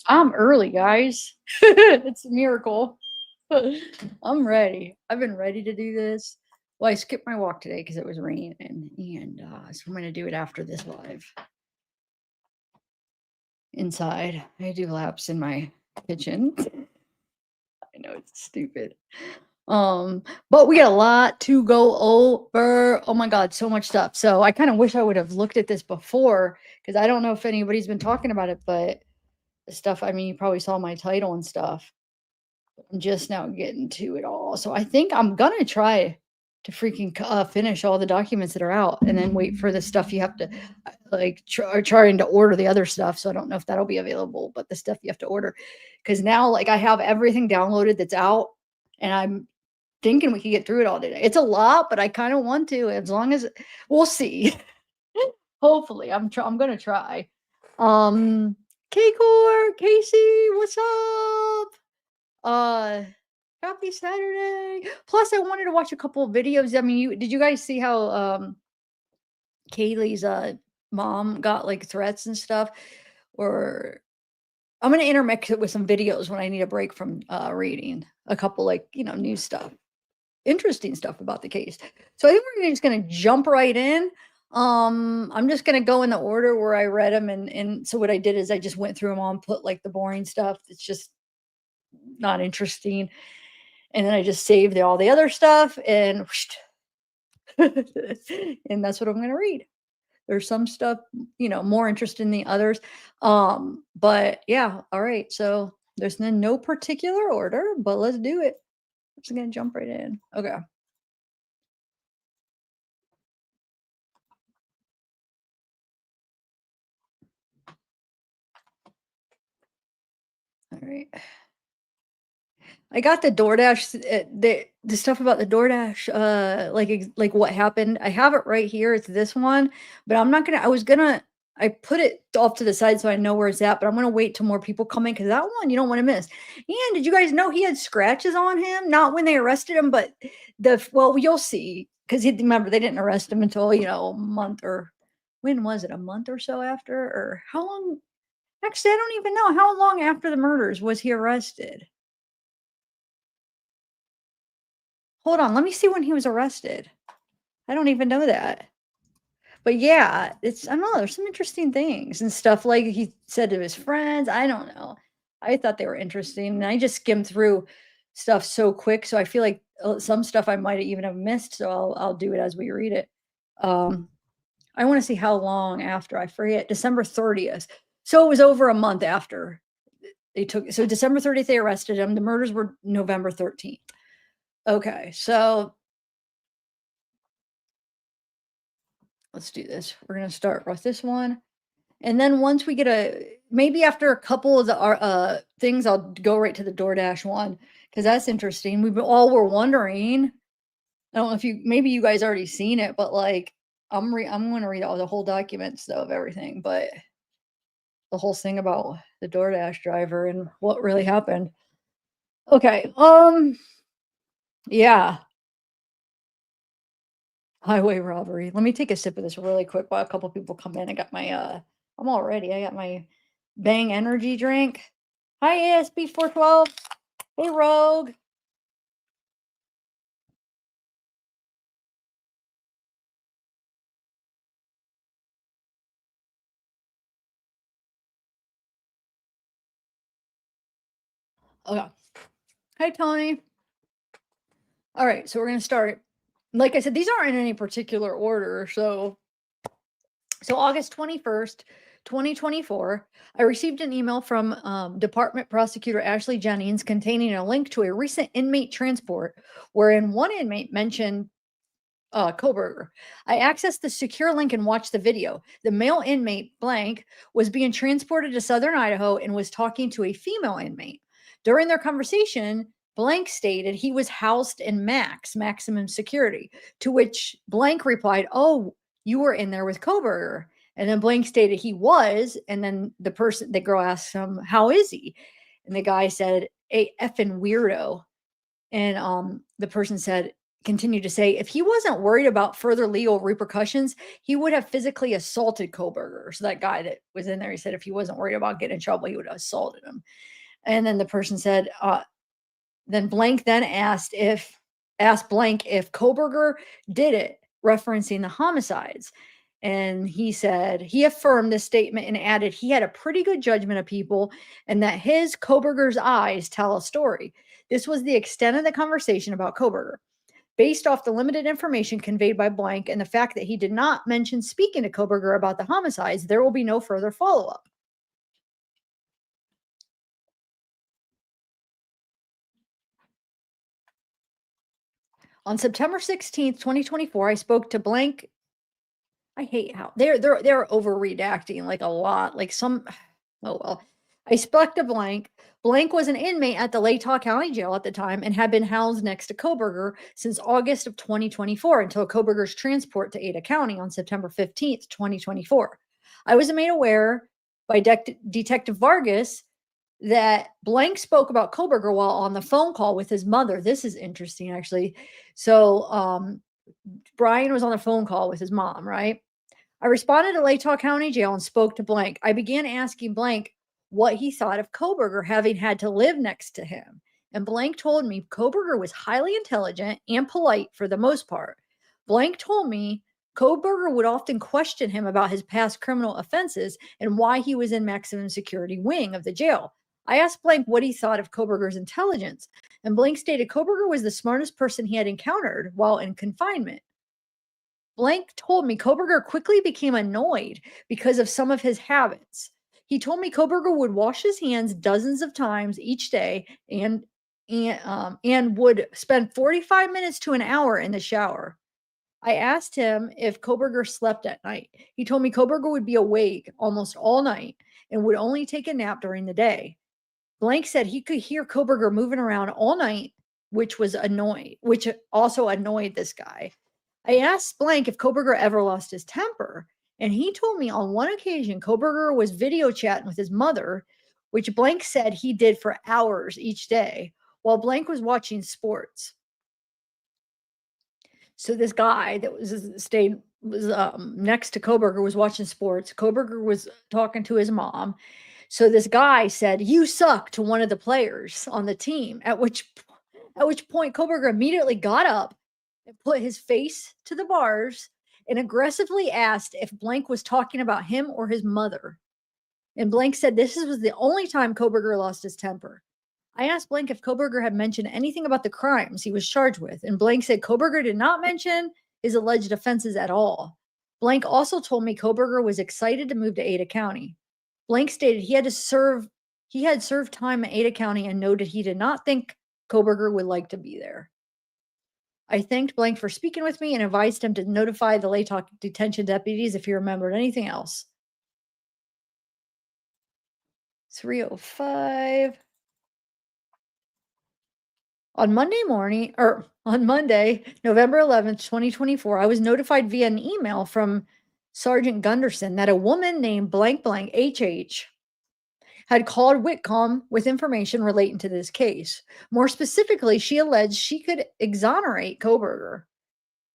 I'm early, guys. It's a miracle. I'm ready. I've been ready to do this. Well, I skipped my walk today because it was raining, and so I'm going to do it after this live inside. I do laps in my kitchen. I know it's stupid. But we got a lot to go over. Oh my God, so much stuff. So I kind of wish I would have looked at this before because I don't know if anybody's been talking about it, but the stuff, I mean, you probably saw my title and stuff. I'm just now getting to it all. So I think I'm gonna try to freaking finish all the documents that are out and then wait for the stuff you have to like trying to order the other stuff. So I don't know if that'll be available, but the stuff you have to order because now like I have everything downloaded that's out and I'm thinking we could get through it all today. It's a lot, but I kind of want to as long as we'll see. Hopefully, I'm gonna try. Kaycore, Casey, what's up? Happy Saturday. Plus, I wanted to watch a couple of videos. I mean, did you guys see how Kaylee's mom got like threats and stuff? Or I'm gonna intermix it with some videos when I need a break from reading a couple like news stuff, interesting stuff about the case. So I think we're just gonna jump right in. I'm just gonna go in the order where I read them, and so what I did is I just went through them all and put like the boring stuff that's just not interesting, and then I just saved all the other stuff, and and that's what I'm gonna read. There's some stuff, more interesting than the others. But yeah, all right. So there's no particular order, but let's do it. I'm just gonna jump right in. Okay. All right. I got the DoorDash, the stuff about the DoorDash, like what happened. I have it right here. It's this one, but I'm not gonna. I put it off to the side so I know where it's at, but I'm gonna wait till more people come in because that one you don't want to miss. And did you guys know he had scratches on him? Not when they arrested him, but well, you'll see because remember they didn't arrest him until a month or when was it? A month or so after, or how long? Actually, I don't even know how long after the murders was he arrested. Hold on, let me see when he was arrested. I don't even know that. But yeah, I don't know, there's some interesting things and stuff like he said to his friends. I don't know. I thought they were interesting, and I just skimmed through stuff so quick, so I feel like some stuff I might even have missed, so I'll do it as we read it. I wanna see how long after, I forget, December 30th. So it was over a month after they took so December 30th, they arrested him. The murders were November 13th. Okay, so let's do this. We're gonna start with this one, and then once we get maybe after a couple of the things, I'll go right to the DoorDash one because that's interesting. We all were wondering. I don't know if maybe you guys already seen it, but like I'm gonna read all the whole documents though of everything, but the whole thing about the DoorDash driver and what really happened. Okay. Yeah. Highway robbery. Let me take a sip of this really quick while a couple people come in. I got my I'm all ready. I got my Bang energy drink. Hi ASB 412. Hey Rogue. Okay. Hi Tony. All right, so we're gonna start. Like I said, these aren't in any particular order. So August 21st, 2024, I received an email from Department Prosecutor Ashley Jennings containing a link to a recent inmate transport wherein one inmate mentioned Kohberger. I accessed the secure link and watched the video. The male inmate, blank, was being transported to southern Idaho and was talking to a female inmate. During their conversation, blank stated he was housed in maximum security, to which blank replied, "Oh, you were in there with Kohberger." And then blank stated he was, and then the girl asked him, "How is he?" And the guy said, "A effing weirdo." And the person said, continued to say, if he wasn't worried about further legal repercussions, he would have physically assaulted Kohberger. So that guy that was in there, he said if he wasn't worried about getting in trouble, he would have assaulted him. And then the person said, then blank then asked blank if Kohberger did it, referencing the homicides. And he said he affirmed this statement and added he had a pretty good judgment of people and that his Kohberger's eyes tell a story. This was the extent of the conversation about Kohberger. Based off the limited information conveyed by blank and the fact that he did not mention speaking to Kohberger about the homicides, there will be no further follow-up. On September 16th, 2024, I spoke to blank. I hate how they're over redacting like a lot. Like some, oh well. I spoke to blank. Blank was an inmate at the Latah County Jail at the time and had been housed next to Kohberger since August of 2024 until Kohberger's transport to Ada County on September 15th, 2024. I was made aware by Detective Vargas that blank spoke about Kohberger while on the phone call with his mother. This is interesting, actually. So Bryan was on the phone call with his mom, right? I responded to Latah County Jail and spoke to blank. I began asking blank what he thought of Kohberger having had to live next to him. And blank told me Kohberger was highly intelligent and polite for the most part. Blank told me Kohberger would often question him about his past criminal offenses and why he was in maximum security wing of the jail. I asked blank what he thought of Kohberger's intelligence, and blank stated Kohberger was the smartest person he had encountered while in confinement. Blank told me Kohberger quickly became annoyed because of some of his habits. He told me Kohberger would wash his hands dozens of times each day and would spend 45 minutes to an hour in the shower. I asked him if Kohberger slept at night. He told me Kohberger would be awake almost all night and would only take a nap during the day. Blank said he could hear Kohberger moving around all night, which also annoyed this guy. I asked blank if Kohberger ever lost his temper, and he told me on one occasion Kohberger was video chatting with his mother, which blank said he did for hours each day while blank was watching sports. So this guy that was next to Kohberger was watching sports. Kohberger was talking to his mom. So this guy said, "You suck," to one of the players on the team, at which point Kohberger immediately got up and put his face to the bars and aggressively asked if blank was talking about him or his mother. And blank said this was the only time Kohberger lost his temper. I asked blank if Kohberger had mentioned anything about the crimes he was charged with, and blank said Kohberger did not mention his alleged offenses at all. Blank also told me Kohberger was excited to move to Ada County. Blank stated he had served time at Ada County and noted he did not think Kohberger would like to be there. I thanked blank for speaking with me and advised him to notify the Latah detention deputies if he remembered anything else. 3:05. On Monday, November 11th, 2024, I was notified via an email from Sergeant Gunderson that a woman named blank blank HH had called Whitcomb with information relating to this case. More specifically, she alleged she could exonerate Kohberger.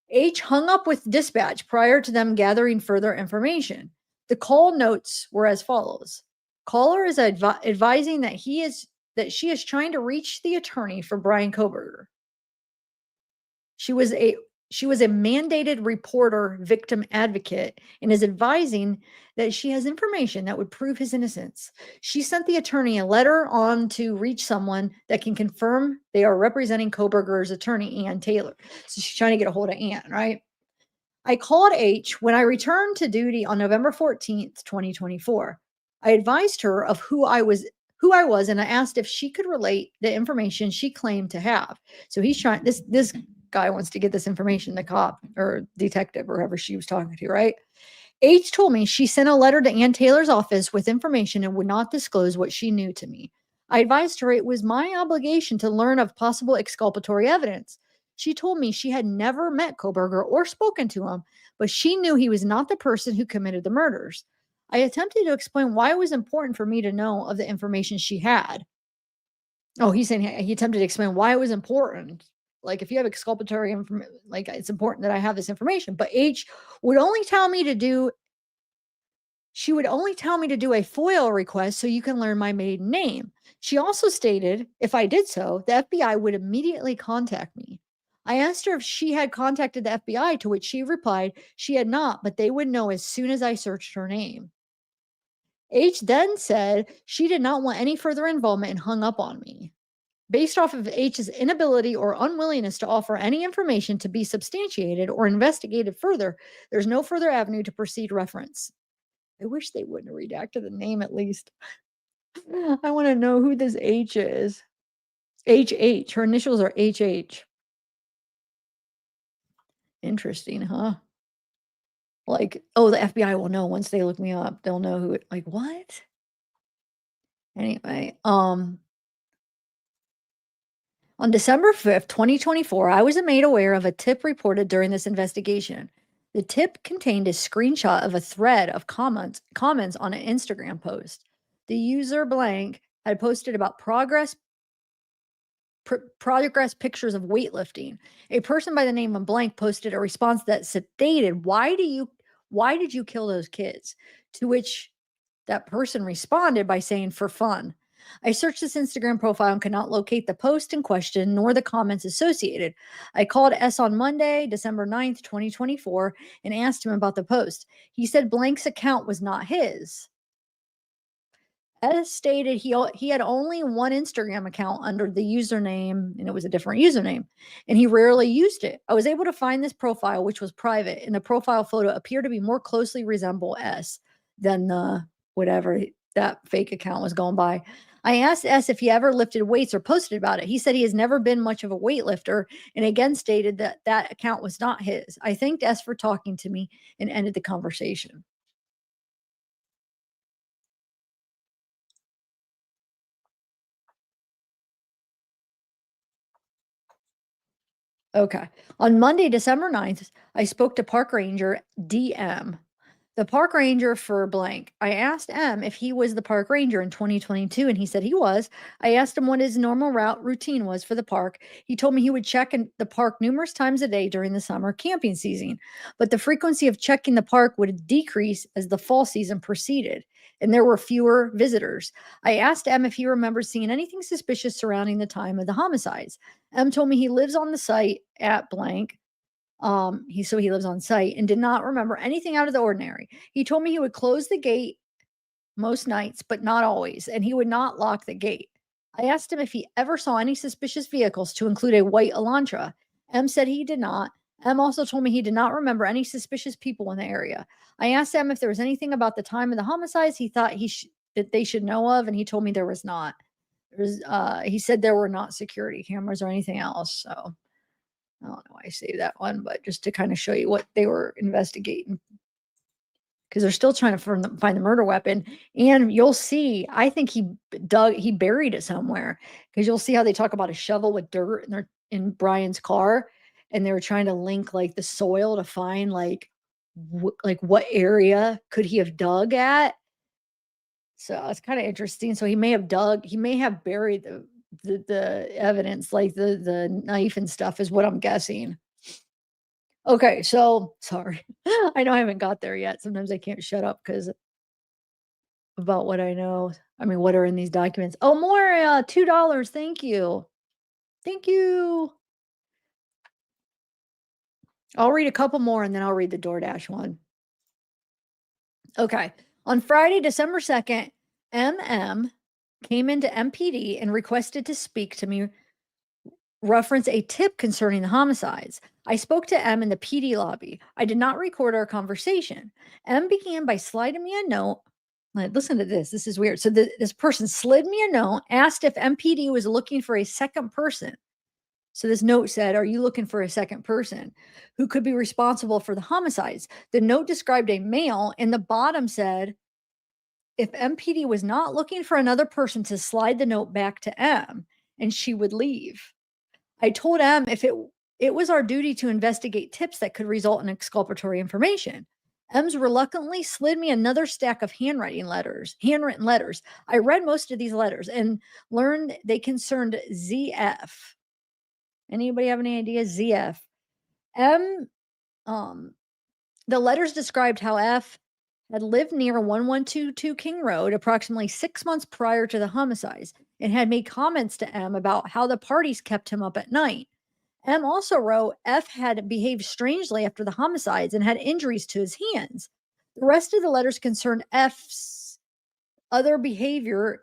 H hung up with dispatch prior to them gathering further information. The call notes were as follows. Caller is advising that she is trying to reach the attorney for Bryan Kohberger. She was a mandated reporter victim advocate and is advising that she has information that would prove his innocence. She sent the attorney a letter on to reach someone that can confirm they are representing Kohberger's attorney, Ann Taylor. So she's trying to get a hold of Ann, right? I called H when I returned to duty on November 14th, 2024. I advised her of who I was, and I asked if she could relate the information she claimed to have. So he's trying, this guy wants to get this information, the cop or detective or whoever she was talking to, right? H told me she sent a letter to Ann Taylor's office with information and would not disclose what she knew to me. I advised her it was my obligation to learn of possible exculpatory evidence. She told me she had never met Kohberger or spoken to him, but she knew he was not the person who committed the murders. I attempted to explain why it was important for me to know of the information she had. Oh, he's saying he attempted to explain why it was important like, if you have exculpatory information, like, it's important that I have this information. But H would only tell me to do she would only tell me to do a FOIL request so you can learn my maiden name. She also stated if I did so, the FBI would immediately contact me. I asked her if she had contacted the FBI, to which she replied she had not, but they would know as soon as I searched her name. H then said she did not want any further involvement and hung up on me. Based off of H's inability or unwillingness to offer any information to be substantiated or investigated further, there's no further avenue to proceed reference. I wish they wouldn't have redacted the name at least. I want to know who this H is. HH. Her initials are HH. Interesting, huh? Like, oh, the FBI will know once they look me up. They'll know who it, like, what? Anyway, on December 5th, 2024, I was made aware of a tip reported during this investigation. The tip contained a screenshot of a thread of comments on an Instagram post. The user blank had posted about progress pictures of weightlifting. A person by the name of blank posted a response that stated, why did you kill those kids? To which that person responded by saying, for fun. I searched this Instagram profile and could not locate the post in question nor the comments associated. I called S on Monday, December 9th, 2024, and asked him about the post. He said blank's account was not his. S stated he had only one Instagram account under the username, and it was a different username, and he rarely used it. I was able to find this profile, which was private, and the profile photo appeared to be more closely resemble S than the whatever that fake account was going by. I asked S if he ever lifted weights or posted about it. He said he has never been much of a weightlifter, and again stated that that account was not his. I thanked S for talking to me and ended the conversation. Okay. On Monday, December 9th, I spoke to Park Ranger DM, the park ranger for blank. I asked M if he was the park ranger in 2022, and he said he was. I asked him what his normal routine was for the park. He told me he would check in the park numerous times a day during the summer camping season, but the frequency of checking the park would decrease as the fall season proceeded, and there were fewer visitors. I asked M if he remembered seeing anything suspicious surrounding the time of the homicides. M told me he lives on the site at blank. He lives on site and did not remember anything out of the ordinary. He told me he would close the gate most nights, but not always, and he would not lock the gate. I asked him if he ever saw any suspicious vehicles, to include a white Elantra. M said he did not. M also told me he did not remember any suspicious people in the area. I asked M if there was anything about the time of the homicides he thought that they should know of, and he told me there was not. He said there were not security cameras or anything else, so I don't know why I saved that one, but just to kind of show you what they were investigating, because they're still trying to find the murder weapon. And you'll see, I think he buried it somewhere, because you'll see how they talk about a shovel with dirt in Bryan's car, and they were trying to link like the soil to find like what area could he have dug at. So it's kind of interesting. So he may have buried the evidence, like the knife and stuff, is what I'm guessing. Okay, so sorry. I know I haven't got there yet. Sometimes I can't shut up because about what I know. I mean, what are in these documents? Oh, more $2. Thank you. Thank you. I'll read a couple more and then I'll read the DoorDash one. Okay. On Friday, December 2nd, MM came into MPD and requested to speak to me, reference a tip concerning the homicides. I spoke to M in the PD lobby. I did not record our conversation. M began by sliding me a note. Listen to this. This is weird. So this person slid me a note, asked if MPD was looking for a second person. So this note said, are you looking for a second person who could be responsible for the homicides? The note described a male, and the bottom said, if MPD was not looking for another person, to slide the note back to M and she would leave. I told M if it was our duty to investigate tips that could result in exculpatory information. M's reluctantly slid me another stack of handwritten letters. I read most of these letters and learned they concerned ZF. Anybody have any ideas? ZF. M, the letters described how F had lived near 1122 King Road approximately 6 months prior to the homicides and had made comments to M about how the parties kept him up at night. M also wrote F had behaved strangely after the homicides and had injuries to his hands. The rest of the letters concerned F's other behavior.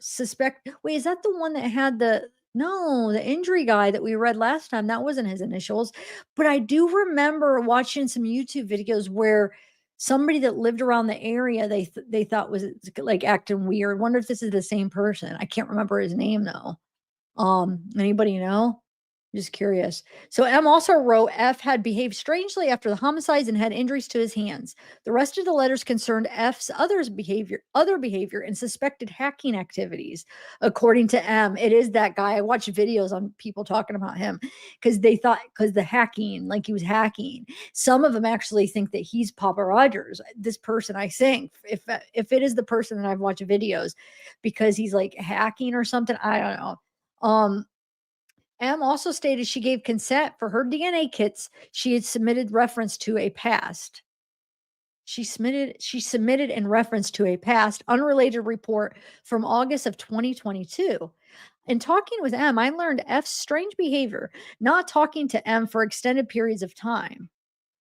Wait, is that the one that had the injury guy that we read last time? That wasn't his initials. But I do remember watching some YouTube videos where somebody that lived around the area they thought was like acting weird. Wonder if this is the same person. I can't remember his name though. Anybody know? Just curious. So M also wrote F had behaved strangely after the homicides and had injuries to his hands. The rest of the letters concerned F's other behavior and suspected hacking activities. According to M, it is that guy. I watched videos on people talking about him because they thought because the hacking, like he was hacking. Some of them actually think that he's Papa Rogers, this person. I think if it is the person that I've watched videos because he's like hacking or something, I don't know. M also stated she gave consent for her DNA kits she had submitted reference to a past. She submitted in reference to a past unrelated report from August of 2022. In talking with M, I learned F's strange behavior, not talking to M for extended periods of time,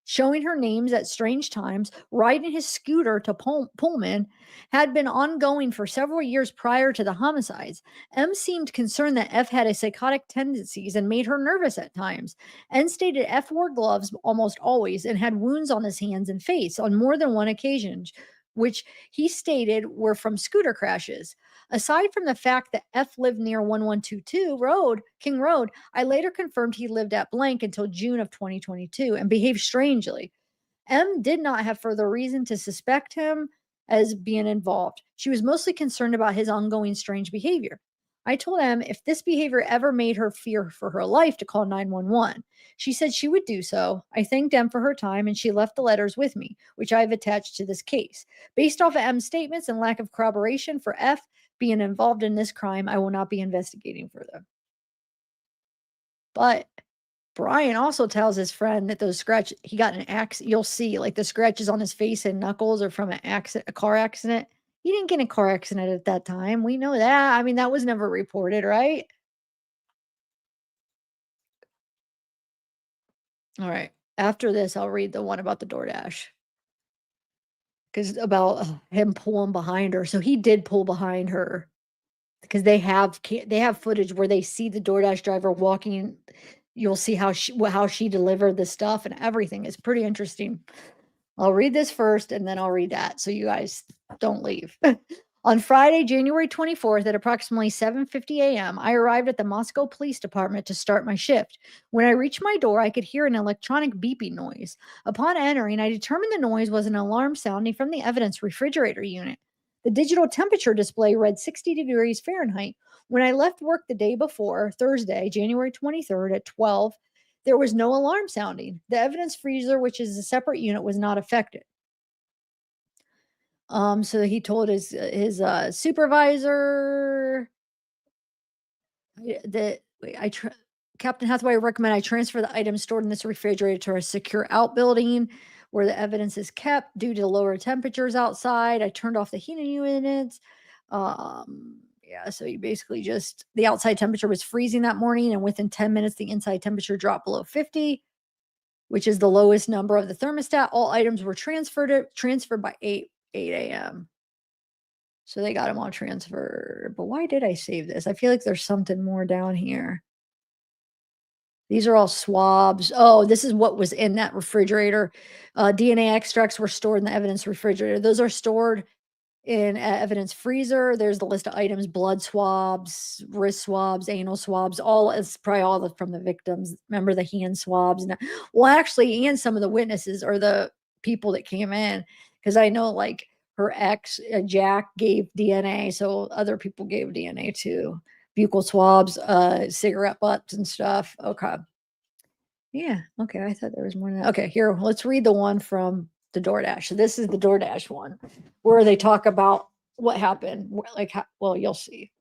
showing her names at strange times, riding his scooter to Pullman, had been ongoing for several years prior to the homicides. M seemed concerned that F had a psychotic tendencies and made her nervous at times. N stated F wore gloves almost always and had wounds on his hands and face on more than one occasion, which he stated were from scooter crashes. Aside from the fact that F lived near 1122 King Road, I later confirmed he lived at blank until June of 2022 and behaved strangely. M did not have further reason to suspect him as being involved. She was mostly concerned about his ongoing strange behavior. I told M if this behavior ever made her fear for her life to call 911. She said she would do so. I thanked M for her time and she left the letters with me, which I have attached to this case. Based off of M's statements and lack of corroboration for F being involved in this crime, I will not be investigating further. But Bryan also tells his friend that those scratches, he got an accident. You'll see like the scratches on his face and knuckles are from a car accident. He didn't get in a car accident at that time. We know that. I mean, that was never reported, right? All right. After this, I'll read the one about the DoorDash. Because about him pulling behind her. So he did pull behind her because they have footage where they see the DoorDash driver walking. You'll see how she delivered the stuff and everything. It's pretty interesting. I'll read this first and then I'll read that so you guys don't leave. On Friday, January 24th at approximately 7:50 a.m., I arrived at the Moscow Police Department to start my shift. When I reached my door, I could hear an electronic beeping noise. Upon entering, I determined the noise was an alarm sounding from the evidence refrigerator unit. The digital temperature display read 60 degrees Fahrenheit. When I left work the day before, Thursday, January 23rd at 12, there was no alarm sounding. The evidence freezer, which is a separate unit, was not affected. So he told his supervisor that Captain Hathaway recommend I transfer the items stored in this refrigerator to a secure outbuilding where the evidence is kept due to lower temperatures outside. I turned off the heating units. Yeah, so you basically the outside temperature was freezing that morning, and within 10 minutes, the inside temperature dropped below 50, which is the lowest number of the thermostat. All items were transferred by 8 a.m. So they got them all transferred. But why did I save this? I feel like there's something more down here. These are all swabs. Oh, this is what was in that refrigerator. DNA extracts were stored in the evidence refrigerator. Those are stored in evidence freezer. There's the list of items: blood swabs, wrist swabs, anal swabs. It's probably all from the victims. Remember the hand swabs? Well, actually, and some of the witnesses are the people that came in, because I know like her ex Jack gave DNA, so other people gave DNA too. Buccal swabs, cigarette butts and stuff. Okay. Yeah. Okay. I thought there was more than that. Okay. Here, let's read the one from the DoorDash. So this is the DoorDash one where they talk about what happened. Like, well, you'll see.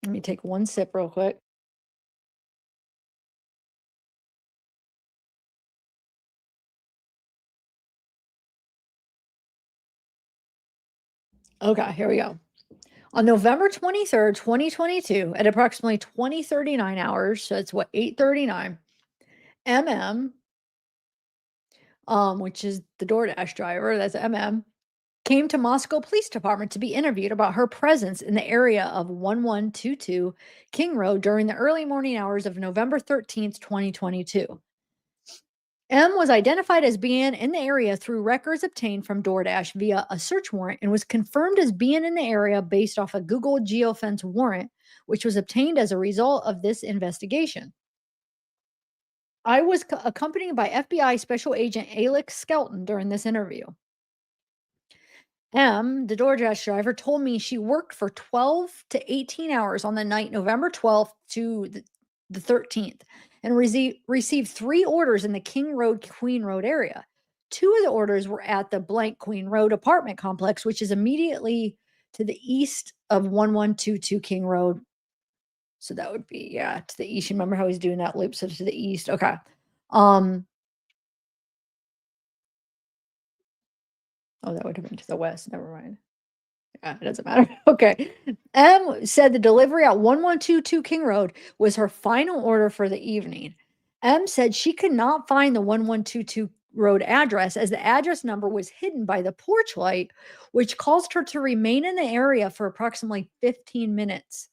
Let me take one sip real quick. Okay, here we go. On November 23rd, 2022, at approximately 20:39 hours, so it's what, 8:39, MM, which is the DoorDash driver, that's MM, came to Moscow Police Department to be interviewed about her presence in the area of 1122 King Road during the early morning hours of November 13th, 2022. M was identified as being in the area through records obtained from DoorDash via a search warrant and was confirmed as being in the area based off a Google geofence warrant, which was obtained as a result of this investigation. I was accompanied by FBI Special Agent Alex Skelton during this interview. M, the DoorDash driver, told me she worked for 12 to 18 hours on the night November 12th to the 13th and received 3 orders in the King Road, Queen Road area. 2 of the orders were at the blank Queen Road apartment complex, which is immediately to the east of 1122 King Road. So that would be, yeah, to the east. You remember how he's doing that loop? So to the east. Okay. Oh, that would have been to the west. Never mind. Yeah, it doesn't matter. Okay. M said the delivery at 1122 King Road was her final order for the evening. M said she could not find the 1122 road address as the address number was hidden by the porch light, which caused her to remain in the area for approximately 15 minutes.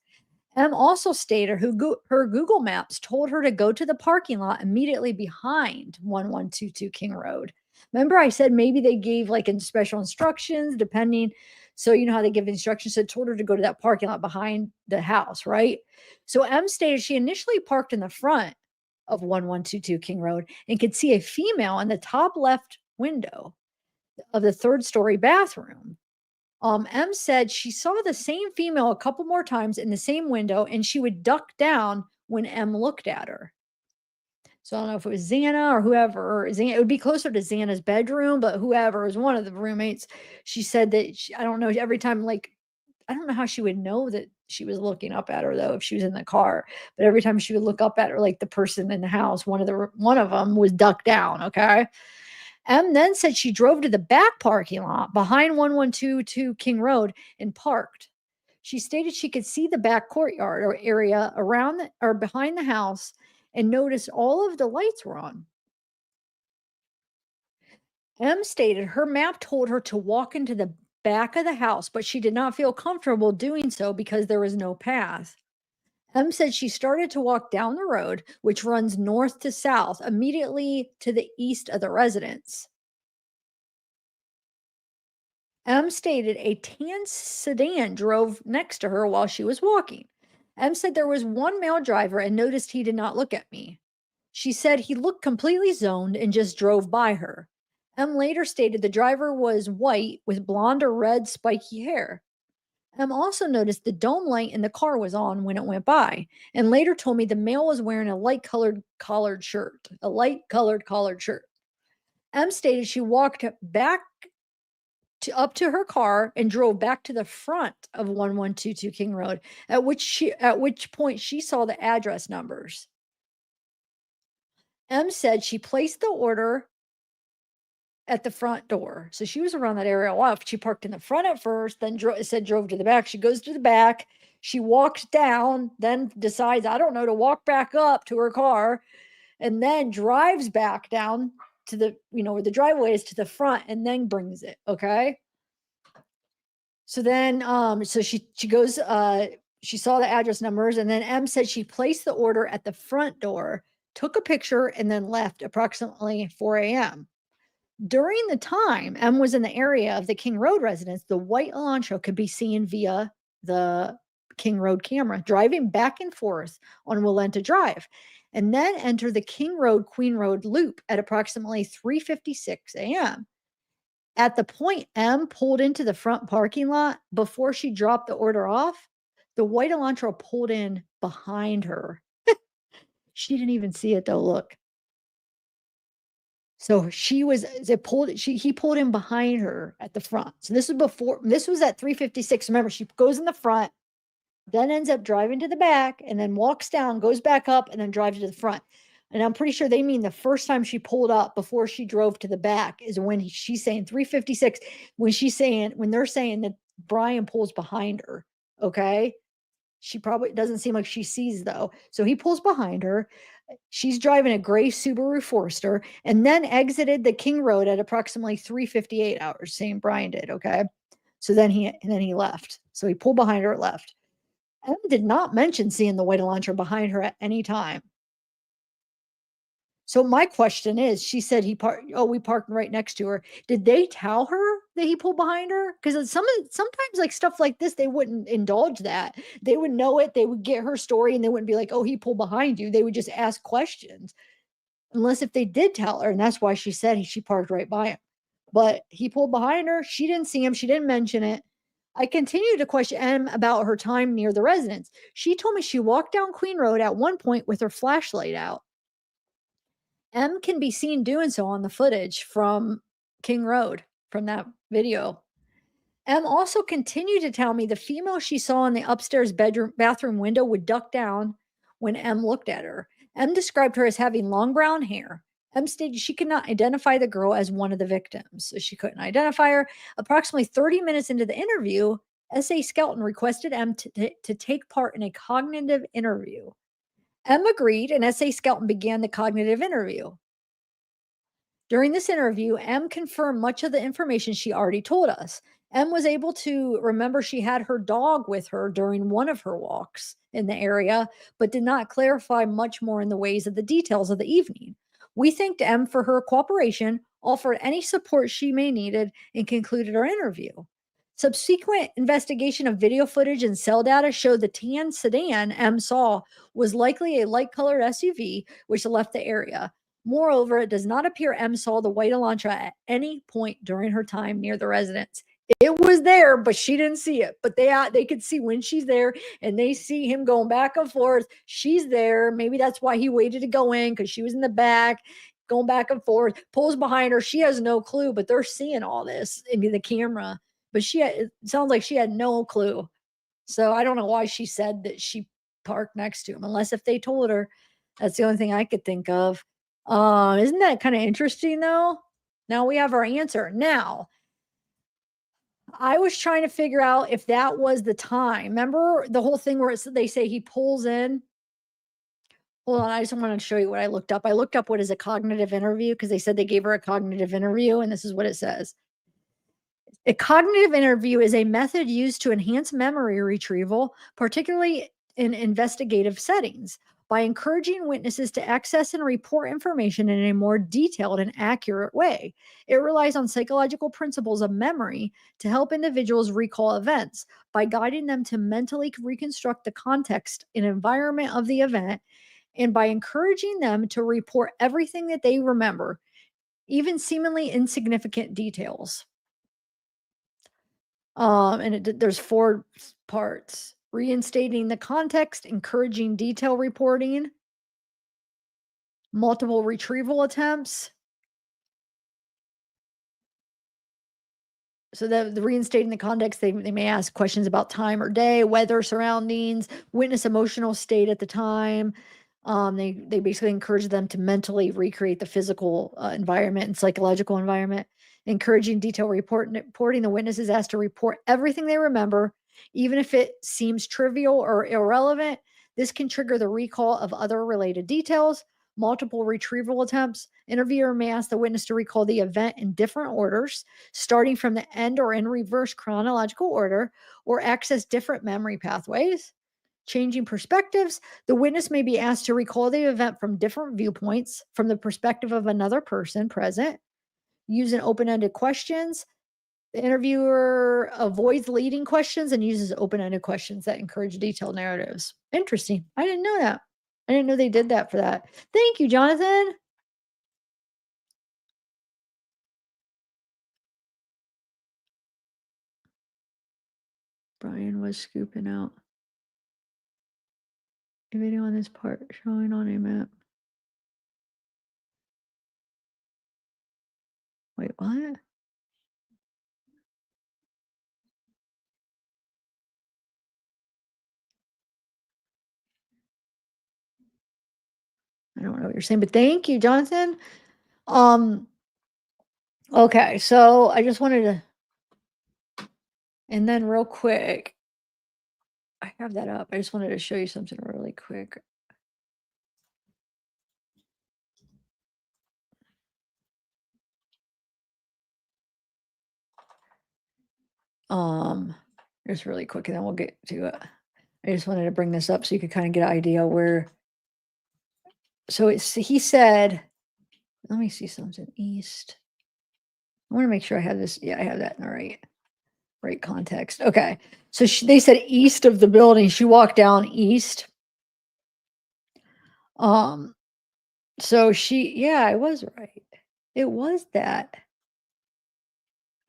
M also stated her Google Maps told her to go to the parking lot immediately behind 1122 King Road. Remember, I said maybe they gave like in special instructions, depending. So, you know how they give instructions. So, it told her to go to that parking lot behind the house, right? So, M stated she initially parked in the front of 1122 King Road and could see a female in the top left window of the 3rd-story bathroom. M said she saw the same female a couple more times in the same window and she would duck down when M looked at her. So I don't know if it was Xana or whoever. Or Xana, it would be closer to Xana's bedroom, but whoever was one of the roommates. She said that I don't know, every time, like, I don't know how she would know that she was looking up at her though if she was in the car. But every time she would look up at her, like the person in the house, one of them was ducked down. Okay. M then said she drove to the back parking lot behind 1122 King Road and parked. She stated she could see the back courtyard or area around or behind the house and noticed all of the lights were on. M stated her map told her to walk into the back of the house, but she did not feel comfortable doing so because there was no path. M said she started to walk down the road, which runs north to south, immediately to the east of the residence. M stated a tan sedan drove next to her while she was walking. M said there was one male driver and noticed he did not look at me. She said he looked completely zoned and just drove by her. M later stated the driver was white with blonde or red spiky hair. M also noticed the dome light in the car was on when it went by, and later told me the male was wearing a light colored collared shirt. M stated she walked back up to her car and drove back to the front of 1122 King Road, at which point she saw the address numbers. M said she placed the order at the front door. So she was around that area a lot. She parked in the front at first, then drove to the back. She goes to the back. She walks down, then decides, I don't know, to walk back up to her car, and then drives back down to the, where the driveway is to the front, and then brings it. Okay. So then, so she goes, she saw the address numbers, and then M said she placed the order at the front door, took a picture, and then left approximately 4 a.m. During the time M was in the area of the King Road residence, the white Elantra could be seen via the King Road camera, driving back and forth on Willenta Drive, and then enter the King Road, Queen Road loop at approximately 3:56 a.m. At the point M pulled into the front parking lot before she dropped the order off, the white Elantra pulled in behind her. She didn't even see it though. Look. So he pulled in behind her at the front. So this was at 3:56. Remember, she goes in the front, then ends up driving to the back and then walks down, goes back up, and then drives to the front. And I'm pretty sure they mean the first time she pulled up before she drove to the back is when she's saying 356. When they're saying that Bryan pulls behind her. Okay. She probably doesn't seem like she sees though. So he pulls behind her. She's driving a gray Subaru Forester and then exited the King Road at approximately 3:58 hours, saying Bryan did. Okay. So then he left. So he pulled behind her, left. Em did not mention seeing the white Elantra behind her at any time. So my question is, she said we parked right next to her. Did they tell her that he pulled behind her? Because sometimes like stuff like this, they wouldn't indulge that. They would know it, they would get her story, and they wouldn't be like, oh, he pulled behind you. They would just ask questions. Unless if they did tell her, and that's why she said she parked right by him. But he pulled behind her. She didn't see him. She didn't mention it. I continued to question Em about her time near the residence. She told me she walked down Queen Road at one point with her flashlight out. Em can be seen doing so on the footage from King Road from that video. Em also continued to tell me the female she saw in the upstairs bathroom window would duck down when Em looked at her. Em described her as having long brown hair. Em stated she could not identify the girl as one of the victims, so she couldn't identify her. Approximately 30 minutes into the interview, S.A. Skelton requested Em to take part in a cognitive interview. Em agreed, and S.A. Skelton began the cognitive interview. During this interview, Em confirmed much of the information she already told us. Em was able to remember she had her dog with her during one of her walks in the area, but did not clarify much more in the ways of the details of the evening. We thanked Em for her cooperation, offered any support she may needed, and concluded our interview. Subsequent investigation of video footage and cell data showed the tan sedan Em saw was likely a light colored SUV, which left the area. Moreover, it does not appear Em saw the white Elantra at any point during her time near the residence. It was there, but she didn't see it. But they could see when she's there, and they see him going back and forth. She's there. Maybe that's why he waited to go in, because she was in the back, going back and forth. Pulls behind her. She has no clue, but they're seeing all this in the camera. But it sounds like she had no clue. So I don't know why she said that she parked next to him, unless if they told her. That's the only thing I could think of. Isn't that kind of interesting though? Now we have our answer. Now, I was trying to figure out if that was the time. Remember the whole thing where they say he pulls in? Hold on, I just wanted to show you what I looked up. I looked up what is a cognitive interview because they said they gave her a cognitive interview, and this is what it says. A cognitive interview is a method used to enhance memory retrieval, particularly in investigative settings, by encouraging witnesses to access and report information in a more detailed and accurate way. It relies on psychological principles of memory to help individuals recall events by guiding them to mentally reconstruct the context and environment of the event, and by encouraging them to report everything that they remember, even seemingly insignificant details. There's 4 parts: reinstating the context, encouraging detail reporting, multiple retrieval attempts. So the reinstating the context, they may ask questions about time or day, weather, surroundings, witness emotional state at the time. They basically encourage them to mentally recreate the physical environment and psychological environment. Encouraging detail reporting, the witness is asked to report everything they remember, even if it seems trivial or irrelevant. This can trigger the recall of other related details. Multiple retrieval attempts. Interviewer may ask the witness to recall the event in different orders, starting from the end or in reverse chronological order, or access different memory pathways. Changing perspectives. The witness may be asked to recall the event from different viewpoints, from the perspective of another person present. Using open-ended questions. The interviewer avoids leading questions and uses open-ended questions that encourage detailed narratives. Interesting. I didn't know that. I didn't know they did that for that. Thank you, Jonathan. Bryan was scooping out a video on this part showing on a map. Wait, what? don't know what you're saying, but thank you, Jonathan. Okay, so I just wanted to, and then real quick, I have that up. I just wanted to show you something really quick. Just really quick, and then we'll get to it. I just wanted to bring this up so you could kind of get an idea where. So he said, let me see something. East. I want to make sure I have this. Yeah, I have that in the right context. Okay. So they said east of the building. She walked down east. So yeah, I was right. It was that.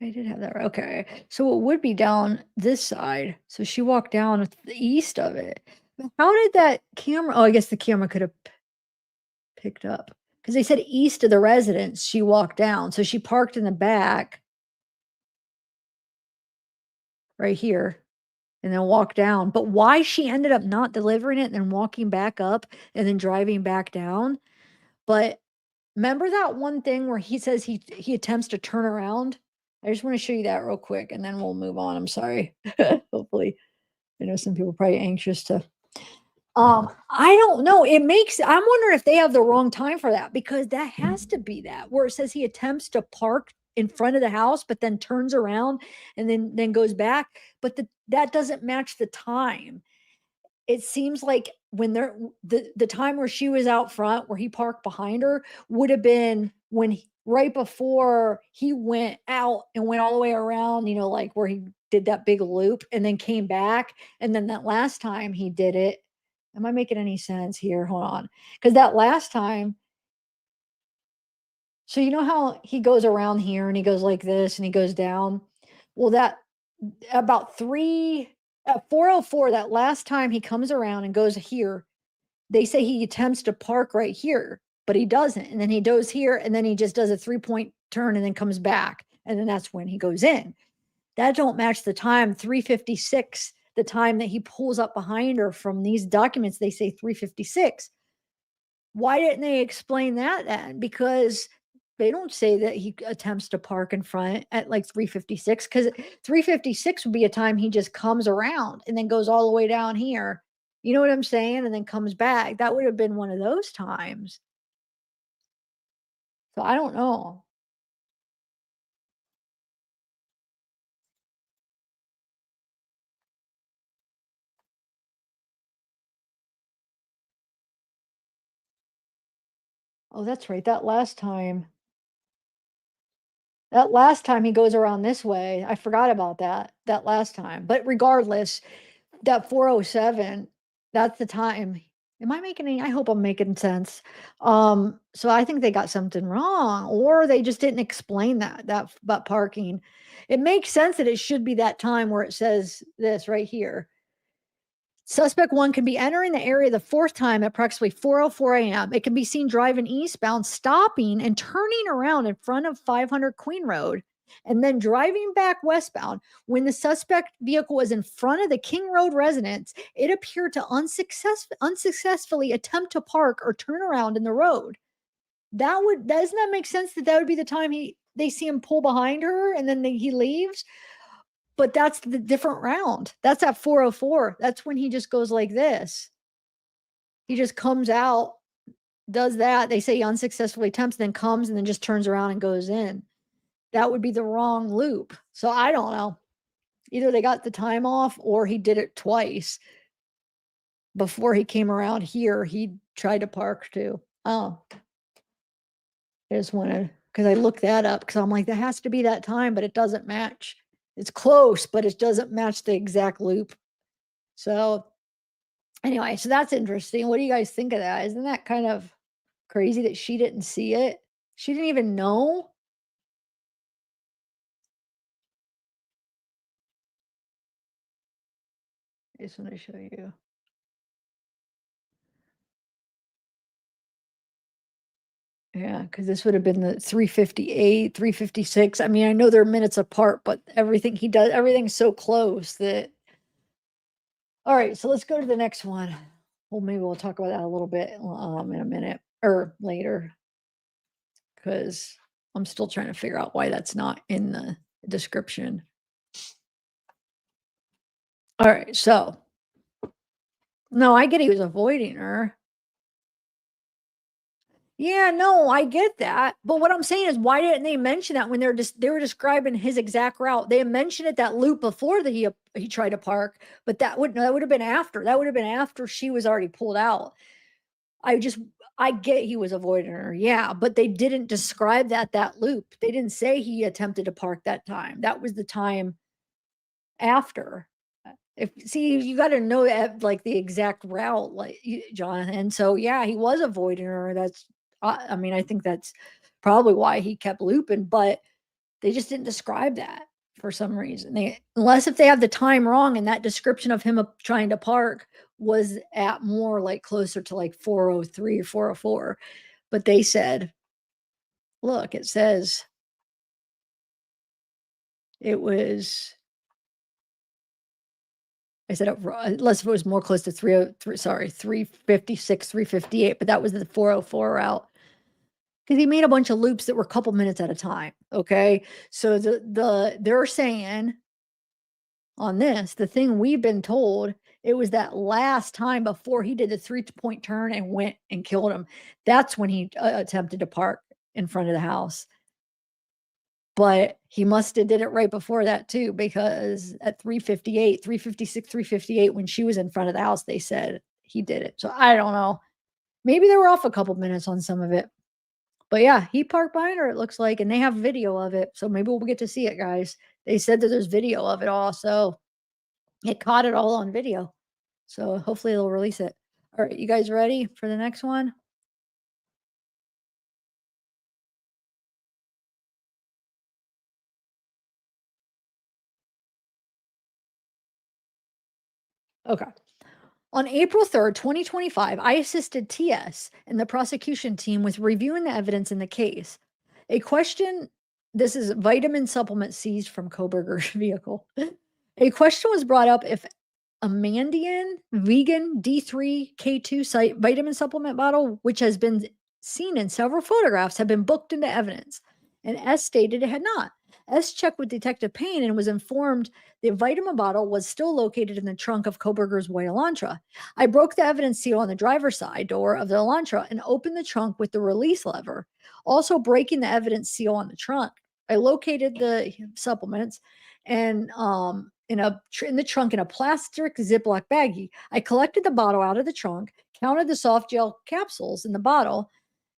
I did have that right. Okay. So it would be down this side. So she walked down the east of it. But how did that camera? Oh, I guess the camera could have picked up because they said east of the residence she walked down. So she parked in the back right here and then walked down. But why she ended up not delivering it and then walking back up and then driving back down. But remember that one thing where he says he attempts to turn around? I just want to show you that real quick and then we'll move on. I'm sorry. Hopefully, I know some people are probably anxious to. I don't know. I'm wondering if they have the wrong time for that because that has to be that where it says he attempts to park in front of the house, but then turns around and then goes back. But that doesn't match the time. It seems like when the time where she was out front, where he parked behind her, would have been right before he went out and went all the way around, like where he did that big loop and then came back. And then that last time he did it. Am I making any sense here? Hold on. Because that last time, so you know how he goes around here and he goes like this and he goes down? Well, that about 404, that last time he comes around and goes here, they say he attempts to park right here, but he doesn't. And then he goes here and then he just does a 3-point turn and then comes back. And then that's when he goes in. That don't match the time, 3:56, the time that he pulls up behind her. From these documents, they say 3:56. Why didn't they explain that then? Because they don't say that he attempts to park in front at like 3:56, because 3:56 would be a time he just comes around and then goes all the way down here. You know what I'm saying? And then comes back. That would have been one of those times. So I don't know. Oh, that's right. That last time he goes around this way. I forgot about that last time. But regardless, that 407, that's the time. Am I making any? I hope I'm making sense. So I think they got something wrong, or they just didn't explain that about parking. It makes sense that it should be that time where it says this right here. Suspect one can be entering the area the fourth time at approximately 4:04 a.m. It can be seen driving eastbound, stopping and turning around in front of 500 Queen Road, and then driving back westbound. When the suspect vehicle was in front of the King Road residence, it appeared to unsuccessfully attempt to park or turn around in the road. Doesn't that make sense that would be the time they see him pull behind her and then he leaves? But that's the different round. That's at 4:04. That's when he just goes like this. He just comes out, does that. They say he unsuccessfully attempts, then comes and then just turns around and goes in. That would be the wrong loop. So I don't know. Either they got the time off or he did it twice. Before he came around here, he tried to park too. Oh, I just wanted, because I looked that up because I'm like, that has to be that time, but it doesn't match. It's close, but it doesn't match the exact loop. So anyway, so that's interesting. What do you guys think of that? Isn't that kind of crazy that she didn't see it? She didn't even know? I just want to show you. Yeah, because this would have been the 3:58, 3:56. I mean, I know they're minutes apart, but everything he does, everything's so close that. All right, so let's go to the next one. Well, maybe we'll talk about that a little bit in a minute. or later, because I'm still trying to figure out why that's not in the description. All right, so no, I get he was avoiding her. Yeah, no, I get that. But what I'm saying is, why didn't they mention that when they were describing his exact route? They mentioned it that loop before that he tried to park, but that would have been after. That would have been after she was already pulled out. I get he was avoiding her, yeah, but they didn't describe that loop. They didn't say he attempted to park that time. That was the time after. If see, you got to know like the exact route, like Jonathan. So yeah, he was avoiding her. That's, I mean, I think that's probably why he kept looping, but they just didn't describe that for some reason. Unless if they have the time wrong and that description of him trying to park was at more like closer to like 403 or 404. But they said, look, it says it was, I said, unless it was more close to 303, sorry, 356, 358, but that was the 404 route. Because he made a bunch of loops that were a couple minutes at a time. Okay. So they're saying on this, the thing we've been told, it was that last time before he did the 3-point turn and went and killed him. That's when he attempted to park in front of the house. But he must have did it right before that too, because at 358, 356, 358, when she was in front of the house, they said he did it. So I don't know. Maybe they were off a couple minutes on some of it. But yeah, he parked behind her, it looks like, and they have video of it. So maybe we'll get to see it, guys. They said that there's video of it all. So it caught it all on video. So hopefully they'll release it. All right, you guys ready for the next one? Okay. On April 3rd, 2025, I assisted TS and the prosecution team with reviewing the evidence in the case. A question, this is vitamin supplement seized from Kohberger's vehicle. A question was brought up if Amandian vegan D3K2 vitamin supplement bottle, which has been seen in several photographs, had been booked into evidence. And S stated it had not. S checked with Detective Payne and was informed the vitamin bottle was still located in the trunk of Kohberger's white Elantra. I broke the evidence seal on the driver's side door of the Elantra and opened the trunk with the release lever, also breaking the evidence seal on the trunk. I located the supplements and in the trunk in a plastic Ziploc baggie. I collected the bottle out of the trunk, counted the soft gel capsules in the bottle,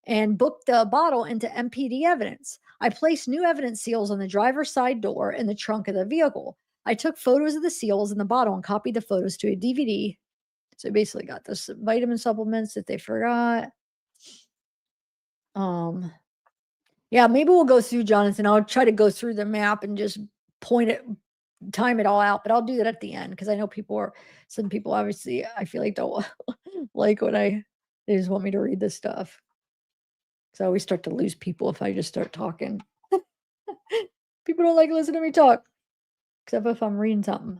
and booked the bottle into MPD evidence. I placed new evidence seals on the driver's side door and the trunk of the vehicle. I took photos of the seals in the bottle and copied the photos to a DVD. So basically got the vitamin supplements that they forgot. Yeah, maybe we'll go through, Jonathan. I'll try to go through the map and just time it all out, but I'll do that at the end because I know some people obviously, I feel like don't like when they just want me to read this stuff. So I always start to lose people if I just start talking. People don't like listening to me talk, except if I'm reading something.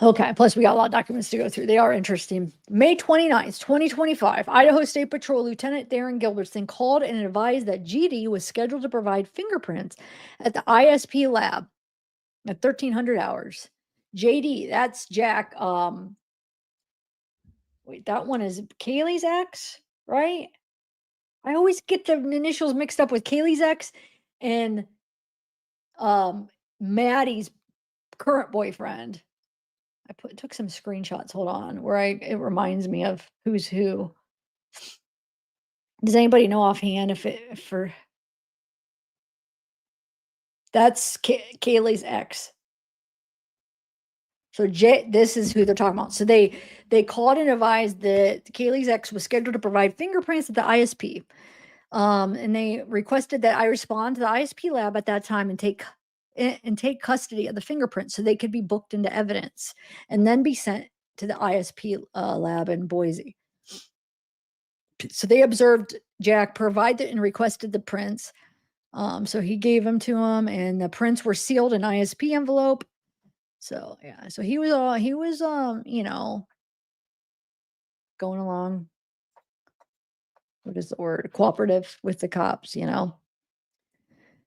Okay, plus we got a lot of documents to go through. They are interesting. May 29th, 2025, Idaho State Patrol Lieutenant Darren Gilbertson called and advised that GD was scheduled to provide fingerprints at the ISP lab at 1300 hours. JD, that's Jack. Wait, that one is Kaylee's ex, right? I always get the initials mixed up with Kaylee's ex and Maddie's current boyfriend. I took some screenshots. Hold on, it reminds me of who's who. Does anybody know offhand that's Kaylee's ex? So this is who they're talking about. So they called and advised that Kaylee's ex was scheduled to provide fingerprints at the ISP. And they requested that I respond to the ISP lab at that time and take custody of the fingerprints so they could be booked into evidence and then be sent to the ISP lab in Boise. So they observed Jack provide and requested the prints. So he gave them to him, and the prints were sealed in ISP envelope. So yeah, so he was you know, going along, what is the word? Cooperative with the cops, you know.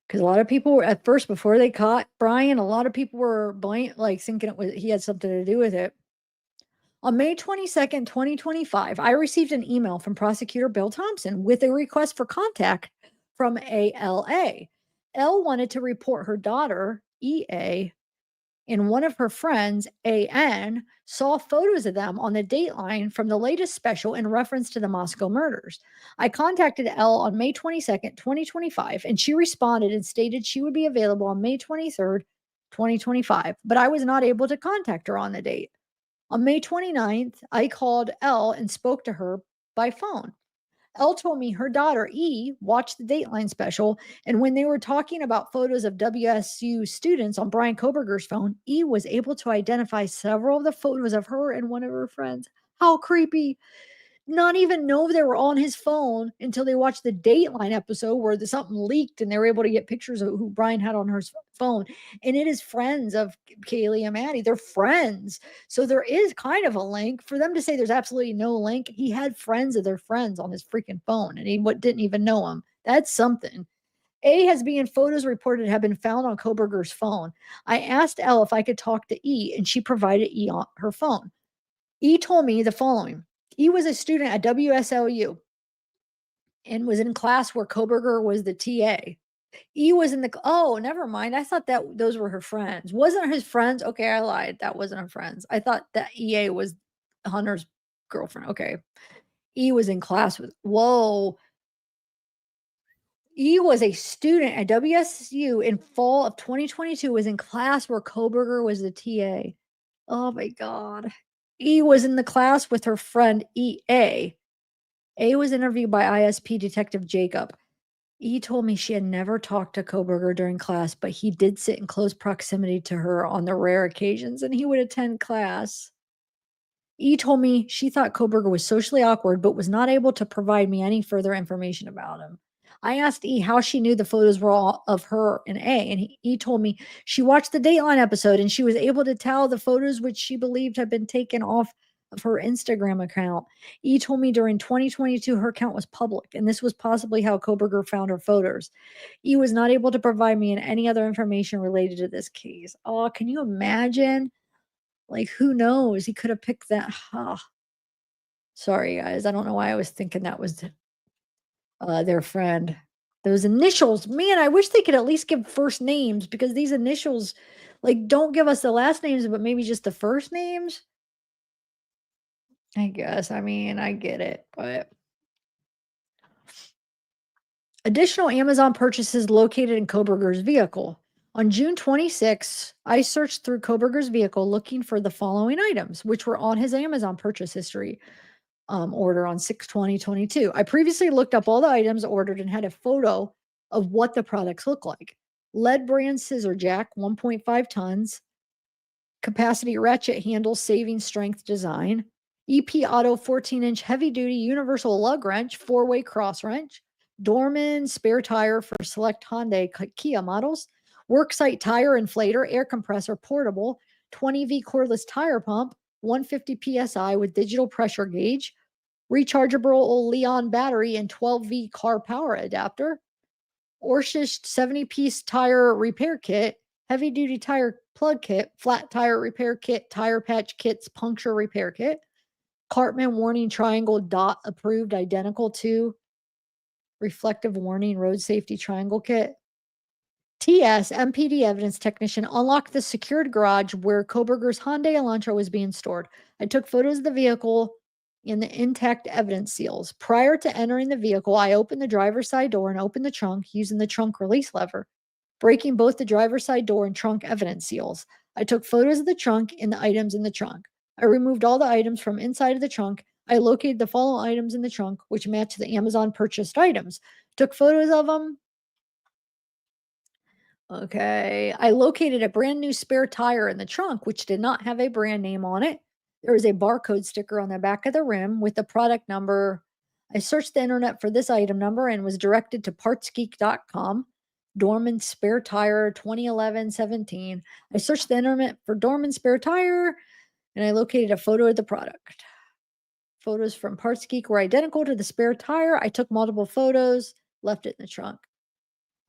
Because a lot of people were at first before they caught Bryan, a lot of people were like thinking he had something to do with it. On May 22nd, 2025, I received an email from prosecutor Bill Thompson with a request for contact from ALA. L wanted to report her daughter, EA, and one of her friends, AN, saw photos of them on the Dateline from the latest special in reference to the Moscow murders. I contacted L on May 22nd, 2025, and she responded and stated she would be available on May 23rd, 2025, but I was not able to contact her on the date. On May 29th, I called L and spoke to her by phone. Elle told me her daughter E watched the Dateline special, and when they were talking about photos of WSU students on Bryan Kohberger's phone, E was able to identify several of the photos of her and one of her friends. How creepy. Not even know they were on his phone until they watched the Dateline episode where something leaked and they were able to get pictures of who Bryan had on her phone. And it is friends of Kaylee and Maddie. They're friends. So there is kind of a link. For them to say there's absolutely no link, he had friends of their friends on his freaking phone and he didn't even know them. That's something. A has been photos reported have been found on Kohberger's phone. I asked Elle if I could talk to E, and she provided E on her phone. E told me the following. E was a student at WSLU and was in class where Kohberger was the TA. E was in the oh, never mind. I thought that those were her friends. Wasn't his friends? Okay, I lied. That wasn't her friends. I thought that EA was Hunter's girlfriend. Okay. E was in class with whoa. E was a student at WSU in fall of 2022, was in class where Kohberger was the TA. Oh my God. E was in the class with her friend EA. A was interviewed by ISP Detective Jacob. E told me she had never talked to Kohberger during class, but he did sit in close proximity to her on the rare occasions and he would attend class. E told me she thought Kohberger was socially awkward, but was not able to provide me any further information about him. I asked E how she knew the photos were all of her and A, and E told me she watched the Dateline episode and she was able to tell the photos which she believed had been taken off of her Instagram account. E told me during 2022 her account was public, and this was possibly how Kohberger found her photos. E was not able to provide me any other information related to this case. Oh, can you imagine? Like, who knows? He could have picked that. Sorry, guys. I don't know why I was thinking that was their friend. Those initials, man, I wish they could at least give first names because these initials, like, don't give us the last names, but maybe just the first names. I guess. I mean, I get it, but additional Amazon purchases located in Kohberger's vehicle. On June 26th, I searched through Kohberger's vehicle looking for the following items, which were on his Amazon purchase history order on 6/20/22. I previously looked up all the items ordered and had a photo of what the products look like. Lead brand scissor jack, 1.5 tons, capacity ratchet handle, saving strength design, EP Auto 14-inch heavy-duty universal lug wrench, 4-way cross wrench, Dorman spare tire for select Hyundai Kia models, worksite tire inflator, air compressor portable, 20V cordless tire pump, 150 psi with digital pressure gauge, rechargeable Leon battery and 12V car power adapter, Orshish 70-piece tire repair kit, heavy-duty tire plug kit, flat tire repair kit, tire patch kits, puncture repair kit, Cartman warning triangle dot approved identical to reflective warning road safety triangle kit. TS MPD evidence technician unlocked the secured garage where Kohberger's Hyundai Elantra was being stored. I took photos of the vehicle and the intact evidence seals. Prior to entering the vehicle, I opened the driver's side door and opened the trunk using the trunk release lever, breaking both the driver's side door and trunk evidence seals. I took photos of the trunk and the items in the trunk. I removed all the items from inside of the trunk. I located the following items in the trunk, which matched the Amazon purchased items. Took photos of them. Okay. I located a brand new spare tire in the trunk, which did not have a brand name on it. There was a barcode sticker on the back of the rim with the product number. I searched the internet for this item number and was directed to partsgeek.com. Dorman spare tire 2011-17. I searched the internet for Dorman spare tire and I located a photo of the product. Photos from Parts Geek were identical to the spare tire. I took multiple photos, left it in the trunk.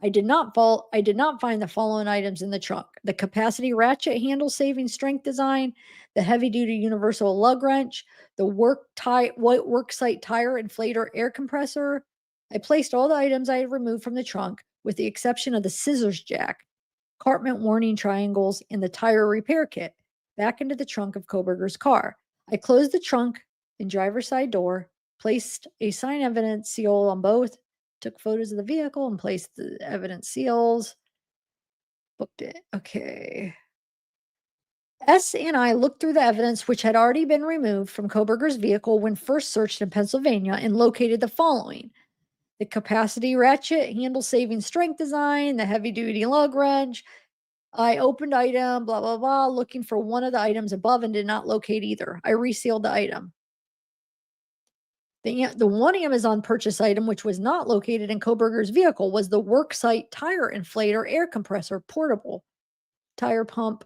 I did not find the following items in the trunk: the capacity ratchet handle saving strength design, the heavy duty universal lug wrench, the work site tire inflator air compressor. I placed all the items I had removed from the trunk, with the exception of the scissors jack, compartment warning triangles, and the tire repair kit, back into the trunk of Kohberger's car. I closed the trunk and driver's side door, placed a sign evidence seal on both, took photos of the vehicle and placed the evidence seals, booked it. Okay. S and I looked through the evidence which had already been removed from Kohberger's vehicle when first searched in Pennsylvania and located the following: the capacity ratchet handle saving strength design, the heavy duty lug wrench. I opened item, blah, blah, blah, looking for one of the items above and did not locate either. I resealed the item. The one Amazon purchase item which was not located in Kohberger's vehicle was the worksite tire inflator air compressor portable tire pump.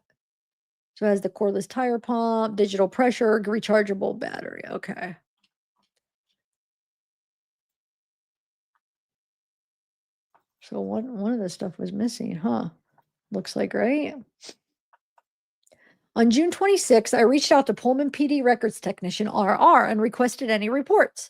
So it has the cordless tire pump, digital pressure, rechargeable battery. Okay. So one of the stuff was missing, huh? Looks like, right? On June 26th, I reached out to Pullman PD records technician RR and requested any reports.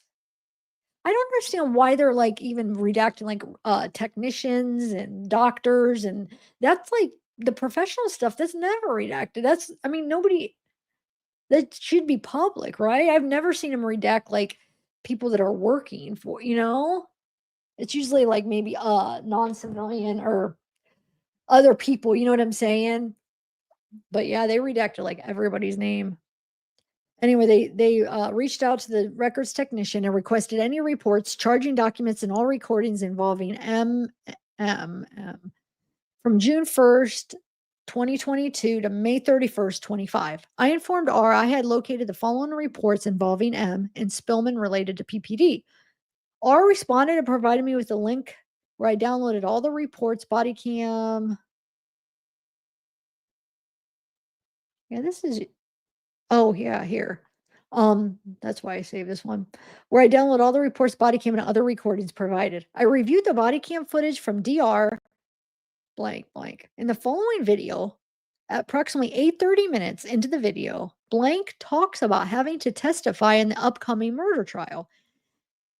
I don't understand why they're like even redacting like technicians and doctors, and that's like the professional stuff that's never redacted. That's, I mean, nobody, that should be public, right? I've never seen them redact like people that are working for, it's usually like maybe non-civilian or other people, you know what I'm saying? But yeah, they redacted like everybody's name. Anyway, they reached out to the records technician and requested any reports, charging documents, and all recordings involving M from June 1st, 2022 to May 31st, 25. I informed R I had located the following reports involving M and Spillman related to PPD. R responded and provided me with a link where I downloaded all the reports, BodyCam. Yeah, this is, oh yeah, here. That's why I saved this one, where I download all the reports, BodyCam, and other recordings provided. I reviewed the BodyCam footage from DR blank blank. In the following video, at approximately 8:30 minutes into the video, blank talks about having to testify in the upcoming murder trial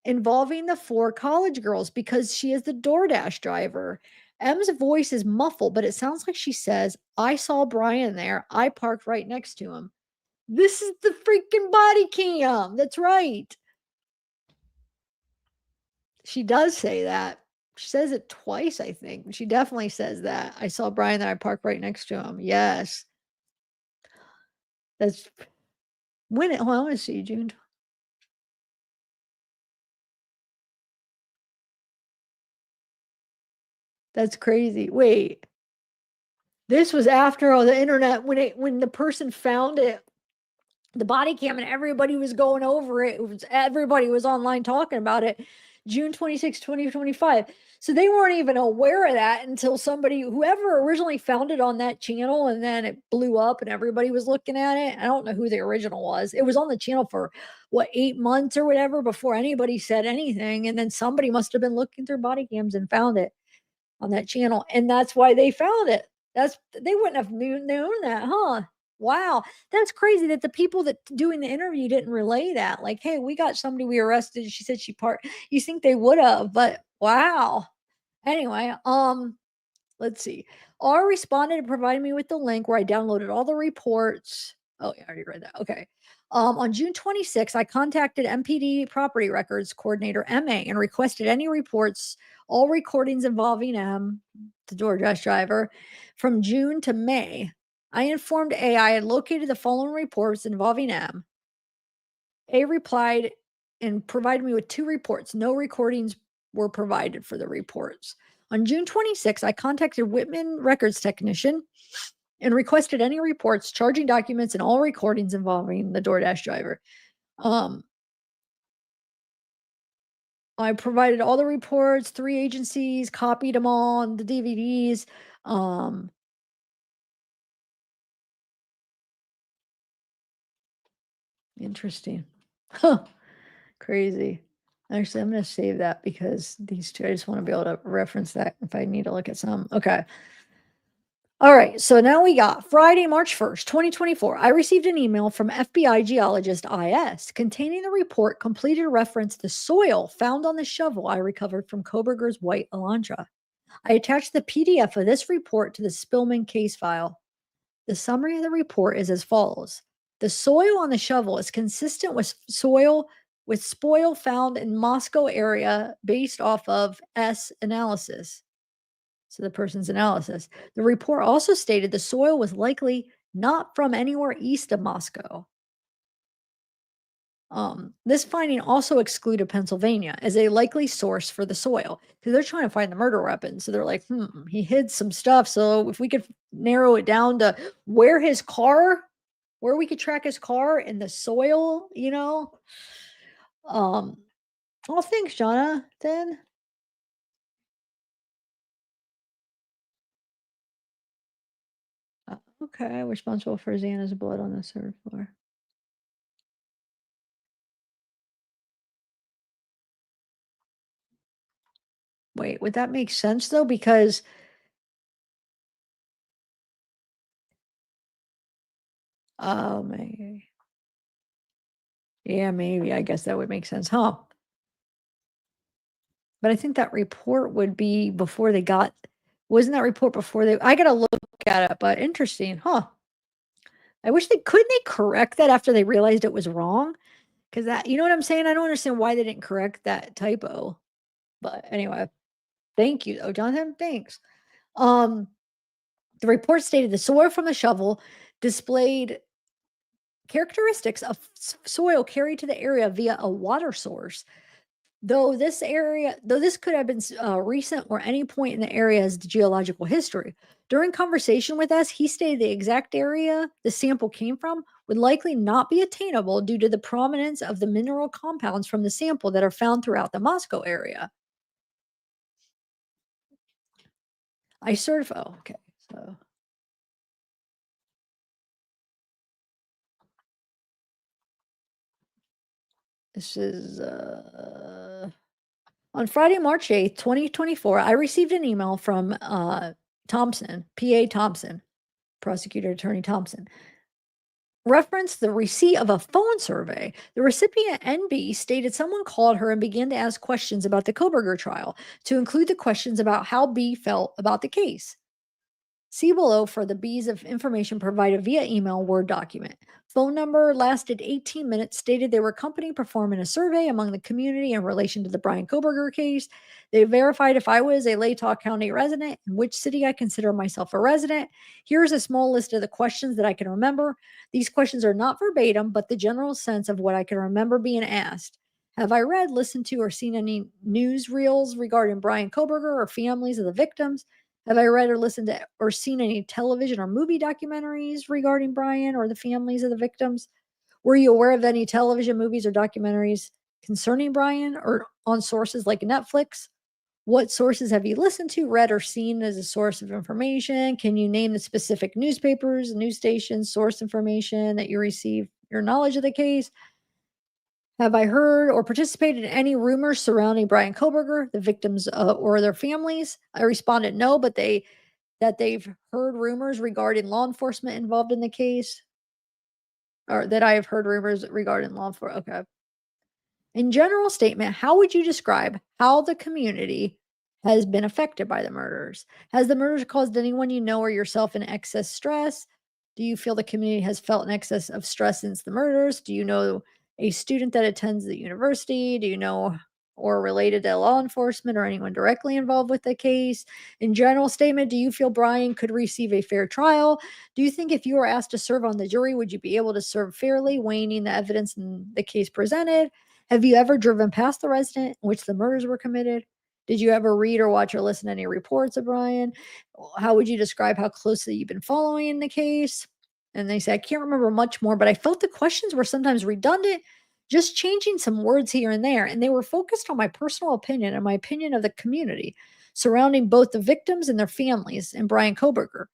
involving the 4 college girls because she is the DoorDash driver. M's voice is muffled, but it sounds like she says, "I saw Bryan there. I parked right next to him." This is the freaking body cam. That's right. She does say that. She says it twice, I think. She definitely says that. "I saw Bryan there. I parked right next to him." Yes. That's when it, well, I want to see June. That's crazy. Wait. This was after all the internet when the person found it, the body cam, and everybody was going over it. Everybody was online talking about it. June 26, 2025. So they weren't even aware of that until whoever originally found it on that channel, and then it blew up and everybody was looking at it. I don't know who the original was. It was on the channel for 8 months or whatever before anybody said anything. And then somebody must have been looking through body cams and found it on that channel. And that's why they found it. They wouldn't have known that, huh? Wow. That's crazy that the people that doing the interview didn't relay that. Like, hey, we got somebody we arrested. She said she parked. You think they would have, but wow. Anyway, let's see. R responded and provided me with the link where I downloaded all the reports. Oh, yeah, I already read that. Okay. On June 26th, I contacted MPD property records coordinator MA and requested any reports, all recordings involving M, the DoorDash driver, from June to May. I informed A I had located the following reports involving M. A replied and provided me with 2 reports. No recordings were provided for the reports. On June 26th, I contacted Whitman records technician and requested any reports, charging documents, and all recordings involving the DoorDash driver. I provided all the reports, 3 agencies, copied them all on the DVDs. Um, Interesting. Huh, crazy. Actually, I'm gonna save that because these 2, I just wanna be able to reference that if I need to look at some. Okay. Alright, so now we got Friday, March 1st, 2024. I received an email from FBI geologist IS containing the report completed reference to soil found on the shovel I recovered from Kohberger's white Elantra. I attached the PDF of this report to the Spillman case file. The summary of the report is as follows. The soil on the shovel is consistent with spoil found in Moscow area based off of S analysis. So the person's analysis. The report also stated the soil was likely not from anywhere east of Moscow. This finding also excluded Pennsylvania as a likely source for the soil because they're trying to find the murder weapon. So they're like, he hid some stuff. So if we could narrow it down to where his car, where we could track his car in the soil, you know? Um, well, thanks, Jonathan. Okay, responsible for Xana's blood on the third floor. Wait, would that make sense though? Because oh, maybe. Yeah, maybe. I guess that would make sense, huh? But I think that report would be before they got wasn't that report before they I gotta look at it, but interesting, huh? I wish they couldn't they correct that after they realized it was wrong? Because that you know what I'm saying? I don't understand why they didn't correct that typo. But anyway, thank you. Oh, Jonathan, thanks. Um, the report stated the soil from the shovel displayed characteristics of soil carried to the area via a water source. Though this could have been recent or any point in the area's geological history. During conversation with us, he stated the exact area the sample came from would likely not be attainable due to the prominence of the mineral compounds from the sample that are found throughout the Moscow area. I certify. Oh, okay, so this is on Friday, March 8th, 2024. I received an email from Thompson, PA Thompson, prosecutor attorney Thompson referenced the receipt of a phone survey. The recipient, NB, stated someone called her and began to ask questions about the Kohberger trial, to include the questions about how B felt about the case. See below for the B's of information provided via email Word document. Phone number lasted 18 minutes, stated they were a company performing a survey among the community in relation to the Bryan Kohberger case. They verified if I was a Latah County resident, in which city I consider myself a resident. Here's a small list of the questions that I can remember. These questions are not verbatim, but the general sense of what I can remember being asked. Have I read, listened to, or seen any news reels regarding Bryan Kohberger or families of the victims? Have I read or listened to or seen any television or movie documentaries regarding Bryan or the families of the victims? Were you aware of any television, movies, or documentaries concerning Bryan or on sources like Netflix? What sources have you listened to, read, or seen as a source of information? Can you name the specific newspapers, news stations, source information that you received your knowledge of the case? Have I heard or participated in any rumors surrounding Bryan Kohberger, the victims, or their families? I responded no, but they've heard rumors regarding law enforcement involved in the case, or that I have heard rumors regarding law enforcement. Okay. In general statement, how would you describe how the community has been affected by the murders? Has the murders caused anyone you know or yourself in excess stress? Do you feel the community has felt an excess of stress since the murders? Do you know a student that attends the university? Do you know or related to law enforcement or anyone directly involved with the case? In general statement, do you feel Bryan could receive a fair trial? Do you think if you were asked to serve on the jury, would you be able to serve fairly, weighing the evidence in the case presented? Have you ever driven past the resident in which the murders were committed? Did you ever read or watch or listen to any reports of Bryan? How would you describe how closely you've been following the case? And they say, I can't remember much more, but I felt the questions were sometimes redundant. just changing some words here and there, and they were focused on my personal opinion and my opinion of the community surrounding both the victims and their families and Bryan Kohberger.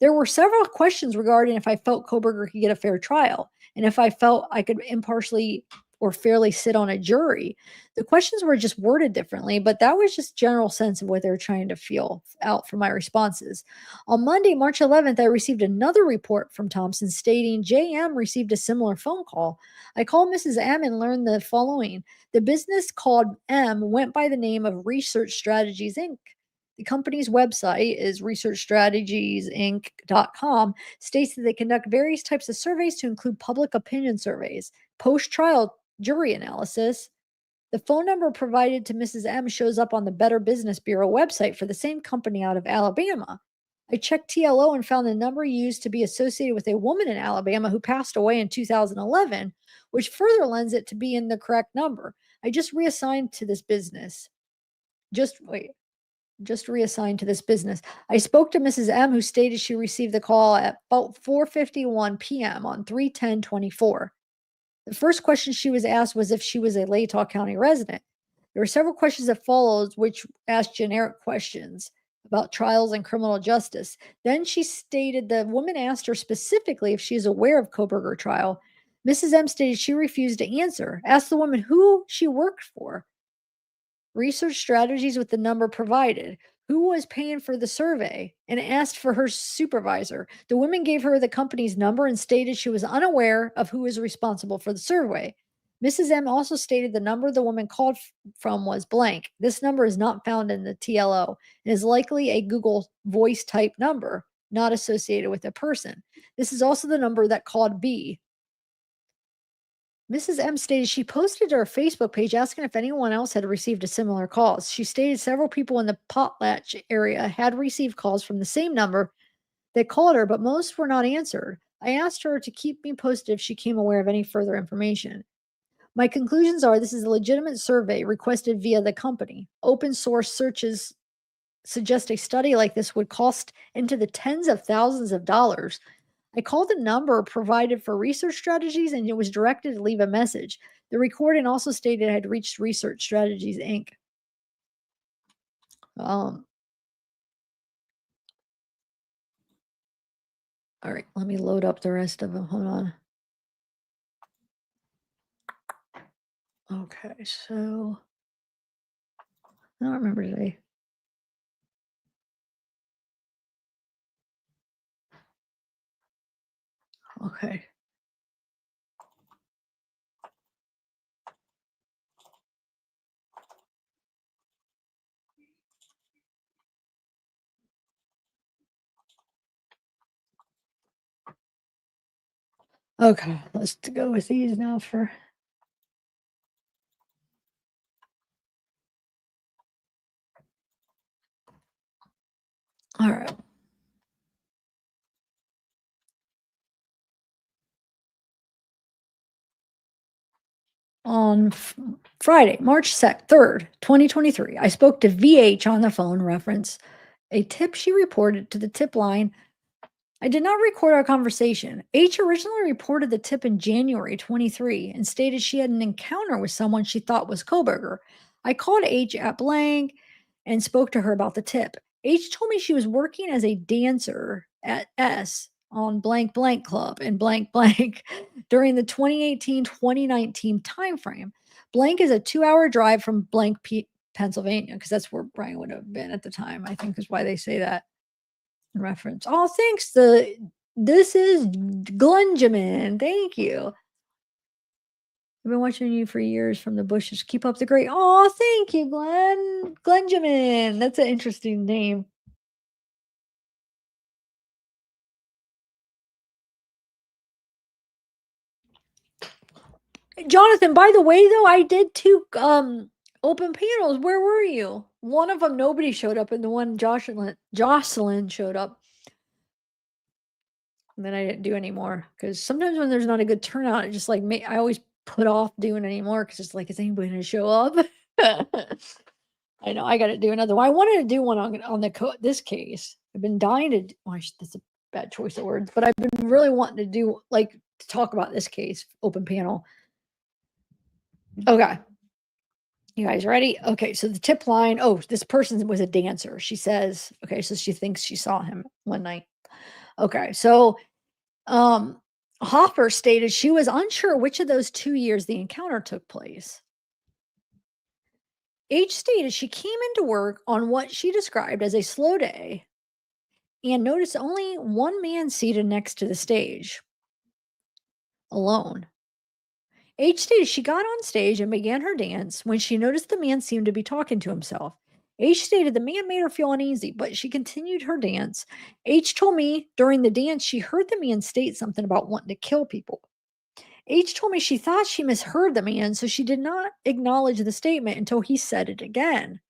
There were several questions regarding if I felt Kohberger could get a fair trial and if I felt I could impartially or fairly sit on a jury. The questions were just worded differently, but that was just general sense of what they were trying to feel out from my responses. On Monday, March 11th, I received another report from Thompson stating JM received a similar phone call. I called Mrs. M and learned the following. The business called M went by the name of Research Strategies Inc. The company's website is researchstrategiesinc.com, states that they conduct various types of surveys to include public opinion surveys, post-trial jury analysis. The phone number provided to Mrs. M shows up on the Better Business Bureau website for the same company out of Alabama. I checked TLO and found the number used to be associated with a woman in Alabama who passed away in 2011, which further lends it to be in the correct number. I just reassigned to this business. Just reassigned to this business. I spoke to Mrs. M, who stated she received the call at about 4:51 p.m. on 3/10/24. The first question she was asked was if she was a Latah County resident. There were several questions that followed, which asked generic questions about trials and criminal justice. Then she stated the woman asked her specifically if she is aware of Kohberger trial. Mrs. M stated she refused to answer, asked the woman who she worked for. Research strategies with the number provided, who was paying for the survey, and asked for her supervisor. The woman gave her the company's number and stated she was unaware of who was responsible for the survey. Mrs. M also stated the number the woman called from was blank. This number is not found in the TLO and is likely a Google voice type number, not associated with a person. This is also the number that called B. Mrs. M stated she posted to her Facebook page asking if anyone else had received a similar call. She stated several people in the Potlatch area had received calls from the same number that called her, but most were not answered. I asked her to keep me posted if she came aware of any further information. My conclusions are this is a legitimate survey requested via the company. Open source searches suggest a study like this would cost into the tens of thousands of dollars. I called the number provided for research strategies and it was directed to leave a message. The recording also stated I had reached Research Strategies Inc. All right, let me load up the rest of them. Hold on. Okay, so I don't remember today. Okay. Okay, let's go with these now for. All right. On Friday, March 3rd, 2023, I spoke to VH on the phone, reference a tip she reported to the tip line. I did not record our conversation. H originally reported the tip in January 23 and stated she had an encounter with someone she thought was Kohberger. I called H at blank and spoke to her about the tip. H told me she was working as a dancer at S on blank blank club and blank blank during the 2018-2019 timeframe. Blank is a 2-hour drive from blank Pennsylvania, because that's where Bryan would have been at the time, I think is why they say that in reference. Oh, thanks. This is Glunjamin. Thank you. I've been watching you for years from the bushes. Keep up the great. Oh, thank you, Glunjamin. That's an interesting name. Jonathan, by the way, though, I did 2 open panels. Where were you? One of them, nobody showed up, and the one Jocelyn showed up. And then I didn't do any more because sometimes when there's not a good turnout, it just like I always put off doing it anymore because it's like, is anybody going to show up? I know I got to do another one. I wanted to do one on this case. I've been dying to. Well, that's a bad choice of words, but I've been really wanting to do to talk about this case, open panel. Okay. You guys ready? Okay, so the tip line, oh, this person was a dancer. She says, okay, so she thinks she saw him one night. Okay, so um Hoffer stated she was unsure which of those 2 years the encounter took place. H stated she came into work on what she described as a slow day and noticed only one man seated next to the stage, alone. H stated she got on stage and began her dance when she noticed the man seemed to be talking to himself. H stated the man made her feel uneasy, but she continued her dance. H told me during the dance she heard the man state something about wanting to kill people. H told me she thought she misheard the man, so she did not acknowledge the statement until he said it again.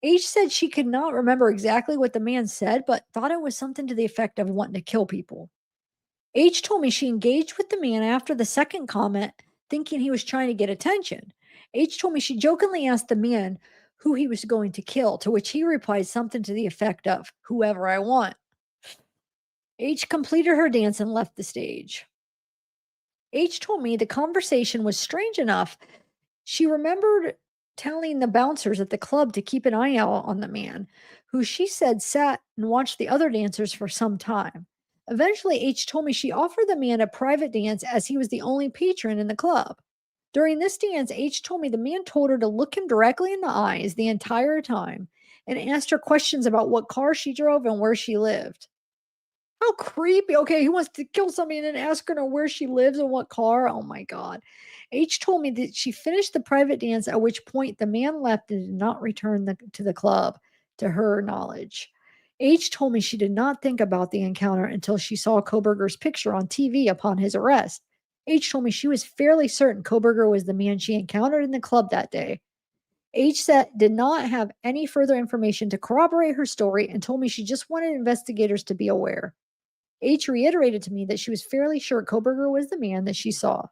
H said she could not remember exactly what the man said, but thought it was something to the effect of wanting to kill people. H told me she engaged with the man after the second comment, thinking he was trying to get attention. H told me she jokingly asked the man who he was going to kill, to which he replied something to the effect of, "Whoever I want." H completed her dance and left the stage. H told me the conversation was strange enough. She remembered telling the bouncers at the club to keep an eye out on the man, who she said sat and watched the other dancers for some time. Eventually, H told me she offered the man a private dance as he was the only patron in the club. During this dance, H told me the man told her to look him directly in the eyes the entire time and asked her questions about what car she drove and where she lived. How creepy. Okay, he wants to kill somebody and then ask her where she lives and what car. Oh my God. H told me that she finished the private dance, at which point the man left and did not return to the club, to her knowledge. H told me she did not think about the encounter until she saw Kohberger's picture on TV upon his arrest. H told me she was fairly certain Kohberger was the man she encountered in the club that day. H said did not have any further information to corroborate her story and told me she just wanted investigators to be aware. H reiterated to me that she was fairly sure Kohberger was the man that she saw.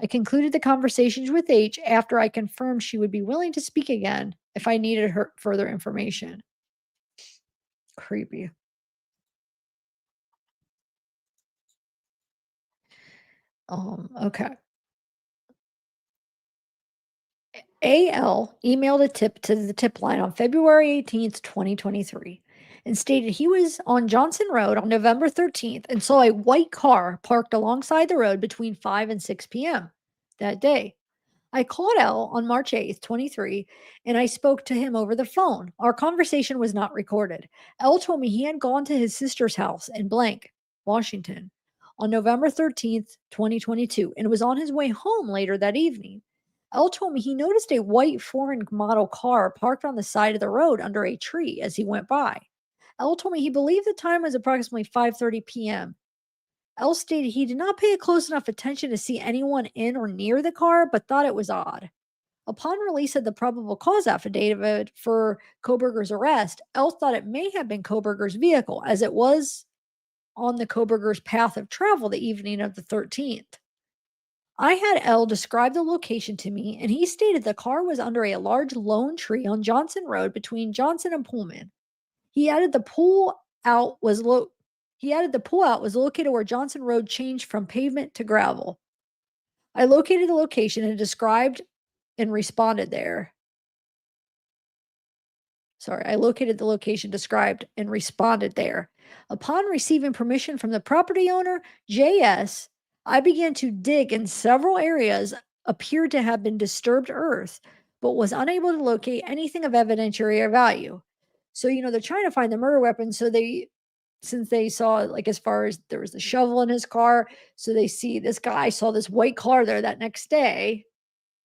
I concluded the conversations with H after I confirmed she would be willing to speak again if I needed her further information. Creepy. Okay. AL emailed a tip to the tip line on February 18th, 2023, and stated he was on Johnson Road on November 13th and saw a white car parked alongside the road between 5 and 6 p.m. that day. I called L on March 8th, 23, and I spoke to him over the phone. Our conversation was not recorded. L told me he had gone to his sister's house in blank, Washington, on November 13th, 2022, and was on his way home later that evening. L told me he noticed a white foreign model car parked on the side of the road under a tree as he went by. L told me he believed the time was approximately 5:30 p.m. L stated he did not pay close enough attention to see anyone in or near the car, but thought it was odd. Upon release of the probable cause affidavit for Kohberger's arrest, L thought it may have been Kohberger's vehicle, as it was on the Kohberger's path of travel the evening of the 13th. I had L describe the location to me, and he stated the car was under a large lone tree on Johnson Road between Johnson and Pullman. He added the pull out was lo- he added the pull out was located where Johnson Road changed from pavement to gravel. I located the location and described and responded there. Sorry, I located the location described and responded there. Upon receiving permission from the property owner, JS, I began to dig in several areas appeared to have been disturbed earth, but was unable to locate anything of evidentiary value. So, they're trying to find the murder weapon. So since they saw, like, as far as there was the shovel in his car, so they see this guy saw this white car there that next day.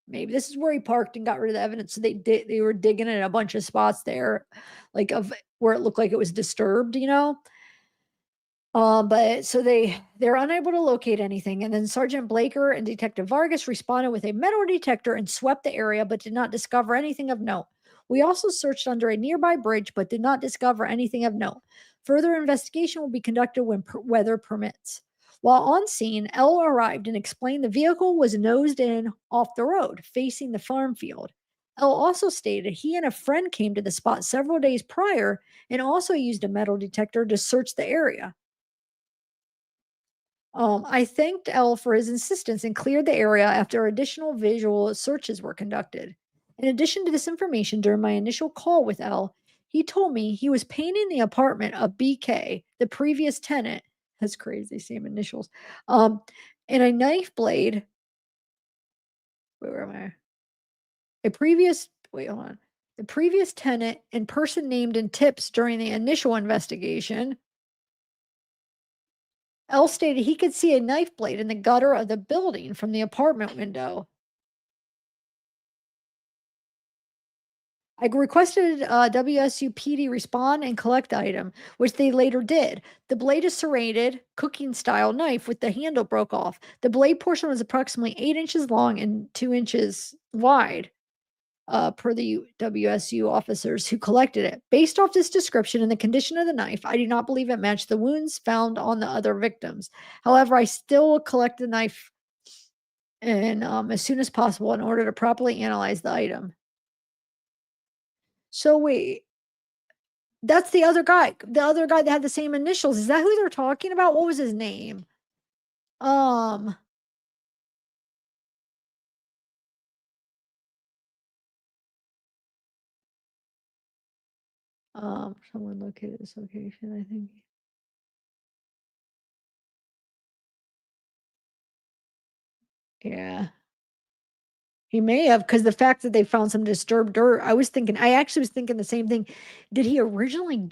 Maybe this is where he parked and got rid of the evidence. So they were digging in a bunch of spots there, like of where it looked like it was disturbed. But so they're unable to locate anything. And then Sergeant Blaker and Detective Vargas responded with a metal detector and swept the area, but did not discover anything of note. We also searched under a nearby bridge, but did not discover anything of note. Further investigation will be conducted when weather permits. While on scene, L arrived and explained the vehicle was nosed in off the road, facing the farm field. L also stated he and a friend came to the spot several days prior and also used a metal detector to search the area. I thanked L for his insistence and cleared the area after additional visual searches were conducted. In addition to this information, during my initial call with L, he told me he was painting the apartment of BK, the previous tenant. That's crazy, same initials. And a knife blade. Where am I? Wait, hold on. The previous tenant and person named in tips during the initial investigation. L stated he could see a knife blade in the gutter of the building from the apartment window. I requested WSUPD respond and collect the item, which they later did. The blade is serrated, cooking style knife with the handle broke off. The blade portion was approximately 8 inches long and 2 inches wide, per the WSU officers who collected it. Based off this description and the condition of the knife, I do not believe it matched the wounds found on the other victims. However, I still collect the knife and as soon as possible in order to properly analyze the item. So wait, that's the other guy. The other guy that had the same initials. Is that who they're talking about? What was his name? Um, Someone located this location, I think. Yeah. He may have, because the fact that they found some disturbed dirt, I actually was thinking the same thing. Did he originally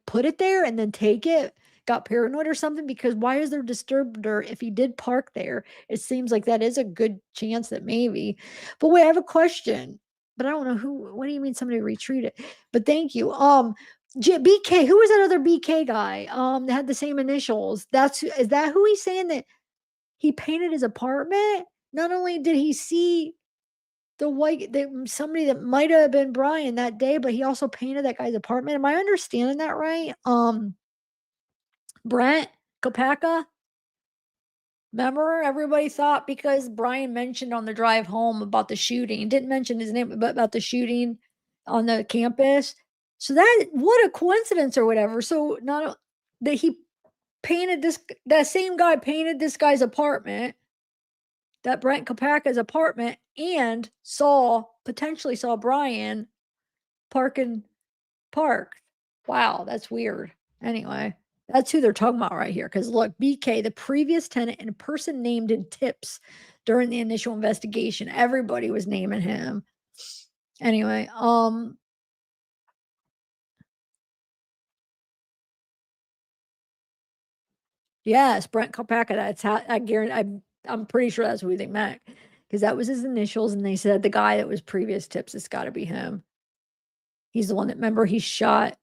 put it there and then take it? Got paranoid or something? Because why is there disturbed dirt if he did park there? It seems like that is a good chance that maybe. But wait, I have a question. But I don't know what do you mean somebody retreated? But thank you. BK, who was that other BK guy? That had the same initials. Is that who he's saying that he painted his apartment? Not only did he see somebody that might have been Bryan that day, but he also painted that guy's apartment. Am I understanding that right? Brent Kopaka. Remember, everybody thought because Bryan mentioned on the drive home about the shooting, didn't mention his name, but about the shooting on the campus. So what a coincidence or whatever. So not that that same guy painted this guy's apartment, that Brent Kopaka's apartment, and potentially saw Bryan parking park. Wow, that's weird. Anyway, that's who they're talking about right here. Because look, BK, the previous tenant and a person named in tips during the initial investigation. Everybody was naming him. Anyway, yes, Brent Kopaka. That's how I guarantee. I'm pretty sure that's who they meant because that was his initials, and they said the guy that was previous tips. It's got to be him. He's the one that remember he shot.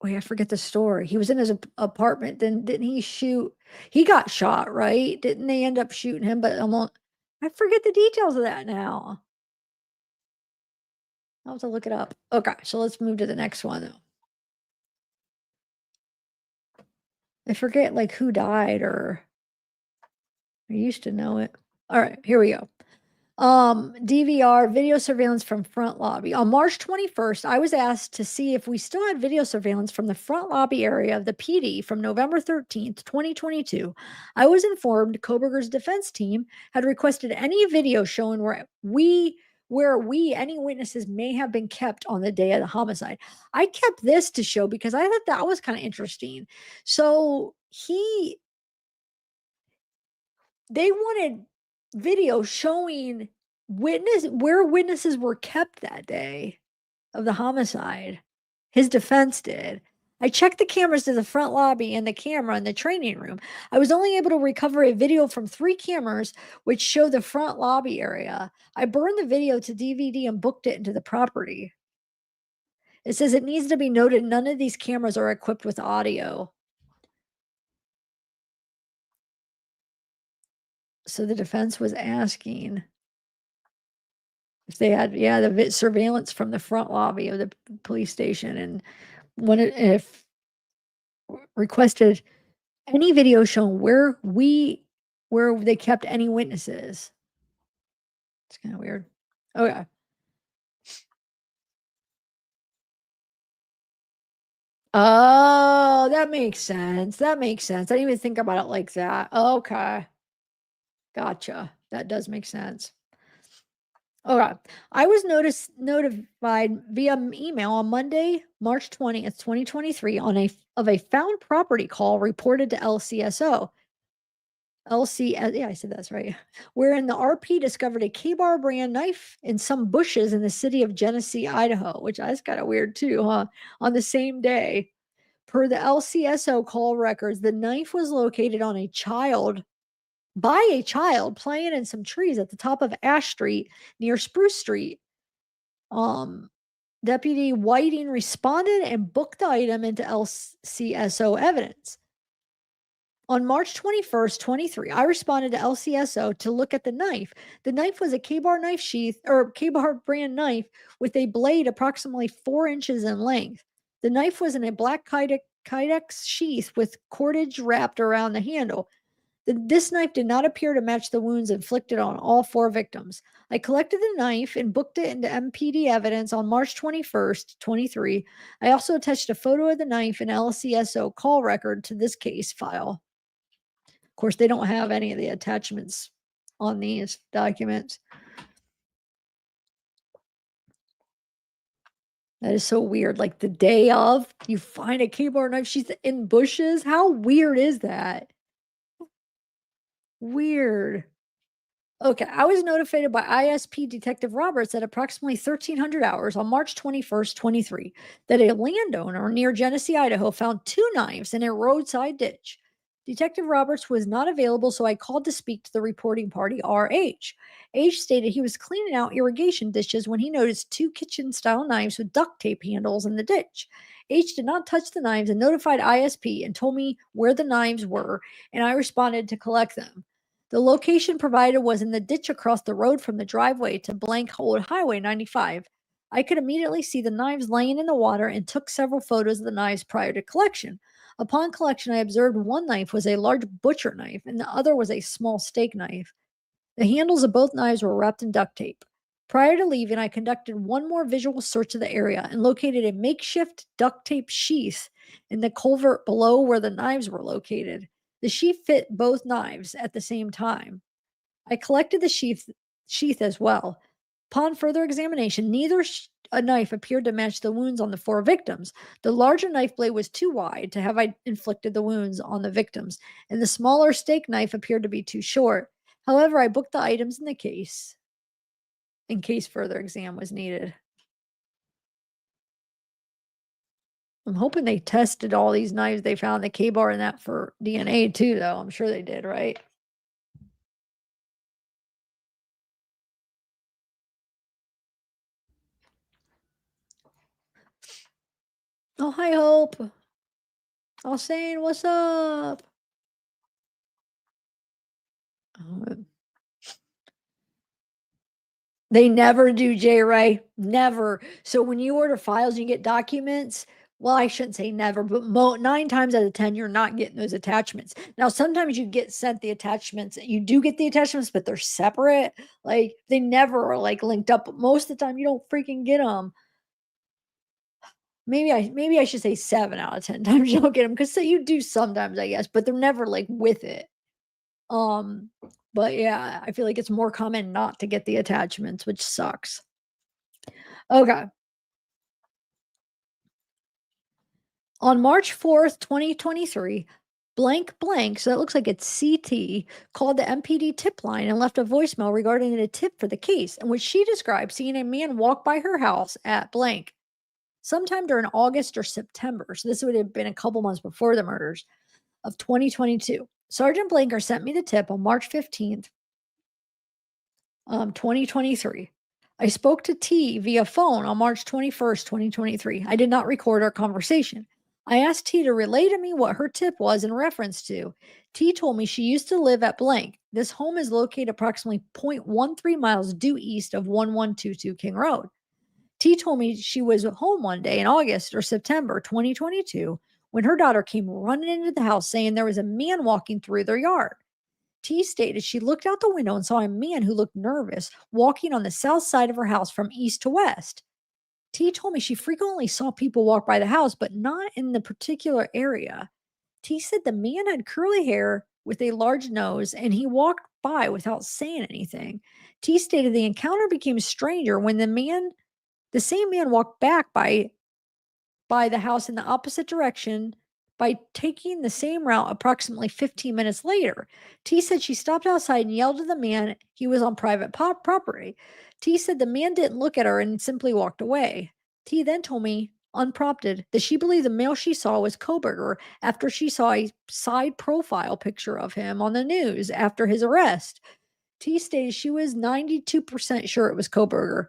Wait, I forget the story. He was in his apartment. Then didn't he shoot? He got shot, right? Didn't they end up shooting him? But I forget the details of that now. I'll have to look it up. Okay, so let's move to the next one though. I forget like who died or I used to know it. All right, here we go. DVR video surveillance from front lobby. On March 21st, I was asked to see if we still had video surveillance from the front lobby area of the PD from November 13th, 2022. I was informed Kohberger's defense team had requested any video showing any witnesses may have been kept on the day of the homicide. I kept this to show because I thought that was kind of interesting. So they wanted video showing where witnesses were kept that day of the homicide. His defense did. I checked the cameras to the front lobby and the camera in the training room. I was only able to recover a video from 3 cameras which show the front lobby area. I burned the video to DVD and booked it into the property. It says it needs to be noted none of these cameras are equipped with audio. So the defense was asking if they had, the surveillance from the front lobby of the police station and if requested any video showing where they kept any witnesses. It's kind of weird. Okay. Oh, Oh, that makes sense. That makes sense. I didn't even think about it like that. Okay. Gotcha. That does make sense. Okay. I was notified via email on Monday, March 20th, 2023 of a found property call reported to LCSO. Yeah, I said that's right. Wherein the RP discovered a Kabar brand knife in some bushes in the city of Genesee, Idaho, which that's kind of weird too, huh? On the same day. Per the LCSO call records, the knife was located on by a child playing in some trees at the top of Ash Street near Spruce Street. Um, Deputy Whiting responded and booked the item into LCSO evidence. On March 21st, 23, I responded to LCSO to look at the knife. The knife was a Kabar knife sheath or Kabar brand knife with a blade approximately 4 inches in length. The knife was in a black Kydex sheath with cordage wrapped around the handle. This knife did not appear to match the wounds inflicted on all 4 victims. I collected the knife and booked it into MPD evidence on March 21st, 23. I also attached a photo of the knife and LCSO call record to this case file. Of course, they don't have any of the attachments on these documents. That is so weird. Like the day of, you find a keyboard knife, she's in bushes. How weird is that? Weird. Okay, I was notified by ISP Detective Roberts at approximately 1300 hours on March 21st, 23, that a landowner near Genesee, Idaho found 2 knives in a roadside ditch. Detective Roberts was not available, so I called to speak to the reporting party, RH. H stated he was cleaning out irrigation dishes when he noticed 2 kitchen-style knives with duct tape handles in the ditch. H did not touch the knives and notified ISP and told me where the knives were, and I responded to collect them. The location provided was in the ditch across the road from the driveway to blank old Highway 95. I could immediately see the knives laying in the water and took several photos of the knives prior to collection. Upon collection, I observed one knife was a large butcher knife and the other was a small steak knife. The handles of both knives were wrapped in duct tape. Prior to leaving, I conducted one more visual search of the area and located a makeshift duct tape sheath in the culvert below where the knives were located. The sheath fit both knives at the same time. I collected the sheath as well. Upon further examination, neither a knife appeared to match the wounds on the 4 victims. The larger knife blade was too wide to have inflicted the wounds on the victims, and the smaller steak knife appeared to be too short. However, I booked the items in the case in case further exam was needed. I'm hoping they tested all these knives they found the Kabar and that for DNA too, though. I'm sure they did, right? Oh, hi, Hope. All saying, what's up? They never do, J. Ray. Never. So when you order files and you get documents, well, I shouldn't say never, but 9 times out of 10, you're not getting those attachments. Now, sometimes you get sent the attachments. You do get the attachments, but they're separate. Like they never are like linked up. But most of the time, you don't freaking get them. Maybe I should say 7 out of 10 times you don't get them because so you do sometimes, I guess, but they're never like with it. But yeah, I feel like it's more common not to get the attachments, which sucks. Okay. On March 4th, 2023, blank blank, so it looks like it's CT, called the MPD tip line and left a voicemail regarding a tip for the case, in which she described seeing a man walk by her house at blank sometime during August or September. So this would have been a couple months before the murders of 2022. Sergeant Blanker sent me the tip on March 15th, 2023. I spoke to T via phone on March 21st, 2023. I did not record our conversation. I asked T to relay to me what her tip was in reference to. T told me she used to live at blank. This home is located approximately 0.13 miles due east of 1122 King Road. T told me she was home one day in August or September 2022 when her daughter came running into the house saying there was a man walking through their yard. T stated she looked out the window and saw a man who looked nervous walking on the south side of her house from east to west. T told me she frequently saw people walk by the house, but not in the particular area. T said the man had curly hair with a large nose and he walked by without saying anything. T stated the encounter became stranger when the same man walked back by the house in the opposite direction by taking the same route approximately 15 minutes later. T said she stopped outside and yelled at the man he was on private property. T said the man didn't look at her and simply walked away. T then told me, unprompted, that she believed the male she saw was Kohberger after she saw a side profile picture of him on the news after his arrest. T stated she was 92% sure it was Kohberger.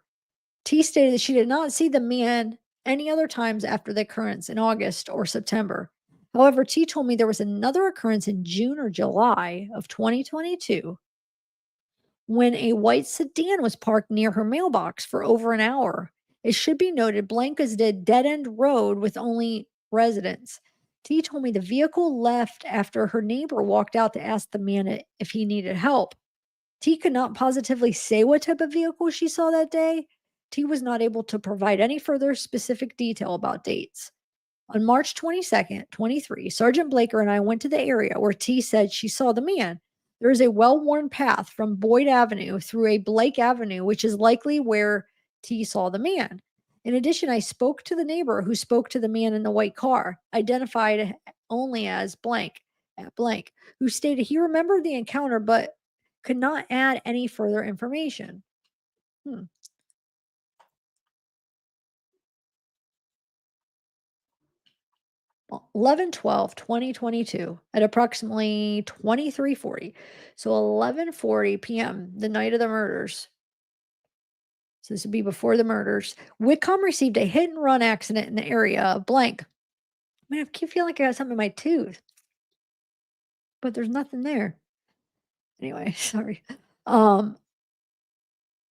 T stated that she did not see the man any other times after the occurrence in August or September. However, T told me there was another occurrence in June or July of 2022 when a white sedan was parked near her mailbox for over an hour. It should be noted Blanca's did dead-end road with only residents. T told me the vehicle left after her neighbor walked out to ask the man if he needed help. T could not positively say what type of vehicle she saw that day. T was not able to provide any further specific detail about dates. On March 22nd, 23, Sergeant Blaker and I went to the area where T said she saw the man. There is a well-worn path from Boyd Avenue through a Blake Avenue, which is likely where T saw the man. In addition, I spoke to the neighbor who spoke to the man in the white car, identified only as blank, at blank, who stated he remembered the encounter but could not add any further information. 11/12/2022 at approximately 23:40. So 11:40 p.m., the night of the murders. So this would be before the murders. Whitcomb received a hit and run accident in the area of blank. Man, I keep feeling like I got something in my tooth, but there's nothing there. Anyway, sorry.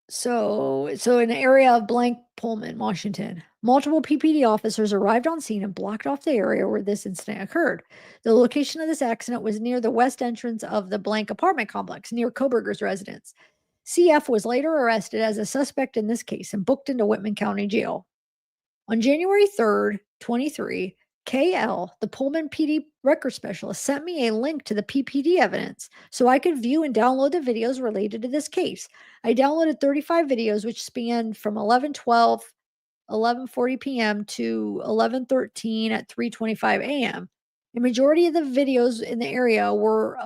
So in the area of blank Pullman, Washington, multiple PPD officers arrived on scene and blocked off the area where this incident occurred. The location of this accident was near the west entrance of the blank apartment complex near Kohberger's residence. CF was later arrested as a suspect in this case and booked into Whitman County Jail. On January 3rd, 23, KL, the Pullman PD record specialist, sent me a link to the PPD evidence so I could view and download the videos related to this case. I downloaded 35 videos which spanned from 11:12, 11:40 p.m. to 11:13 at 3:25 a.m. The majority of the videos in the area were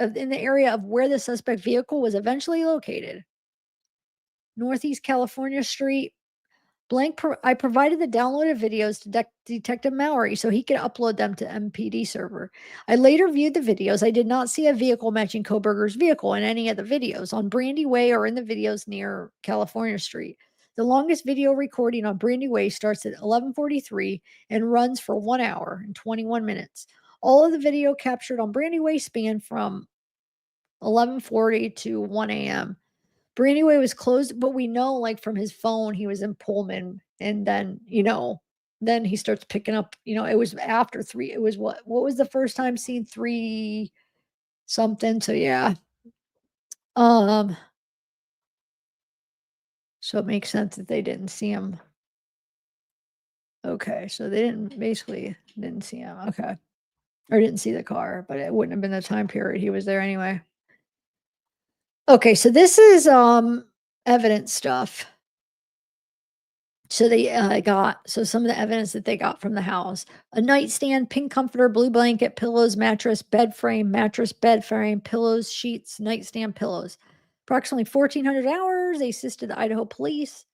in the area of where the suspect vehicle was eventually located. Northeast California Street, I provided the downloaded videos to Detective Mallory so he could upload them to MPD server. I later viewed the videos. I did not see a vehicle matching Kohberger's vehicle in any of the videos on Brandy Way or in the videos near California Street. The longest video recording on Brandy Way starts at 11:43 and runs for 1 hour and 21 minutes. All of the video captured on Brandy Way span from 11:40 to 1 a.m. Brandy Way was closed, but we know, like, from his phone, he was in Pullman, and then, then he starts picking up, it was after 3. It was what was the first time seen? 3 something, so yeah. So it makes sense that they didn't see him. Okay, so they didn't see him, okay. Or didn't see the car, but it wouldn't have been the time period he was there anyway. Okay, so this is, evidence stuff. So they some of the evidence that they got from the house: a nightstand, pink comforter, blue blanket, pillows, mattress, bed frame, pillows, sheets, nightstand, pillows. Approximately 1,400 hours, they assisted the Idaho police.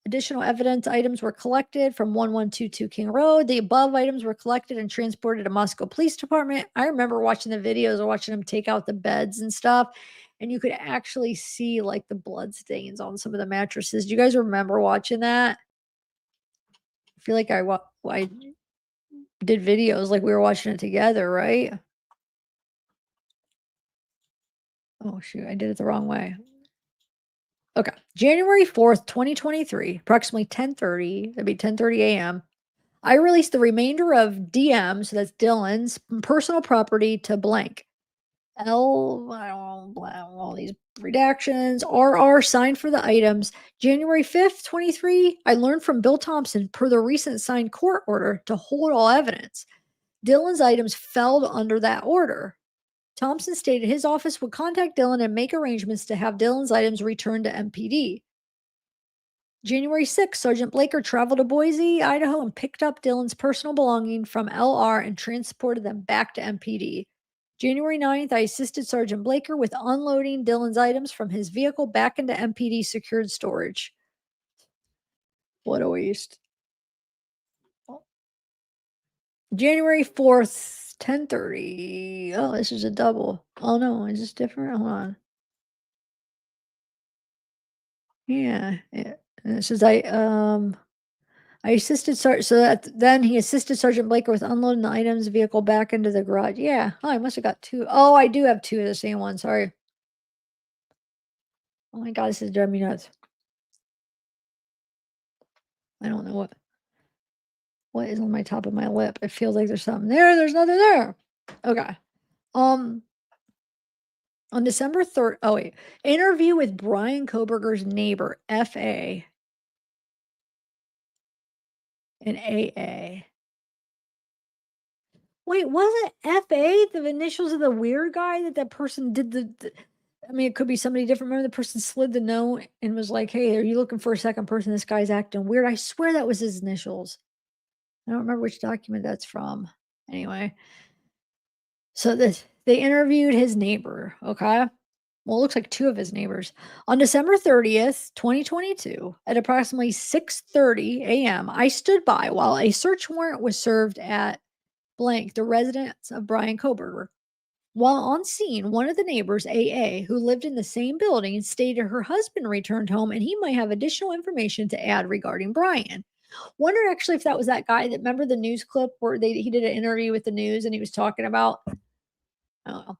Additional evidence items were collected from 1122 King Road. The above items were collected and transported to Moscow Police Department. I remember watching the videos or watching them take out the beds and stuff, and you could actually see, like, the blood stains on some of the mattresses. Do you guys remember watching that? I feel like I did videos like we were watching it together, right? Oh, shoot, I did it the wrong way. Okay, January 4th, 2023, approximately 10:30, that'd be 10:30 a.m. I released the remainder of DM, so that's Dylan's personal property, to blank. L, I don't know, blah, all these redactions. RR signed for the items. January 5th, 23. I learned from Bill Thompson per the recent signed court order to hold all evidence. Dylan's items fell under that order. Thompson stated his office would contact Dylan and make arrangements to have Dylan's items returned to MPD. January 6th, Sergeant Blaker traveled to Boise, Idaho, and picked up Dylan's personal belongings from LR and transported them back to MPD. January 9th, I assisted Sergeant Blaker with unloading Dylan's items from his vehicle back into MPD secured storage. What a waste. January 4th, 10:30. Oh, this is a double. Oh no, is this different? Hold on. Yeah. And it says I assisted then he assisted Sergeant Blaker with unloading the items vehicle back into the garage. Yeah. Oh, I must have got two. Oh, I do have two of the same one. Sorry. Oh my god, this is driving me nuts. I don't know what is on my top of my lip. It feels like there's something there. There's nothing there. Okay. Um on December 3rd. Oh wait. Interview with Bryan Kohberger's neighbor, FA and AA. Wait, wasn't FA the initials of the weird guy that person did I mean, it could be somebody different. Remember the person slid the note and was like, "Hey, are you looking for a second person? This guy's acting weird." I swear that was his initials. I don't remember which document that's from. Anyway, so they interviewed his neighbor, okay? Well, it looks like two of his neighbors. On December 30th, 2022, at approximately 6:30 a.m., I stood by while a search warrant was served at blank, the residence of Bryan Kohberger. While on scene, one of the neighbors, AA, who lived in the same building, stated her husband returned home and he might have additional information to add regarding Bryan. Wonder actually if that was that guy that remember the news clip where he did an interview with the news and he was talking about. Oh,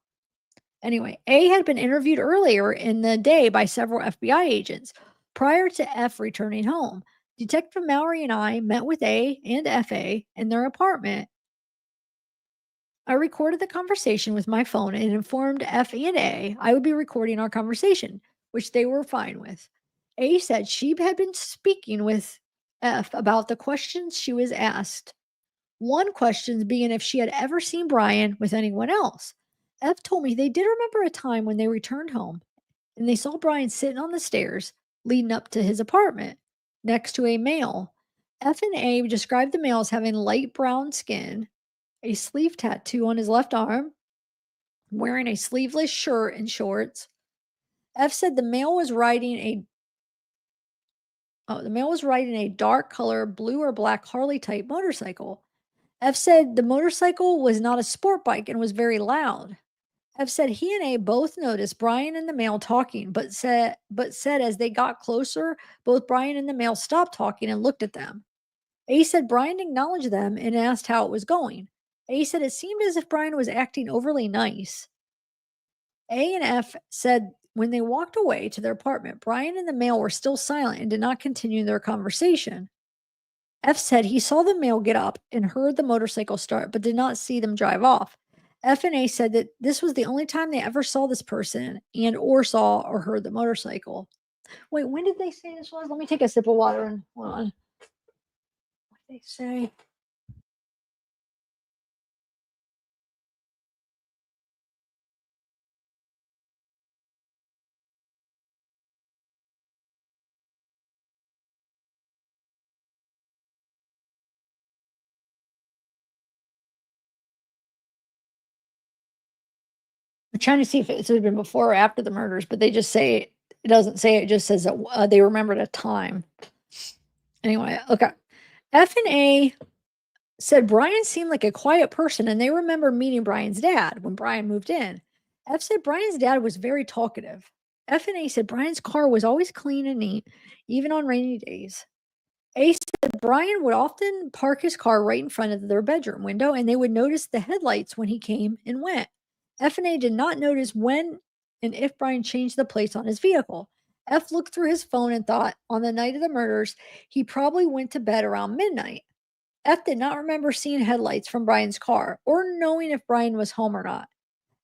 anyway, A had been interviewed earlier in the day by several FBI agents prior to F returning home. Detective Mallory and I met with A and FA in their apartment. I recorded the conversation with my phone and informed F and A I would be recording our conversation, which they were fine with. A said she had been speaking with F about the questions she was asked. One question being if she had ever seen Bryan with anyone else. F told me they did remember a time when they returned home and they saw Bryan sitting on the stairs leading up to his apartment next to a male. F and A described the male as having light brown skin, a sleeve tattoo on his left arm, wearing a sleeveless shirt and shorts. F said the male was riding a dark color blue or black Harley type motorcycle. F said the motorcycle was not a sport bike and was very loud. F said he and A both noticed Bryan and the male talking, but said as they got closer, both Bryan and the male stopped talking and looked at them. A said Bryan acknowledged them and asked how it was going. A said it seemed as if Bryan was acting overly nice. A and F said when they walked away to their apartment, Bryan and the male were still silent and did not continue their conversation. F said he saw the male get up and heard the motorcycle start, but did not see them drive off. F and A said that this was the only time they ever saw this person and or saw or heard the motorcycle. Wait, when did they say this was? Let me take a sip of water and hold on. What did they say? I'm trying to see if it's been before or after the murders, but they just say it doesn't say it. Just says that they remembered a time. Anyway, okay. F and A said Bryan seemed like a quiet person, and they remember meeting Bryan's dad when Bryan moved in. F said Bryan's dad was very talkative. F and A said Bryan's car was always clean and neat, even on rainy days. A said Bryan would often park his car right in front of their bedroom window, and they would notice the headlights when he came and went. F and A did not notice when and if Bryan changed the plates on his vehicle. F looked through his phone and thought, on the night of the murders, he probably went to bed around midnight. F did not remember seeing headlights from Bryan's car or knowing if Bryan was home or not.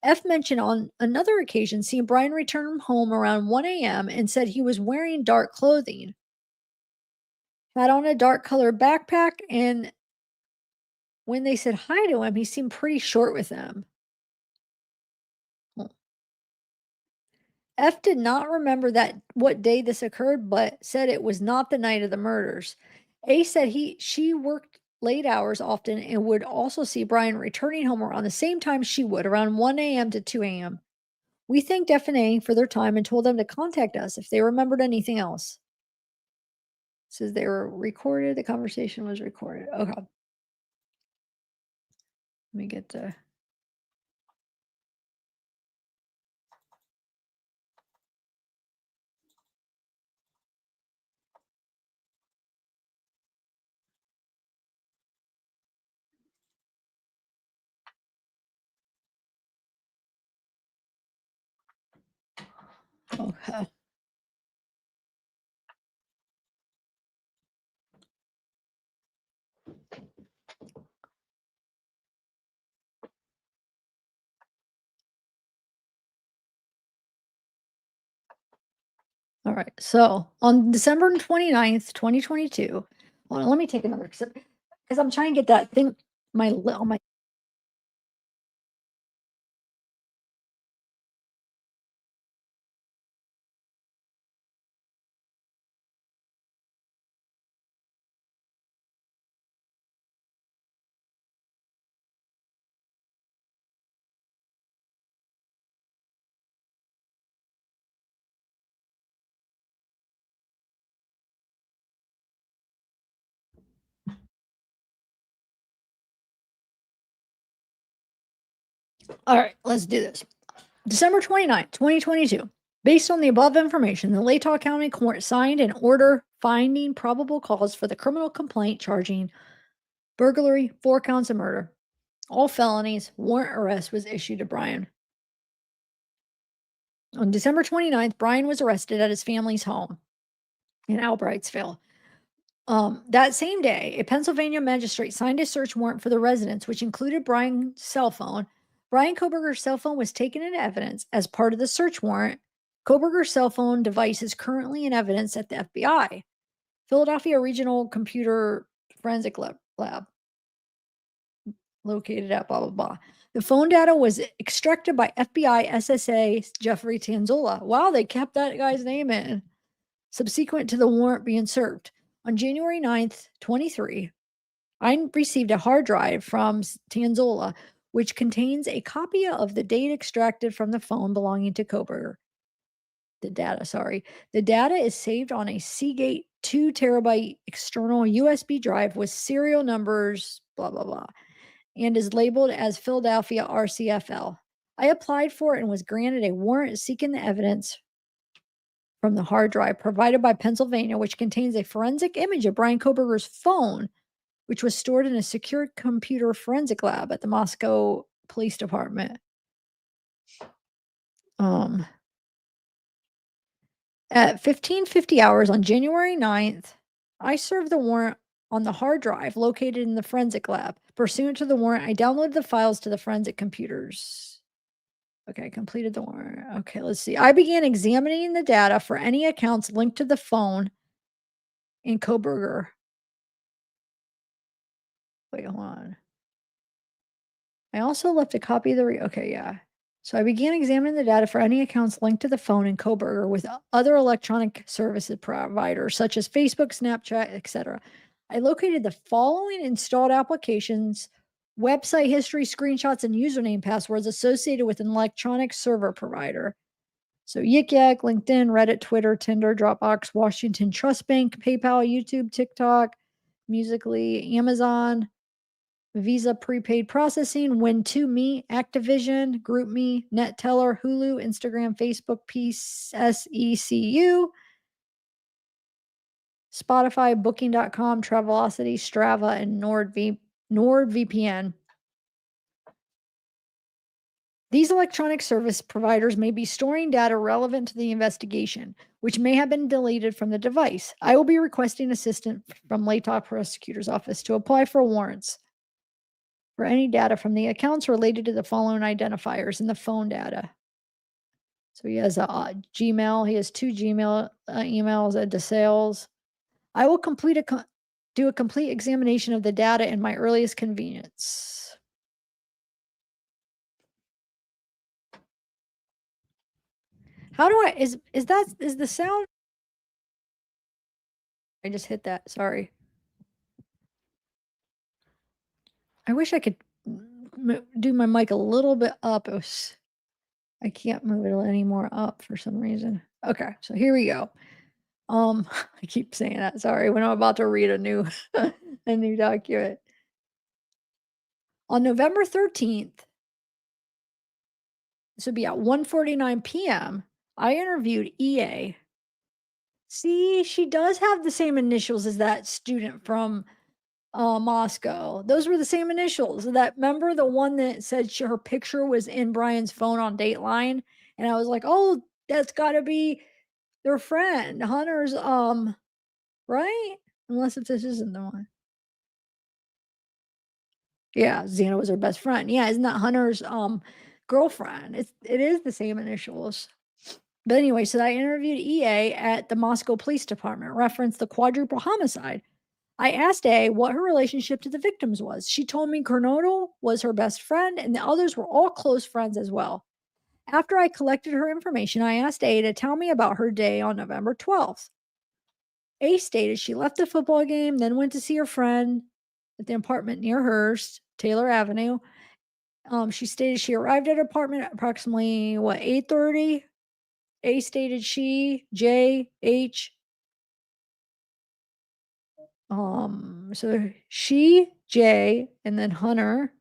F mentioned on another occasion seeing Bryan return home around 1 a.m. and said he was wearing dark clothing, had on a dark colored backpack, and when they said hi to him, he seemed pretty short with them. F did not remember that what day this occurred, but said it was not the night of the murders. A said she worked late hours often and would also see Bryan returning home around the same time she would, around 1 a.m. to 2 a.m. We thanked F and A for their time and told them to contact us if they remembered anything else. Says they were recorded. The conversation was recorded. Okay. Let me get the. Okay. All right. So on December 29th, 2022, hold on, let me take another sip because I'm trying to get that thing, on my. All right, let's do this. December 29th, 2022. Based on the above information, the Latah County Court signed an order finding probable cause for the criminal complaint charging burglary, 4 counts of murder, all felonies. Warrant arrest was issued to Bryan. On December 29th, Bryan was arrested at his family's home in Albrightsville. That same day, a Pennsylvania magistrate signed a search warrant for the residence, which included Bryan's cell phone. Bryan Kohberger's cell phone was taken into evidence as part of the search warrant. Kohberger's cell phone device is currently in evidence at the FBI, Philadelphia Regional Computer Forensic Lab, located at blah, blah, blah. The phone data was extracted by FBI SSA Jeffrey Tanzola. Wow, they kept that guy's name in. Subsequent to the warrant being served. On January 9th, 23, I received a hard drive from Tanzola, which contains a copy of the data extracted from the phone belonging to Kohberger. The data is saved on a Seagate 2 terabyte external USB drive with serial numbers, blah, blah, blah, and is labeled as Philadelphia RCFL. I applied for it and was granted a warrant seeking the evidence from the hard drive provided by Pennsylvania, which contains a forensic image of Bryan Kohberger's phone, which was stored in a secure computer forensic lab at the Moscow Police Department. At 15:50 hours on January 9th, I served the warrant on the hard drive located in the forensic lab. Pursuant to the warrant, I downloaded the files to the forensic computers. Okay, completed the warrant. Okay, let's see. I began examining the data for any accounts linked to the phone in Kohberger. Wait, hold on. I also left a copy of the okay, yeah. So I began examining the data for any accounts linked to the phone in Kohberger with other electronic services providers such as Facebook, Snapchat, etc. I located the following installed applications, website history, screenshots, and username passwords associated with an electronic server provider. So Yik Yak, LinkedIn, Reddit, Twitter, Tinder, Dropbox, Washington Trust Bank, PayPal, YouTube, TikTok, Musical.ly, Amazon, Visa prepaid processing, Win2Me, Activision, GroupMe, NetTeller, Hulu, Instagram, Facebook, PSECU, Spotify, Booking.com, Travelocity, Strava, and NordVPN. These electronic service providers may be storing data relevant to the investigation, which may have been deleted from the device. I will be requesting assistance from Latah Prosecutor's Office to apply for warrants. for any data from the accounts related to the following identifiers in the phone data. So he has a Gmail. He has 2 Gmail emails at DeSales. I will do a complete examination of the data in my earliest convenience. How do I, is the sound? I just hit that, sorry. I wish I could do my mic a little bit up. I can't move it any more up for some reason. Okay, so here we go. I keep saying that, sorry, when I'm about to read a new a new document. On November 13th, this would be at 1:49 p.m., I interviewed EA. See, she does have the same initials as that student from Moscow. Those were the same initials. That, remember the one that said her picture was in Bryan's phone on Dateline? And I was like, oh, that's gotta be their friend, Hunter's, right? Unless if this isn't the one. Yeah, Xana was her best friend. Yeah, isn't that Hunter's girlfriend? It is the same initials. But anyway, so I interviewed EA at the Moscow Police Department, referenced the quadruple homicide. I asked A what her relationship to the victims was. She told me Kernodle was her best friend and the others were all close friends as well. After I collected her information, I asked A to tell me about her day on November 12th. A stated she left the football game, then went to see her friend at the apartment near hers, Taylor Avenue. She stated she arrived at her apartment at approximately, 8:30? A stated she, J, H, so she, J, and then Hunter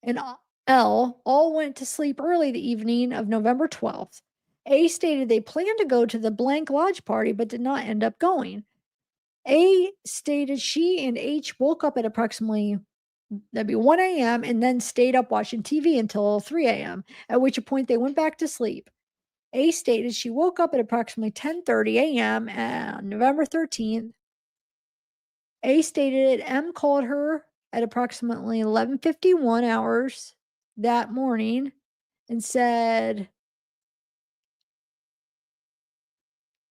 and L all went to sleep early the evening of November 12th. A stated they planned to go to the blank lodge party but did not end up going. A stated she and H woke up at approximately, that'd be 1 a.m. and then stayed up watching TV until 3 a.m., at which point they went back to sleep. A stated she woke up at approximately 10:30 a.m. on November 13th. A stated M called her at approximately 11:51 hours that morning and said,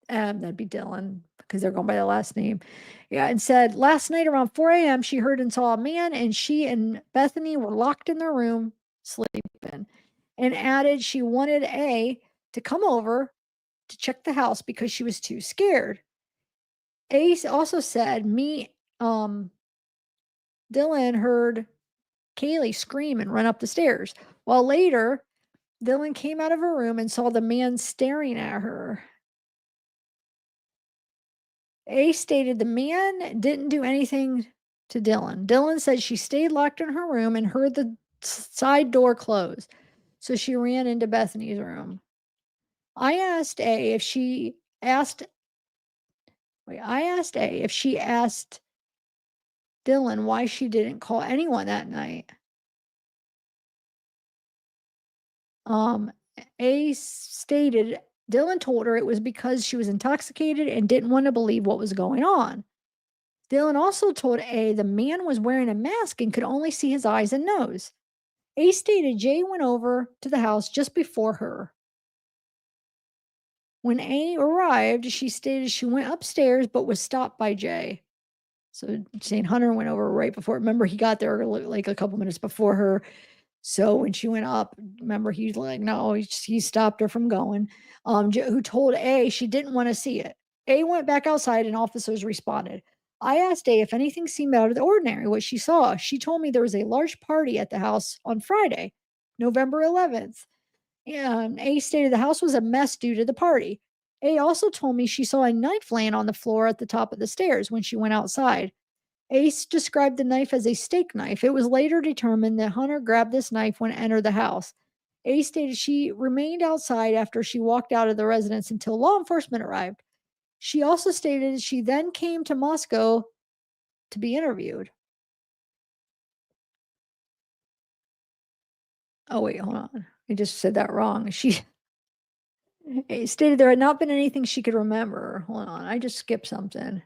that'd be Dylan because they're going by the last name. Yeah, and said last night around 4 a.m. she heard and saw a man and she and Bethany were locked in their room sleeping, and added she wanted A to come over to check the house because she was too scared. A also said Dylan heard Kaylee scream and run up the stairs, while later Dylan came out of her room and saw the man staring at her. A stated the man didn't do anything to Dylan. Dylan said she stayed locked in her room and heard the side door close, so she ran into Bethany's room. I asked A if she asked Dylan why she didn't call anyone that night. A stated Dylan told her it was because she was intoxicated and didn't want to believe what was going on. Dylan also told A the man was wearing a mask and could only see his eyes and nose. A stated Jay went over to the house just before her. When A arrived, she stated she went upstairs but was stopped by Jay. So saying Hunter went over right before. Remember, he got there like a couple minutes before her. So when she went up, remember, he's like, no, he stopped her from going. Who told A she didn't want to see it. A went back outside and officers responded. I asked A if anything seemed out of the ordinary, what she saw. She told me there was a large party at the house on Friday, November 11th. And A stated the house was a mess due to the party. A also told me she saw a knife laying on the floor at the top of the stairs when she went outside. Ace described the knife as a steak knife. It was later determined that Hunter grabbed this knife when entered the house. Ace stated she remained outside after she walked out of the residence until law enforcement arrived. She also stated she then came to Moscow to be interviewed. Oh, wait, hold on. I just said that wrong. She stated there had not been anything she could remember. Hold on, I just skipped something.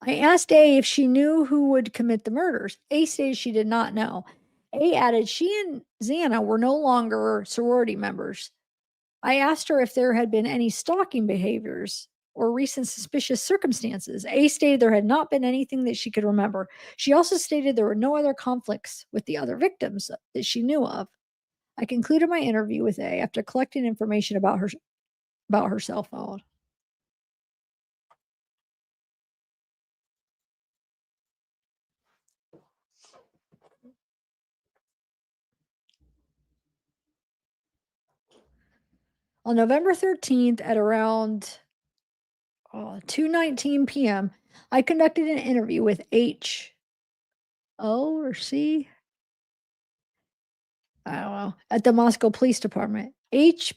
I asked A if she knew who would commit the murders. A stated she did not know. A added she and Xana were no longer sorority members. I asked her if there had been any stalking behaviors or recent suspicious circumstances. A stated there had not been anything that she could remember. She also stated there were no other conflicts with the other victims that she knew of. I concluded my interview with A after collecting information about her cell phone. On November 13th at around 2:19 p.m., I conducted an interview with H O or C, I don't know, at the Moscow Police Department. H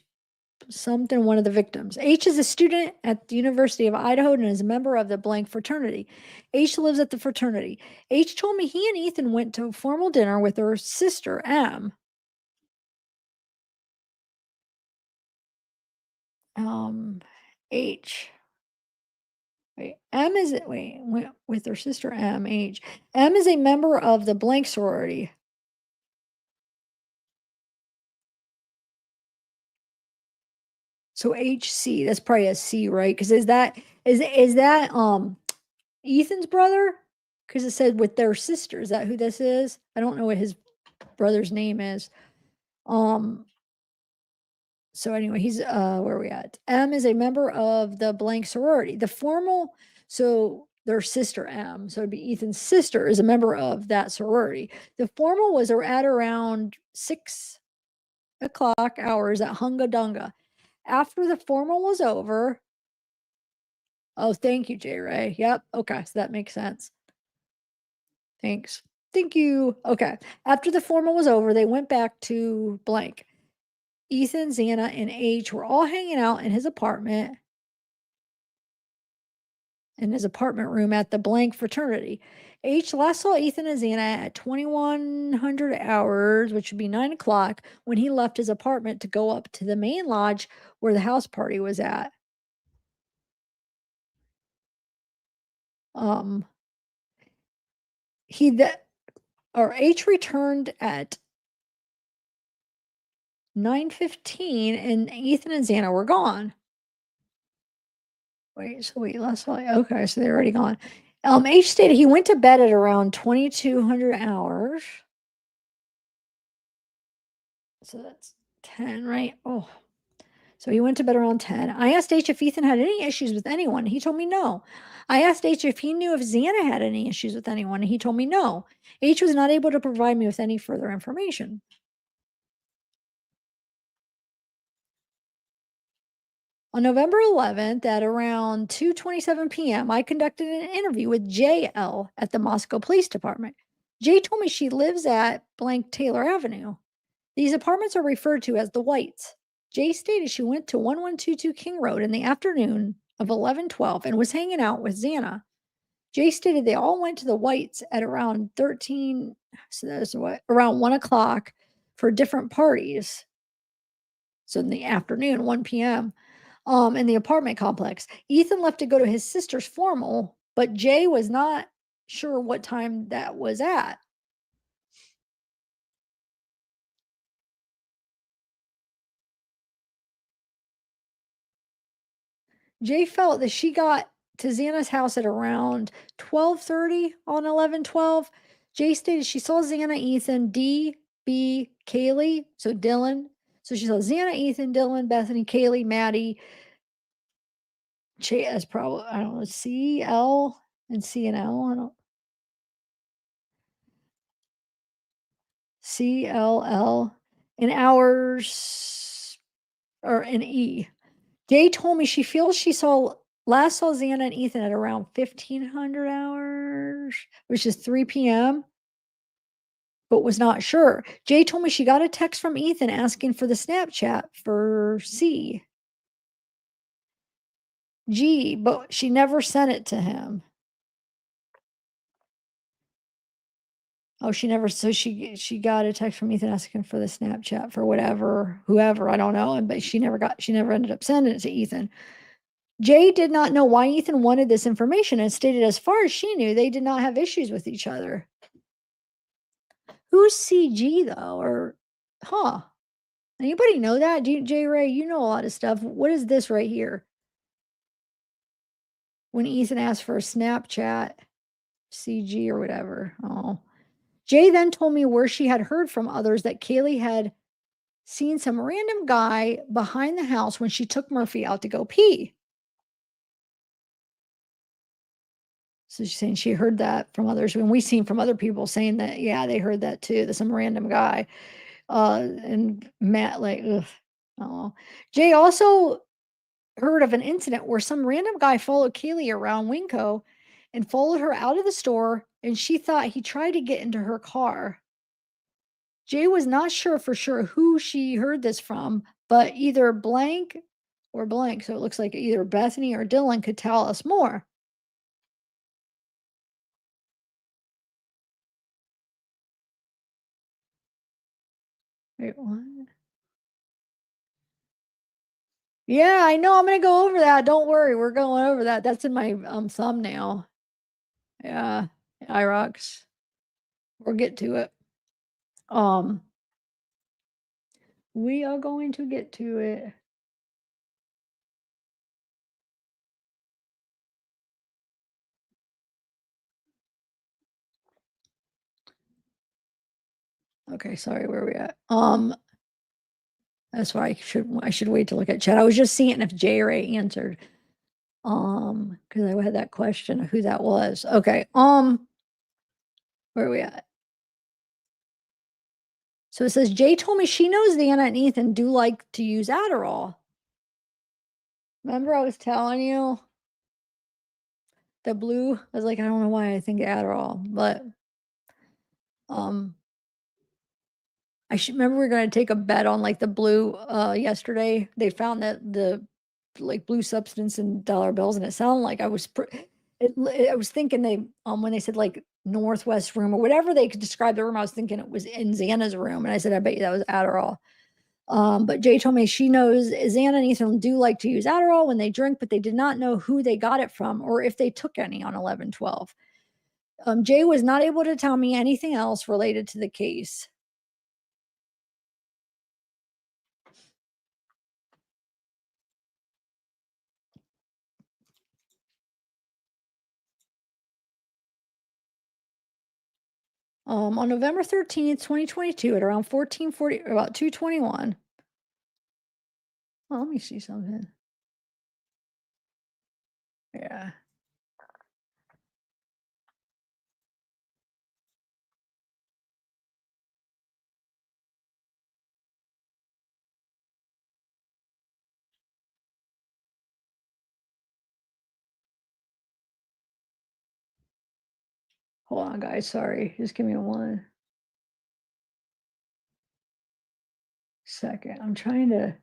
something, one of the victims. H is a student at the University of Idaho and is a member of the blank fraternity. H lives at the fraternity. H told me he and Ethan went to a formal dinner with her sister, M. H. Wait, M is with her sister M. H. M is a member of the blank sorority. So HC, that's probably a C, right? Because is that Ethan's brother? Because it said with their sister. Is that who this is? I don't know what his brother's name is. So anyway, he's where are we at? M is a member of the blank sorority. The formal, so their sister M, so it'd be Ethan's sister is a member of that sorority. The formal was at around 6:00 hours at Hunga Dunga. After the formal was over, oh, thank you, J Ray. Yep. Okay, so that makes sense. Thanks. Thank you. Okay. After the formal was over, they went back to blank. Ethan, Xana, and H were all hanging out in his apartment room at the blank fraternity. H last saw Ethan and Xana at 2100 hours, which would be 9:00, when he left his apartment to go up to the main lodge where the house party was at. H returned at 9:15 and Ethan and Xana were gone. Okay, so they're already gone. H stated he went to bed at around 2200 hours. So that's 10, right? Oh, so he went to bed around 10. I asked H if Ethan had any issues with anyone. He told me no. I asked H if he knew if Xana had any issues with anyone, and he told me no. H was not able to provide me with any further information. On November 11th at around 2:27 p.m., I conducted an interview with JL at the Moscow Police Department. Jay told me she lives at blank Taylor Avenue. These apartments are referred to as the Whites. Jay stated she went to 1122 King Road in the afternoon of 11:12 and was hanging out with Xana. Jay stated they all went to the Whites at around 13, so that's around 1:00 for different parties. So in the afternoon, 1 p.m. In the apartment complex. Ethan left to go to his sister's formal, but Jay was not sure what time that was at. Jay felt that she got to Xana's house at around 12:30 on 11/12. Jay stated she saw Xana, Ethan, D, B, Kaylee, so Dylan. So she saw Xana, Ethan, Dylan, Bethany, Kaylee, Maddie, as probably, I don't know, C, L, and C and L. I don't C, L, L, in hours or an E. Jay told me she feels she last saw Xana and Ethan at around 1500 hours, which is 3 p.m., but was not sure. Jay told me she got a text from Ethan asking for the Snapchat for C. G, but she never sent it to him. Oh, she never, so she got a text from Ethan asking for the Snapchat for whoever, I don't know, but she never ended up sending it to Ethan. Jay did not know why Ethan wanted this information and stated as far as she knew, they did not have issues with each other. Who's CG though? Or, huh? Anybody know that? J Ray, you know a lot of stuff. What is this right here? When Ethan asked for a Snapchat, CG or whatever. Oh. Jay then told me where she had heard from others that Kaylee had seen some random guy behind the house when she took Murphy out to go pee. So she's saying she heard that from others, and we've seen from other people saying that, yeah, they heard that too, that some random guy. And Matt, like, ugh, oh. Jay also heard of an incident where some random guy followed Kaylee around Winco and followed her out of the store, and she thought he tried to get into her car. Jay was not sure for sure who she heard this from, but either blank or blank. So it looks like either Bethany or Dylan could tell us more. Wait, what? Yeah, I know. I'm gonna go over that. Don't worry, we're going over that. That's in my thumbnail. Yeah, IROX. We'll get to it. Um, we are going to get to it. Okay, sorry, where are we at? That's why I should wait to look at chat. I was just seeing if J Ray answered. Because I had that question of who that was. Okay, where are we at? So it says Jay told me she knows Anna and Ethan do like to use Adderall. Remember I was telling you the blue? I was like, I don't know why I think Adderall, but um I should remember we are gonna take a bet on like the blue yesterday. They found that the like blue substance in dollar bills, and it sounded like I was I was thinking they when they said like northwest room or whatever they could describe the room, I was thinking it was in Xana's room, and I said I bet you that was Adderall. But Jay told me she knows Xana and Ethan do like to use Adderall when they drink, but they did not know who they got it from or if they took any on 11/12. Jay was not able to tell me anything else related to the case. On November 13th, 2022, at around 14:40, about 2:21. Well, let me see something. Yeah. Hold on, guys. Sorry. Just give me 1 second. I'm trying to.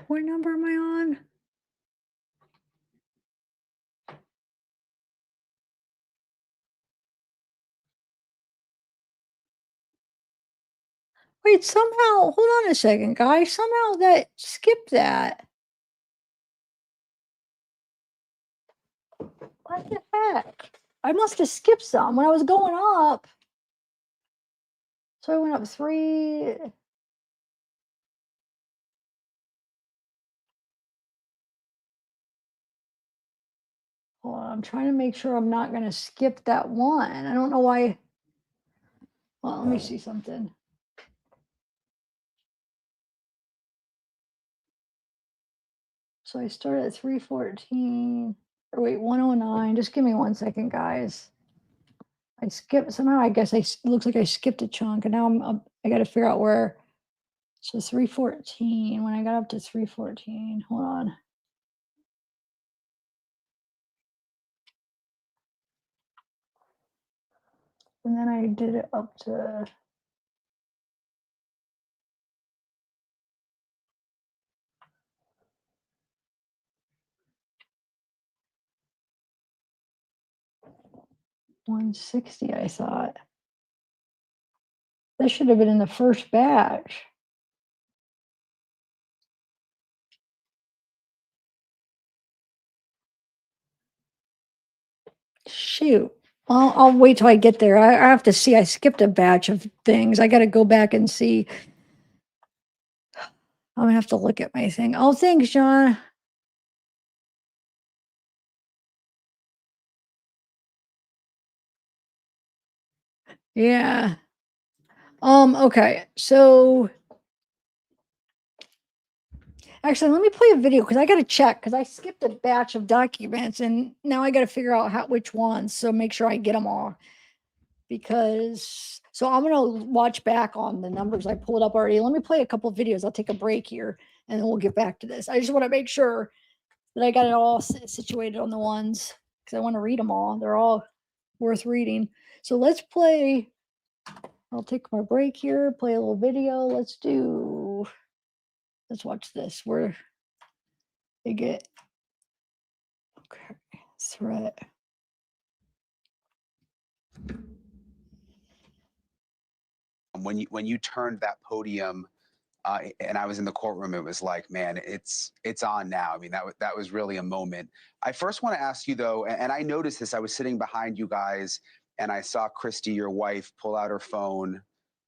What number am I on? Wait, somehow, hold on a second, guys. Somehow that skipped that. What the heck? I must have skipped some when I was going up. So I went up 3. Hold on, I'm trying to make sure I'm not going to skip that one. I don't know why. Well, let me see something. So I started at 314, or wait, 109. Just give me 1 second, guys. I skipped somehow. I guess it looks like I skipped a chunk, and now I got to figure out where. So 314. When I got up to 314, hold on. And then I did it up to. $160, I thought. That should have been in the first batch. Shoot. I'll wait till I get there. I have to see. I skipped a batch of things. I got to go back and see. I'm gonna have to look at my thing. Oh, thanks, John. Yeah. Okay. So actually, let me play a video because I got to check because I skipped a batch of documents and now I got to figure out which ones. So make sure I get them all. Because so I'm gonna watch back on the numbers I pulled up already. Let me play a couple of videos. I'll take a break here and then we'll get back to this. I just want to make sure that I got it all situated on the ones because I want to read them all. They're all worth reading. So let's play. I'll take my break here, play a little video. Let's watch this where they get, okay, threat. When you turned that podium and I was in the courtroom, it was like, man, it's on now. I mean, that was really a moment. I first want to ask you though, and I noticed this. I was sitting behind you guys, and I saw Christy, your wife, pull out her phone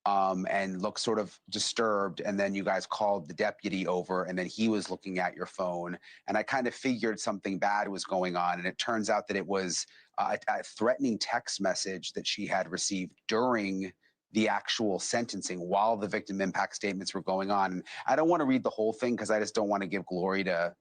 and look sort of disturbed. And then you guys called the deputy over, and then he was looking at your phone. And I kind of figured something bad was going on, and it turns out that it was a threatening text message that she had received during the actual sentencing while the victim impact statements were going on. And I don't want to read the whole thing because I just don't want to give glory to,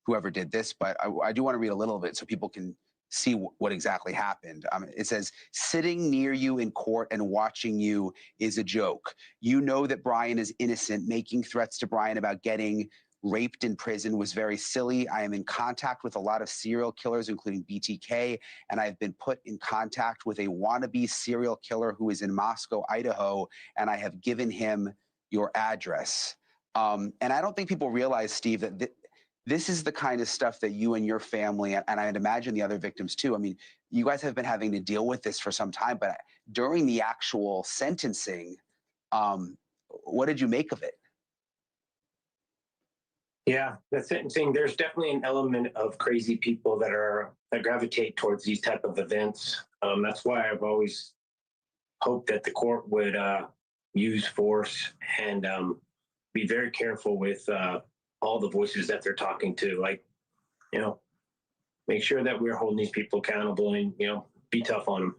whoever did this, but I do want to read a little bit so people can see what exactly happened. It says, sitting near you in court and watching you is a joke. You know that Bryan is innocent. Making threats to Bryan about getting raped in prison was very silly. I am in contact with a lot of serial killers, including BTK, and I've been put in contact with a wannabe serial killer who is in Moscow, Idaho, and I have given him your address. And I don't think people realize, Steve, that this is the kind of stuff that you and your family, and I'd imagine the other victims too, I mean, you guys have been having to deal with this for some time, but during the actual sentencing, what did you make of it? Yeah, the sentencing, there's definitely an element of crazy people that gravitate towards these type of events. That's why I've always hoped that the court would use force and be very careful with all the voices that they're talking to. Like, make sure that we're holding these people accountable and, be tough on them.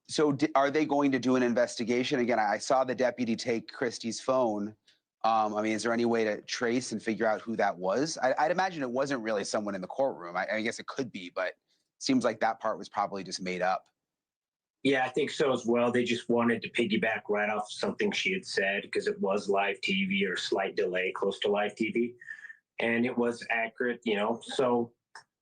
So are they going to do an investigation? Again, I saw the deputy take Christie's phone. I mean, is there any way to trace and figure out who that was? I'd imagine it wasn't really someone in the courtroom. I guess it could be, but it seems like that part was probably just made up. Yeah, I think so as well. They just wanted to piggyback right off something she had said because it was live TV or slight delay close to live TV. And it was accurate, So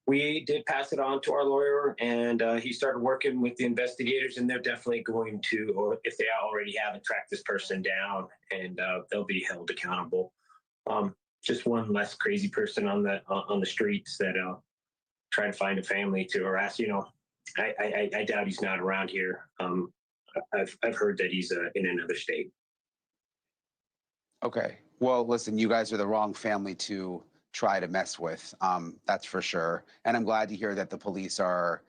we did pass it on to our lawyer, and he started working with the investigators, and they're definitely going to, or if they already haven't, tracked this person down, and they'll be held accountable. Just one less crazy person on the streets that try to find a family to harass. I doubt he's not around here. I've heard that he's in another state. Okay. Well, listen, you guys are the wrong family to try to mess with. That's for sure. And I'm glad to hear that the police are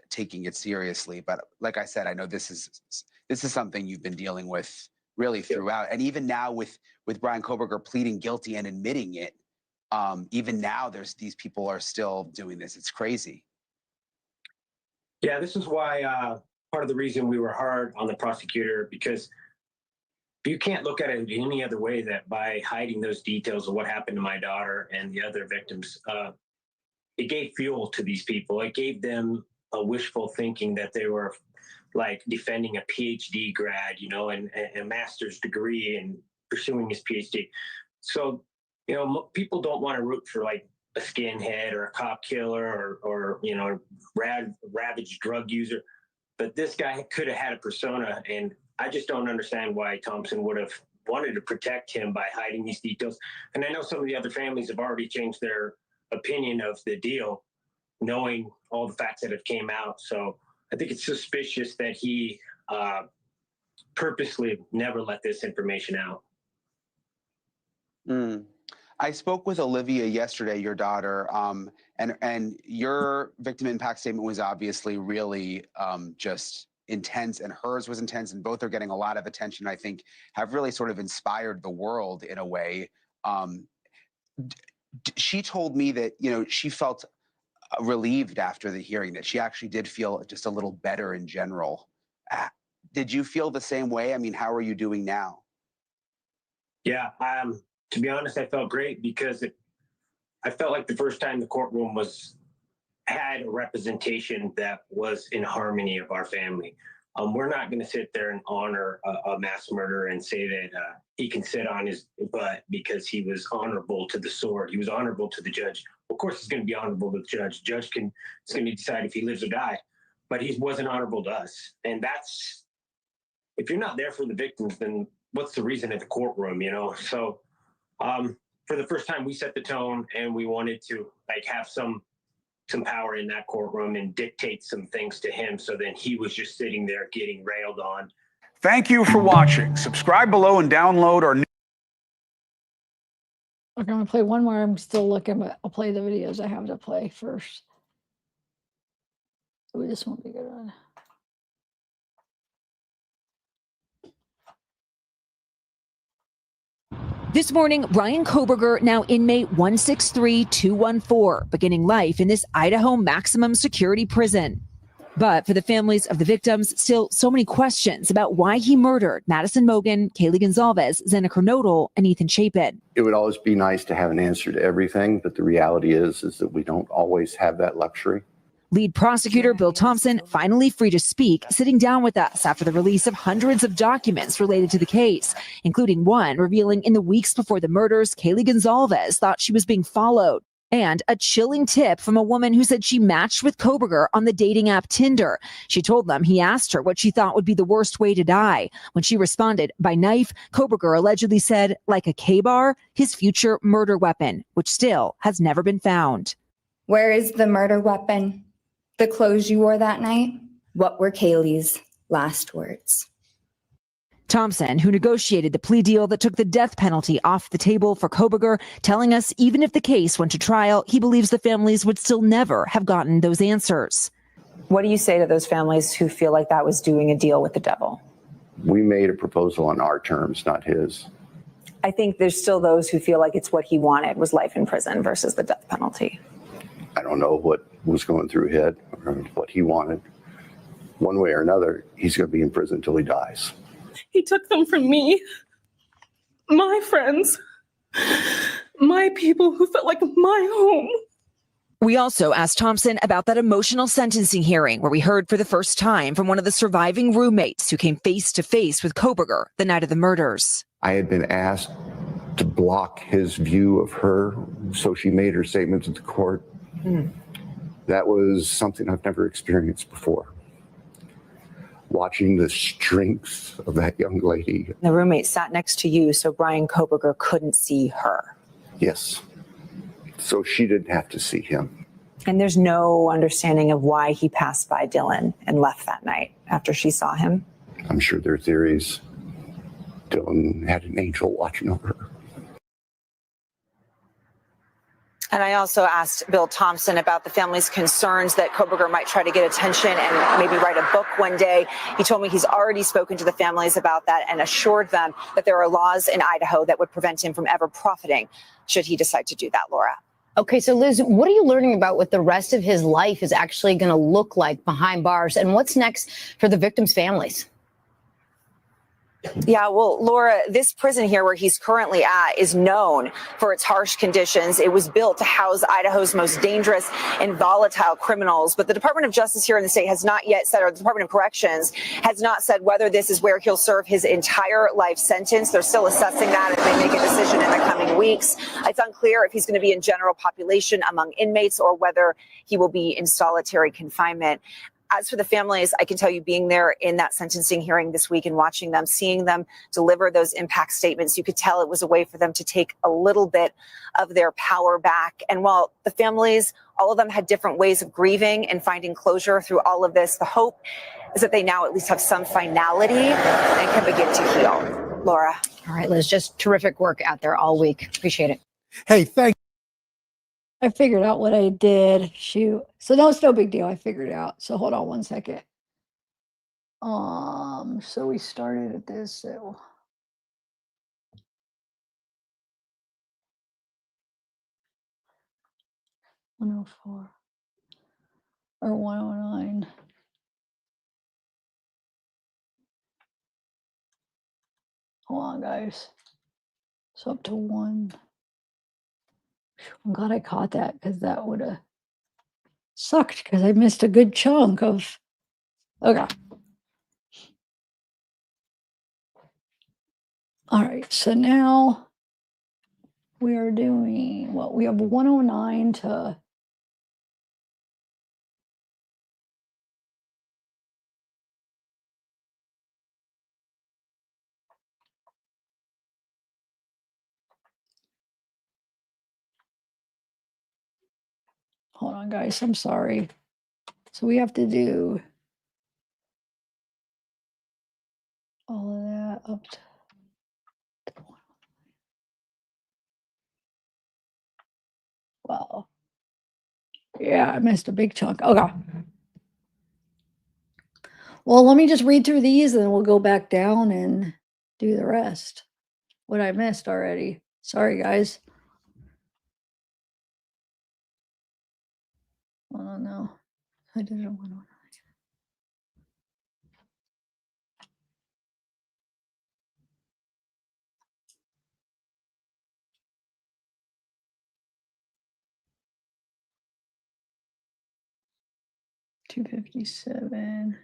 taking it seriously. But like I said, I know this is something you've been dealing with really throughout. And even now with Bryan Kohberger pleading guilty and admitting it, even now these people are still doing this. It's crazy. Yeah, this is why part of the reason we were hard on the prosecutor, because you can't look at it any other way that by hiding those details of what happened to my daughter and the other victims, it gave fuel to these people. It gave them a wishful thinking that they were like defending a PhD grad, and a master's degree and pursuing his PhD. So, people don't want to root for like a skinhead or a cop killer or ravaged drug user. But this guy could have had a persona, and I just don't understand why Thompson would have wanted to protect him by hiding these details. And I know some of the other families have already changed their opinion of the deal, knowing all the facts that have came out. So I think it's suspicious that he purposely never let this information out. I spoke with Olivia yesterday, your daughter, and your victim impact statement was obviously really just intense, and hers was intense, and both are getting a lot of attention. I think have really sort of inspired the world in a way. She told me that she felt relieved after the hearing, that she actually did feel just a little better in general. Did you feel the same way? I mean, how are you doing now? Yeah, to be honest, I felt great because I felt like the first time the courtroom had a representation that was in harmony of our family. We're not going to sit there and honor a mass murderer and say that he can sit on his butt because he was honorable to the sword. He was honorable to the judge. Of course, he's going to be honorable to the judge. Judge is going to decide if he lives or die, but he wasn't honorable to us. And that's, if you're not there for the victims, then what's the reason at the courtroom, So for the first time, we set the tone, and we wanted to have some power in that courtroom and dictate some things to him. So then he was just sitting there getting railed on. Thank you for watching. Subscribe below and download our new. Okay, I'm gonna play one more. I'm still looking, but I'll play the videos I have to play first. Ooh, this won't be a good one. This morning, Bryan Kohberger, now inmate 163214, beginning life in this Idaho maximum security prison. But for the families of the victims, still so many questions about why he murdered Madison Mogen, Kaylee Gonzalez, Zena Kernodle, and Ethan Chapin. It would always be nice to have an answer to everything, but the reality is that we don't always have that luxury. Lead prosecutor Bill Thompson finally free to speak, sitting down with us after the release of hundreds of documents related to the case, including one revealing in the weeks before the murders, Kaylee Gonzalez thought she was being followed, and a chilling tip from a woman who said she matched with Kohberger on the dating app Tinder. She told them he asked her what she thought would be the worst way to die. When she responded, by knife, Kohberger allegedly said, like a Kabar, his future murder weapon, which still has never been found. Where is the murder weapon? The clothes you wore that night? What were Kaylee's last words? Thompson, who negotiated the plea deal that took the death penalty off the table for Kohberger, telling us even if the case went to trial, he believes the families would still never have gotten those answers. What do you say to those families who feel like that was doing a deal with the devil? We made a proposal on our terms, not his. I think there's still those who feel like it's what he wanted was life in prison versus the death penalty. I don't know what was going through his head or what he wanted. One way or another, he's going to be in prison until he dies. He took them from me, my friends, my people who felt like my home. We also asked Thompson about that emotional sentencing hearing where we heard for the first time from one of the surviving roommates who came face to face with Kohberger the night of the murders. I had been asked to block his view of her, so she made her statement to the court. That was something I've never experienced before. Watching the strength of that young lady. The roommate sat next to you, so Bryan Kohberger couldn't see her. Yes. So she didn't have to see him. And there's no understanding of why he passed by Dylan and left that night after she saw him. I'm sure there are theories. Dylan had an angel watching over her. And I also asked Bill Thompson about the family's concerns that Kohberger might try to get attention and maybe write a book one day. He told me he's already spoken to the families about that and assured them that there are laws in Idaho that would prevent him from ever profiting should he decide to do that, Laura. Okay, so Liz, what are you learning about what the rest of his life is actually going to look like behind bars, and what's next for the victims' families? Yeah, well, Laura, this prison here where he's currently at is known for its harsh conditions. It was built to house Idaho's most dangerous and volatile criminals. But the Department of Justice here in the state has not yet said, or the Department of Corrections has not said whether this is where he'll serve his entire life sentence. They're still assessing that as they make a decision in the coming weeks. It's unclear if he's going to be in general population among inmates or whether he will be in solitary confinement. As for the families, I can tell you being there in that sentencing hearing this week and watching them, seeing them deliver those impact statements, you could tell it was a way for them to take a little bit of their power back. And while the families, all of them had different ways of grieving and finding closure through all of this, the hope is that they now at least have some finality and can begin to heal. Laura. All right, Liz, just terrific work out there all week. Appreciate it. Hey, thank I figured out what I did. Shoot. So no, it's no big deal. I figured it out. So hold on one second. So we started at this. So 104 or 109. Hold on, guys. So up to 1. I'm glad I caught that because that would have sucked because I missed a good chunk of. Okay. All right. So now we are doing what? We have 109 to. Hold on, guys. I'm sorry. So we have to do all of that up to. Wow. Yeah, I missed a big chunk. Okay. Well, let me just read through these and then we'll go back down and do the rest. What I missed already. Sorry, guys. Oh, no. I didn't want to. 257.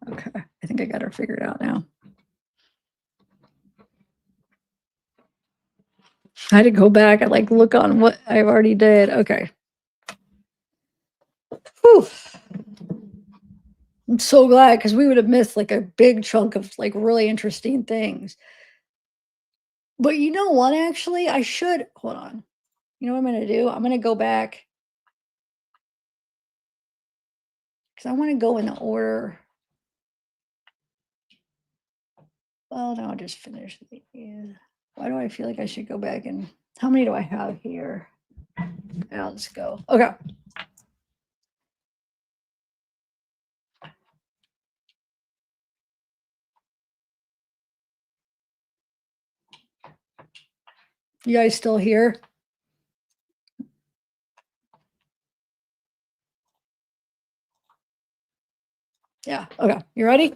Okay, I think I got her figured out now. I had to go back and like look on what I've already did. Okay. Whew. I'm so glad because we would have missed like a big chunk of like really interesting things. But you know what, actually, I should hold on. You know what I'm going to do? I'm going to go back because I want to go in the order. Well, no, I'll just finish these. Why do I feel like I should go back and how many do I have here? Now let's go. Okay. You guys still here? Yeah. Okay. You ready?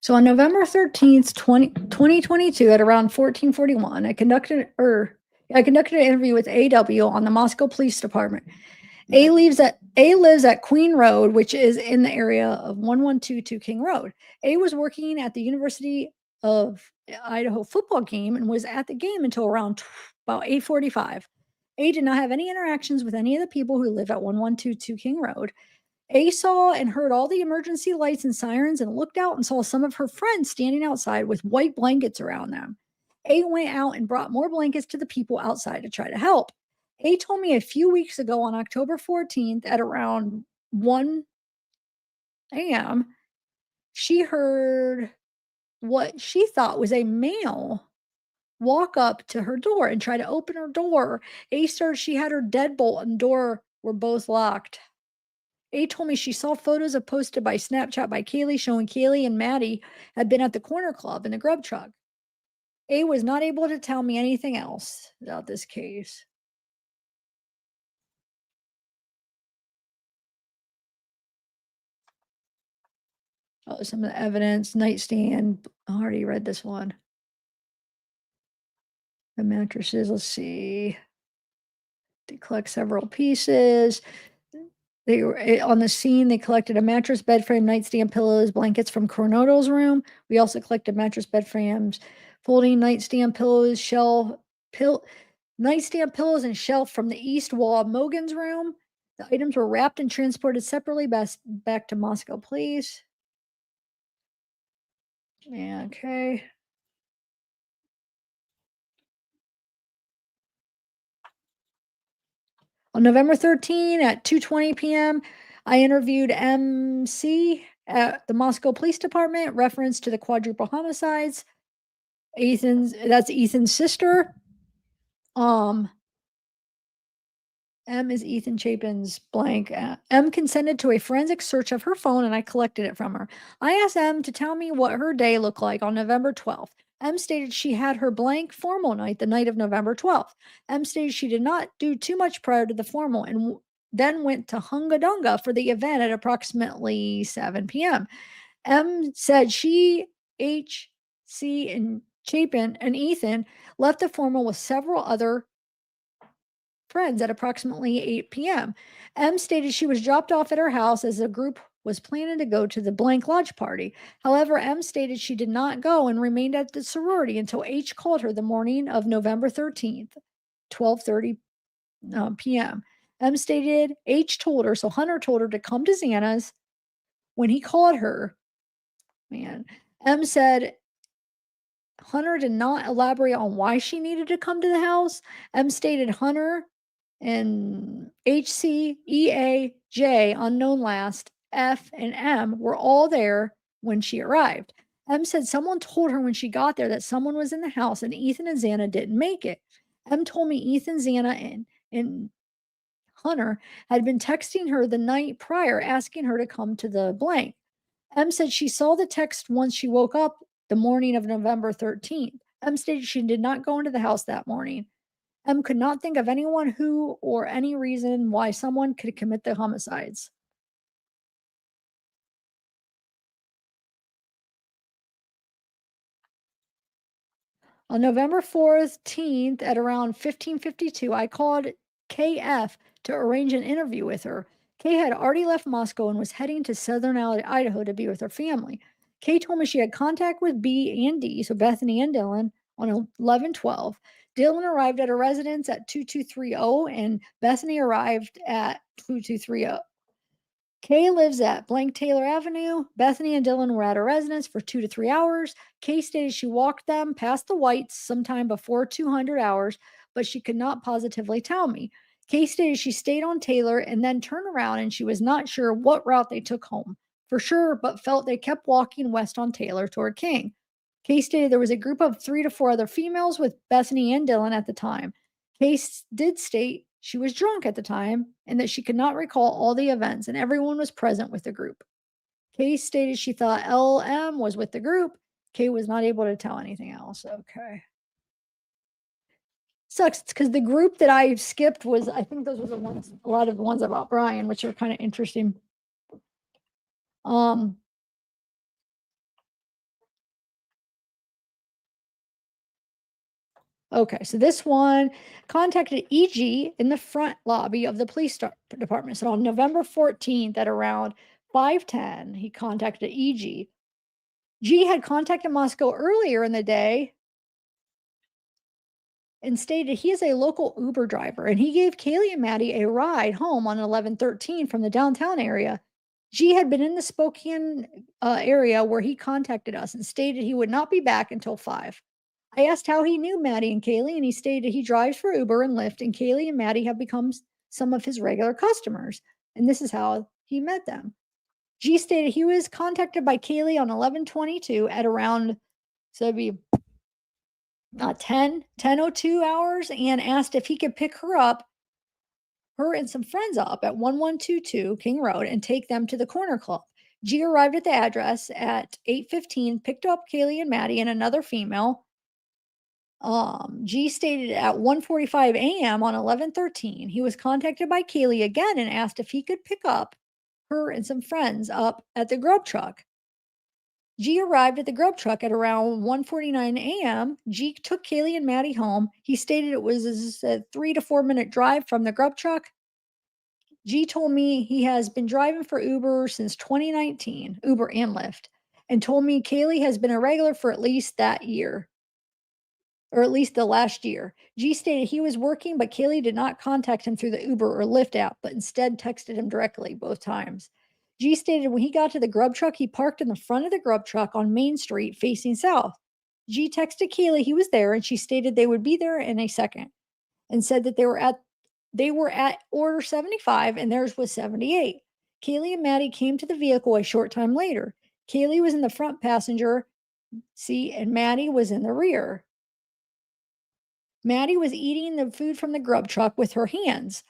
So on November 13th, 2022 at around 1441, I conducted an interview with AW on the Moscow Police Department. A lives at Queen Road, which is in the area of 1122 King Road. A was working at the University of Idaho football game and was at the game until around about 8:45. A did not have any interactions with any of the people who live at 1122 King Road. A saw and heard all the emergency lights and sirens and looked out and saw some of her friends standing outside with white blankets around them. A went out and brought more blankets to the people outside to try to help. A told me a few weeks ago on October 14th at around 1 a.m., she heard what she thought was a male walk up to her door and try to open her door. A said she had her deadbolt and door were both locked. A told me she saw photos of posted by Snapchat by Kaylee showing Kaylee and Maddie had been at the corner club in the grub truck. A was not able to tell me anything else about this case. Oh, some of the evidence, nightstand. I already read this one. The mattresses, let's see. They collect several pieces. They were on the scene. They collected a mattress, bed frame, nightstand, pillows, blankets from Coronato's room. We also collected mattress, bed frames, folding nightstand pillows, nightstand pillows, and shelf from the east wall of Mogan's room. The items were wrapped and transported separately back to Moscow Police. Yeah, okay. On November 13 at 2:20 p.m., I interviewed MC at the Moscow Police Department, reference to the quadruple homicides. That's Ethan's sister. M is Ethan Chapin's blank. M consented to a forensic search of her phone and I collected it from her. I asked M to tell me what her day looked like on November 12th. M stated she had her blank formal night the night of November 12th. M stated she did not do too much prior to the formal and then went to Hunga Dunga for the event at approximately 7 p.m. M said she, H, C, and Chapin and Ethan left the formal with several other friends at approximately 8 p.m. M stated she was dropped off at her house as the group was planning to go to the blank lodge party. However, M stated she did not go and remained at the sorority until H called her the morning of November 13th, 12:30 p.m. M stated H told her, so Hunter told her to come to Xana's. When he called her, M said Hunter did not elaborate on why she needed to come to the house. M stated Hunter and HC, EA, J, unknown last, F, and M were all there when she arrived. M said someone told her when she got there that someone was in the house and Ethan and Xana didn't make it. M told me Ethan, Xana, and Hunter had been texting her the night prior asking her to come to the blank. M said she saw the text once she woke up the morning of November 13th. M stated she did not go into the house that morning. M could not think of anyone who or any reason why someone could commit the homicides. On November 14th at around 15:52, I called KF to arrange an interview with her. Kay had already left Moscow and was heading to southern Idaho to be with her family. Kay told me she had contact with B and D, so Bethany and Dylan, on 11/12. Dylan arrived at her residence at 2230 and Bethany arrived at 2230. Kay lives at blank Taylor Avenue. Bethany and Dylan were at her residence for 2 to 3 hours. Kay stated she walked them past the Whites sometime before 200 hours, but she could not positively tell me. Kay stated she stayed on Taylor and then turned around and she was not sure what route they took home for sure, but felt they kept walking west on Taylor toward King. Kay stated there was a group of 3 to 4 other females with Bethany and Dylan at the time. Kay did state she was drunk at the time and that she could not recall all the events and everyone was present with the group. Kay stated she thought LM was with the group. Kay was not able to tell anything else. Okay. Sucks because the group that I skipped was, I think those were the ones, a lot of the ones about Bryan, which are kind of interesting. Okay, so this one contacted EG in the front lobby of the police department. So on November 14th at around 5:10, he contacted EG. G had contacted Moscow earlier in the day and stated he is a local Uber driver and he gave Kaylee and Maddie a ride home on 11/13 from the downtown area. G had been in the Spokane area where he contacted us and stated he would not be back until 5. I asked how he knew Maddie and Kaylee, and he stated he drives for Uber and Lyft, and Kaylee and Maddie have become some of his regular customers, and this is how he met them. G stated he was contacted by Kaylee on 11/22 at around, so it'd be 10:02 hours, and asked if he could pick her and some friends up at 1122 King Road and take them to the Corner Club. G arrived at the address at 8:15, picked up Kaylee and Maddie and another female. G stated at 1:45 a.m. on 11/13, he was contacted by Kaylee again and asked if he could pick up her and some friends up at the grub truck. G arrived at the grub truck at around 1:49 a.m. G took Kaylee and Maddie home. He stated it was a 3 to 4 minute drive from the grub truck. G told me he has been driving for Uber since 2019, Uber and Lyft, and told me Kaylee has been a regular for at least that year. Or at least the last year. G stated he was working, but Kaylee did not contact him through the Uber or Lyft app, but instead texted him directly both times. G stated when he got to the grub truck, he parked in the front of the grub truck on Main Street facing south. G texted Kaylee he was there, and she stated they would be there in a second, and said that they were at They were at order 75 and theirs was 78. Kaylee and Maddie came to the vehicle a short time later. Kaylee was in the front passenger seat and Maddie was in the rear. Maddie was eating the food from the grub truck with her hands.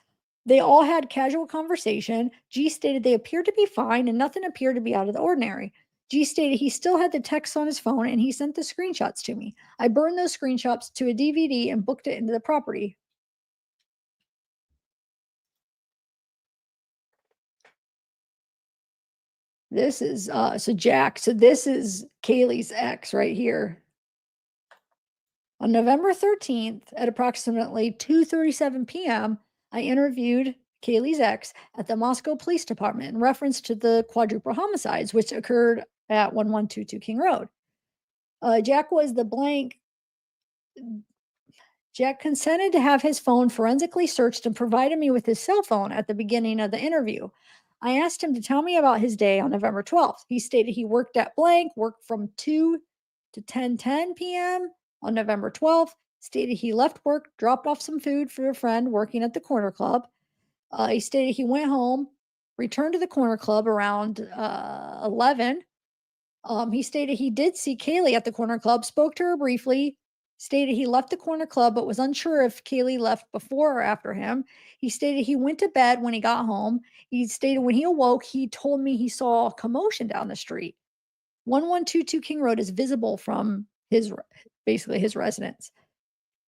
They all had casual conversation. G stated they appeared to be fine and nothing appeared to be out of the ordinary. G stated he still had the texts on his phone and he sent the screenshots to me. I burned those screenshots to a DVD and booked it into the property. This is Jack. So this is Kaylee's ex right here. On November 13th at approximately 2:37 p.m., I interviewed Kaylee's ex at the Moscow Police Department in reference to the quadruple homicides which occurred at 1122 King Road. Jack was the blank. Jack consented to have his phone forensically searched and provided me with his cell phone at the beginning of the interview. I asked him to tell me about his day on November 12th. He stated he worked at blank, worked from 2 to 10:10 p.m. on November 12th, stated he left work, dropped off some food for a friend working at the corner club. He stated he went home, returned to the corner club around 11. He stated he did see Kaylee at the corner club, spoke to her briefly, stated he left the corner club but was unsure if Kaylee left before or after him. He stated he went to bed when he got home. He stated when he awoke, he told me he saw commotion down the street. 1122 King Road is visible from basically his residence.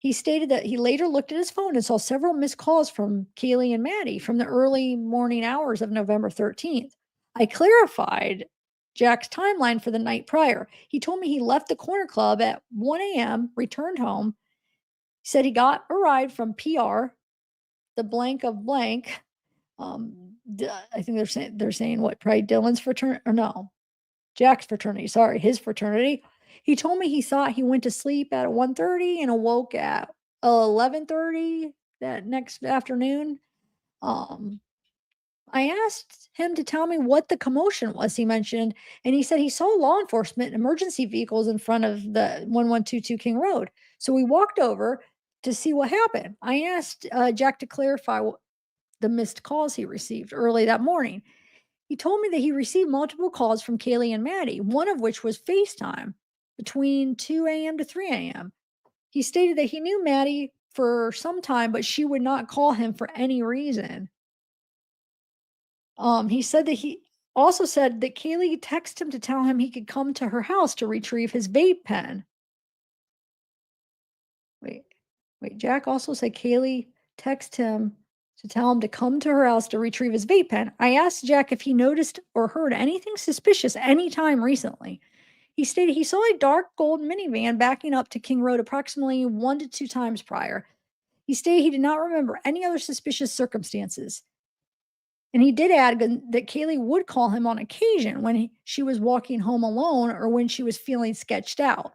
He stated that he later looked at his phone and saw several missed calls from Kaylee and Maddie from the early morning hours of November 13th. I clarified Jack's timeline for the night prior. He told me he left the corner club at 1 a.m., returned home, said he got a ride from PR, the blank of blank. I think they're saying what, probably Dylan's fraternity, or no, Jack's fraternity, sorry, his fraternity. He told me he thought he went to sleep at 1:30 and awoke at 11:30 that next afternoon. I asked him to tell me what the commotion was he mentioned, and he said he saw law enforcement and emergency vehicles in front of the 1122 King Road. So we walked over to see what happened. I asked Jack to clarify the missed calls he received early that morning. He told me that he received multiple calls from Kaylee and Maddie, one of which was FaceTime between 2 a.m. to 3 a.m. He stated that he knew Maddie for some time, but she would not call him for any reason. He said that he also said that Kaylee texted him to tell him he could come to her house to retrieve his vape pen. Wait, Jack also said Kaylee texted him to tell him to come to her house to retrieve his vape pen. I asked Jack if he noticed or heard anything suspicious anytime recently. He stated he saw a dark gold minivan backing up to King Road approximately 1 to 2 times prior. He stated he did not remember any other suspicious circumstances. And he did add that Kaylee would call him on occasion when she was walking home alone or when she was feeling sketched out.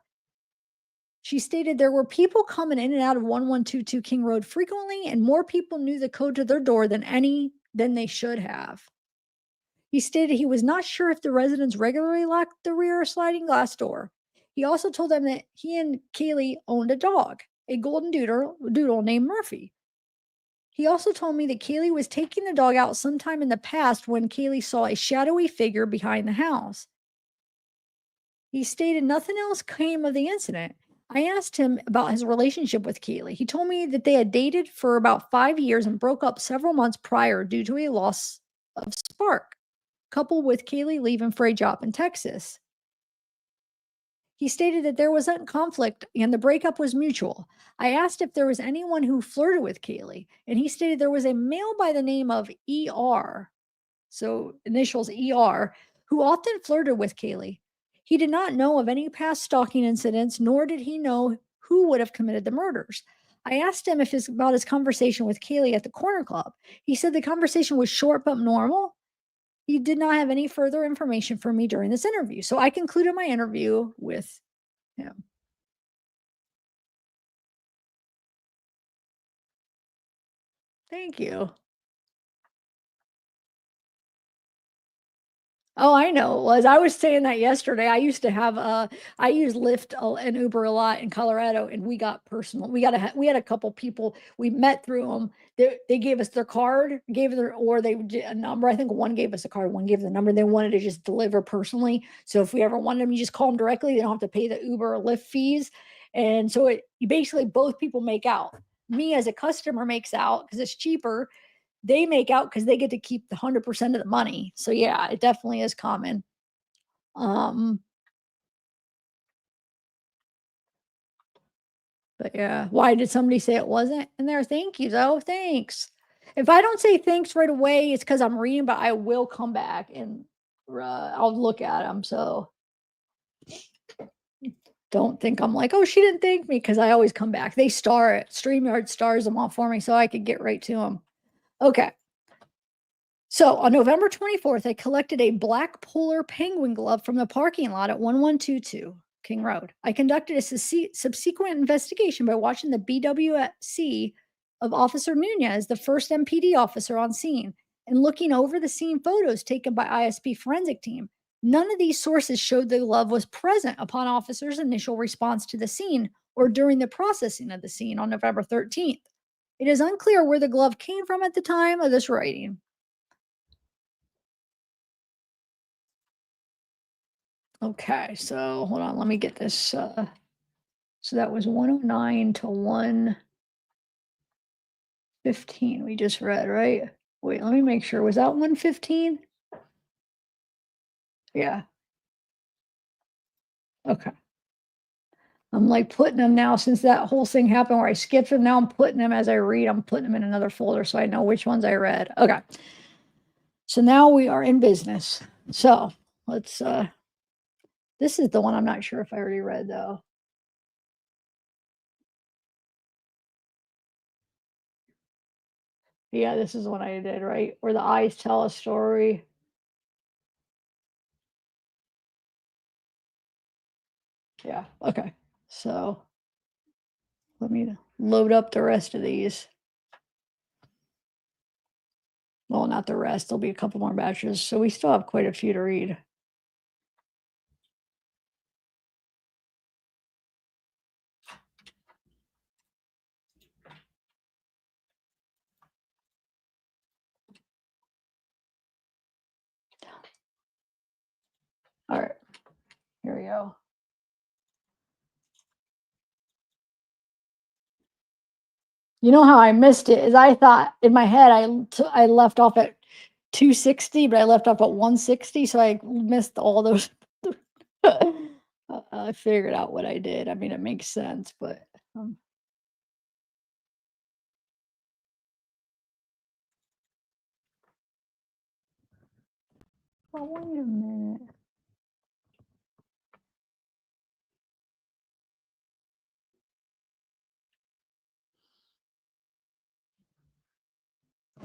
She stated there were people coming in and out of 1122 King Road frequently, and more people knew the code to their door than they should have. He stated he was not sure if the residents regularly locked the rear sliding glass door. He also told them that he and Kaylee owned a dog, a golden doodle named Murphy. He also told me that Kaylee was taking the dog out sometime in the past when Kaylee saw a shadowy figure behind the house. He stated nothing else came of the incident. I asked him about his relationship with Kaylee. He told me that they had dated for about 5 years and broke up several months prior due to a loss of spark, coupled with Kaylee leaving for a job in Texas. He stated that there wasn't conflict and the breakup was mutual. I asked if there was anyone who flirted with Kaylee, and he stated there was a male by the name of ER, so initials ER, who often flirted with Kaylee. He did not know of any past stalking incidents, nor did he know who would have committed the murders. I asked him about his conversation with Kaylee at the corner club. He said the conversation was short but normal. He did not have any further information for me during this interview. So I concluded my interview with him. Thank you. Oh, I know it was. I was saying that yesterday. I used to have I use Lyft and Uber a lot in Colorado, and we got personal. We had a couple people we met through them. They gave us their card, or they did a number. I think one gave us a card, one gave the number. They wanted to just deliver personally. So if we ever wanted them, you just call them directly. They don't have to pay the Uber or Lyft fees. And so you basically both people make out. Me as a customer makes out because it's cheaper. They make out because they get to keep the 100% of the money. So yeah, it definitely is common. But yeah, why did somebody say it wasn't in there? Thank you though. Thanks. If I don't say thanks right away, it's because I'm reading, but I will come back and I'll look at them. So don't think I'm like, oh, she didn't thank me, because I always come back. They star it. StreamYard stars them all for me so I could get right to them. Okay. So on November 24th, I collected a black polar penguin glove from the parking lot at 1122 King Road. I conducted a subsequent investigation by watching the BWC of Officer Nunez, the first MPD officer on scene, and looking over the scene photos taken by ISP forensic team. None of these sources showed the glove was present upon officers' initial response to the scene or during the processing of the scene on November 13th. It is unclear where the glove came from at the time of this writing. Okay, so hold on, let me get this. So that was 109 to 115 we just read, right? Wait, let me make sure. Was that 115? Yeah. Okay. I'm like putting them now, since that whole thing happened where I skipped them. Now I'm putting them as I read. I'm putting them in another folder so I know which ones I read. Okay. So now we are in business. So let's, this is the one I'm not sure if I already read though. Yeah, this is what I did, right? Where the eyes tell a story. Yeah, okay. So let me load up the rest of these. Well, not the rest. There'll be a couple more batches. So we still have quite a few to read. All right, here we go. You know how I missed it is I thought in my head I left off at 260, but I left off at 160, so I missed all those. I figured out what I did. I mean, it makes sense, but oh, wait a minute.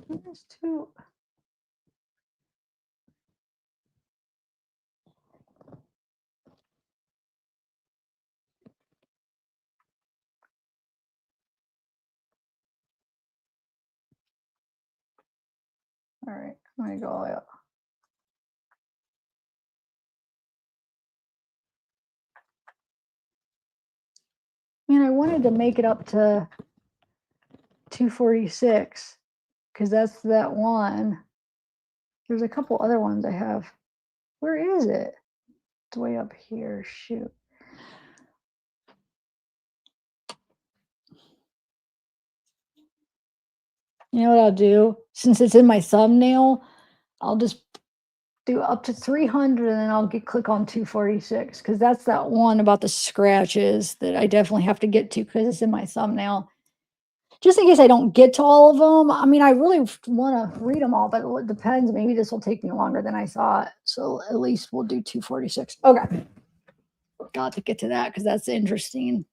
There's two. All right, I'm gonna go all out. Man, I wanted to make it up to 246 because that's that one. There's a couple other ones I have. Where is it? It's way up here. Shoot. You know what I'll do? Since it's in my thumbnail, I'll just do up to 300 and then I'll click on 246 because that's that one about the scratches that I definitely have to get to because it's in my thumbnail. Just in case I don't get to all of them. I mean, I really want to read them all, but it depends. Maybe this will take me longer than I thought. So at least we'll do 246. Okay. Got to get to that because that's interesting.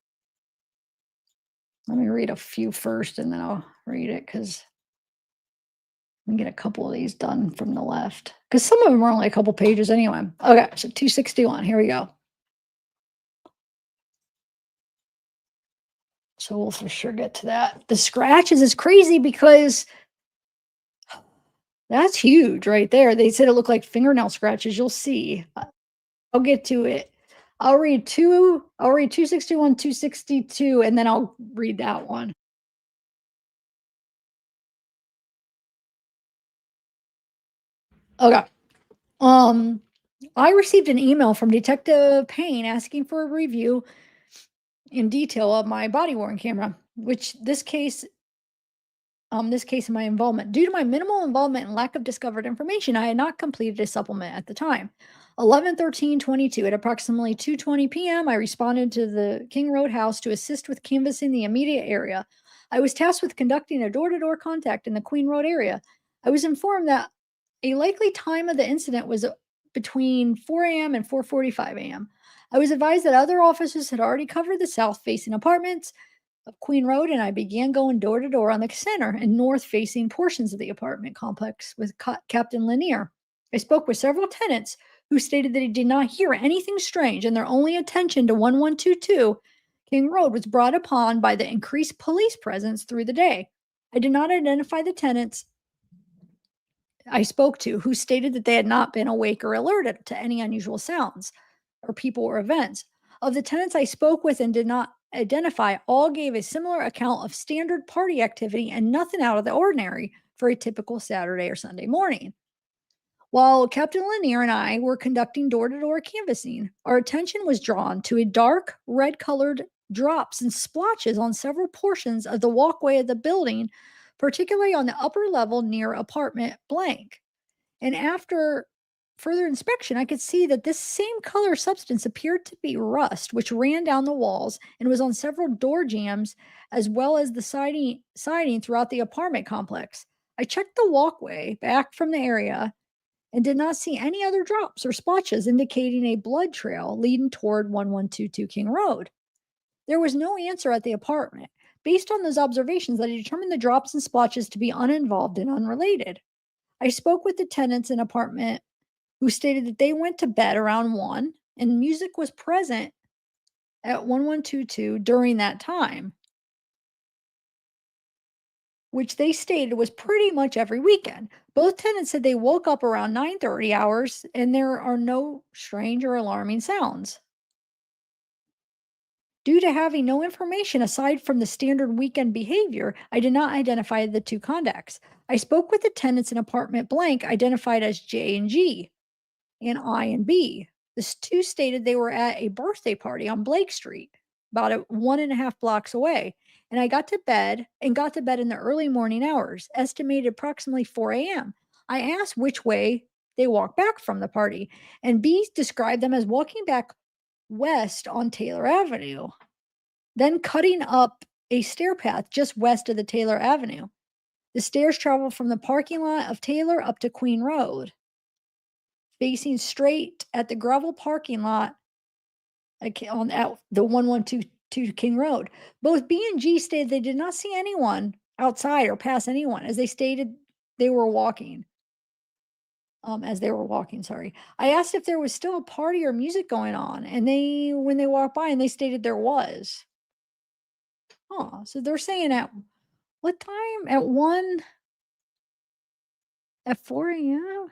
Let me read a few first and then I'll read it because let me get a couple of these done from the left because some of them are only a couple pages anyway. Okay, so 261. Here we go. So we'll for sure get to that. The scratches is crazy because That's huge right there. They said it looked like fingernail scratches. You'll see. I'll get to it. I'll read 261, 262, and then I'll read that one. Okay. I received an email from Detective Payne asking for a review in detail of my body-worn camera, which this case of my involvement. Due to my minimal involvement and lack of discovered information, I had not completed a supplement at the time. 11/13/22 at approximately 2:20 p.m., I responded to the King Road house to assist with canvassing the immediate area. I was tasked with conducting a door-to-door contact in the Queen Road area. I was informed that a likely time of the incident was between 4 a.m. and 4:45 a.m. I was advised that other officers had already covered the south-facing apartments of Queen Road, and I began going door to door on the center and north-facing portions of the apartment complex with Captain Lanier. I spoke with several tenants who stated that they did not hear anything strange, and their only attention to 1122 King Road was brought upon by the increased police presence through the day. I did not identify the tenants I spoke to, who stated that they had not been awake or alerted to any unusual sounds or people or events. Of the tenants I spoke with and did not identify, all gave a similar account of standard party activity and nothing out of the ordinary for a typical Saturday or Sunday morning. While Captain Lanier and I were conducting door-to-door canvassing, our attention was drawn to a dark red-colored drops and splotches on several portions of the walkway of the building, particularly on the upper level near apartment blank. And after further inspection, I could see that this same color substance appeared to be rust, which ran down the walls and was on several door jambs as well as the siding throughout the apartment complex. I checked the walkway back from the area and did not see any other drops or splotches indicating a blood trail leading toward 1122 King Road. There was no answer at the apartment. Based on those observations, I determined the drops and splotches to be uninvolved and unrelated. I spoke with the tenants in apartment who stated that they went to bed around 1 and music was present at 1122 during that time, which they stated was pretty much every weekend. Both tenants said they woke up around 9:30 hours and there are no strange or alarming sounds. Due to having no information aside from the standard weekend behavior, I did not identify the two contacts. I spoke with the tenants in apartment blank identified as J and G and I and B. The two stated they were at a birthday party on Blake Street, about 1.5 blocks away. And I got to bed in the early morning hours, estimated approximately 4 a.m. I asked which way they walked back from the party, and B described them as walking back west on Taylor Avenue, then cutting up a stair path just west of the Taylor Avenue. The stairs travel from the parking lot of Taylor up to Queen Road, facing straight at the gravel parking lot at the 1122 King Road. Both B and G stated they did not see anyone outside or pass anyone as they stated they were walking. Sorry. I asked if there was still a party or music going on, and when they walked by, and they stated there was. So they're saying at what time? At 4 a.m.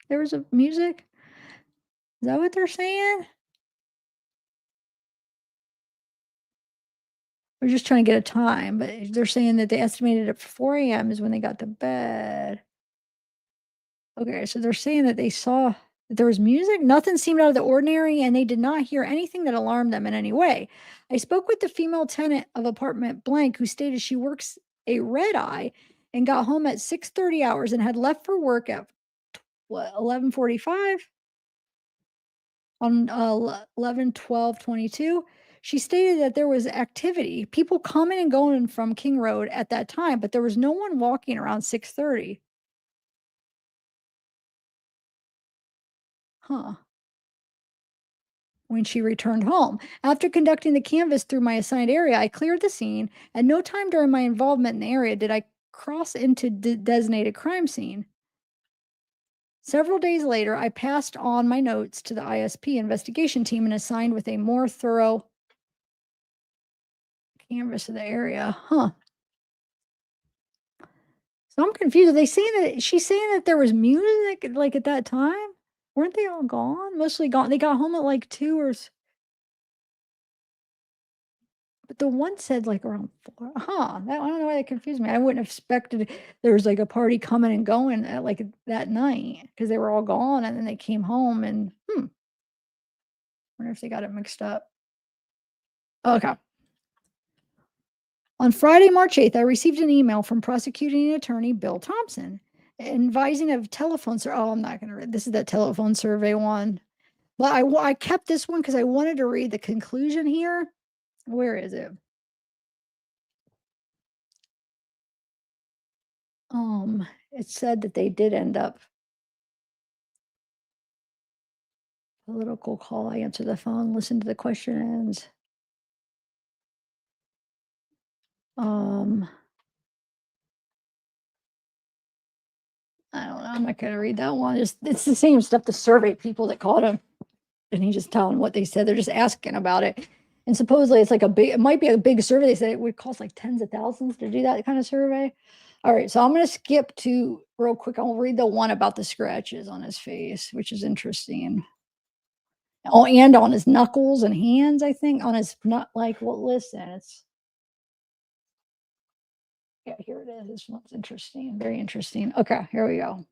there was a music? Is that what they're saying? We're just trying to get a time, but they're saying that they estimated at 4 a.m. is when they got to bed. Okay, so they're saying that they saw that there was music. Nothing seemed out of the ordinary, and they did not hear anything that alarmed them in any way. I spoke with the female tenant of apartment blank who stated she works a red eye and got home at 6:30 hours and had left for work at 11:45 on 11/12/22. She stated that there was activity, people coming and going from King Road at that time, but there was no one walking around 6:30. When she returned home. After conducting the canvass through my assigned area, I cleared the scene. At no time during my involvement in the area did I cross into the designated crime scene. Several days later, I passed on my notes to the ISP investigation team and assigned with a more thorough canvass of the area. So I'm confused. Are they saying that she's saying that there was music like at that time? Weren't they all gone? Mostly gone. They got home at like 2 or but the one said like around 4. That, I don't know why that confused me. I wouldn't have expected there was like a party coming and going at like that night because they were all gone and then they came home and wonder if they got it mixed up. Okay. On Friday, March 8th, I received an email from prosecuting attorney Bill Thompson advising of telephone survey. Oh, I'm not going to read. This is that telephone survey one. But I kept this one because I wanted to read the conclusion here. Where is it? It said that they did end up political call. I answered the phone, listened to the questions. I don't know. I'm not going to read that one. It's the same stuff. The survey people that called him, and he just telling what they said. They're just asking about it. And supposedly it's like it might be a big survey. They said it would cost like tens of thousands to do that kind of survey. All right. So I'm going to skip to real quick. I'll read the one about the scratches on his face, which is interesting. Oh, and on his knuckles and hands, I think. On his, not like, well, listen, it's, yeah, here it is. This one's interesting. Very interesting. Okay, here we go.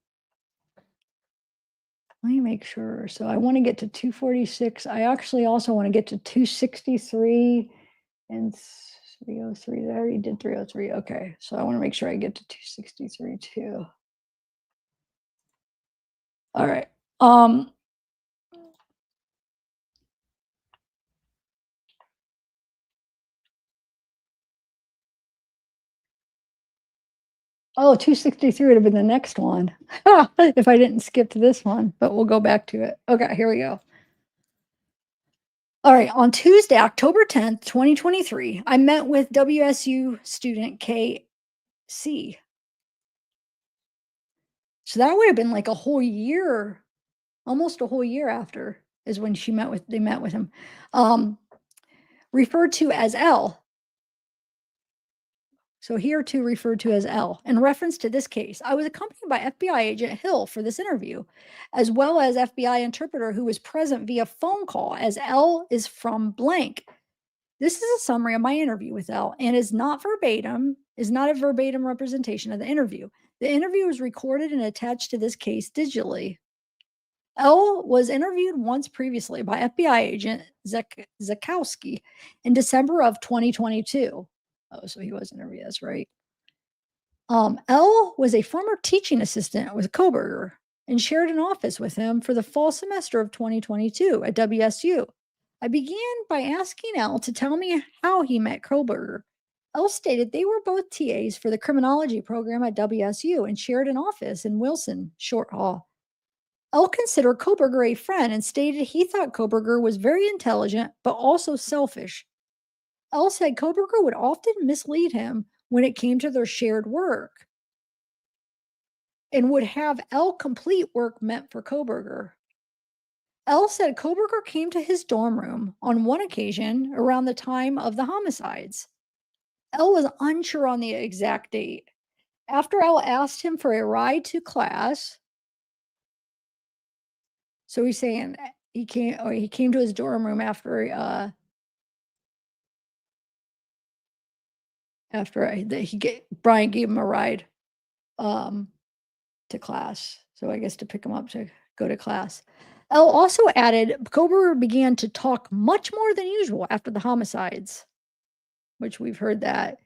Let me make sure. So I want to get to 246. I actually also want to get to 263 and 303. I already did 303. Okay, so I want to make sure I get to 263 too. All right. Oh, 263 would have been the next one if I didn't skip to this one, but we'll go back to it. Okay, here we go. All right, on Tuesday, October 10th, 2023, I met with WSU student KC. So that would have been like a whole year, almost a whole year after is when they met with him. Referred to as L. So here too referred to as L. In reference to this case, I was accompanied by FBI agent Hill for this interview, as well as FBI interpreter who was present via phone call as L is from blank. This is a summary of my interview with L and is not a verbatim representation of the interview. The interview was recorded and attached to this case digitally. L was interviewed once previously by FBI agent Zakowski in December of 2022. Oh, so he was interviewed. That's right. L was a former teaching assistant with Kohberger and shared an office with him for the fall semester of 2022 at WSU. I began by asking L to tell me how he met Kohberger. L stated they were both TAs for the criminology program at WSU and shared an office in Wilson Short Hall. L considered Kohberger a friend and stated he thought Kohberger was very intelligent, but also selfish. L said Kohberger would often mislead him when it came to their shared work and would have L complete work meant for Kohberger. L said Kohberger came to his dorm room on one occasion around the time of the homicides. L was unsure on the exact date. After L asked him for a ride to class, so he's saying he came to his dorm room after Bryan gave him a ride to class. So I guess to pick him up to go to class. L also added Kohberger began to talk much more than usual after the homicides, which we've heard that.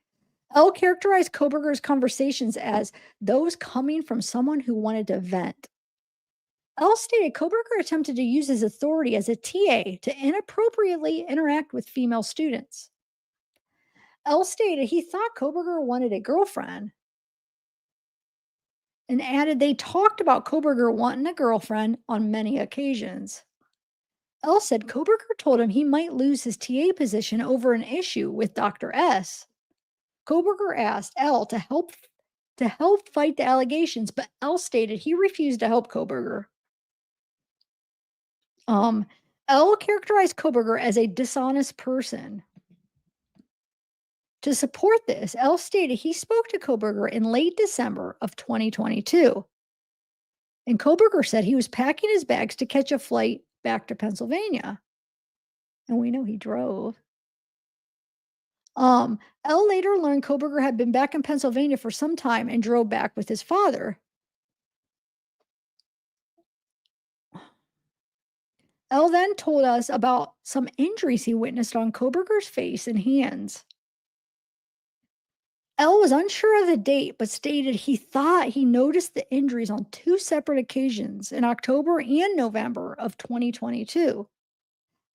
L characterized Kohberger's conversations as those coming from someone who wanted to vent. L stated Kohberger attempted to use his authority as a TA to inappropriately interact with female students. L stated he thought Kohberger wanted a girlfriend and added they talked about Kohberger wanting a girlfriend on many occasions. L said Kohberger told him he might lose his TA position over an issue with Dr. S. Kohberger asked L to help fight the allegations, but L stated he refused to help Kohberger. L characterized Kohberger as a dishonest person. To support this, L stated he spoke to Kohberger in late December of 2022. And Kohberger said he was packing his bags to catch a flight back to Pennsylvania. And we know he drove. L later learned Kohberger had been back in Pennsylvania for some time and drove back with his father. L then told us about some injuries he witnessed on Kohberger's face and hands. L was unsure of the date, but stated he thought he noticed the injuries on 2 separate occasions in October and November of 2022.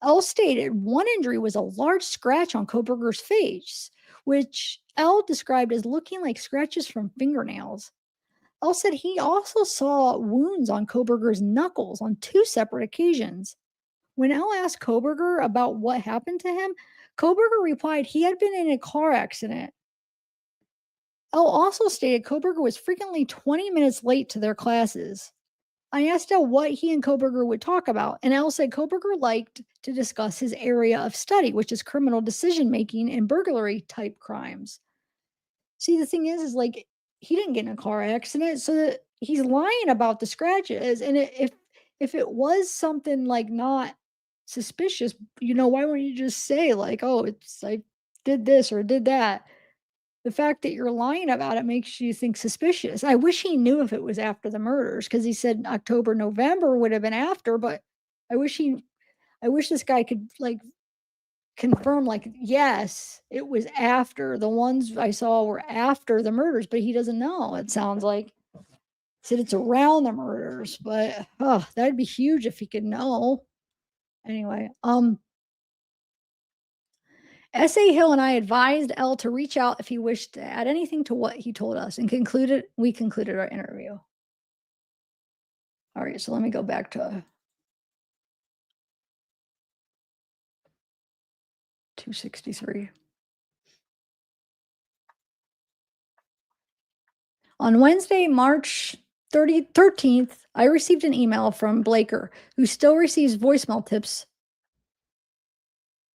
L stated one injury was a large scratch on Kohberger's face, which L described as looking like scratches from fingernails. L said he also saw wounds on Kohberger's knuckles on 2 separate occasions. When L asked Kohberger about what happened to him, Kohberger replied he had been in a car accident. L also stated Kohberger was frequently 20 minutes late to their classes. I asked L what he and Kohberger would talk about, and L said Kohberger liked to discuss his area of study, which is criminal decision-making and burglary-type crimes. See, the thing is like, he didn't get in a car accident, so he's lying about the scratches, and if it was something, like, not suspicious, why wouldn't you just say, like, "Oh, it's I did this or did that"? The fact that you're lying about it makes you think suspicious. I wish he knew if it was after the murders, because he said October, November would have been after, but I wish this guy could, like, confirm, like, yes, it was after. The ones I saw were after the murders, but he doesn't know, it sounds like. He said it's around the murders, but, that'd be huge if he could know. Anyway, S.A. Hill and I advised L to reach out if he wished to add anything to what he told us, and we concluded our interview. All right, so let me go back to 263. On Wednesday, March 13th, I received an email from Blaker, who still receives voicemail tips.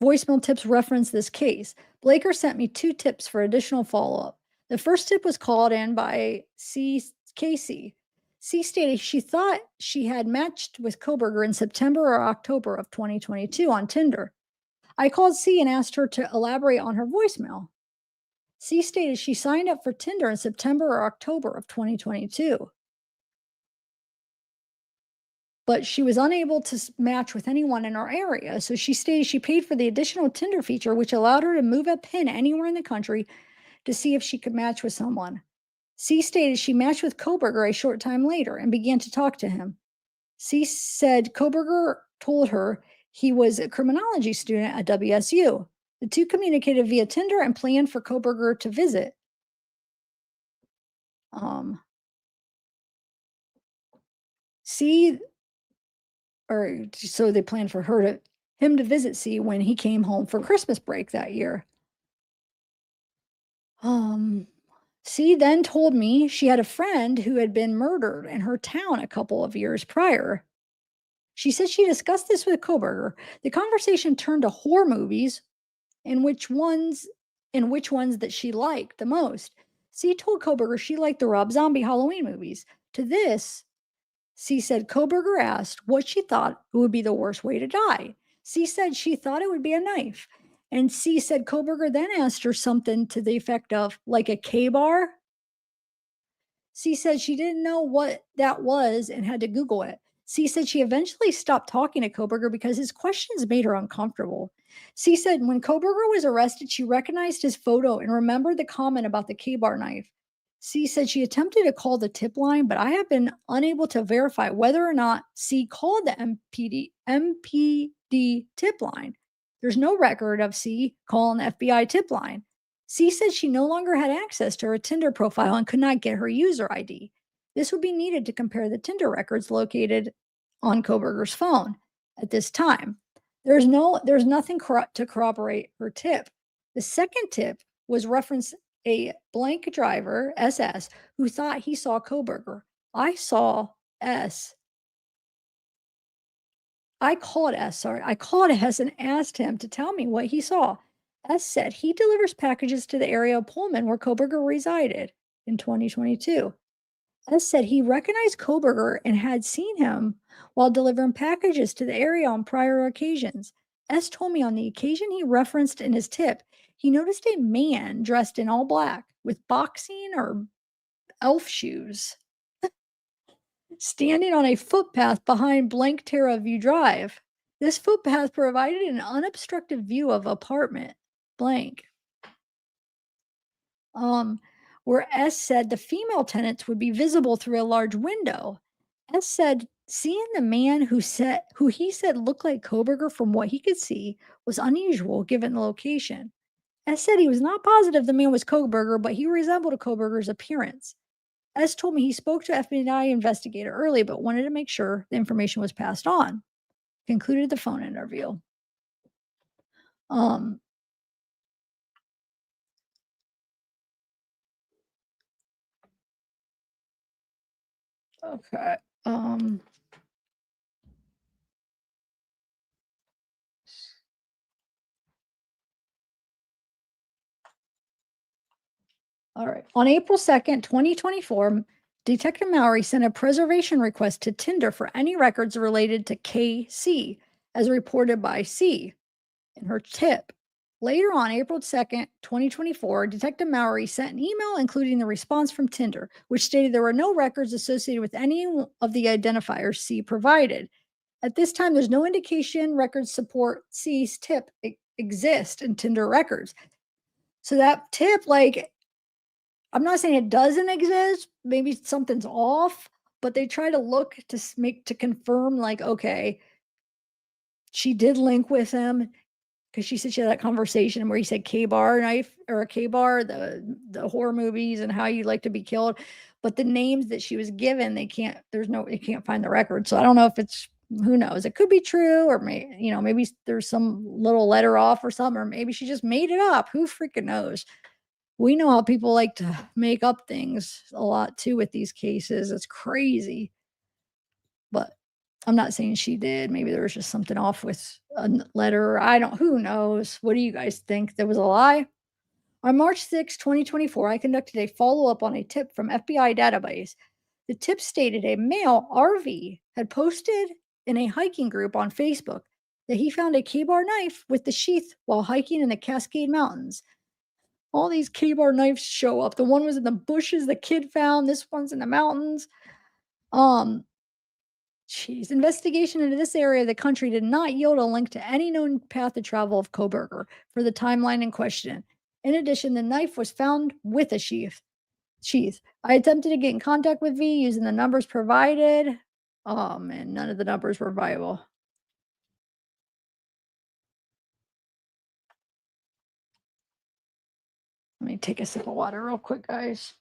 Voicemail tips reference this case. Blaker sent me 2 tips for additional follow-up. The first tip was called in by Casey. C stated she thought she had matched with Kohberger in September or October of 2022 on Tinder. I called C and asked her to elaborate on her voicemail. C stated she signed up for Tinder in September or October of 2022. But she was unable to match with anyone in our area, so she stated she paid for the additional Tinder feature, which allowed her to move a pin anywhere in the country to see if she could match with someone. C stated she matched with Kohberger a short time later and began to talk to him. C said Kohberger told her he was a criminology student at WSU. The 2 communicated via Tinder and planned for Kohberger to visit. So they planned for him to visit C when he came home for Christmas break that year. C then told me she had a friend who had been murdered in her town a couple of years prior. She said she discussed this with Kohberger. The conversation turned to horror movies and which ones that she liked the most. C told Kohberger she liked the Rob Zombie Halloween movies. To this, C said Kohberger asked what she thought would be the worst way to die. C said she thought it would be a knife. And C said Kohberger then asked her something to the effect of, like a Kabar. C said she didn't know what that was and had to Google it. C said she eventually stopped talking to Kohberger because his questions made her uncomfortable. C said when Kohberger was arrested, she recognized his photo and remembered the comment about the Kabar knife. C said she attempted to call the tip line, but I have been unable to verify whether or not C called the MPD tip line. There's no record of C calling the FBI tip line. C said she no longer had access to her Tinder profile and could not get her user ID. This would be needed to compare the Tinder records located on Kohberger's phone at this time. There's nothing to corroborate her tip. The second tip was reference a blank driver, SS, who thought he saw Kohberger. I called S and asked him to tell me what he saw. S said he delivers packages to the area of Pullman where Kohberger resided in 2022. S said he recognized Kohberger and had seen him while delivering packages to the area on prior occasions. S told me on the occasion he referenced in his tip, he noticed a man dressed in all black with boxing or elf shoes standing on a footpath behind blank Terra View Drive. This footpath provided an unobstructed view of apartment blank. Where S said the female tenants would be visible through a large window. S said seeing the man who he said looked like Kohberger from what he could see was unusual given the location. S said he was not positive the man was Kohberger, but he resembled Kohberger's appearance. S told me he spoke to FBI investigator early, but wanted to make sure the information was passed on. Concluded the phone interview. Okay. All right. On April 2nd, 2024, Detective Mowry sent a preservation request to Tinder for any records related to KC, as reported by C in her tip. Later on, April 2nd, 2024, Detective Mowry sent an email including the response from Tinder, which stated there were no records associated with any of the identifiers C provided. At this time, there's no indication records support C's tip exist in Tinder records. So that tip, like, I'm not saying it doesn't exist. Maybe something's off, but they try to look to confirm, like, okay, she did link with him because she said she had that conversation where he said Kabar knife or a Kabar, the horror movies and how you like to be killed. But the names that she was given, you can't find the record. So I don't know if it's, who knows? It could be true, or maybe there's some little letter off or something, or maybe she just made it up. Who freaking knows? We know how people like to make up things a lot too with these cases. It's crazy. But I'm not saying she did. Maybe there was just something off with a letter. Who knows? What do you guys think? There was a lie? On March 6, 2024, I conducted a follow-up on a tip from FBI database. The tip stated a male, RV, had posted in a hiking group on Facebook that he found a Kabar knife with the sheath while hiking in the Cascade Mountains. All these Kabar knives show up. The one was in the bushes the kid found. This one's in the mountains. Investigation into this area of the country did not yield a link to any known path of travel of Kohberger for the timeline in question. In addition, the knife was found with a sheath. I attempted to get in contact with V using the numbers provided. And none of the numbers were viable. Let me take a sip of water real quick, guys.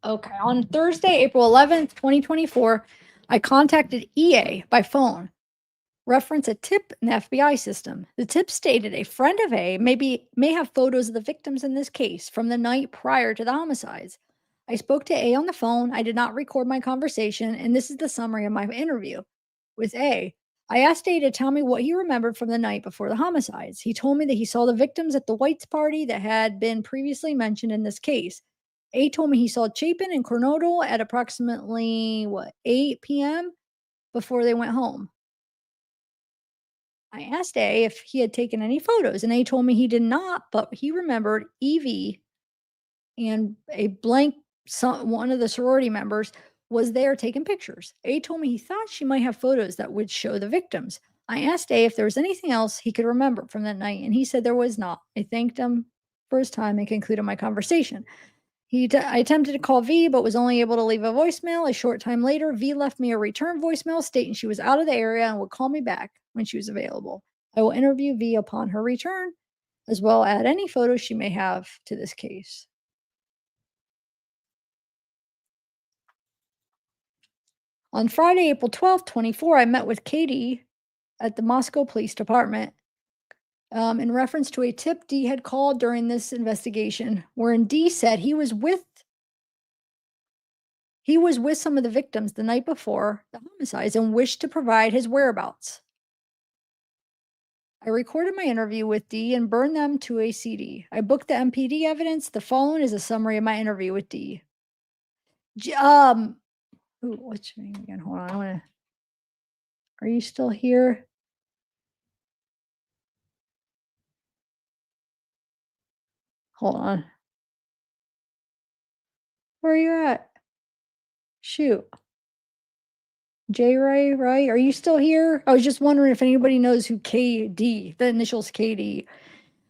Okay, on Thursday, April 11th, 2024, I contacted EA by phone. Reference a tip in the FBI system. The tip stated a friend of A may have photos of the victims in this case from the night prior to the homicides. I spoke to A on the phone. I did not record my conversation, and this is the summary of my interview with A. I asked A to tell me what he remembered from the night before the homicides. He told me that he saw the victims at the White's party that had been previously mentioned in this case. A told me he saw Chapin and Coronado at approximately 8 p.m. before they went home. I asked A if he had taken any photos, and A told me he did not, but he remembered Evie and one of the sorority members was there taking pictures. A told me he thought she might have photos that would show the victims. I asked A if there was anything else he could remember from that night, and he said there was not. I thanked him for his time and concluded my conversation. I attempted to call V, but was only able to leave a voicemail. A short time later, V left me a return voicemail stating she was out of the area and would call me back when she was available. I will interview V upon her return, as well as add any photos she may have to this case. On Friday, April 12th, 24, I met with Katie at the Moscow Police Department. in reference to a tip D had called during this investigation, wherein D said he was with some of the victims the night before the homicides and wished to provide his whereabouts. I recorded my interview with D and burned them to a CD. I booked the MPD evidence. The following is a summary of my interview with D. What's your name again? Hold on. Are you still here? Hold on. Where are you at? Shoot. J Ray, right? Are you still here? I was just wondering if anybody knows who KD, the initials KD.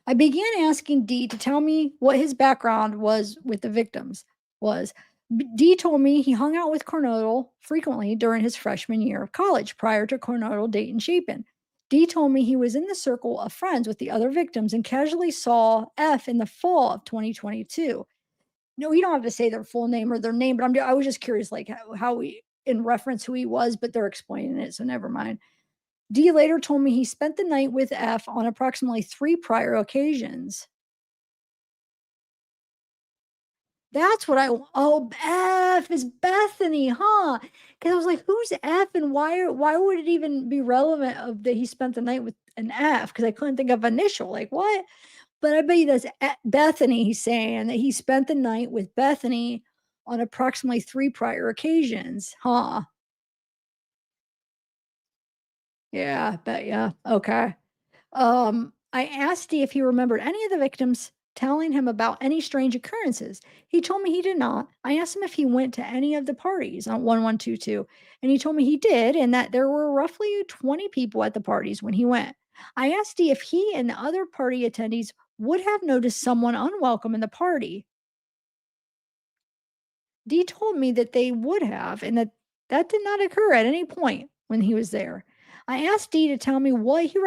I began asking D to tell me what his background was with the victims was. D told me he hung out with Coronado frequently during his freshman year of college prior to Coronado dating Chapin. D told me he was in the circle of friends with the other victims and casually saw F in the fall of 2022. No, you don't have to say their full name or their name, but I was just curious, like how we, in reference who he was, but they're explaining it, so never mind. D later told me he spent the night with F on approximately 3 prior occasions. That's what F is Bethany, huh? Because I was like, who's F and why would it even be relevant of that he spent the night with an F? Because I couldn't think of initial, like what? But I bet you that's Bethany. He's saying that he spent the night with Bethany on approximately 3 prior occasions, huh? Yeah, bet yeah. Okay. I asked D if he remembered any of the victims telling him about any strange occurrences. He told me he did not. I asked him if he went to any of the parties on 1122, and he told me he did, and that there were roughly 20 people at the parties when he went. I asked D if he and the other party attendees would have noticed someone unwelcome in the party. D told me that they would have, and that did not occur at any point when he was there. I asked D to tell me what he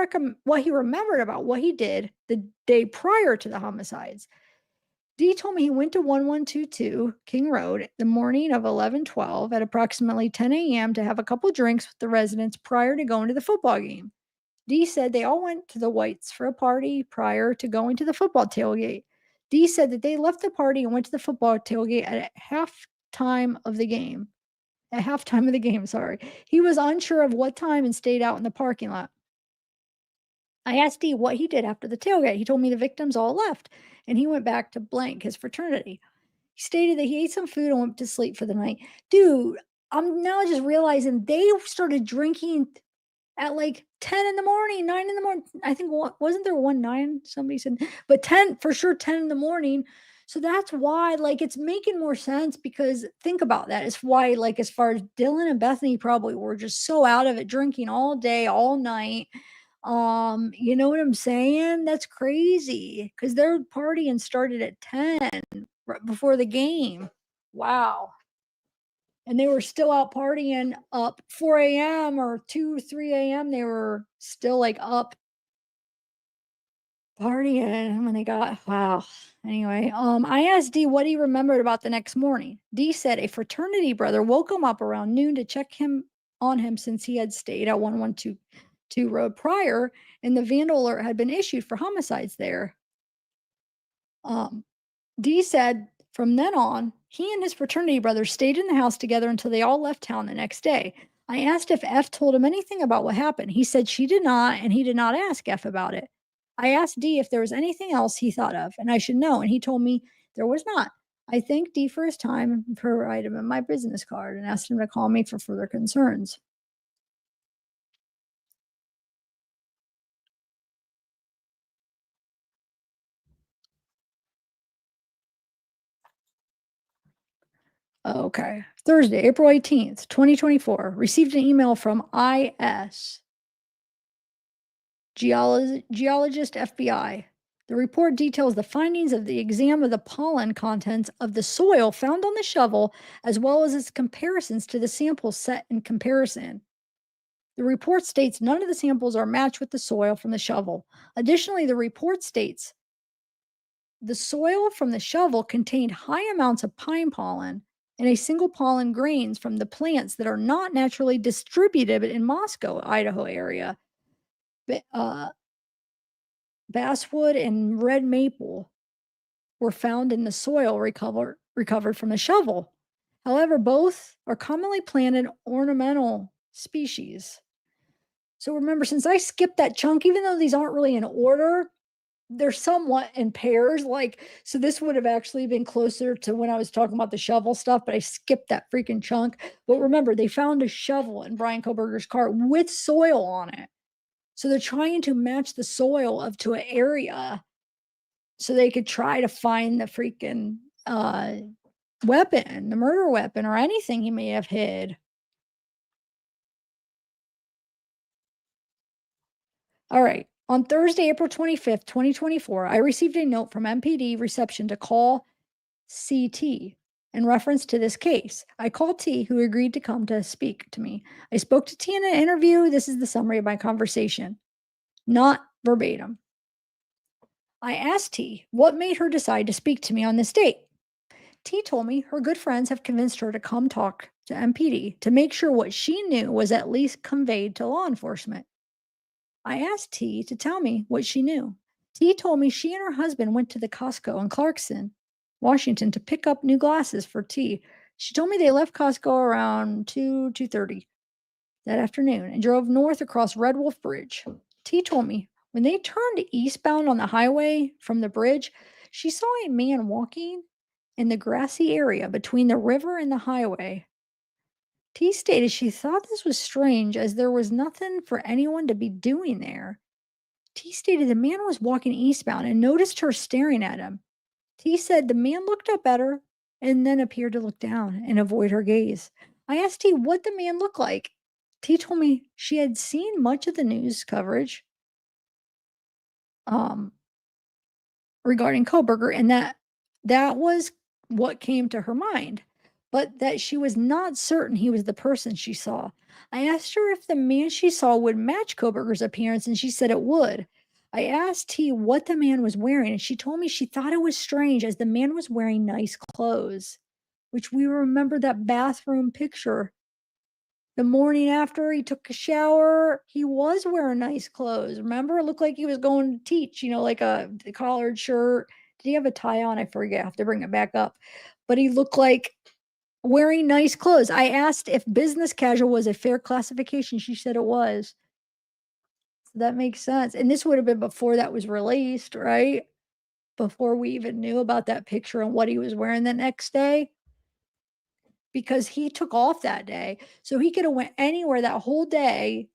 remembered about what he did the day prior to the homicides. D told me he went to 1122 King Road the morning of 11/12 at approximately 10 a.m. to have a couple drinks with the residents prior to going to the football game. D said they all went to the Whites for a party prior to going to the football tailgate. D said that they left the party and went to the football tailgate at halftime of the game. Sorry. He was unsure of what time and stayed out in the parking lot. I asked D what he did after the tailgate. He told me the victims all left and he went back to blank, his fraternity. He stated that he ate some food and went to sleep for the night. Dude, I'm now just realizing they started drinking at like 10 in the morning, 9 in the morning. I think, wasn't there 1-9? Somebody said, but 10, for sure, 10 in the morning. So that's why, like, it's making more sense because think about that. It's why, like, as far as Dylan and Bethany probably were just so out of it, drinking all day, all night. You know what I'm saying? That's crazy because their partying started at 10 right before the game. Wow. And they were still out partying up 4 a.m. or 2, 3 a.m. They were still like up partying when they got, wow. Anyway, I asked D what he remembered about the next morning. D said a fraternity brother woke him up around noon to check on him since he had stayed at 1122 Road prior, and the vandal alert had been issued for homicides there. D said from then on, he and his fraternity brother stayed in the house together until they all left town the next day. I asked if F told him anything about what happened. He said she did not, and he did not ask F about it. I asked D if there was anything else he thought of, and I should know, and he told me there was not. I thanked D for his time and provided him my business card and asked him to call me for further concerns. Okay. Thursday, April 18th, 2024. Received an email from IS. Geologist FBI. The report details the findings of the exam of the pollen contents of the soil found on the shovel, as well as its comparisons to the samples set in comparison. The report states none of the samples are matched with the soil from the shovel. Additionally, the report states the soil from the shovel contained high amounts of pine pollen and a single pollen grains from the plants that are not naturally distributed in Moscow, Idaho area. basswood, and red maple were found in the soil recovered from the shovel. However, both are commonly planted ornamental species. So remember, since I skipped that chunk, even though these aren't really in order, they're somewhat in pairs. So this would have actually been closer to when I was talking about the shovel stuff, but I skipped that freaking chunk. But remember, they found a shovel in Bryan Kohberger's car with soil on it. So they're trying to match the soil up to an area so they could try to find the freaking weapon, the murder weapon, or anything he may have hid. All right. On Thursday, April 25th, 2024, I received a note from MPD reception to call CT in reference to this case. I called T, who agreed to come to speak to me. I spoke to T in an interview. This is the summary of my conversation, not verbatim. I asked T what made her decide to speak to me on this date. T told me her good friends have convinced her to come talk to MPD to make sure what she knew was at least conveyed to law enforcement. I asked T to tell me what she knew. T told me she and her husband went to the Costco in Clarkson, Washington, to pick up new glasses for T. She told me they left Costco around 2:30 that afternoon and drove north across Red Wolf Bridge. T told me when they turned eastbound on the highway from the bridge, she saw a man walking in the grassy area between the river and the highway. T stated she thought this was strange as there was nothing for anyone to be doing there. T stated the man was walking eastbound and noticed her staring at him. T said the man looked up at her and then appeared to look down and avoid her gaze. I asked T what the man looked like. T told me she had seen much of the news coverage regarding Kohberger and that was what came to her mind, but that she was not certain he was the person she saw. I asked her if the man she saw would match Kohberger's appearance, and she said it would. I asked T what the man was wearing, and she told me she thought it was strange as the man was wearing nice clothes, which we remember that bathroom picture. The morning after he took a shower, he was wearing nice clothes. Remember? It looked like he was going to teach, like a collared shirt. Did he have a tie on? I forget. I have to bring it back up. But he looked like wearing nice clothes. I asked if business casual was a fair classification. She said it was. So that makes sense. And this would have been before that was released, right? Before we even knew about that picture and what he was wearing the next day. Because he took off that day. So he could have went anywhere that whole day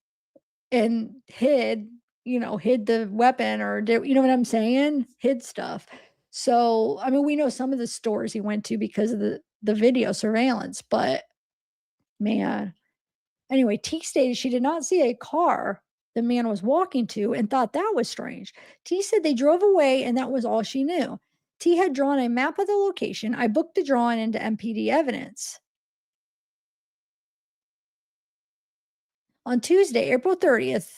and hid the weapon or did, you know what I'm saying? Hid stuff. So, I mean, we know some of the stores he went to because of the video surveillance, but man. Anyway, T stated she did not see a car the man was walking to and thought that was strange. T said they drove away and that was all she knew. T had drawn a map of the location. I booked the drawing into MPD evidence. On Tuesday, April 30th.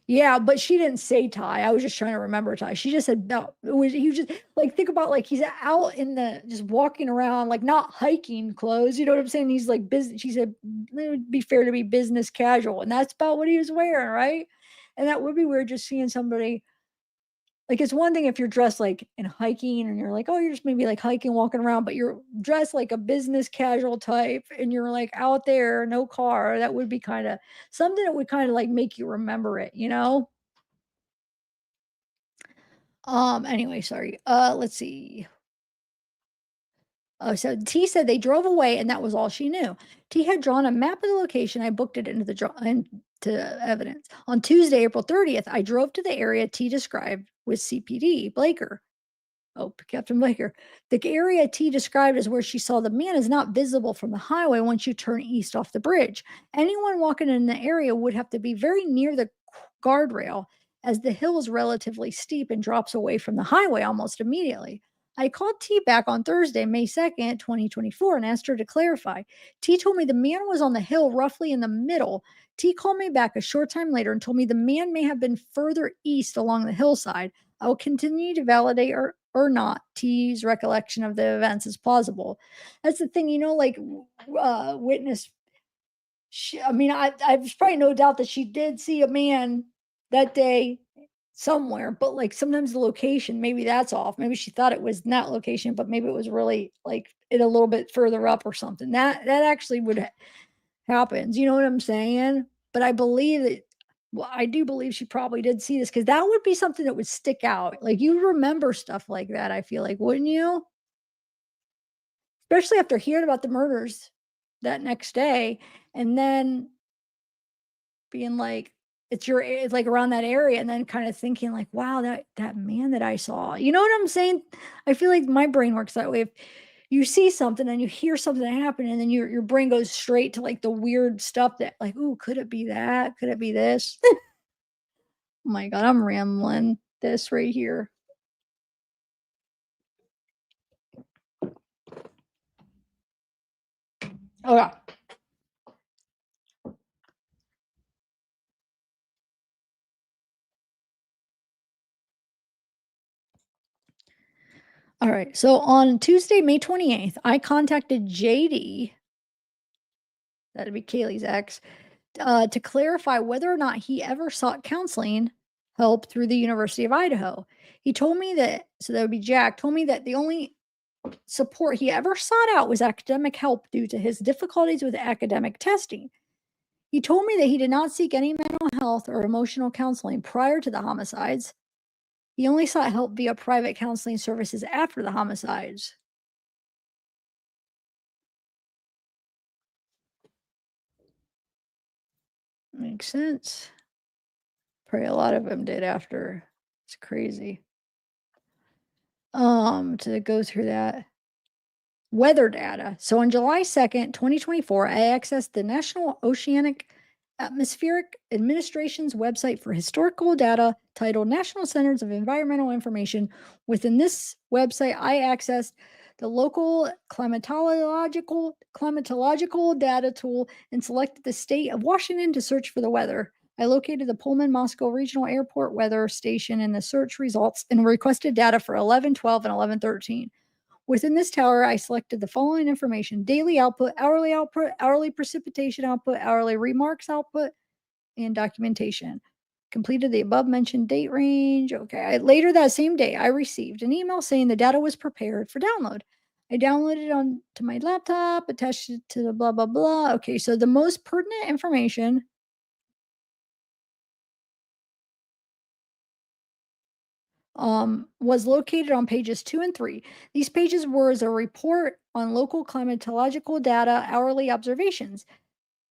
Yeah, but she didn't say Ty. I was just trying to remember Ty. She just said no. He was just think about he's out in just walking around, not hiking clothes. You know what I'm saying? He's business. She said it would be fair to be business casual, and that's about what he was wearing, right? And that would be weird just seeing somebody. It's one thing if you're dressed in hiking and you're oh, you're just maybe hiking, walking around, but you're dressed like a business casual type and you're out there, no car. That would be kind of something that would kind of make you remember it, Anyway, sorry. Let's see. So T said they drove away and that was all she knew. T had drawn a map of the location. I booked it into evidence. On Tuesday, April 30th, I drove to the area T described with CPD Blaker. Oh, Captain Blaker. The area T described as where she saw the man is not visible from the highway once you turn east off the bridge. Anyone walking in the area would have to be very near the guardrail as the hill is relatively steep and drops away from the highway almost immediately. I called T back on Thursday, May 2nd, 2024, and asked her to clarify. T told me the man was on the hill roughly in the middle. T called me back a short time later and told me the man may have been further east along the hillside. I will continue to validate or not T's recollection of the events is plausible. That's the thing, witness. There's probably no doubt that she did see a man that day somewhere, but like sometimes the location, maybe that's off. Maybe she thought it was in that location, but maybe it was really like it a little bit further up or something. That actually would happens. You know what I'm saying? But I believe that. Well, I do believe she probably did see this because that would be something that would stick out. Like you remember stuff like that. I feel like, wouldn't you? Especially after hearing about the murders that next day, and then being like, it's like around that area, and then kind of thinking like, wow, that man that I saw. You know what I'm saying? I feel like my brain works that way. If you see something and you hear something happen, and then your brain goes straight to like the weird stuff that like, ooh, could it be that? Could it be this? Oh my God, I'm rambling this right here. Oh yeah. All right. So on Tuesday, May 28th, I contacted JD, that'd be Kaylee's ex, to clarify whether or not he ever sought counseling help through the University of Idaho. He told me that, so that would be Jack, told me that the only support he ever sought out was academic help due to his difficulties with academic testing. He told me that he did not seek any mental health or emotional counseling prior to the homicides. He only sought help via private counseling services after the homicides. Makes sense. Probably a lot of them did after. It's crazy. To go through that. Weather data. So on July 2nd, 2024, I accessed the National Oceanic Atmospheric Administration's website for historical data titled National Centers of Environmental Information. Within this website, I accessed the local climatological data tool and selected the state of Washington to search for the weather. I located the Pullman Moscow Regional Airport weather station in the search results and requested data for 11/12 and 11/13. Within this tower, I selected the following information: daily output, hourly precipitation output, hourly remarks output, and documentation. Completed the above mentioned date range. Okay. Later that same day, I received an email saying the data was prepared for download. I downloaded it onto my laptop, attached it to the blah, blah, blah. Okay. So the most pertinent information was located on pages 2 and 3. These pages were as a report on local climatological data hourly observations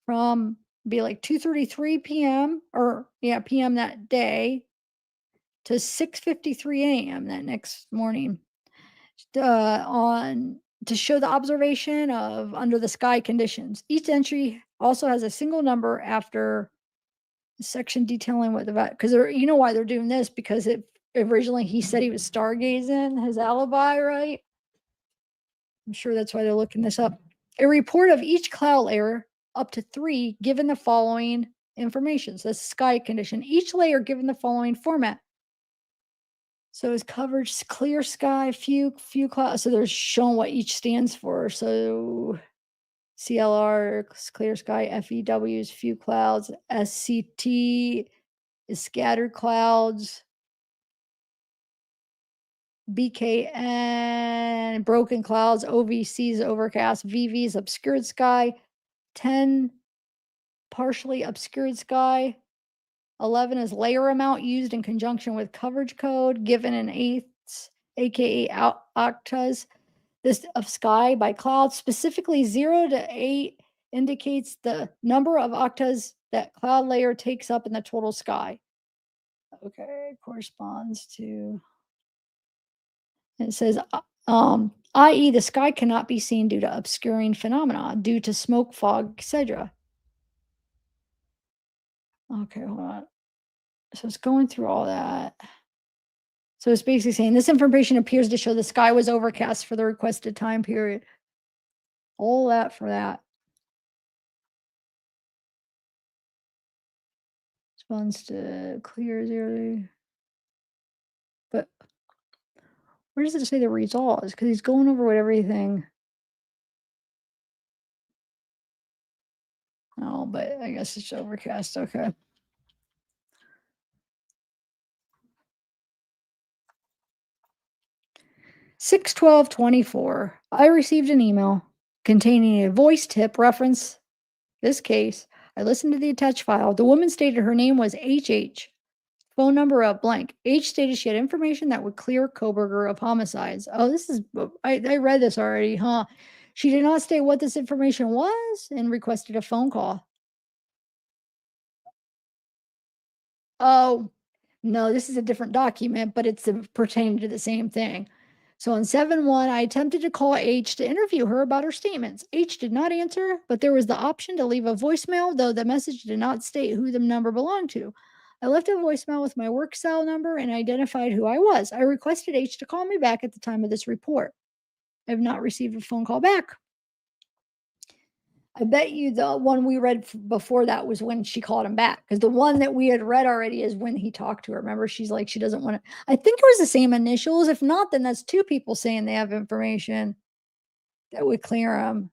from be like 2:33 p.m. or p.m. that day to 6:53 a.m. that next morning on to show the observation of under the sky conditions. Each entry also has a single number after the section detailing what the because you know why they're doing this, because originally he said he was stargazing, his alibi, right? I'm sure that's why they're looking this up. A report of each cloud layer up to 3 given the following information. So that's sky condition. Each layer given the following format. So is coverage clear sky, few clouds. So they're showing what each stands for. So CLR is clear sky, FEW is few clouds, SCT is scattered clouds, BKN broken clouds, OVC is overcast, VV is obscured sky, 10 partially obscured sky, 11 is layer amount used in conjunction with coverage code given in eighths, aka octas. This of sky by cloud, specifically 0 to 8 indicates the number of octas that cloud layer takes up in the total sky. Okay, corresponds to, it says, i.e. the sky cannot be seen due to obscuring phenomena, due to smoke, fog, etc. Okay, hold on. So it's going through all that. So it's basically saying this information appears to show the sky was overcast for the requested time period. All that for that. Responds to clear 0. But where does it say the results? Because he's going over what everything. Oh, but I guess it's overcast. Okay. 6/12/24. I received an email containing a voice tip reference this case. I listened to the attached file. The woman stated her name was HH. Phone number of blank. H stated she had information that would clear Kohberger of homicides. Oh, this is, I read this already, huh? She did not state what this information was and requested a phone call. Oh, no, this is a different document, but it's pertaining to the same thing. So on 7/1, I attempted to call H to interview her about her statements. H did not answer, but there was the option to leave a voicemail, though the message did not state who the number belonged to. I left a voicemail with my work cell number and identified who I was. I requested H to call me back at the time of this report. I have not received a phone call back. I bet you the one we read before that was when she called him back, because the one that we had read already is when he talked to her. Remember, she's like, she doesn't want to. I think it was the same initials. If not, then that's two people saying they have information that would clear him.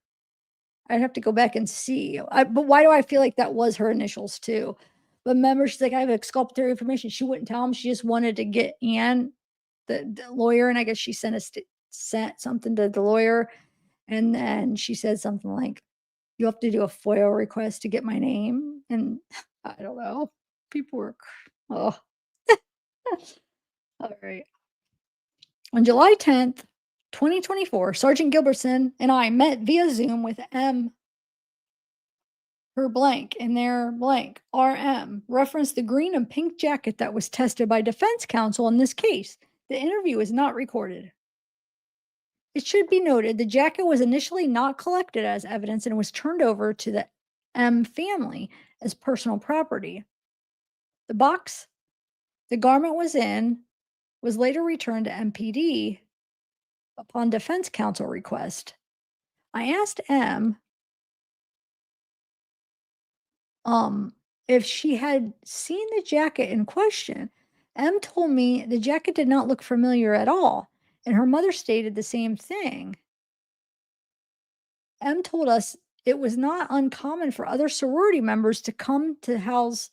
I'd have to go back and see. But why do I feel like that was her initials too? But remember, she's like, I have exculpatory information. She wouldn't tell him. She just wanted to get Ann, the lawyer, and I guess she sent something to the lawyer, and then she said something like, you have to do a FOIA request to get my name. And I don't know. People were, oh. All right. On July 10th, 2024, Sergeant Gilbertson and I met via Zoom with M, her blank, and their blank, RM, referenced the green and pink jacket that was tested by defense counsel in this case. The interview is not recorded. It should be noted the jacket was initially not collected as evidence and was turned over to the M family as personal property. The box the garment was in was later returned to MPD upon defense counsel request. I asked M if she had seen the jacket in question. M told me the jacket did not look familiar at all, and her mother stated the same thing. M told us it was not uncommon for other sorority members to come to the house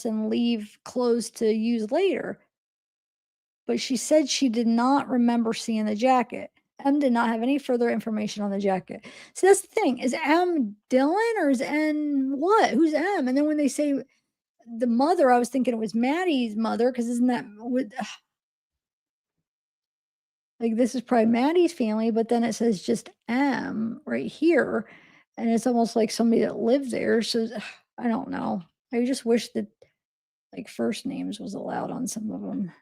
and leave clothes to use later. But she said she did not remember seeing the jacket. M did not have any further information on the jacket. So that's the thing. Is M Dylan or is N what? Who's M? And then when they say the mother, I was thinking it was Maddie's mother, because isn't that like, this is probably Maddie's family, but then it says just M right here. And it's almost like somebody that lived there. So I don't know. I just wish that like first names was allowed on some of them.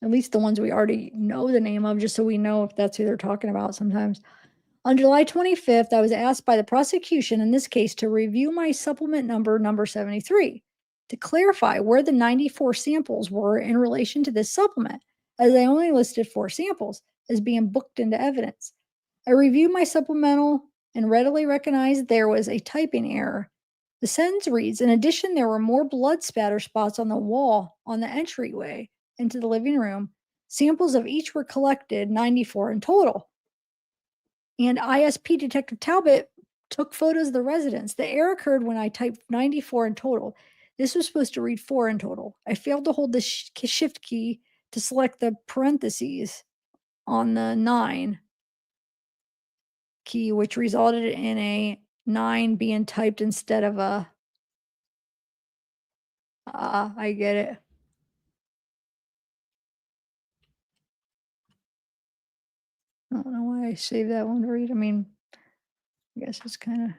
At least the ones we already know the name of, just so we know if that's who they're talking about sometimes. On July 25th, I was asked by the prosecution in this case to review my supplement number 73 to clarify where the 94 samples were in relation to this supplement, as I only listed 4 samples as being booked into evidence. I reviewed my supplemental and readily recognized there was a typing error. The sentence reads, in addition, there were more blood spatter spots on the wall on the entryway into the living room. Samples of each were collected, 94 in total. And ISP Detective Talbot took photos of the residence. The error occurred when I typed 94 in total. This was supposed to read 4 in total. I failed to hold the shift key to select the parentheses on the 9 key, which resulted in a 9 being typed instead of a, I get it. I don't know why I saved that one to read. I mean, I guess it's kind of.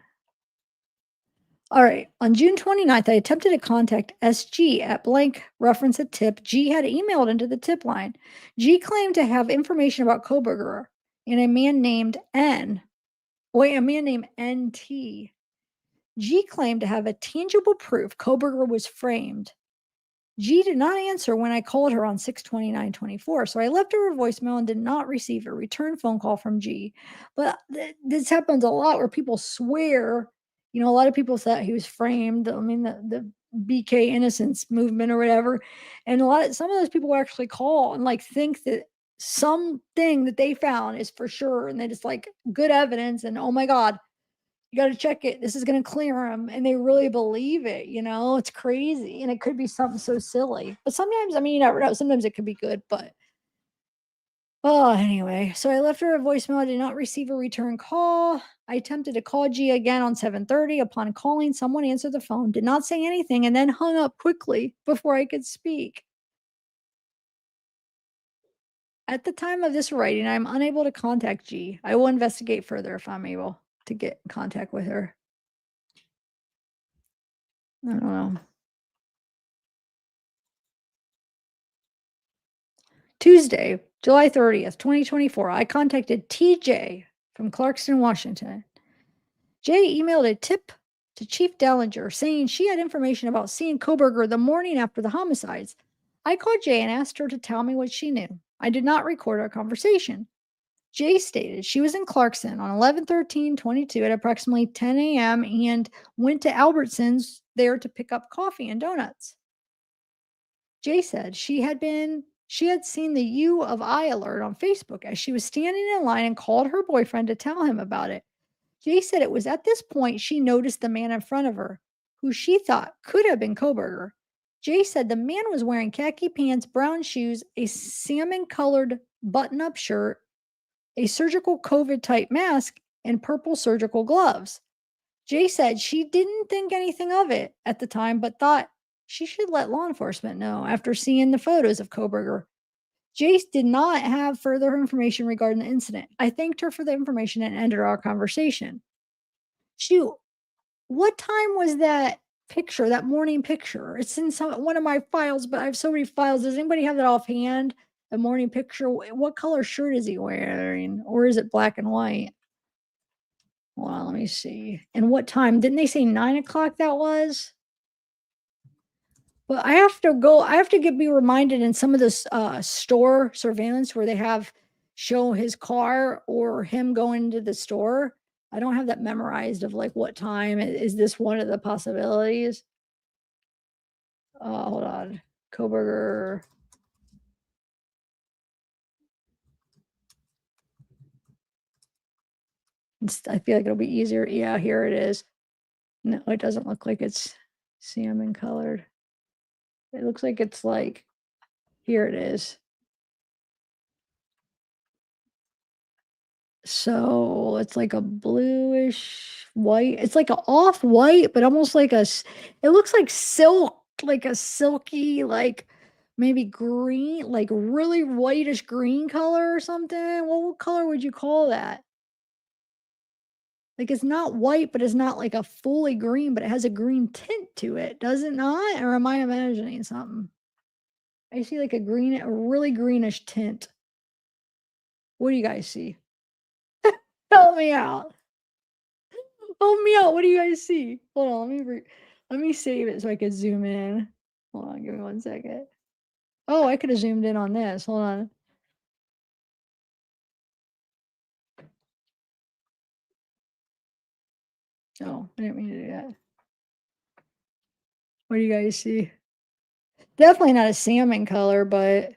All right. On June 29th, I attempted to contact SG at blank reference a tip G had emailed into the tip line. G claimed to have information about Kohberger and a man named NT. G claimed to have a tangible proof Kohberger was framed. G did not answer when I called her on 6/29/24, so I left her a voicemail and did not receive a return phone call from G. But this happens a lot where people swear, a lot of people thought he was framed. I mean, the BK innocence movement or whatever, and some of those people will actually call and like think that something that they found is for sure, and that it's like good evidence, and oh my God, you got to check it. This is going to clear them. And they really believe it. It's crazy. And it could be something so silly. But sometimes, I mean, you never know. Sometimes it could be good. But Oh, anyway, so I left her a voicemail. I did not receive a return call. I attempted to call G again on 7:30. Upon calling, someone answered the phone, did not say anything, and then hung up quickly before I could speak. At the time of this writing, I'm unable to contact G. I will investigate further if I'm able to get in contact with her. I don't know. Tuesday, July 30th, 2024, I contacted TJ from Clarkston, Washington. Jay emailed a tip to Chief Dellinger saying she had information about seeing Kohberger the morning after the homicides. I called Jay and asked her to tell me what she knew. I did not record our conversation. Jay stated she was in Clarkston on 11/13/22 at approximately 10 a.m. and went to Albertsons there to pick up coffee and donuts. Jay said she had seen the U of I alert on Facebook as she was standing in line and called her boyfriend to tell him about it. Jay said it was at this point she noticed the man in front of her, who she thought could have been Kohberger. Jay said the man was wearing khaki pants, brown shoes, a salmon colored button up shirt, a surgical COVID type mask, and purple surgical gloves. Jay said she didn't think anything of it at the time, but thought she should let law enforcement know after seeing the photos of Kohberger. Jace did not have further information regarding the incident. I thanked her for the information and ended our conversation. Shoot, what time was that picture, that morning picture? It's in one of my files, but I have so many files. Does anybody have that offhand? The morning picture. What color shirt is he wearing? Or is it black and white? Well, let me see. And what time? Didn't they say 9 o'clock that was? But I have to be reminded in some of this store surveillance where they show his car or him going into the store. I don't have that memorized of like what time. Is this one of the possibilities? Hold on. Kohberger. I feel like it'll be easier. Yeah, here it is. No, it doesn't look like it's salmon colored. It looks like it's like, here it is. So it's like a bluish white. It's like an off white, but almost like it looks like silk, like a silky, like maybe green, like really whitish green color or something. Well, what color would you call that? Like it's not white, but it's not like a fully green, but it has a green tint to it, does it not? Or am I imagining something? I see like a really greenish tint. What do you guys see? Help me out. Help me out. What do you guys see? Hold on. Let me save it so I can zoom in. Hold on. Give me 1 second. Oh, I could have zoomed in on this. Hold on. Oh, I didn't mean to do that. What do you guys see? Definitely not a salmon color, but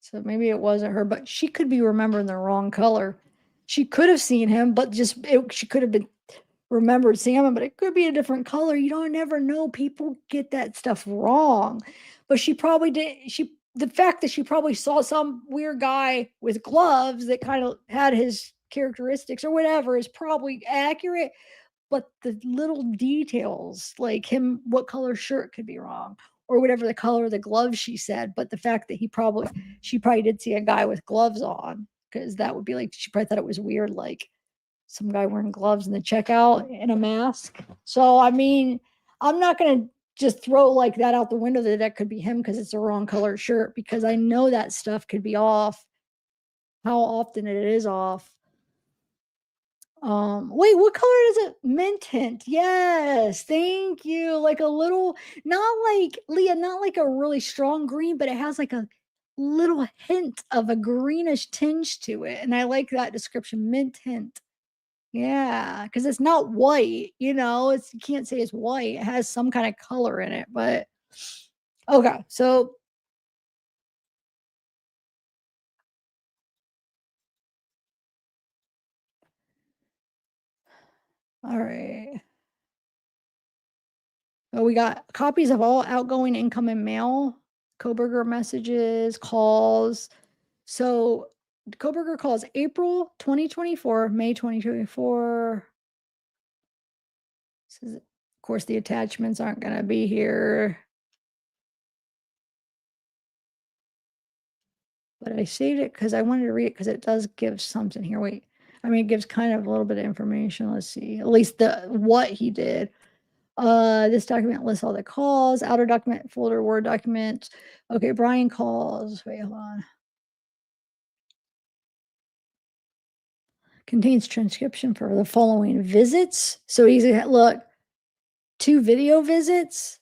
so maybe it wasn't her, but she could be remembering the wrong color. She could have seen him, but she could have been remembered salmon, but it could be a different color. You don't never know. People get that stuff wrong. But she probably did. The fact that she probably saw some weird guy with gloves that kind of had his characteristics or whatever is probably accurate. But the little details, like what color shirt could be wrong, or whatever the color of the gloves she said. But the fact that she probably did see a guy with gloves on, because that would be like, she probably thought it was weird, like some guy wearing gloves in the checkout and a mask. So, I mean, I'm not going to just throw like that out the window that could be him because it's the wrong color shirt, because I know that stuff could be off. How often it is off. Wait, what color is it? Mint hint. Yes, thank you. Like a little, not like Leah, not like a really strong green, but it has like a little hint of a greenish tinge to it. And I like that description, mint hint. Yeah, because it's not white, you can't say it's white. It has some kind of color in it, but okay, so all right. So we got copies of all outgoing incoming mail, Kohberger messages, calls, So Kohberger calls April 2024, May 2024. Says, of course, the attachments aren't going to be here. But I saved it because I wanted to read it because it does give something here. Wait, I mean, it gives kind of a little bit of information. Let's see, at least what he did. This document lists all the calls, outer document, folder, Word document. Okay, Bryan calls. Wait, hold on. Contains transcription for the following visits. So he's look, 2 video visits.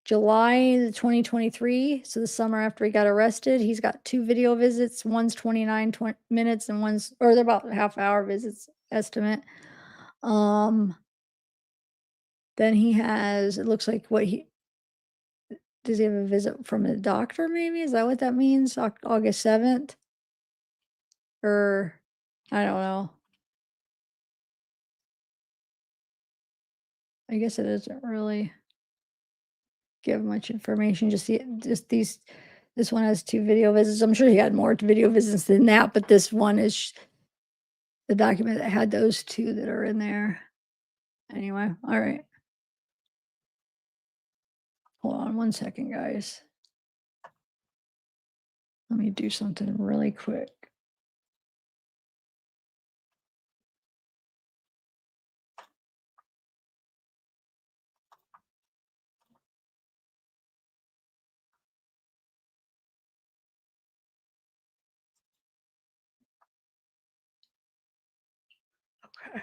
July 2023, so the summer after he got arrested, he's got 2 video visits. One's 29 minutes and one's, or they're about half-hour visits estimate. Then he has, it looks like does he have a visit from a doctor maybe? Is that what that means? August 7th? Or, I don't know. I guess it doesn't really give much information. Just these. This one has 2 video visits. I'm sure he had more video visits than that, but this one is the document that had those 2 that are in there. Anyway, all right. Hold on 1 second, guys. Let me do something really quick. Okay.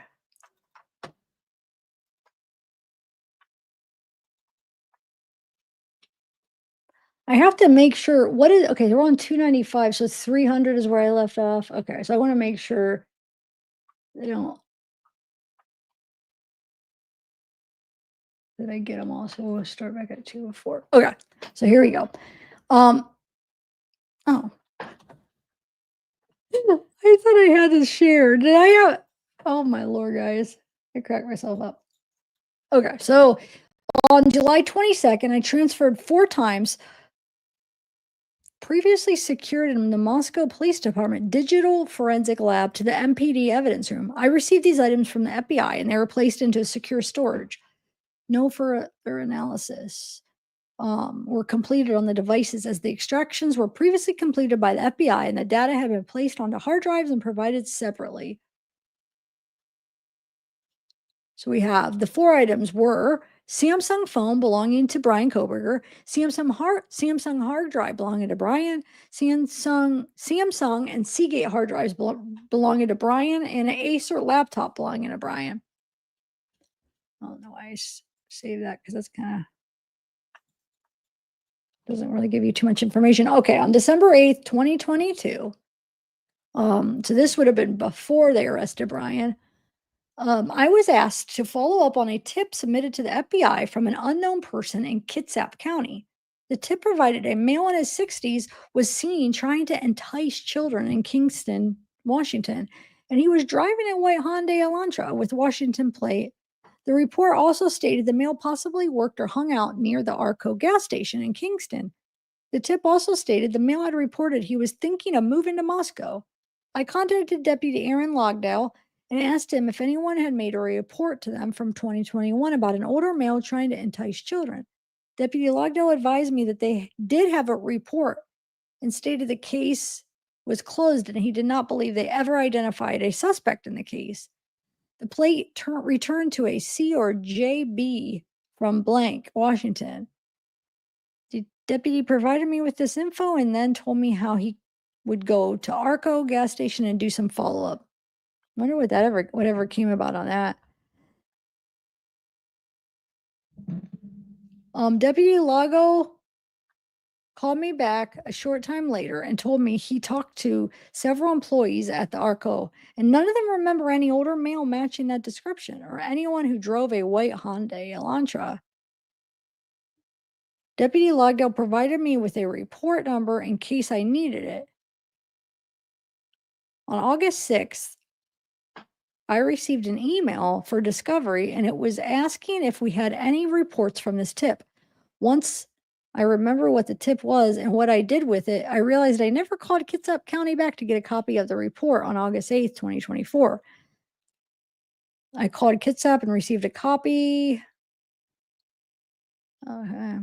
I have to make sure okay, we're on 295, so 300 is where I left off. Okay, so I want to make sure they don't. Did I get them all? So we'll start back at 204. Okay, so here we go. Oh. I thought I had this shared. Did I have? Oh my Lord, guys. I cracked myself up. Okay, so on July 22nd, I transferred 4 times previously secured in the Moscow Police Department digital forensic lab to the MPD evidence room. I received these items from the FBI and they were placed into secure storage. No further analysis were completed on the devices as the extractions were previously completed by the FBI and the data had been placed onto hard drives and provided separately. So we have the 4 items were Samsung phone belonging to Bryan Kohberger, Samsung hard drive belonging to Bryan, Samsung and Seagate hard drives belonging to Bryan, and an Acer laptop belonging to Bryan. I don't know why I saved that because that's kind of doesn't really give you too much information. Okay, on December 8th, 2022. So this would have been before they arrested Bryan. I was asked to follow up on a tip submitted to the FBI from an unknown person in Kitsap County. The tip provided a male in his 60s was seen trying to entice children in Kingston, Washington, and he was driving a white Hyundai Elantra with Washington plate. The report also stated the male possibly worked or hung out near the Arco gas station in Kingston. The tip also stated the male had reported he was thinking of moving to Moscow. I contacted Deputy Aaron Logdale and asked him if anyone had made a report to them from 2021 about an older male trying to entice children. Deputy Logdale advised me that they did have a report and stated the case was closed and he did not believe they ever identified a suspect in the case. The plate returned to a C or JB from blank, Washington. The deputy provided me with this info and then told me how he would go to Arco gas station and do some follow-up. I wonder what whatever came about on that. Deputy Lago called me back a short time later and told me he talked to several employees at the Arco, and none of them remember any older male matching that description or anyone who drove a white Hyundai Elantra. Deputy Logdale provided me with a report number in case I needed it. On August 6th, I received an email for discovery, and it was asking if we had any reports from this tip. Once I remember what the tip was and what I did with it. I realized I never called Kitsap County back to get a copy of the report on August 8th, 2024. I called Kitsap and received a copy. Okay.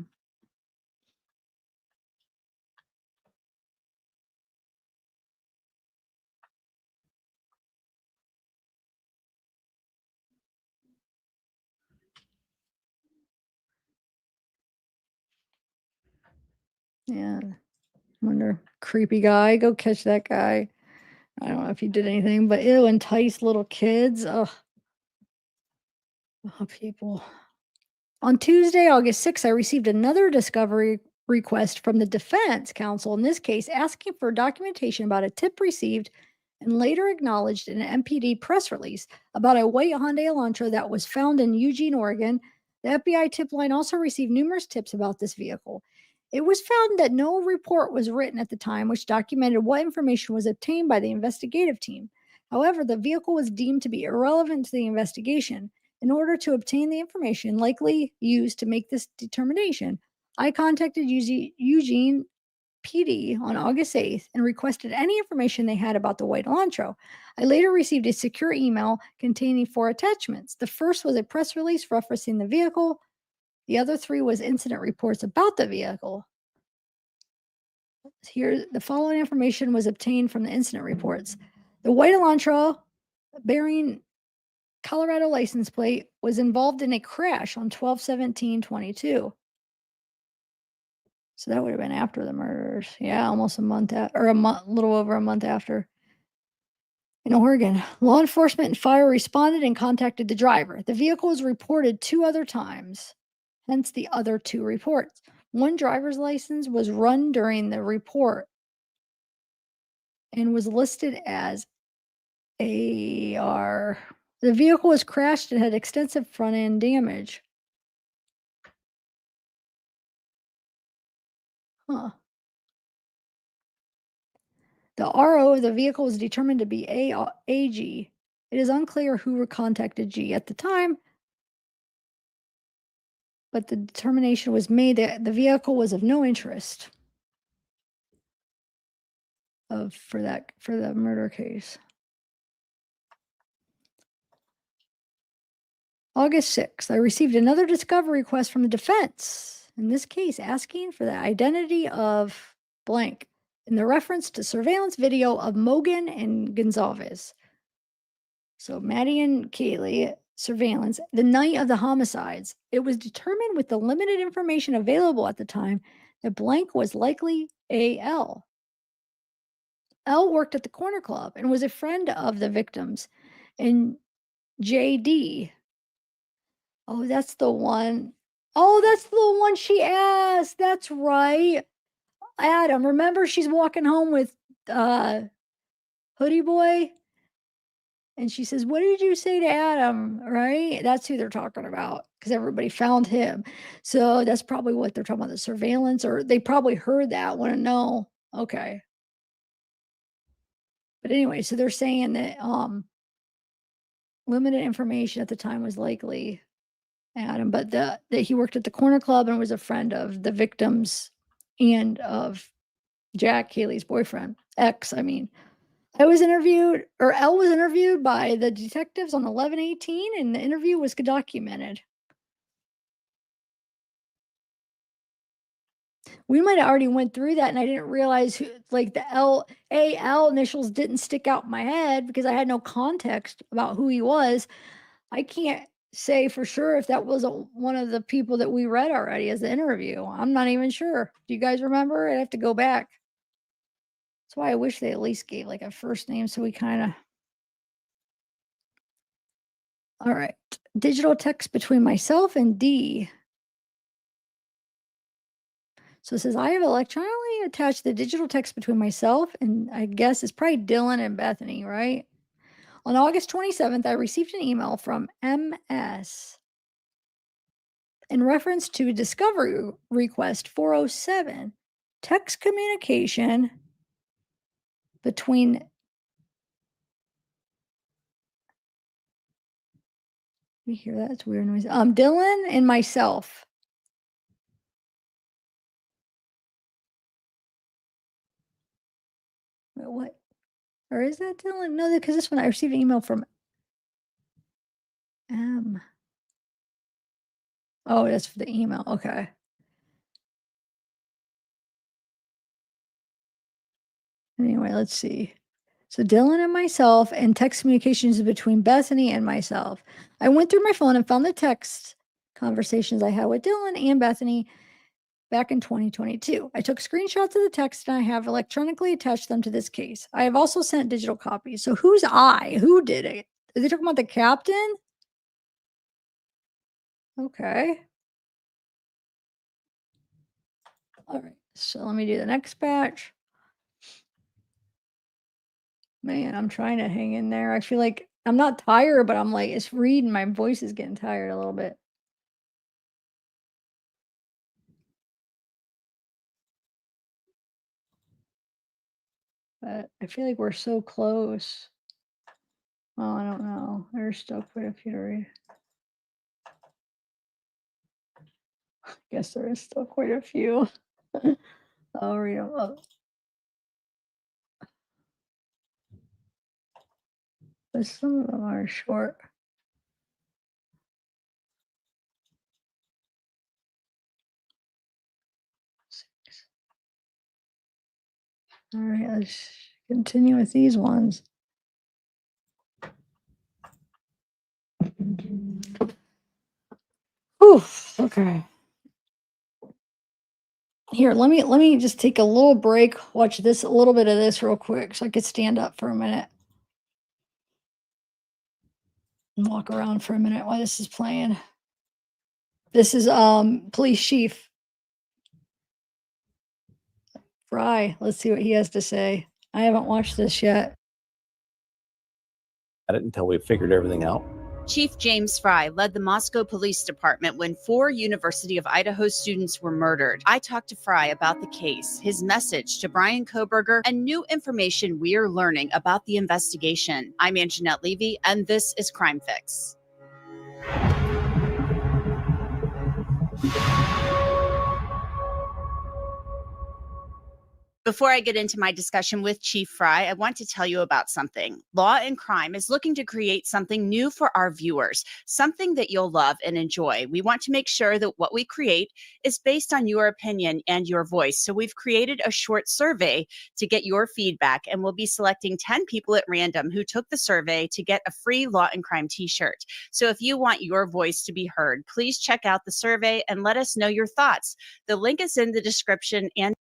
Yeah. Wonder, creepy guy. Go catch that guy. I don't know if he did anything, but it'll entice little kids. Oh, people. On Tuesday, August 6th, I received another discovery request from the defense counsel, in this case, asking for documentation about a tip received and later acknowledged in an MPD press release about a white Hyundai Elantra that was found in Eugene, Oregon. The FBI tip line also received numerous tips about this vehicle. It was found that no report was written at the time, which documented what information was obtained by the investigative team. However, the vehicle was deemed to be irrelevant to the investigation. In order to obtain the information likely used to make this determination, I contacted Eugene PD on August 8th and requested any information they had about the white Elantra. I later received a secure email containing 4 attachments. The first was a press release referencing the vehicle. The other 3 was incident reports about the vehicle. Here, the following information was obtained from the incident reports. The white Elantra bearing Colorado license plate was involved in a crash on 12/17/22. So that would have been after the murders. Yeah, almost a month or a little over a month after. In Oregon, law enforcement and fire responded and contacted the driver. The vehicle was reported 2 other times, hence the other 2 reports. One driver's license was run during the report and was listed as AR. The vehicle was crashed and had extensive front end damage. Huh. The RO of the vehicle was determined to be AG. It is unclear who contacted G at the time, but the determination was made that the vehicle was of no interest for the murder case. August 6th, I received another discovery request from the defense, in this case asking for the identity of blank in the reference to surveillance video of Mogan and Gonzalez. So Maddie and Kaylee surveillance the night of the homicides. It was determined with the limited information available at the time that blank was likely AL. L worked at the Corner Club and was a friend of the victims. And JD, oh, that's the one. Oh, that's the one she asked. That's right. Adam, remember she's walking home with Hoodie Boy? And she says, "What did you say to Adam?" Right? That's who they're talking about because everybody found him. So that's probably what they're talking about, the surveillance, or they probably heard that, want to know. Okay. But anyway, so they're saying that limited information at the time was likely Adam, but that he worked at the Corner Club and was a friend of the victims and of Jack, Kaylee's boyfriend, I mean. L was interviewed by the detectives on 11/18, and the interview was documented. We might have already went through that, and I didn't realize who, like the AL initials didn't stick out in my head because I had no context about who he was. I can't say for sure if that was one of the people that we read already as the interview. I'm not even sure. Do you guys remember? I'd have to go back. That's why I wish they at least gave like a first name so we kind of. All right. Digital text between myself and D. So it says, I have electronically attached the digital text between myself and I guess it's probably Dylan and Bethany, right? On August 27th, I received an email from MS in reference to discovery request 407, text communication between you hear that? It's weird noise. Dylan and myself. Wait, what? Or is that Dylan? No, because this one I received an email from M. Oh, that's for the email. Okay. Anyway, let's see. So Dylan and myself, and text communications between Bethany and myself. I went through my phone and found the text conversations I had with Dylan and Bethany back in 2022. I took screenshots of the text and I have electronically attached them to this case. I have also sent digital copies. So who's I? Who did it? Are they talking about the captain? Okay. All right. So let me do the next batch. Man, I'm trying to hang in there. I feel like I'm not tired, but I'm like, it's reading. My voice is getting tired a little bit. But I feel like we're so close. Oh, I don't know. There's still quite a few to read. I guess there is still quite a few. I'll read them. Oh. But some of them are short. All right, let's continue with these ones. Oof, okay. Here, let me just take a little break, watch this, a little bit of this real quick so I could stand up for a minute. And walk around for a minute while this is playing. This is Police Chief Fry. Let's see what he has to say. I haven't watched this yet. At it until we figured everything out. Chief James Fry led the Moscow Police Department when 4 University of Idaho students were murdered. I talked to Fry about the case, his message to Bryan Kohberger, and new information we're learning about the investigation. I'm Anjanette Levy, and this is Crime Fix. Before I get into my discussion with Chief Fry, I want to tell you about something. Law and Crime is looking to create something new for our viewers, something that you'll love and enjoy. We want to make sure that what we create is based on your opinion and your voice. So we've created a short survey to get your feedback, and we'll be selecting 10 people at random who took the survey to get a free Law and Crime t-shirt. So if you want your voice to be heard, please check out the survey and let us know your thoughts. The link is in the description and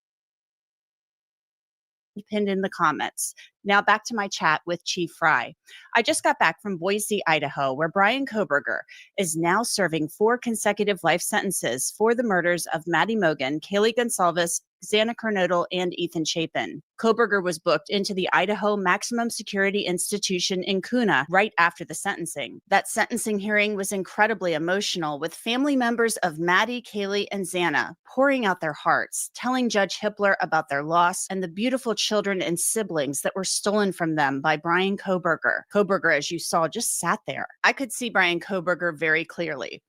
pinned in the comments. Now back to my chat with Chief Fry. I just got back from Boise, Idaho, where Bryan Kohberger is now serving 4 consecutive life sentences for the murders of Maddie Mogen, Kaylee Gonsalves, Xana Kernodle, and Ethan Chapin. Kohberger was booked into the Idaho Maximum Security Institution in Kuna right after the sentencing. That sentencing hearing was incredibly emotional, with family members of Maddie, Kaylee, and Xana pouring out their hearts, telling Judge Hippler about their loss and the beautiful children and siblings that were stolen from them by Bryan Kohberger. Kohberger, as you saw, just sat there. I could see Bryan Kohberger very clearly.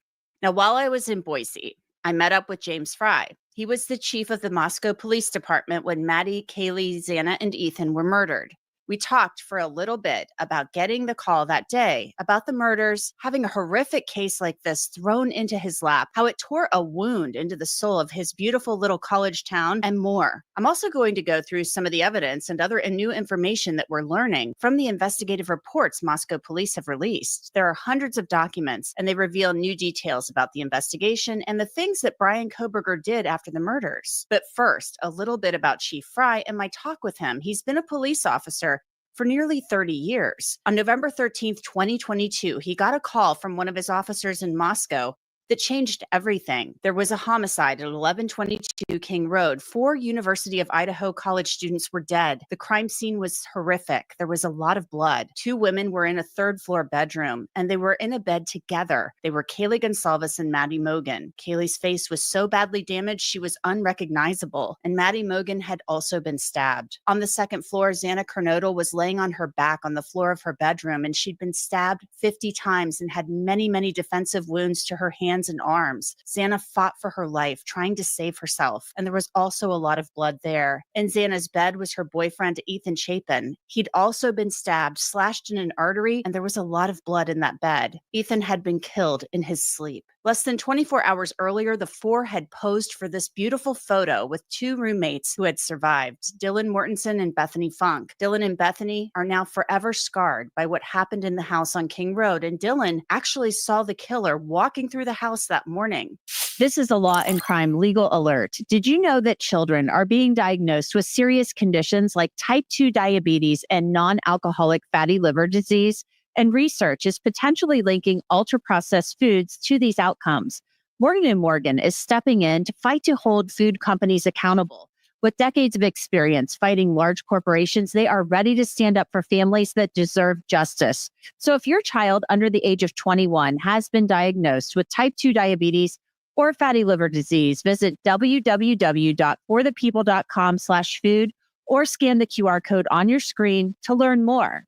Now, while I was in Boise, I met up with James Fry. He was the chief of the Moscow Police Department when Maddie, Kaylee, Xana, and Ethan were murdered. We talked for a little bit about getting the call that day about the murders, having a horrific case like this thrown into his lap, how it tore a wound into the soul of his beautiful little college town, and more. I'm also going to go through some of the evidence and other new information that we're learning from the investigative reports Moscow police have released. There are hundreds of documents, and they reveal new details about the investigation and the things that Bryan Kohberger did after the murders. But first, a little bit about Chief Fry and my talk with him. He's been a police officer for nearly 30 years. On November 13th, 2022, he got a call from one of his officers in Moscow that changed everything. There was a homicide at 1122 King Road. 4 University of Idaho college students were dead. The crime scene was horrific. There was a lot of blood. 2 women were in a 3rd floor bedroom, and they were in a bed together. They were Kaylee Gonsalves and Maddie Mogen. Kaylee's face was so badly damaged she was unrecognizable, and Maddie Mogen had also been stabbed. On the 2nd floor, Xana Kernodle was laying on her back on the floor of her bedroom, and she'd been stabbed 50 times and had many, many defensive wounds to her hands hands and arms. Xana fought for her life, trying to save herself, and there was also a lot of blood there. In Xana's bed was her boyfriend, Ethan Chapin. He'd also been stabbed, slashed in an artery, and there was a lot of blood in that bed. Ethan had been killed in his sleep. Less than 24 hours earlier, the four had posed for this beautiful photo with two roommates who had survived, Dylan Mortensen and Bethany Funk. Dylan and Bethany are now forever scarred by what happened in the house on King Road, and Dylan actually saw the killer walking through the house that morning. This is a Law and Crime Legal Alert. Did you know that children are being diagnosed with serious conditions like type 2 diabetes and non-alcoholic fatty liver disease? And research is potentially linking ultra-processed foods to these outcomes. Morgan & Morgan is stepping in to fight to hold food companies accountable. With decades of experience fighting large corporations, they are ready to stand up for families that deserve justice. So if your child under the age of 21 has been diagnosed with type 2 diabetes or fatty liver disease, visit www.forthepeople.com/food or scan the QR code on your screen to learn more.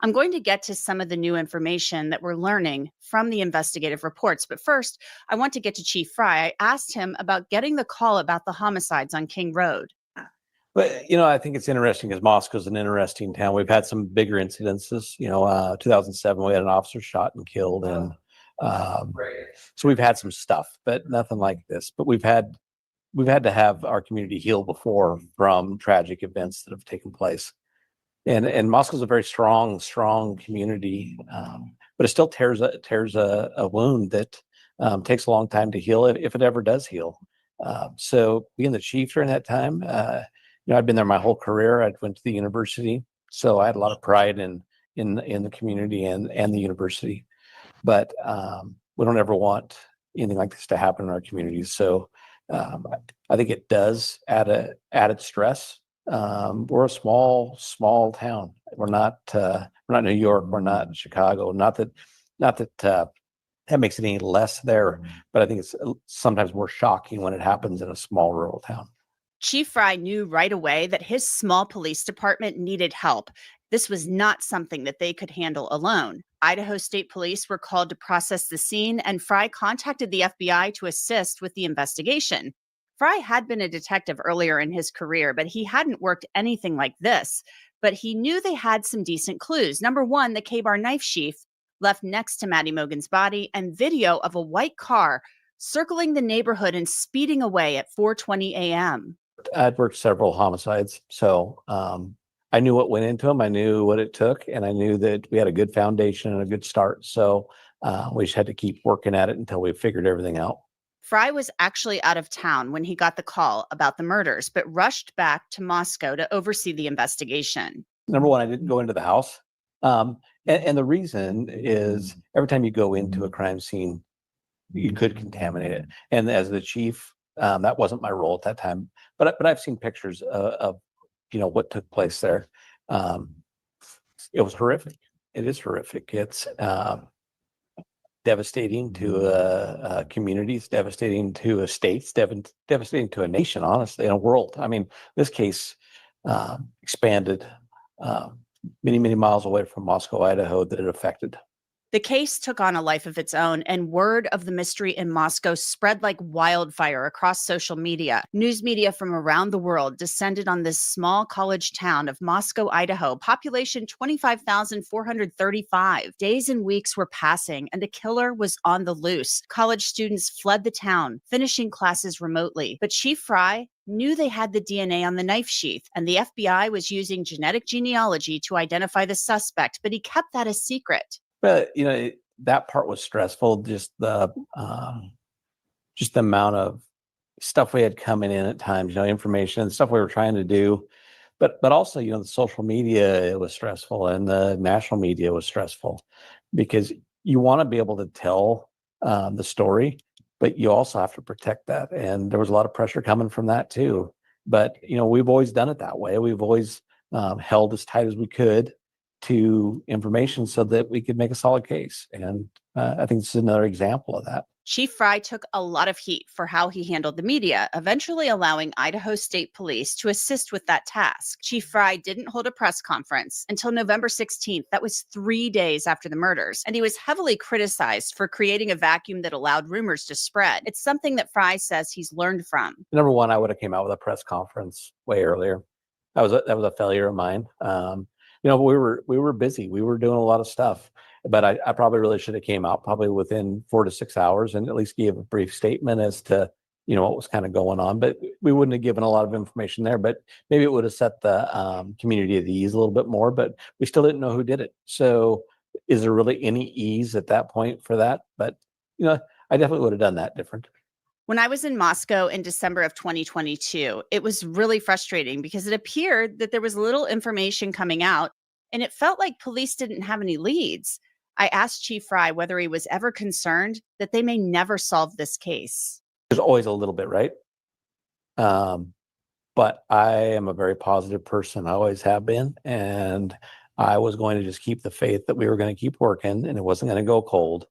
I'm going to get to some of the new information that we're learning from the investigative reports. But first, I want to get to Chief Fry. I asked him about getting the call about the homicides on King Road. But, I think it's interesting because Moscow's an interesting town. We've had some bigger incidences. 2007, we had an officer shot and killed. And so we've had some stuff, but nothing like this. But we've had to have our community heal before from tragic events that have taken place. And Moscow's a very strong community, but it still tears a wound that takes a long time to heal if it ever does heal. So being the chief during that time, I'd been there my whole career. I went to the university, so I had a lot of pride in the community and the university. But we don't ever want anything like this to happen in our communities. So I think it does add added stress. We're a small town. We're not New York. We're not Chicago. Not that that makes it any less there, but I think it's sometimes more shocking when it happens in a small rural town. Chief Fry knew right away that his small police department needed help. This was not something that they could handle alone. Idaho State Police were called to process the scene, and Fry contacted the FBI to assist with the investigation. Fry had been a detective earlier in his career, but he hadn't worked anything like this. But he knew they had some decent clues. Number one, the Kabar knife sheath left next to Maddie Mogen's body, and video of a white car circling the neighborhood and speeding away at 4:20 a.m. I'd worked several homicides, so I knew what went into them. I knew what it took, and I knew that we had a good foundation and a good start. So we just had to keep working at it until we figured everything out. Fry was actually out of town when he got the call about the murders, but rushed back to Moscow to oversee the investigation. Number one, I didn't go into the house. And the reason is every time you go into a crime scene, you could contaminate it. And as the chief, that wasn't my role at that time. But I've seen pictures of what took place there. It was horrific. It is horrific. It's devastating to communities, devastating to states, devastating to a nation, honestly, and a world. I mean, this case expanded many, many miles away from Moscow, Idaho, that it affected. The case took on a life of its own, and word of the mystery in Moscow spread like wildfire across social media. News media from around the world descended on this small college town of Moscow, Idaho, population 25,435. Days and weeks were passing, and the killer was on the loose. College students fled the town, finishing classes remotely. But Chief Fry knew they had the DNA on the knife sheath, and the FBI was using genetic genealogy to identify the suspect, but he kept that a secret. But that part was stressful. Just the amount of stuff we had coming in at times, information and stuff we were trying to do. But also, the social media, it was stressful, and the national media was stressful because you want to be able to tell the story, but you also have to protect that. And there was a lot of pressure coming from that too. But we've always done it that way. We've always held as tight as we could to information so that we could make a solid case. And I think this is another example of that. Chief Fry took a lot of heat for how he handled the media, eventually allowing Idaho State Police to assist with that task. Chief Fry didn't hold a press conference until November 16th. That was 3 days after the murders, and he was heavily criticized for creating a vacuum that allowed rumors to spread. It's something that Fry says he's learned from. Number one, I would have came out with a press conference way earlier. That was a failure of mine. But we were busy. We were doing a lot of stuff. But I probably really should have came out probably within 4 to 6 hours and at least gave a brief statement as to, what was kind of going on. But we wouldn't have given a lot of information there, but maybe it would have set the community at ease a little bit more, but we still didn't know who did it. So is there really any ease at that point for that? But, I definitely would have done that different. When I was in Moscow in December of 2022, it was really frustrating because it appeared that there was little information coming out and it felt like police didn't have any leads. I asked Chief Fry whether he was ever concerned that they may never solve this case. There's always a little bit, right? But I am a very positive person. I always have been. And I was going to just keep the faith that we were going to keep working and it wasn't going to go cold.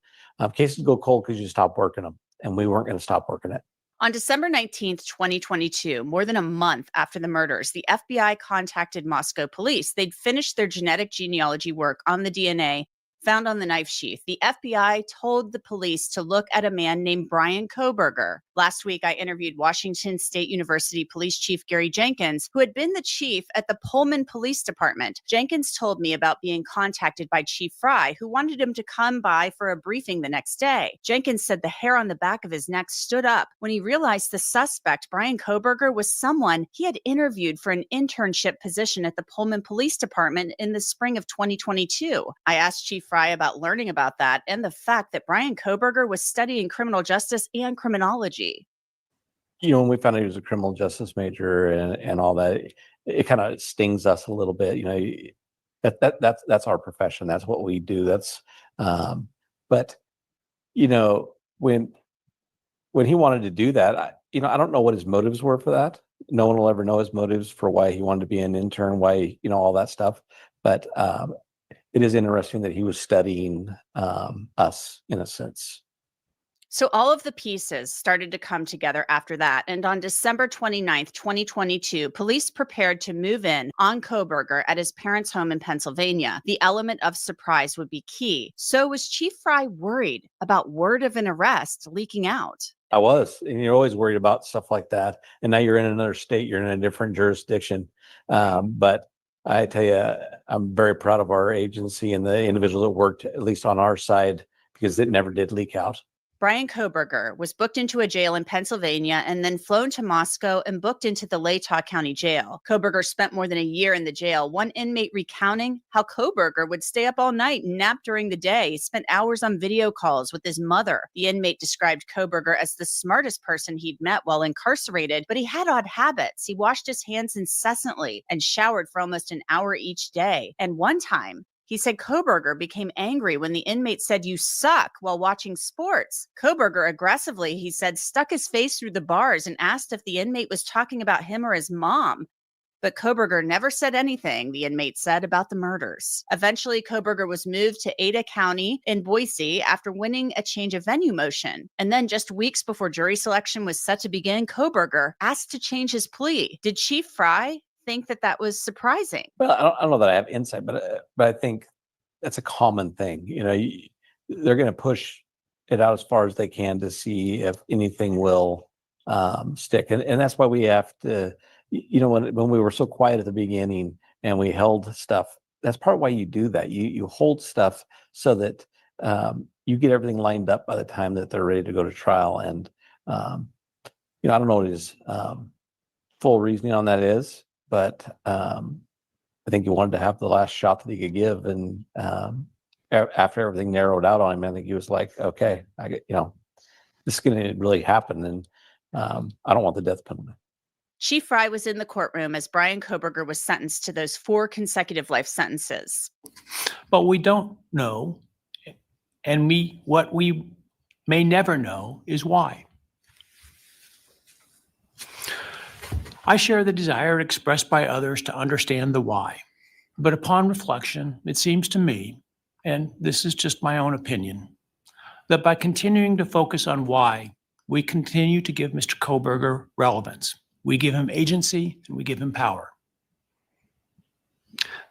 Cases go cold because you stop working them. And we weren't going to stop working it. On December 19th, 2022, more than a month after the murders, the FBI contacted Moscow police. They'd finished their genetic genealogy work on the DNA found on the knife sheath. The FBI told the police to look at a man named Bryan Kohberger. Last week, I interviewed Washington State University Police Chief Gary Jenkins, who had been the chief at the Pullman Police Department. Jenkins told me about being contacted by Chief Fry, who wanted him to come by for a briefing the next day. Jenkins said the hair on the back of his neck stood up when he realized the suspect, Bryan Kohberger, was someone he had interviewed for an internship position at the Pullman Police Department in the spring of 2022. I asked Chief Fry about learning about that and the fact that Bryan Kohberger was studying criminal justice and criminology. When we found out he was a criminal justice major and all that, it kind of stings us a little bit. That's our profession. That's what we do. But when he wanted to do that, I don't know what his motives were for that. No one will ever know his motives for why he wanted to be an intern, why, all that stuff. But it is interesting that he was studying us in a sense. So all of the pieces started to come together after that. And on December 29th, 2022, police prepared to move in on Kohberger at his parents' home in Pennsylvania. The element of surprise would be key. So was Chief Fry worried about word of an arrest leaking out? I was, and you're always worried about stuff like that. And now you're in another state, you're in a different jurisdiction. But I tell you, I'm very proud of our agency and the individuals that worked, at least on our side, because it never did leak out. Bryan Kohberger was booked into a jail in Pennsylvania and then flown to Moscow and booked into the Latah County Jail. Kohberger spent more than a year in the jail, one inmate recounting how Kohberger would stay up all night and nap during the day. He spent hours on video calls with his mother. The inmate described Kohberger as the smartest person he'd met while incarcerated, but he had odd habits. He washed his hands incessantly and showered for almost an hour each day. And one time, he said Kohberger became angry when the inmate said, "You suck," while watching sports. Kohberger aggressively, he said, stuck his face through the bars and asked if the inmate was talking about him or his mom. But Kohberger never said anything, the inmate said, about the murders. Eventually, Kohberger was moved to Ada County in Boise after winning a change of venue motion. And then just weeks before jury selection was set to begin, Kohberger asked to change his plea. Did Chief Fry think that was surprising? Well, I don't know that I have insight, but I think that's a common thing. They're going to push it out as far as they can to see if anything will stick, and that's why we have to. When we were so quiet at the beginning and we held stuff, that's part of why you do that. You hold stuff so that you get everything lined up by the time that they're ready to go to trial. And I don't know what his full reasoning on that is. But I think he wanted to have the last shot that he could give, and after everything narrowed out on him, I think he was like, "Okay, this is going to really happen, and I don't want the death penalty." Chief Fry was in the courtroom as Bryan Kohberger was sentenced to those 4 consecutive life sentences. But we don't know, and what we may never know is why. I share the desire expressed by others to understand the why. But upon reflection, it seems to me, and this is just my own opinion, that by continuing to focus on why, we continue to give Mr. Kohberger relevance. We give him agency and we give him power.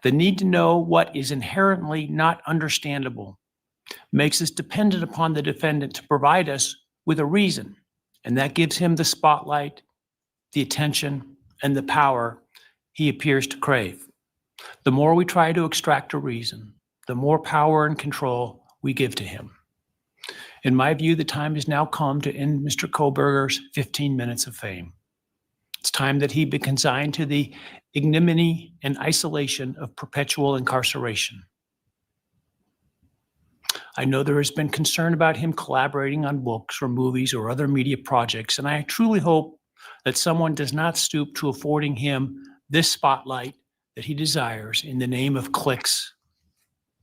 The need to know what is inherently not understandable makes us dependent upon the defendant to provide us with a reason, and that gives him the spotlight, the attention, and the power he appears to crave. The more we try to extract a reason, the more power and control we give to him. In my view, the time has now come to end Mr. Kohberger's 15 minutes of fame. It's time that he be consigned to the ignominy and isolation of perpetual incarceration. I know there has been concern about him collaborating on books or movies or other media projects, and I truly hope that someone does not stoop to affording him this spotlight that he desires in the name of clicks,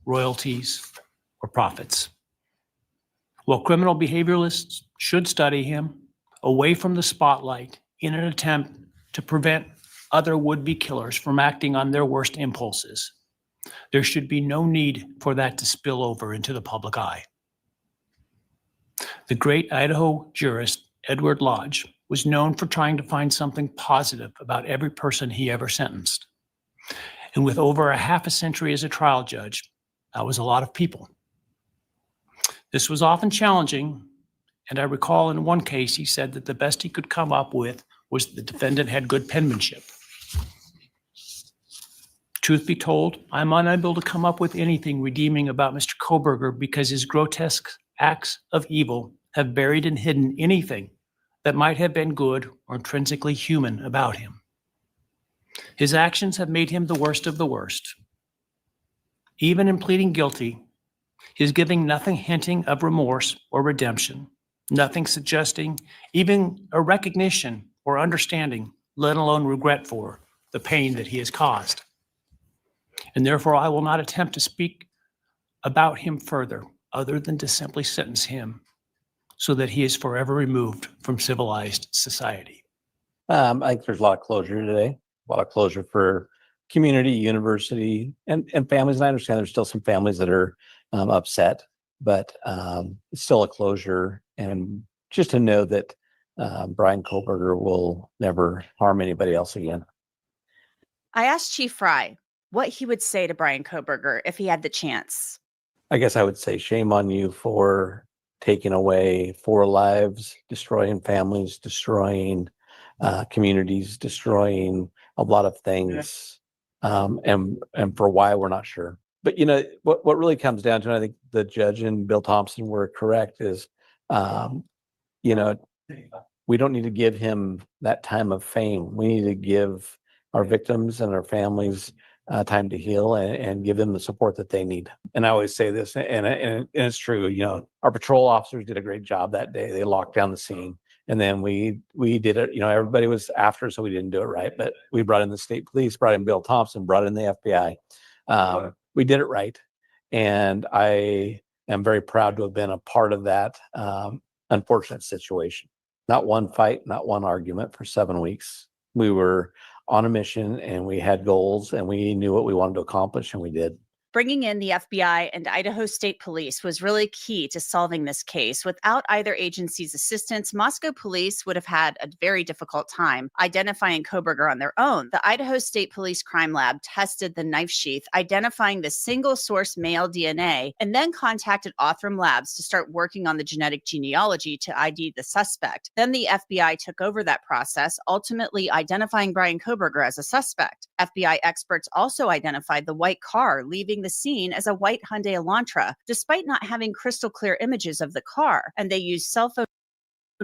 royalties, or profits. While criminal behavioralists should study him away from the spotlight in an attempt to prevent other would-be killers from acting on their worst impulses, there should be no need for that to spill over into the public eye. The great Idaho jurist Edward Lodge was known for trying to find something positive about every person he ever sentenced. And with over a half a century as a trial judge, that was a lot of people. This was often challenging, and I recall in one case he said that the best he could come up with was the defendant had good penmanship. Truth be told, I'm unable to come up with anything redeeming about Mr. Kohberger because his grotesque acts of evil have buried and hidden anything that might have been good or intrinsically human about him. His actions have made him the worst of the worst. Even in pleading guilty, he is giving nothing hinting of remorse or redemption, nothing suggesting even a recognition or understanding, let alone regret for the pain that he has caused. And therefore, I will not attempt to speak about him further, other than to simply sentence him so that he is forever removed from civilized society. I think there's a lot of closure today, a lot of closure for community, university, and families. And I understand there's still some families that are upset, but it's still a closure. And just to know that Bryan Kohberger will never harm anybody else again. I asked Chief Fry what he would say to Bryan Kohberger if he had the chance. I guess I would say shame on you for taking away 4 lives, destroying families, destroying communities, destroying a lot of things, and for why we're not sure. But you know what really comes down to, and I think the judge and Bill Thompson were correct, is you know, we don't need to give him that time of fame. We need to give our victims and our families time to heal and give them the support that they need. And I always say this, and it's true. You know, our patrol officers did a great job that day. They locked down the scene, and then we did it. You know, everybody was after, so we didn't do it right. But we brought in the state police, brought in Bill Thompson, brought in the FBI. We did it right, and I am very proud to have been a part of that unfortunate situation. Not one fight, not one argument for 7 weeks. We were on a mission and we had goals and we knew what we wanted to accomplish, and we did. Bringing in the FBI and Idaho State Police was really key to solving this case. Without either agency's assistance, Moscow police would have had a very difficult time identifying Kohberger on their own. The Idaho State Police Crime Lab tested the knife sheath, identifying the single source male DNA, and then contacted Othram Labs to start working on the genetic genealogy to ID the suspect. Then the FBI took over that process, ultimately identifying Bryan Kohberger as a suspect. FBI experts also identified the white car leaving the scene as a white Hyundai Elantra, despite not having crystal clear images of the car. And they used cell phone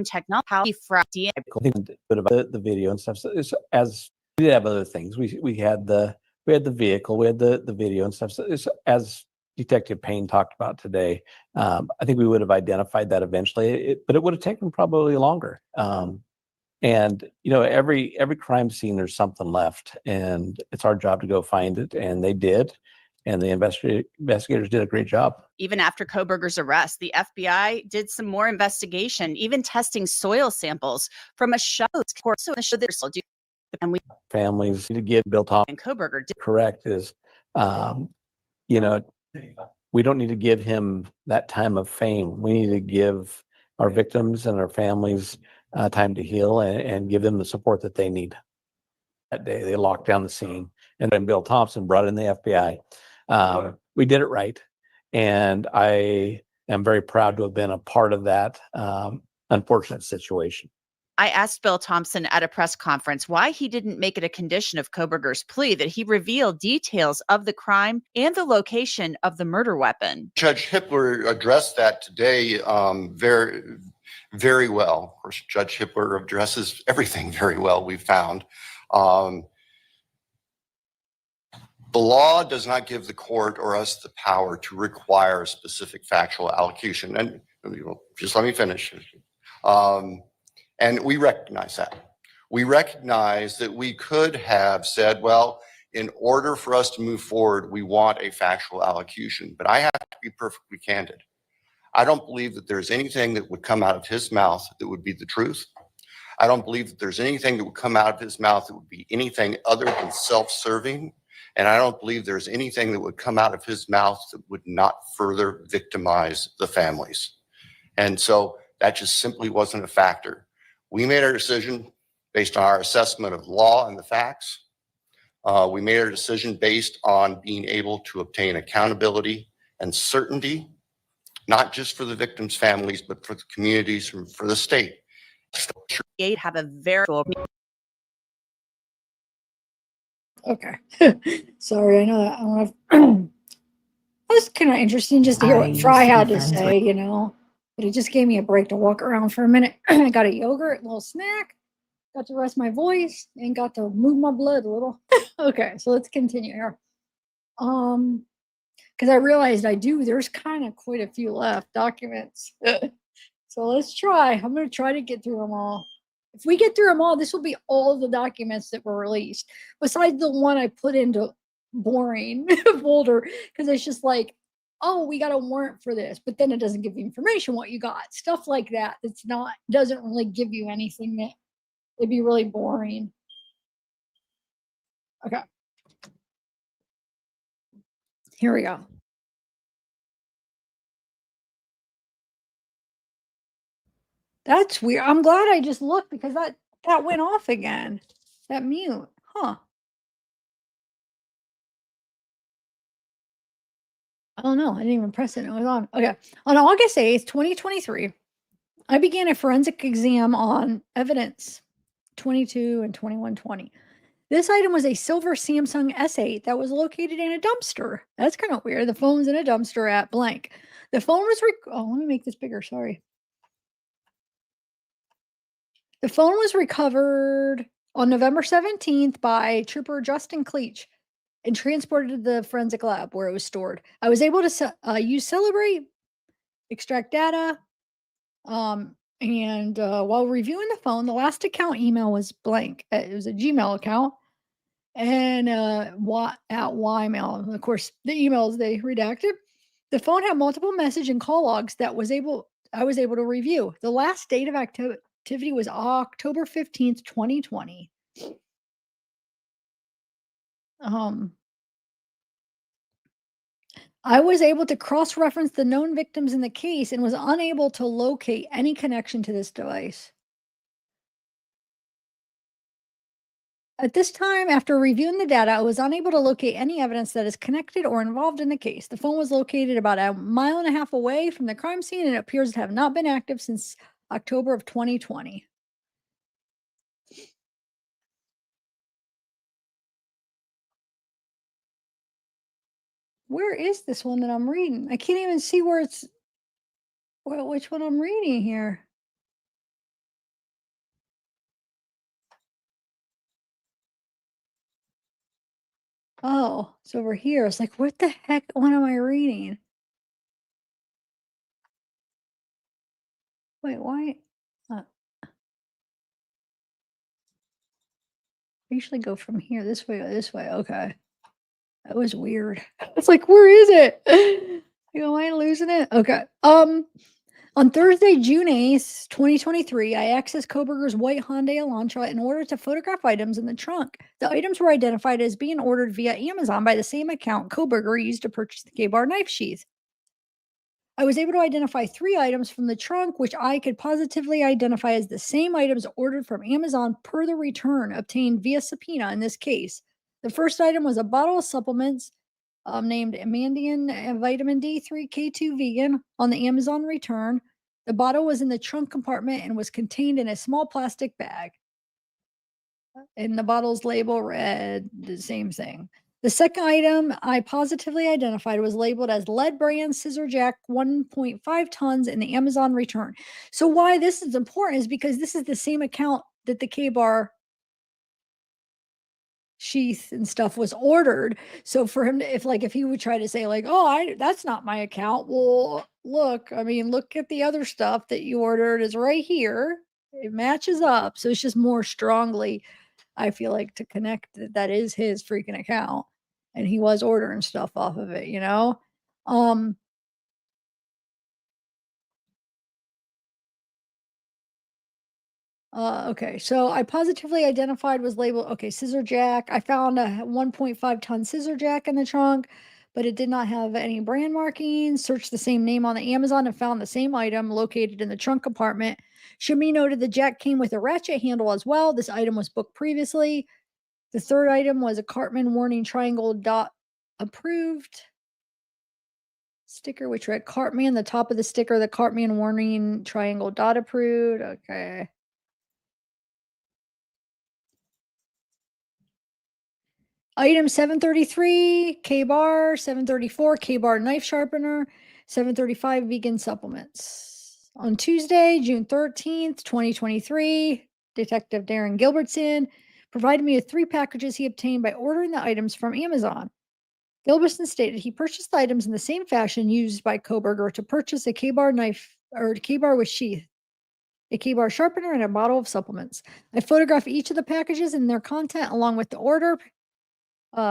technology for DNA. About the video and stuff. So as we did have other things, we had the vehicle, we had the video and stuff. So as Detective Payne talked about today, I think we would have identified that eventually, but it would have taken probably longer. And you know, every crime scene, there's something left, and it's our job to go find it, and they did. And the investigators did a great job. Even after Kohberger's arrest, the FBI did some more investigation, even testing soil samples from a show. And we families to give Bill Thompson and Kohberger did correct is, you know, we don't need to give him that time of fame. We need to give our victims and our families time to heal and give them the support that they need. That day, they locked down the scene, and then Bill Thompson brought in the FBI. We did it right, and I am very proud to have been a part of that unfortunate situation. I asked Bill Thompson at a press conference why he didn't make it a condition of Kohberger's plea that he reveal details of the crime and the location of the murder weapon. Judge Hippler addressed that today very, very well. Of course, Judge Hippler addresses everything very well, we've found. The law does not give the court or us the power to require a specific factual allocution. And just let me finish. And we recognize that. We recognize that we could have said, well, in order for us to move forward, we want a factual allocution. But I have to be perfectly candid. I don't believe that there's anything that would come out of his mouth that would be the truth. I don't believe that there's anything that would come out of his mouth that would be anything other than self-serving. And I don't believe there's anything that would come out of his mouth that would not further victimize the families. And so that just simply wasn't a factor. We made our decision based on our assessment of law and the facts. We made our decision based on being able to obtain accountability and certainty, not just for the victims' families, but for the communities and for the state. Have a very Okay. Sorry, I know that. I don't know if that was kind of interesting just to hear what Fry had to say, you know. But it just gave me a break to walk around for a minute. I got a yogurt, a little snack, got to rest my voice, and got to move my blood a little. Okay, so let's continue here. Because I realized there's kind of quite a few left documents. So let's try. I'm going to try to get through them all. If we get through them all, this will be all of the documents that were released, besides the one I put into boring folder, because it's just like, oh, we got a warrant for this, but then it doesn't give you information what you got. Stuff like that. Doesn't really give you anything that would be really boring. Okay. Here we go. That's weird. I'm glad I just looked because that went off again. That mute. Huh. I don't know. I didn't even press it. It was on. Okay. On August 8th, 2023, I began a forensic exam on evidence 22 and 2120. This item was a silver Samsung S8 that was located in a dumpster. That's kind of weird. The phone's in a dumpster at blank. The phone was, let me make this bigger. Sorry. The phone was recovered on November 17th by Trooper Justin Cleach and transported to the forensic lab where it was stored. I was able to use Celebrate, extract data, and while reviewing the phone, the last account email was blank. It was a Gmail account and at Ymail. Of course, the emails they redacted. The phone had multiple message and call logs that I was able to review. The last date of activity was October 15th, 2020. I was able to cross-reference the known victims in the case and was unable to locate any connection to this device. At this time, after reviewing the data, I was unable to locate any evidence that is connected or involved in the case. The phone was located about 1.5 miles away from the crime scene and it appears to have not been active since October of 2020. Where is this one that I'm reading? I can't even see where which one I'm reading here. Oh, it's over here. It's like, what the heck? What am I reading? Wait, why? I usually go from here this way or this way. Okay. That was weird. It's like, where is it? Am I losing it? Okay. On Thursday, June 8th, 2023, I accessed Kohberger's white Hyundai Elantra in order to photograph items in the trunk. The items were identified as being ordered via Amazon by the same account Kohberger used to purchase the Kabar knife sheath. I was able to identify 3 items from the trunk, which I could positively identify as the same items ordered from Amazon per the return obtained via subpoena in this case. The first item was a bottle of supplements named Amandian Vitamin D3 K2 Vegan on the Amazon return. The bottle was in the trunk compartment and was contained in a small plastic bag. And the bottle's label read the same thing. The second item I positively identified was labeled as lead brand scissor jack 1.5 tons in the Amazon return. So why this is important is because this is the same account that the Kabar sheath and stuff was ordered. So for him to, if he would try to say like, oh, that's not my account. Well, look at the other stuff that you ordered is right here. It matches up. So it's just more strongly, I feel like, to connect that is his freaking account and he was ordering stuff off of it, you know? Okay, so I positively identified was labeled, okay, scissor jack. I found a 1.5 ton scissor jack in the trunk, but it did not have any brand markings. Searched the same name on the Amazon and found the same item located in the trunk compartment. Should be noted the jack came with a ratchet handle as well. This item was booked previously. The third item was a Cartman warning triangle dot approved sticker, which read Cartman. The top of the sticker, the Cartman warning triangle dot approved. Okay. Item 733, Kabar, 734, Kabar knife sharpener, 735, vegan supplements. On Tuesday, June 13th, 2023, Detective Darren Gilbertson provided me with 3 packages he obtained by ordering the items from Amazon. Gilbertson stated he purchased the items in the same fashion used by Kohberger to purchase a Kabar knife or Kabar with sheath, a Kabar sharpener, and a bottle of supplements. I photographed each of the packages and their content along with the order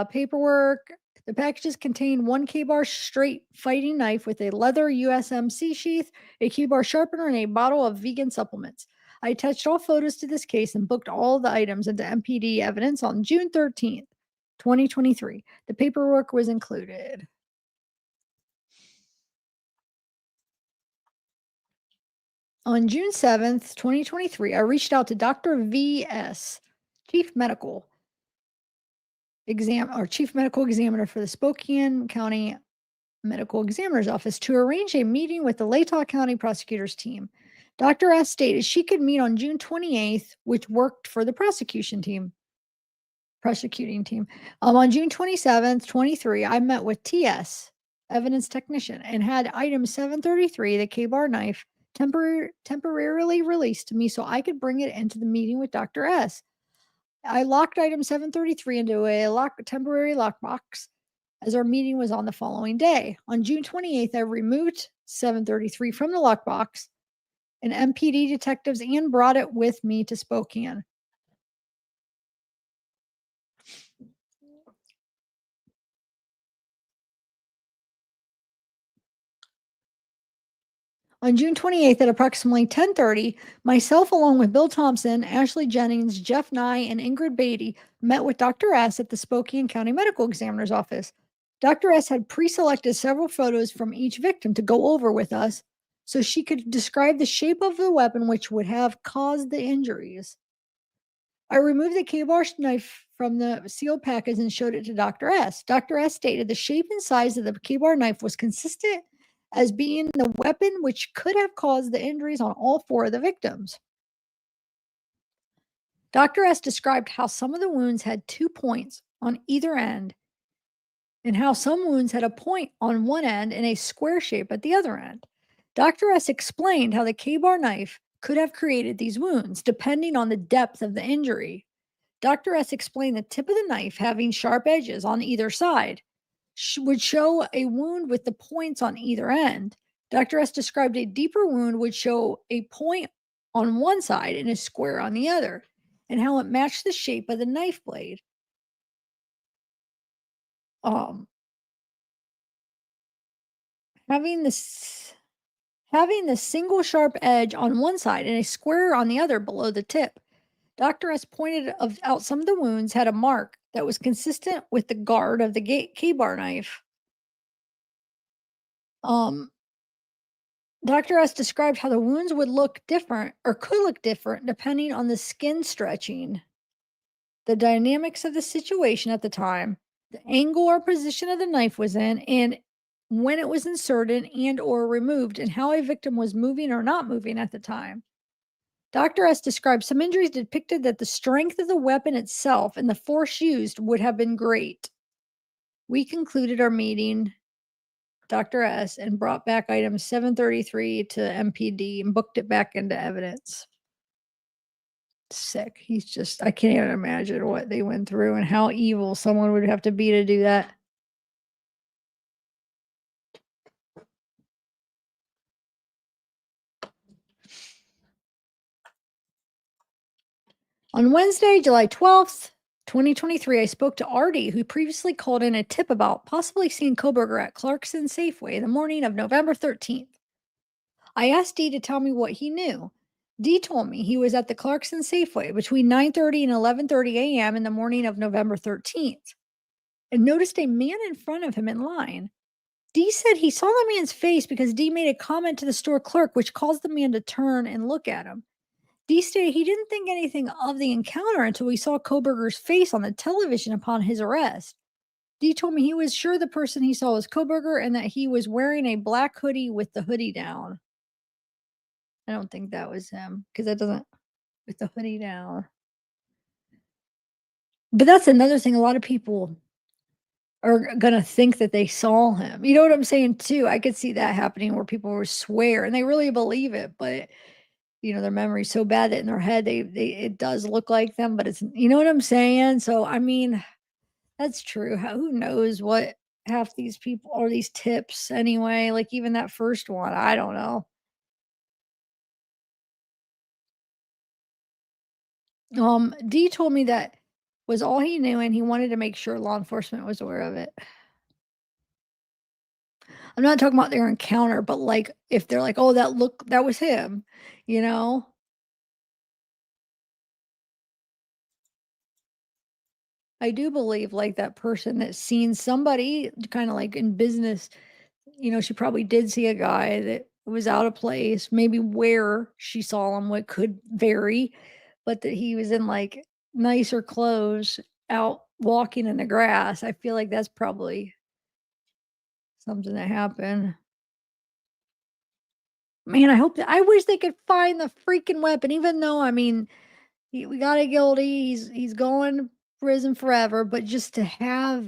paperwork. The packages contain 1 Kabar straight fighting knife with a leather USMC sheath, a Kabar sharpener, and a bottle of vegan supplements. I attached all photos to this case and booked all the items into MPD evidence on June 13th, 2023. The paperwork was included. On June 7th, 2023, I reached out to Dr. V.S., Chief Medical Examiner for the Spokane County Medical Examiner's Office to arrange a meeting with the Latah County Prosecutor's team. Dr. S stated she could meet on June 28th, which worked for the prosecuting team. On June 27th, 23, I met with TS, evidence technician, and had item 733, the Kabar knife, temporarily released to me so I could bring it into the meeting with Dr. S. I locked item 733 into a temporary lockbox as our meeting was on the following day. On June 28th, I removed 733 from the lockbox and MPD detectives and brought it with me to Spokane. On June 28th at approximately 10:30, myself along with Bill Thompson, Ashley Jennings, Jeff Nye, and Ingrid Beatty met with Dr. S at the Spokane County Medical Examiner's Office. Dr. S had pre-selected several photos from each victim to go over with us so she could describe the shape of the weapon which would have caused the injuries. I removed the Kabar knife from the sealed package and showed it to Dr. S. Dr. S stated the shape and size of the Kabar knife was consistent as being the weapon which could have caused the injuries on all 4 of the victims. Dr. S described how some of the wounds had 2 points on either end and how some wounds had a point on one end and a square shape at the other end. Dr. S explained how the Kabar knife could have created these wounds depending on the depth of the injury. Dr. S explained the tip of the knife having sharp edges on either side would show a wound with the points on either end. Dr. S described a deeper wound would show a point on one side and a square on the other, and how it matched the shape of the knife blade. Having the single sharp edge on one side and a square on the other below the tip. Dr. S pointed out some of the wounds had a mark that was consistent with the guard of the Kabar knife. Dr. S described how the wounds would look different or could look different depending on the skin stretching, the dynamics of the situation at the time, the angle or position of the knife was in, and when it was inserted and or removed, and how a victim was moving or not moving at the time. Dr. S described some injuries depicted that the strength of the weapon itself and the force used would have been great. We concluded our meeting, Dr. S, and brought back item 733 to MPD and booked it back into evidence. Sick. He's just, I can't even imagine what they went through and how evil someone would have to be to do that. On Wednesday, July 12th, 2023, I spoke to Artie, who previously called in a tip about possibly seeing Kohberger at Clarkson Safeway the morning of November 13th. I asked Dee to tell me what he knew. Dee told me he was at the Clarkson Safeway between 9:30 and 11:30 a.m. in the morning of November 13th and noticed a man in front of him in line. Dee said he saw the man's face because Dee made a comment to the store clerk, which caused the man to turn and look at him. Dee stated he didn't think anything of the encounter until he saw Kohberger's face on the television upon his arrest. Dee told me he was sure the person he saw was Kohberger and that he was wearing a black hoodie with the hoodie down. I don't think that was him because that doesn't, with the hoodie down. But that's another thing. A lot of people are going to think that they saw him. You know what I'm saying too? I could see that happening where people will swear and they really believe it, but you know, their memory's so bad that in their head, it does look like them, but it's, you know what I'm saying? So, I mean, that's true. Who knows what half these people or these tips anyway, like even that first one, I don't know. Dee told me that was all he knew and he wanted to make sure law enforcement was aware of it. I'm not talking about their encounter, but like if they're like, oh, that was him, you know? I do believe like that person that's seen somebody kind of like in business, you know, she probably did see a guy that was out of place, maybe where she saw him, what could vary, but that he was in like nicer clothes out walking in the grass. I feel like that's probably something that happened. Man, I wish they could find the freaking weapon, even though, I mean, we got it guilty. He's going to prison forever, but just because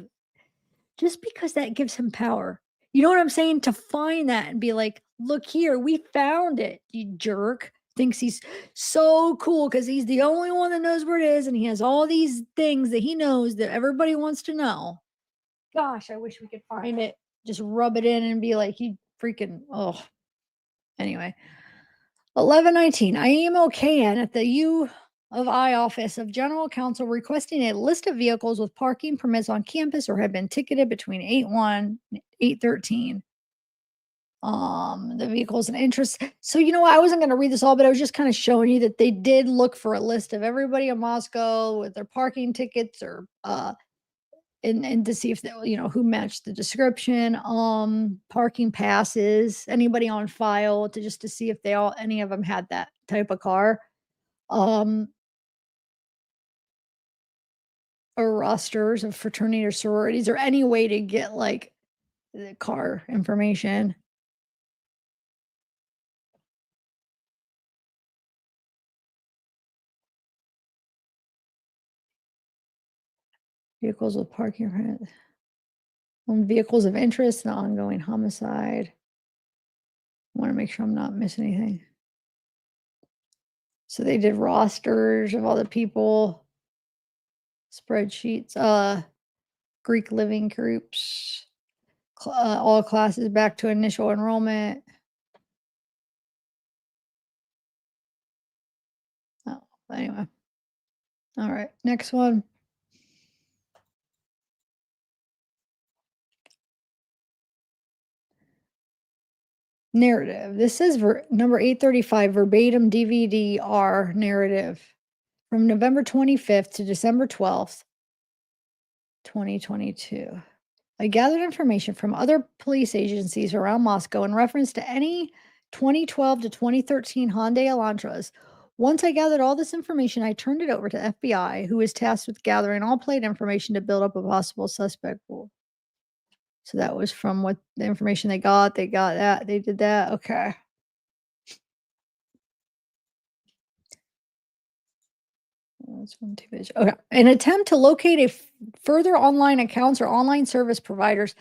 that gives him power. You know what I'm saying? To find that and be like, look here, we found it, you jerk. Thinks he's so cool because he's the only one that knows where it is and he has all these things that he knows that everybody wants to know. Gosh, I wish we could find it. Just rub it in and be like, he freaking, oh. Anyway, 11:19. I emailed KN at the U of I office of General Counsel requesting a list of vehicles with parking permits on campus or had been ticketed between 8/1 and 8/13. The vehicles and interest. So, you know, I wasn't going to read this all, but I was just kind of showing you that they did look for a list of everybody in Moscow with their parking tickets or, and to see if they, you know, who matched the description, parking passes, anybody on file to see if any of them had that type of car. Or rosters of fraternity or sororities or any way to get like the car information. Vehicles with parking permits. Vehicles of interest and ongoing homicide. I want to make sure I'm not missing anything. So they did rosters of all the people, spreadsheets, Greek living groups, all classes back to initial enrollment. Oh, anyway. All right, next one. Narrative. This is number 835, verbatim DVD-R narrative from November 25th to December 12th, 2022. I gathered information from other police agencies around Moscow in reference to any 2012 to 2013 Hyundai Elantras. Once I gathered all this information, I turned it over to FBI, who was tasked with gathering all plate information to build up a possible suspect pool. So that was from what the information they got. They got that. They did that. Okay. That's 1, 2 pages. Okay. An attempt to locate further online accounts or online service providers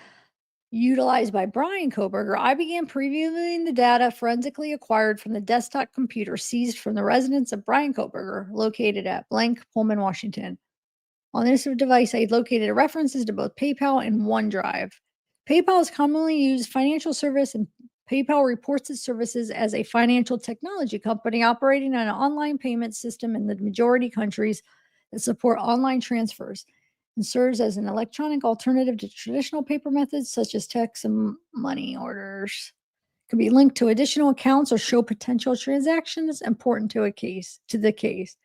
utilized by Bryan Kohberger, I began previewing the data forensically acquired from the desktop computer seized from the residence of Bryan Kohberger, located at blank Pullman, Washington. On this device, I located references to both PayPal and OneDrive. PayPal is commonly used financial service, and PayPal reports its services as a financial technology company operating on an online payment system in the majority countries that support online transfers, and serves as an electronic alternative to traditional paper methods such as checks and money orders. It can be linked to additional accounts or show potential transactions important to the case.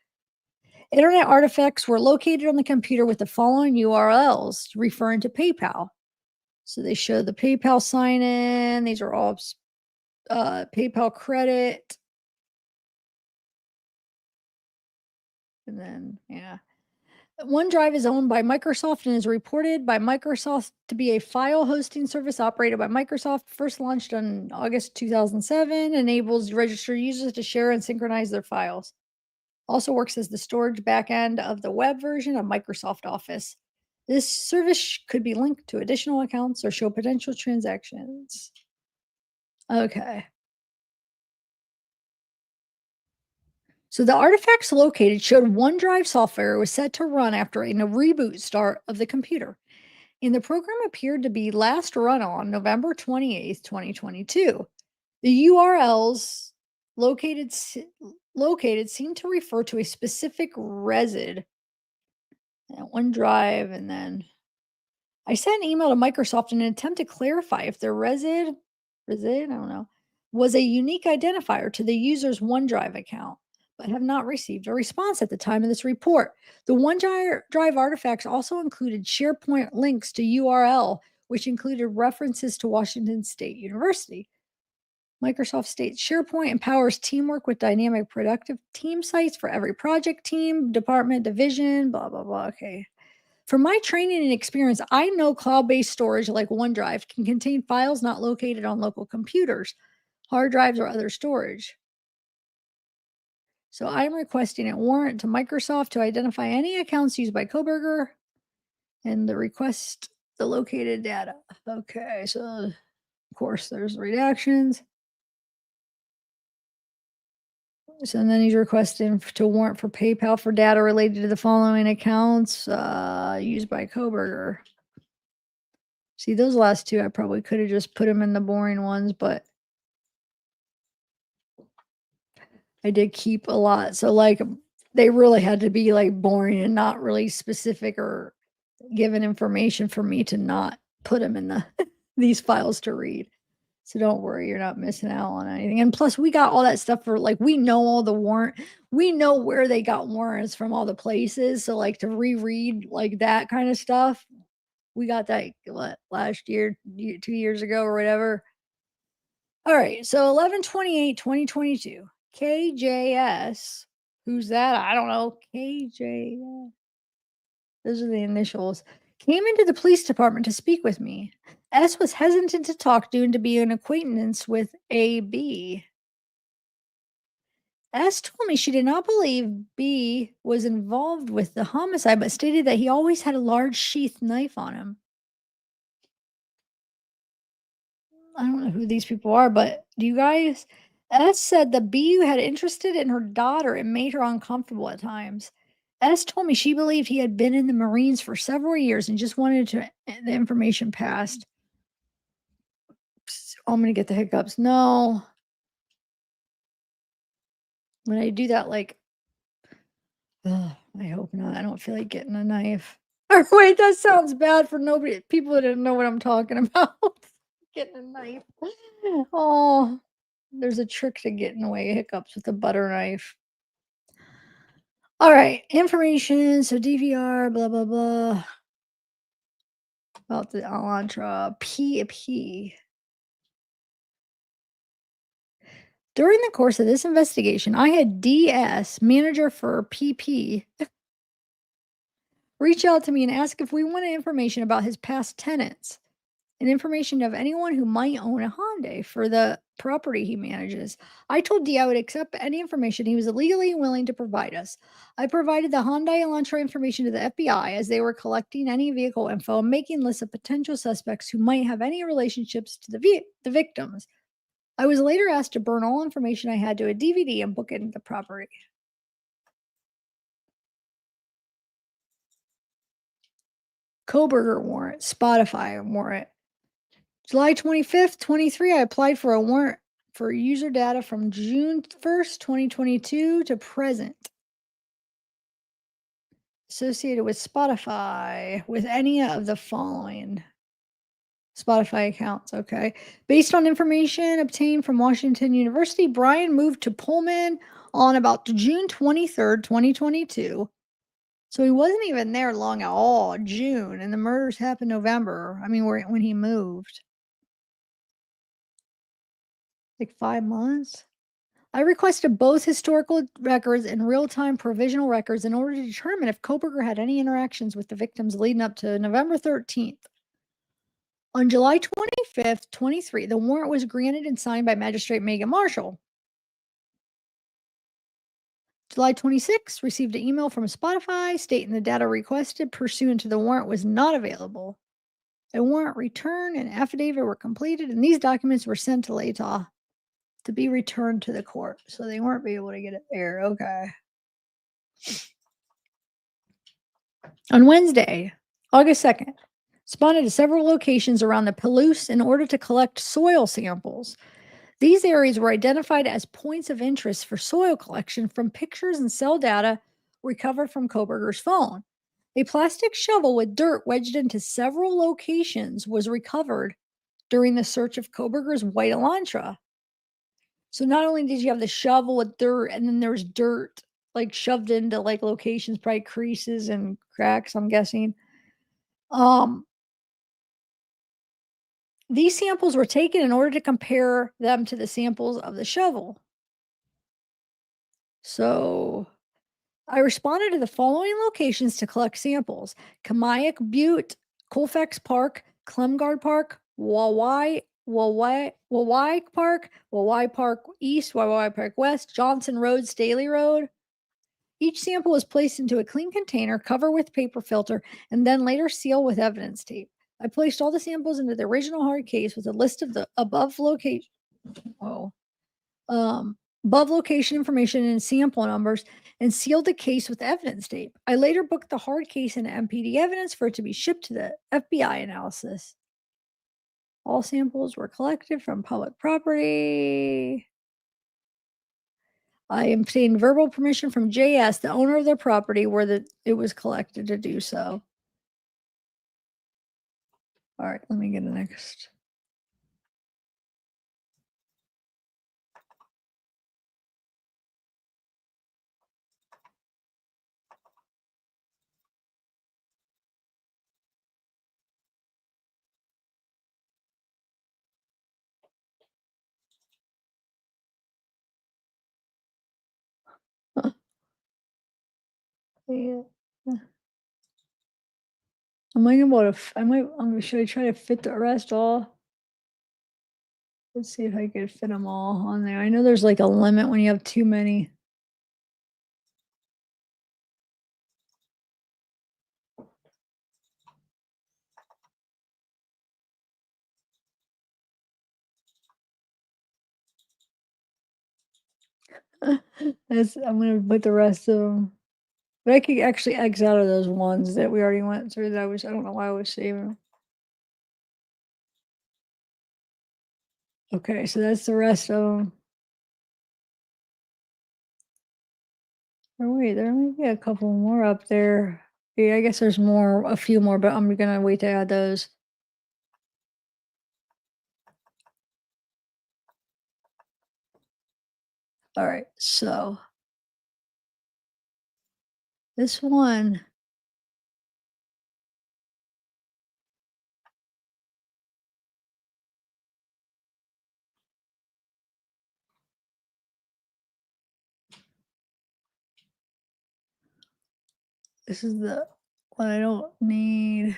Internet artifacts were located on the computer with the following URLs referring to PayPal. So they show the PayPal sign in. These are all PayPal credit. And then, yeah. OneDrive is owned by Microsoft and is reported by Microsoft to be a file hosting service operated by Microsoft. First launched in August 2007, enables registered users to share and synchronize their files. Also works as the storage backend of the web version of Microsoft Office. This service could be linked to additional accounts or show potential transactions. Okay. So the artifacts located showed OneDrive software was set to run after a reboot start of the computer, and the program appeared to be last run on November 28th, 2022. The URLs located seem to refer to a specific resid. OneDrive, and then I sent an email to Microsoft in an attempt to clarify if the resid, I don't know, was a unique identifier to the user's OneDrive account, but have not received a response at the time of this report. The OneDrive artifacts also included SharePoint links to URL, which included references to Washington State University. Microsoft states SharePoint empowers teamwork with dynamic, productive team sites for every project team, department, division, blah, blah, blah. Okay. From my training and experience, I know cloud-based storage like OneDrive can contain files not located on local computers, hard drives, or other storage. So I'm requesting a warrant to Microsoft to identify any accounts used by Kohberger and the request the located data. Okay, so of course there's redactions. So and then he's requesting to warrant for PayPal for data related to the following accounts used by Kohberger. See, those last two, I probably could have just put them in the boring ones, but I did keep a lot. So like they really had to be like boring and not really specific or given information for me to not put them in the these files to read. So don't worry, you're not missing out on anything. And plus, we got all that stuff for like, we know all the warrant, we know where they got warrants from all the places. So like to reread like that kind of stuff, we got that last year, 2 years ago or whatever. All right. So 11/28/2022, KJS, who's that? I don't know. KJS. Those are the initials. Came into the police department to speak with me. S was hesitant to talk due to be an acquaintance with AB. S told me she did not believe B was involved with the homicide, but stated that he always had a large sheath knife on him. I don't know who these people are, but do you guys? S said that B had interested in her daughter and made her uncomfortable at times. S told me she believed he had been in the Marines for several years and just wanted the information passed. I'm going to get the hiccups. No. When I do that, like, I hope not. I don't feel like getting a knife. Or wait, that sounds bad for nobody. People that didn't know what I'm talking about. Getting a knife. Oh, there's a trick to getting away hiccups with a butter knife. All right, information. So DVR, blah, blah, blah. About the Elantra. P. During the course of this investigation, I had DS, manager for PP, reach out to me and ask if we wanted information about his past tenants and information of anyone who might own a Hyundai for the property he manages. I told D I would accept any information he was legally willing to provide us. I provided the Hyundai Elantra information to the FBI as they were collecting any vehicle info and making lists of potential suspects who might have any relationships to the victims. I was later asked to burn all information I had to a DVD and book it into the property. Kohberger warrant, Spotify warrant. July 25th, 23, I applied for a warrant for user data from June 1st, 2022 to present. Associated with Spotify with any of the following. Spotify accounts, okay. Based on information obtained from Washington University, Bryan moved to Pullman on about June 23rd, 2022. So he wasn't even there long at all, June, and the murders happened November. I mean, when he moved. Like 5 months. I requested both historical records and real-time provisional records in order to determine if Kohberger had any interactions with the victims leading up to November 13th. On July 25th, 23, the warrant was granted and signed by Magistrate Megan Marshall. July 26th, received an email from Spotify stating the data requested pursuant to the warrant was not available. A warrant return and affidavit were completed, and these documents were sent to Latah to be returned to the court. So they weren't able to get it there. Okay. On Wednesday, August 2nd, responded to several locations around the Palouse in order to collect soil samples. These areas were identified as points of interest for soil collection from pictures and cell data recovered from Kohberger's phone. A plastic shovel with dirt wedged into several locations was recovered during the search of Kohberger's white Elantra. So not only did you have the shovel with dirt, and then there's dirt like shoved into like locations, probably creases and cracks, I'm guessing. These samples were taken in order to compare them to the samples of the shovel. So I responded to the following locations to collect samples: Kamiak Butte, Colfax Park, Clemgard Park, Wawai Park, Wawai Park East, Wawai Park West, Johnson Road, Staley Road. Each sample was placed into a clean container, covered with paper filter, and then later sealed with evidence tape. I placed all the samples into the original hard case with a list of the above location. Above location information and sample numbers, and sealed the case with evidence tape. I later booked the hard case into MPD evidence for it to be shipped to the FBI analysis. All samples were collected from public property. I obtained verbal permission from JS, the owner of the property where it was collected, to do so. All right, let me get the next. Yeah. Am I able to? Should I try to fit the rest all? Let's see if I could fit them all on there. I know there's like a limit when you have too many. I'm gonna put the rest of them. But I could actually X out of those ones that we already went through. I don't know why I was saving. Okay, so that's the rest of them. Oh wait, there might be a couple more up there. Yeah, I guess there's more, a few more, but I'm gonna wait to add those. All right, so this one. This is the one I don't need.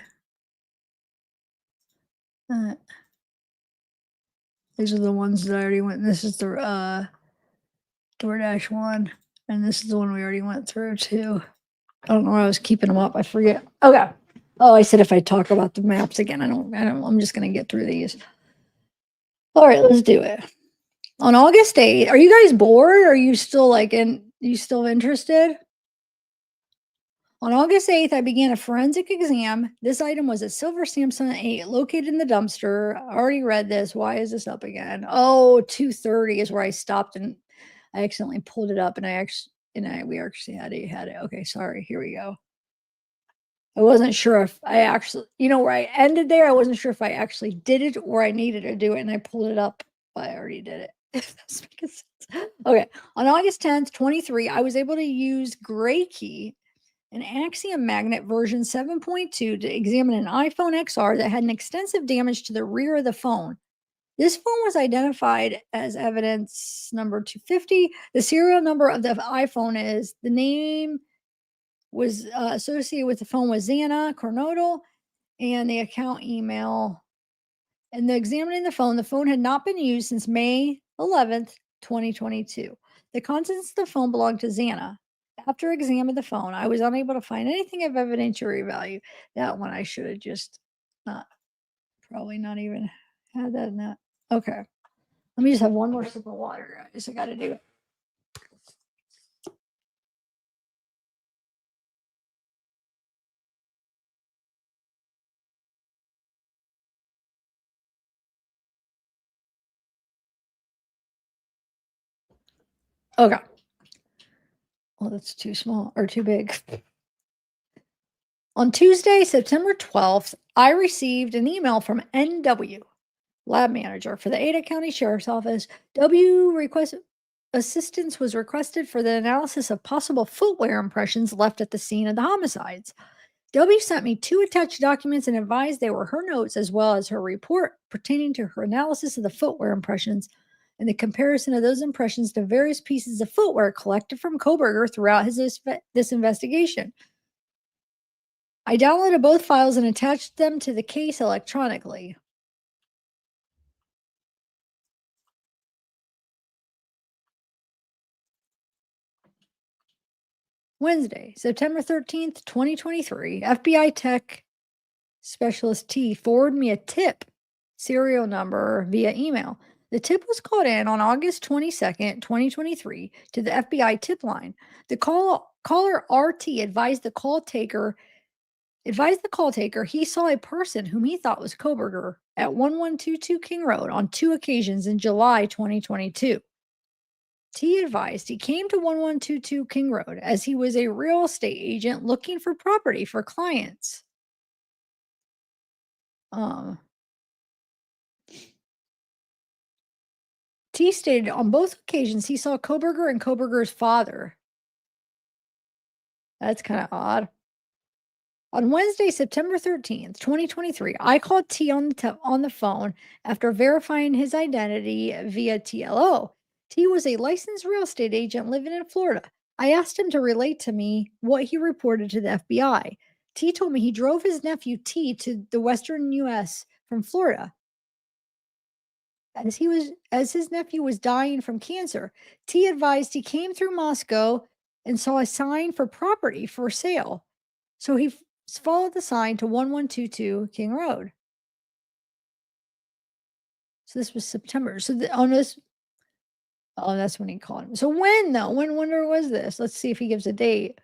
These are the ones that I already went. This is the DoorDash one, and this is the one we already went through too. I don't know why I was keeping them up. I forget. Okay. Oh, I said if I talk about the maps again, I'm just gonna get through these. All right, let's do it. On August 8th, are you guys bored? Are you still you still interested? On August 8th, I began a forensic exam. This item was a silver Samsung 8 located in the dumpster. I already read this. Why is this up again? Oh, 2:30 is where I stopped and I accidentally pulled it up and we actually had it. Okay, sorry. Here we go. I wasn't sure if I actually, where I ended there, I wasn't sure if I actually did it or I needed to do it, and I pulled it up, but I already did it. If that's making sense. Okay. On August 10th, 23, I was able to use Gray Key, an Axiom magnet version 7.2, to examine an iPhone XR that had an extensive damage to the rear of the phone. This phone was identified as evidence number 250. The serial number of the iPhone is the name was associated with the phone was Xana Coronado, and the account email. And the examining the phone had not been used since May 11th, 2022. The contents of the phone belonged to Xana. After examining the phone, I was unable to find anything of evidentiary value. That one I should have just probably not even had that in that. Okay. Let me just have one more sip of water, guys. I got to do it. Okay. Well, that's too small or too big. On Tuesday, September 12th, I received an email from NW, lab manager for the Ada County Sheriff's Office. Assistance was requested for the analysis of possible footwear impressions left at the scene of the homicides. W sent me 2 attached documents and advised they were her notes as well as her report pertaining to her analysis of the footwear impressions and the comparison of those impressions to various pieces of footwear collected from Kohberger throughout this investigation. I downloaded both files and attached them to the case electronically. Wednesday, September 13th, 2023, FBI Tech Specialist T forwarded me a tip serial number via email. The tip was called in on August 22nd, 2023 to the FBI tip line. The caller RT advised the call taker he saw a person whom he thought was Kohberger at 1122 King Road on 2 occasions in July 2022. T advised he came to 1122 King Road as he was a real estate agent looking for property for clients. T stated on both occasions he saw Kohberger and Kohberger's father. That's kind of odd. On Wednesday, September 13th, 2023, I called T on the phone after verifying his identity via TLO. T was a licensed real estate agent living in Florida. I asked him to relate to me what he reported to the FBI. T told me he drove his nephew T to the western U.S. from Florida. As his nephew was dying from cancer, T advised he came through Moscow and saw a sign for property for sale. So he followed the sign to 1122 King Road. So this was September. So that's when he called him. So when though? When was this? Let's see if he gives a date.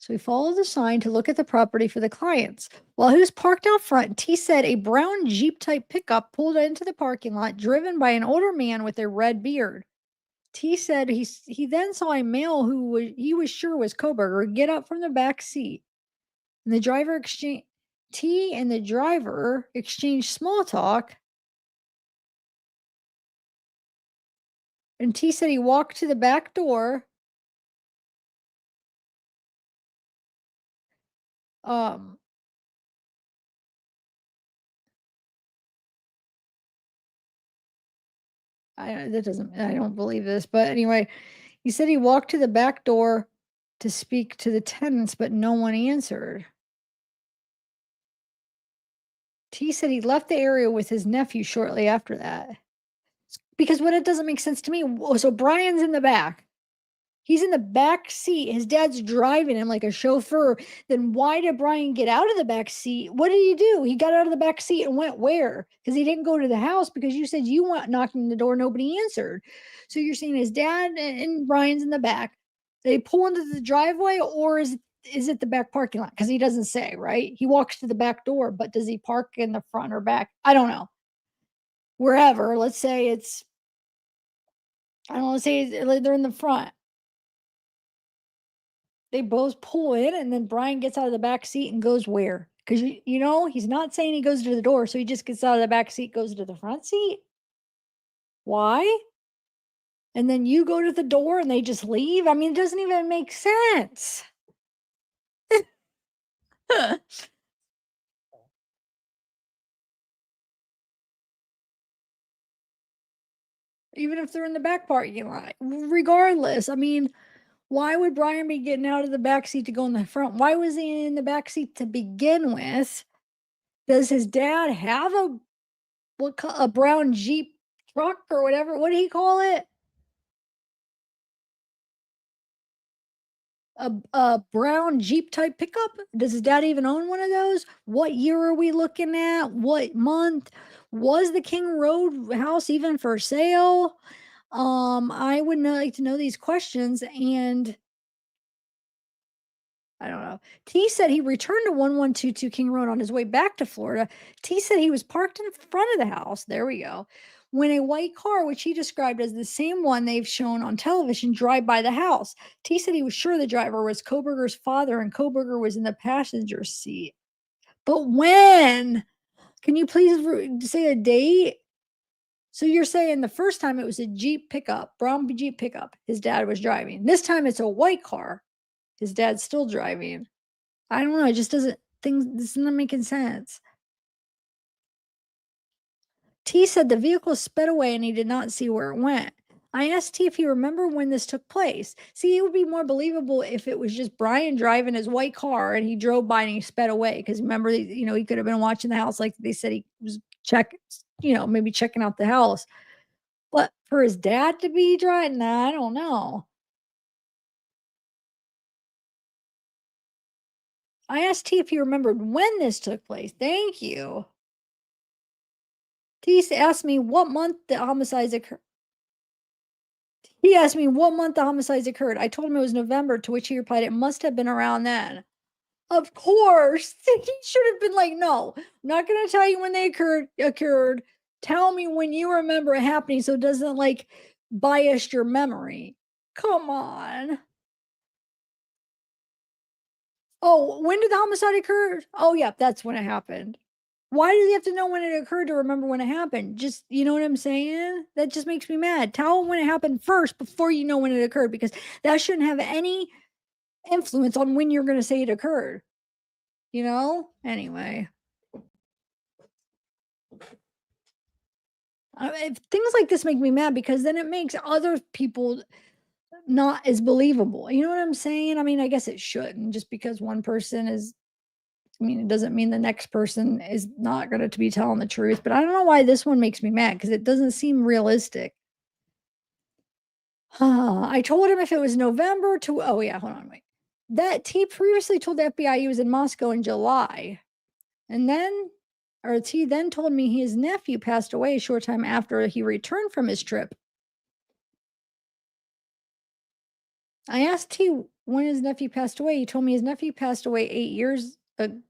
So he followed the sign to look at the property for the clients. While he was parked out front, T said a brown Jeep type pickup pulled into the parking lot, driven by an older man with a red beard. T said he then saw a male who he was sure was Kohberger get up from the back seat. And T and the driver exchanged small talk. And T said he walked to the back door. I don't believe this, but anyway, He said he walked to the back door to speak to the tenants, but no one answered. T said he left the area with his nephew shortly after that. Because what it doesn't make sense to me, so Brian's in the back. He's in the back seat. His dad's driving him like a chauffeur. Then why did Brian get out of the back seat? What did he do? He got out of the back seat and went where? Because he didn't go to the house because you said you went knocking on the door. Nobody answered. So you're saying his dad and Brian's in the back. They pull into the driveway, or is it the back parking lot? Because he doesn't say, right? He walks to the back door, but does he park in the front or back? I don't know. Wherever, let's say it's, I don't want to say they're in the front. They both pull in, and then Brian gets out of the back seat and goes where? Because, you know, he's not saying he goes to the door, so he just gets out of the back seat, goes to the front seat. Why? And then you go to the door and they just leave? I mean, it doesn't even make sense. Even if they're in the back parking lot. Regardless, I mean, why would Brian be getting out of the back seat to go in the front? Why was he in the back seat to begin with? Does his dad have a brown Jeep truck or whatever? What do he call it? A brown Jeep type pickup? Does his dad even own one of those? What year are we looking at? What month? Was the King Road house even for sale? I would like to know these questions, and I don't know. T said he returned to 1122 King Road on his way back to Florida. T said he was parked in front of the house. There we go. When a white car, which he described as the same one they've shown on television, drive by the house. T said he was sure the driver was Kohberger's father and Kohberger was in the passenger seat. But when? Can you please say a date? So you're saying the first time it was a Jeep pickup, brown Jeep pickup, his dad was driving. This time it's a white car. His dad's still driving. I don't know. It just doesn't, this isn't making sense. T said the vehicle sped away and he did not see where it went. I asked T if he remembered when this took place. See, it would be more believable if it was just Brian driving his white car and he drove by and he sped away. Because remember, you know, he could have been watching the house like they said he was maybe checking out the house. But for his dad to be driving, I don't know. I asked T if he remembered when this took place. Thank you. T asked me what month the homicides occurred. He asked me what month the homicides occurred. I told him it was November, to which he replied, it must have been around then. Of course. He should have been like, no, I'm not going to tell you when they occurred. Tell me when you remember it happening so it doesn't like bias your memory. Come on. Oh, when did the homicide occur? Oh, yeah, that's when it happened. Why does he have to know when it occurred to remember when it happened? Just, you know what I'm saying? That just makes me mad. Tell him when it happened first before you know when it occurred, because that shouldn't have any influence on when you're going to say it occurred. You know? Anyway. Things like this make me mad because then it makes other people not as believable. You know what I'm saying? I mean, I guess it shouldn't, just because one person is, I mean, it doesn't mean the next person is not going to be telling the truth, but I don't know why this one makes me mad because it doesn't seem realistic. I told him if it was November to, oh yeah, hold on, wait. That T previously told the FBI he was in Moscow in July. And then, or T then told me his nephew passed away a short time after he returned from his trip. I asked T when his nephew passed away. He told me his nephew passed away 8 years ago.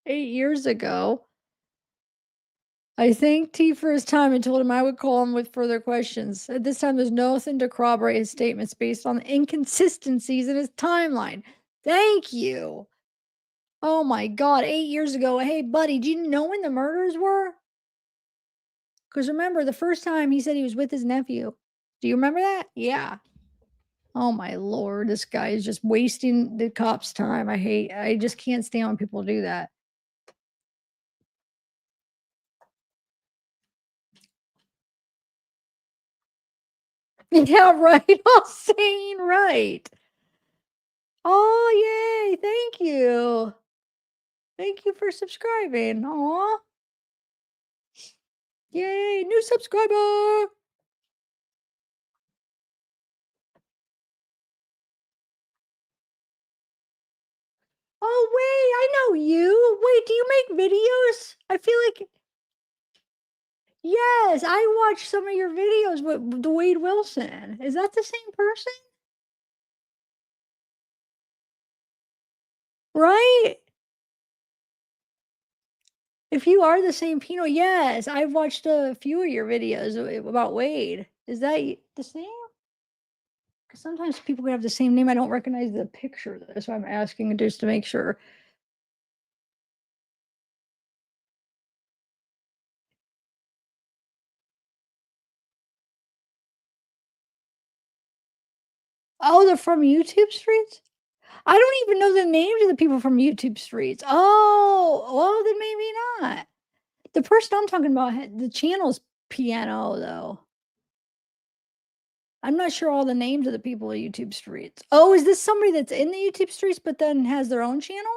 8 years ago. I thanked T for his time and told him I would call him with further questions. At this time, there's nothing to corroborate his statements based on the inconsistencies in his timeline. Thank you. Oh my God, 8 years ago. Hey, buddy, do you know when the murders were? Because remember, the first time he said he was with his nephew. Do you remember that? Yeah. Oh my Lord, this guy is just wasting the cops' time. I just can't stand when people do that. Yeah, right. All sane, right. Oh, yay. Thank you. Thank you for subscribing. Aw. Yay, new subscriber. Oh, wait, I know you. Wait, do you make videos? I feel like yes, I watched some of your videos with Wade Wilson. Is that the same person? Right? If you are the same Pino, yes, I've watched a few of your videos about Wade. Is that the same? Because sometimes people can have the same name. I don't recognize the picture, though, so I'm asking just to make sure. Oh, they're from YouTube Streets? I don't even know the names of the people from YouTube Streets. Oh, well, then maybe not. The person I'm talking about, the channel's piano, though. I'm not sure all the names of the people at YouTube Streets. Oh, is this somebody that's in the YouTube Streets but then has their own channel?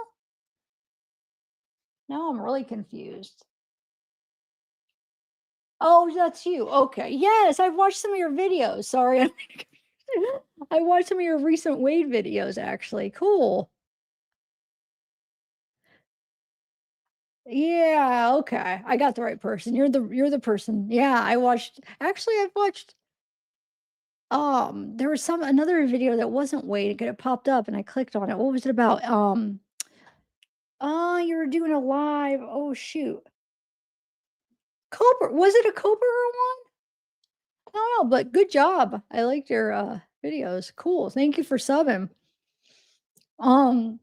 Now I'm really confused. Oh, that's you. Okay. Yes, I've watched some of your videos. Sorry. I watched some of your recent Wade videos, actually. Cool. Yeah, okay. I got the right person. You're the person. Yeah, I've watched there was another video that wasn't Wade. It popped up and I clicked on it. What was it about? Oh, you were doing a live. Oh shoot. Was it a Kohberger one? I don't know, but good job. I liked your videos. Cool. Thank you for subbing. All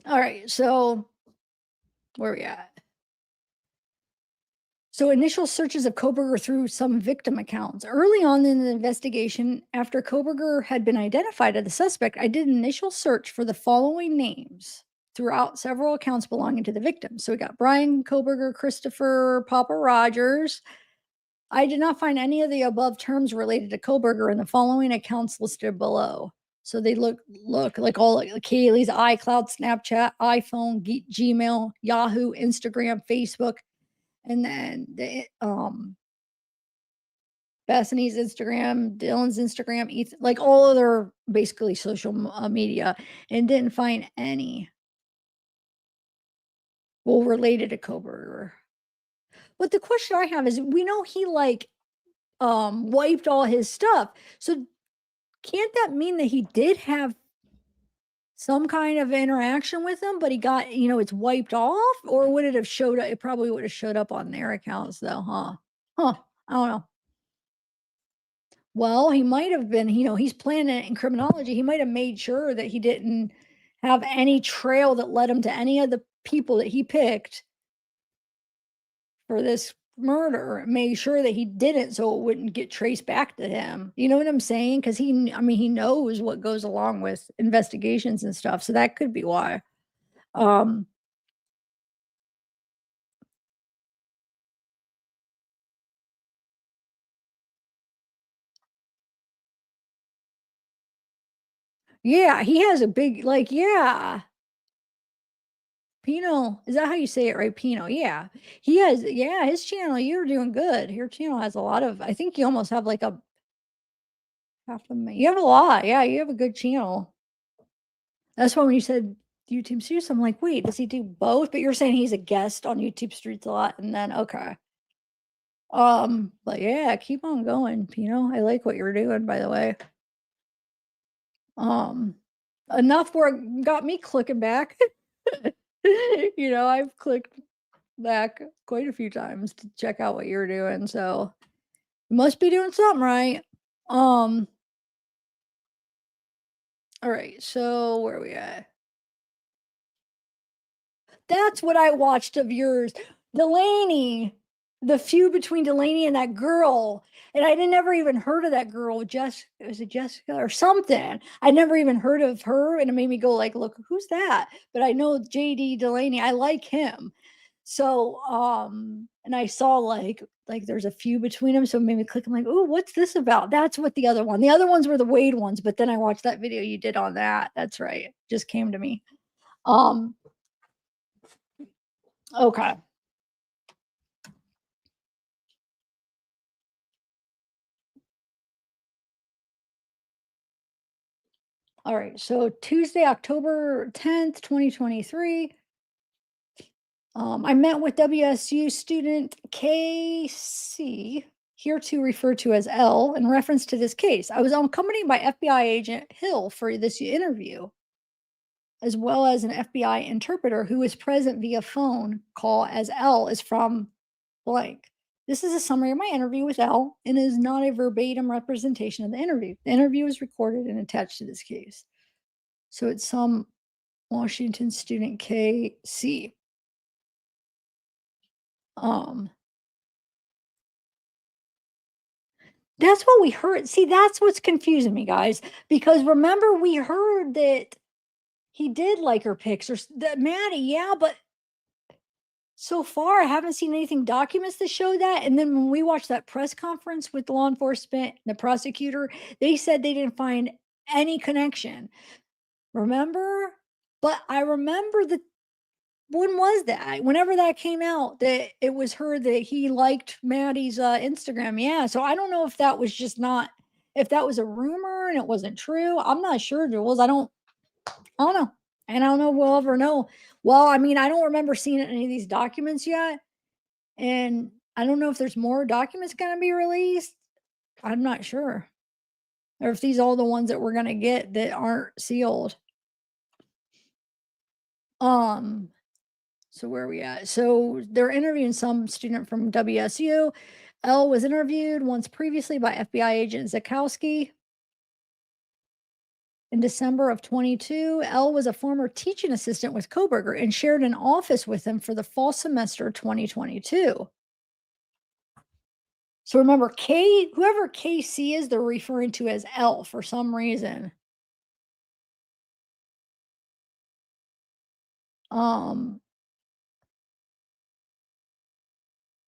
right, so where are we at? So initial searches of Kohberger through some victim accounts. Early on in the investigation, after Kohberger had been identified as the suspect, I did an initial search for the following names throughout several accounts belonging to the victim. So we got Bryan Kohberger, Christopher, Papa Rogers. I did not find any of the above terms related to Kohberger in the following accounts listed below. So they look like all like Kaylee's, iCloud, Snapchat, iPhone, Gmail, Yahoo, Instagram, Facebook, and then the Bethany's Instagram, Dylan's Instagram, Ethan, like all other basically social media, and didn't find any related to Kohberger. But the question I have is, we know he wiped all his stuff. So can't that mean that he did have some kind of interaction with them, but he got, it's wiped off? Or would it have showed up? It probably would have showed up on their accounts though, huh? I don't know. Well, he might have been, he's planning it in criminology. He might have made sure that he didn't have any trail that led him to any of the people that he picked for this murder, made sure that he didn't so it wouldn't get traced back to him. You know what I'm saying? Because he knows what goes along with investigations and stuff. So that could be why. Yeah, he has a big, yeah. Pino, is that how you say it, right? Pino, yeah. He has, yeah, his channel, you're doing good. Your channel has a lot of, I think you almost have like a you have a lot. Yeah, you have a good channel. That's why when you said YouTube Streets, I'm like, wait, does he do both? But you're saying he's a guest on YouTube Streets a lot, and then okay. But yeah, keep on going, Pino. I like what you're doing, by the way. Enough where it got me clicking back. I've clicked back quite a few times to check out what you're doing, so you must be doing something right. All right, so where are we at? That's what I watched of yours. Delaney, the feud between Delaney and that girl. And I never even heard of that girl, Jessica. Was it Jessica or something? I never even heard of her. And it made me go look, who's that? But I know JD Delaney. I like him. So, and I saw like there's a few between them. So it made me click. I'm like, oh, what's this about? That's what the other one. The other ones were the Wade ones, but then I watched that video you did on that. That's right. Just came to me. Okay. All right. So Tuesday, October 10th, 2023. I met with WSU student KC, hereto referred to as L, in reference to this case. I was accompanied by FBI agent Hill for this interview, as well as an FBI interpreter who was present via phone call as L is from blank. This is a summary of my interview with L and is not a verbatim representation of the interview. The interview is recorded and attached to this case. So it's some Washington student KC. That's what we heard. See, that's what's confusing me, guys, because remember we heard that he did like her pics or that Maddie, yeah, but so far I haven't seen anything documents to show that. And then when we watched that press conference with law enforcement, the prosecutor, they said they didn't find any connection. Remember? But I remember that. When was that? Whenever that came out, that it was her that he liked Maddie's Instagram. Yeah. So I don't know if that was just not, if that was a rumor and it wasn't true. I'm not sure, Jules. I don't know. And I don't know if we'll ever know. Well, I mean, I don't remember seeing any of these documents yet. And I don't know if there's more documents going to be released. I'm not sure. Or if these are all the ones that we're going to get that aren't sealed. So where are we at? So they're interviewing some student from WSU. L was interviewed once previously by FBI agent Zakowski. In December of 22, L was a former teaching assistant with Kohberger and shared an office with him for the fall semester 2022. So remember, whoever KC is, they're referring to as L for some reason.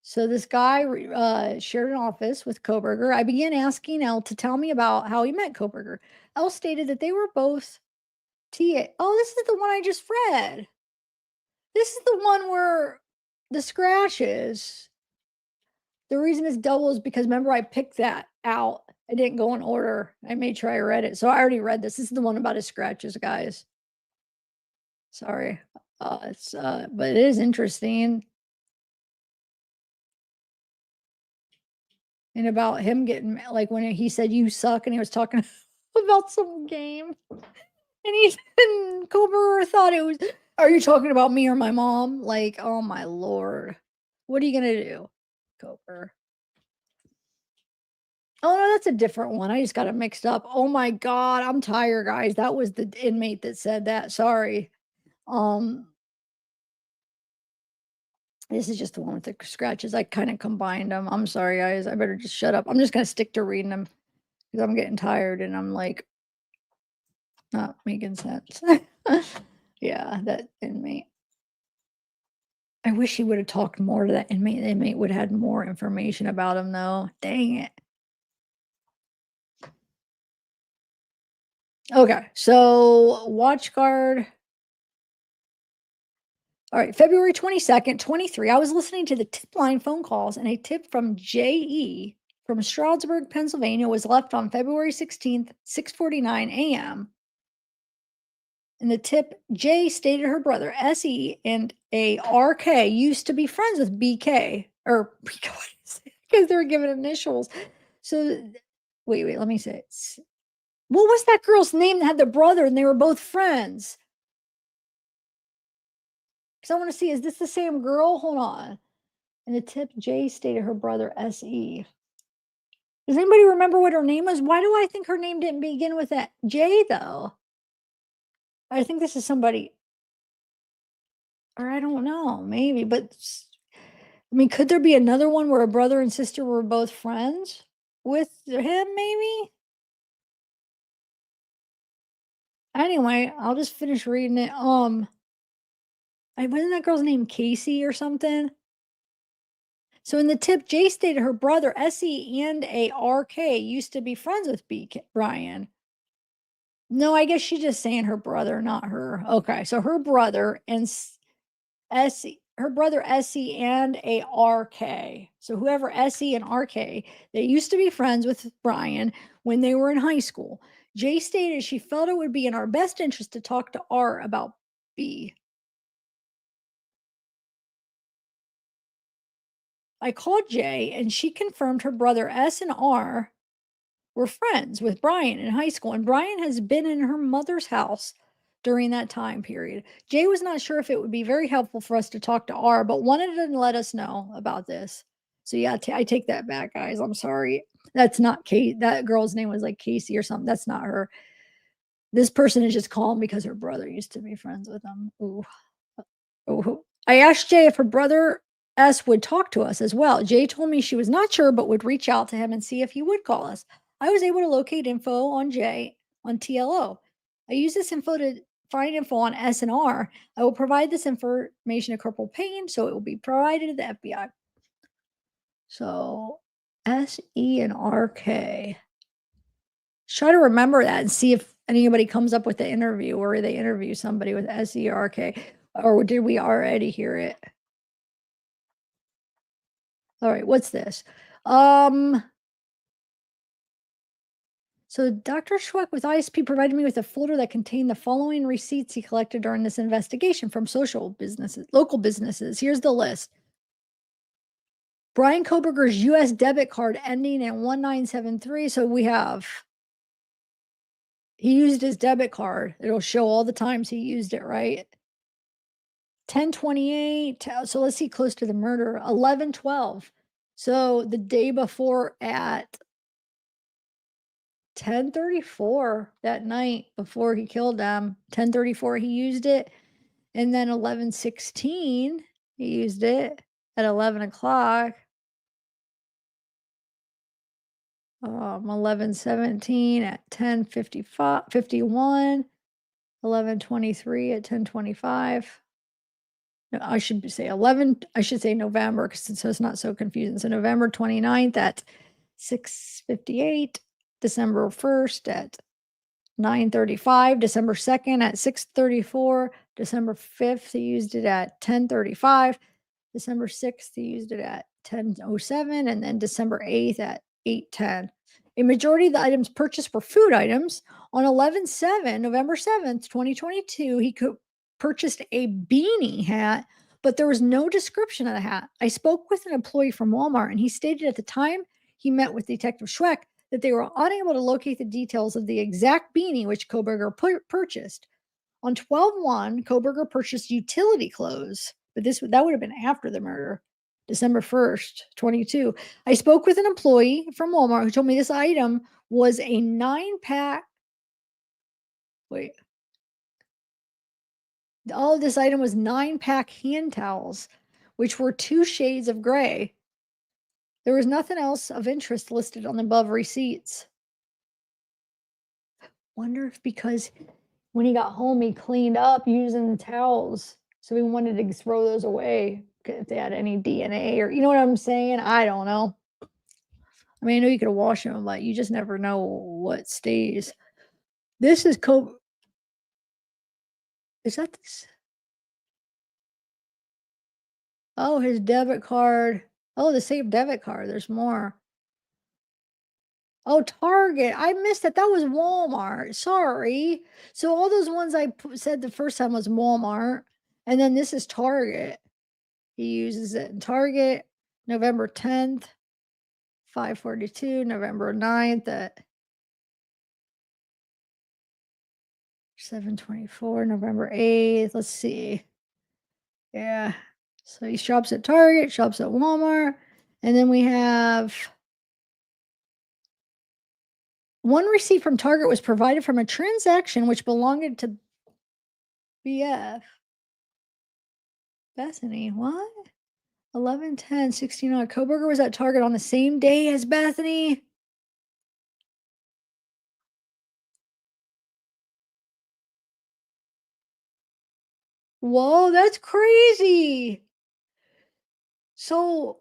So this guy shared an office with Kohberger. I began asking L to tell me about how he met Kohberger. L stated that they were both TA. Oh, this is the one I just read. This is the one where the scratches. The reason it's double is because remember I picked that out. I didn't go in order. I made sure I read it. So I already read this. This is the one about his scratches, guys. Sorry. But it is interesting. And about him getting, like when he said you suck and he was talking about some game. And Kohberger thought it was, are you talking about me or my mom? Like, oh my Lord. What are you going to do, Kohberger? Oh no, that's a different one. I just got it mixed up. Oh my God, I'm tired, guys. That was the inmate that said that. Sorry. This is just the one with the scratches. I kind of combined them. I'm sorry, guys. I better just shut up. I'm just going to stick to reading them because I'm getting tired and I'm like not making sense. Yeah, that inmate. I wish he would have talked more to that inmate. The inmate would have had more information about him, though. Dang it. Okay, so watch guard. All right, February 22nd, 23. I was listening to the tip line phone calls, and a tip from J.E. from Stroudsburg, Pennsylvania was left on February 16th, 6:49 a.m. And the tip, J stated her brother, S.E. and a R.K. used to be friends with B.K. or because they were given initials. So, wait, let me say it. What was that girl's name that had the brother and they were both friends? Because I want to see, is this the same girl? Hold on. And the tip, J stated her brother, S.E. Does anybody remember what her name was? Why do I think her name didn't begin with that J, though? I think this is somebody, or I don't know, maybe, but I mean, could there be another one where a brother and sister were both friends with him, maybe? Anyway, I'll just finish reading it. Wasn't that girl's name Casey or something? So in the tip, Jay stated her brother Essie and a RK used to be friends with Bryan. No, I guess she's just saying her brother, not her. Okay, so her brother and Essie, her brother Essie and a RK. So whoever Essie and RK, they used to be friends with Bryan when they were in high school. Jay stated she felt it would be in our best interest to talk to R about B. I called Jay and she confirmed her brother S and R were friends with Bryan in high school, and Bryan has been in her mother's house during that time period. Jay was not sure if it would be very helpful for us to talk to R, but wanted to let us know about this. So yeah, I take that back, guys. I'm sorry. That's not Kate. That girl's name was like Casey or something. That's not her. This person is just calling because her brother used to be friends with them. Ooh. Ooh. I asked Jay if her brother S would talk to us as well. Jay told me she was not sure, but would reach out to him and see if he would call us. I was able to locate info on Jay on TLO. I use this info to find info on S and R. I will provide this information to Corporal Payne, so it will be provided to the FBI. So S, E, and RK. Try to remember that and see if anybody comes up with the interview or they interview somebody with S, E, or RK. Or did we already hear it? All right, what's this? So Dr. Schweck with ISP provided me with a folder that contained the following receipts he collected during this investigation from local businesses. Here's the list. Bryan Kohberger's US debit card ending in 1973. So he used his debit card. It'll show all the times he used it, right? 10/28. So let's see, close to the murder. 11/12. So the day before at 10:34 that night before he killed them, 10:34 he used it, and then 11:16 he used it at 11 o'clock. 11:17 at 10:51, 11:23 at 10:25. No, I should say November, so it's not so confusing. So November 29th at 6:58. December 1st at 9:35, December 2nd at 6:34, December 5th, he used it at 10:35, December 6th, he used it at 10:07, and then December 8th at 8:10. A majority of the items purchased were food items. On November 7th, 2022, he purchased a beanie hat, but there was no description of the hat. I spoke with an employee from Walmart, and he stated at the time he met with Detective Schweck that they were unable to locate the details of the exact beanie which Kohberger purchased. On 12/1, Kohberger purchased utility clothes, but that would have been after the murder, December 1st, 22. I spoke with an employee from Walmart who told me this item was a 9-pack. Wait. All of this item was 9-pack hand towels, which were 2 shades of gray. There was nothing else of interest listed on the above receipts. Wonder if because when he got home, he cleaned up using the towels. So he wanted to throw those away if they had any DNA or, you know what I'm saying? I don't know. I mean, I know you could wash them, but you just never know what stays. This is Is that this? Oh, his debit card. Oh, the same debit card. There's more. Oh, Target. I missed it. That was Walmart. Sorry. So all those ones I said the first time was Walmart. And then this is Target. He uses it in Target. November 10th, 5:42. November 9th at 7:24. November 8th. Let's see. Yeah. So he shops at Target, shops at Walmart. And then we have one receipt from Target was provided from a transaction which belonged to BF. Bethany, what? 11/10/69. Kohberger was at Target on the same day as Bethany. Whoa, that's crazy. So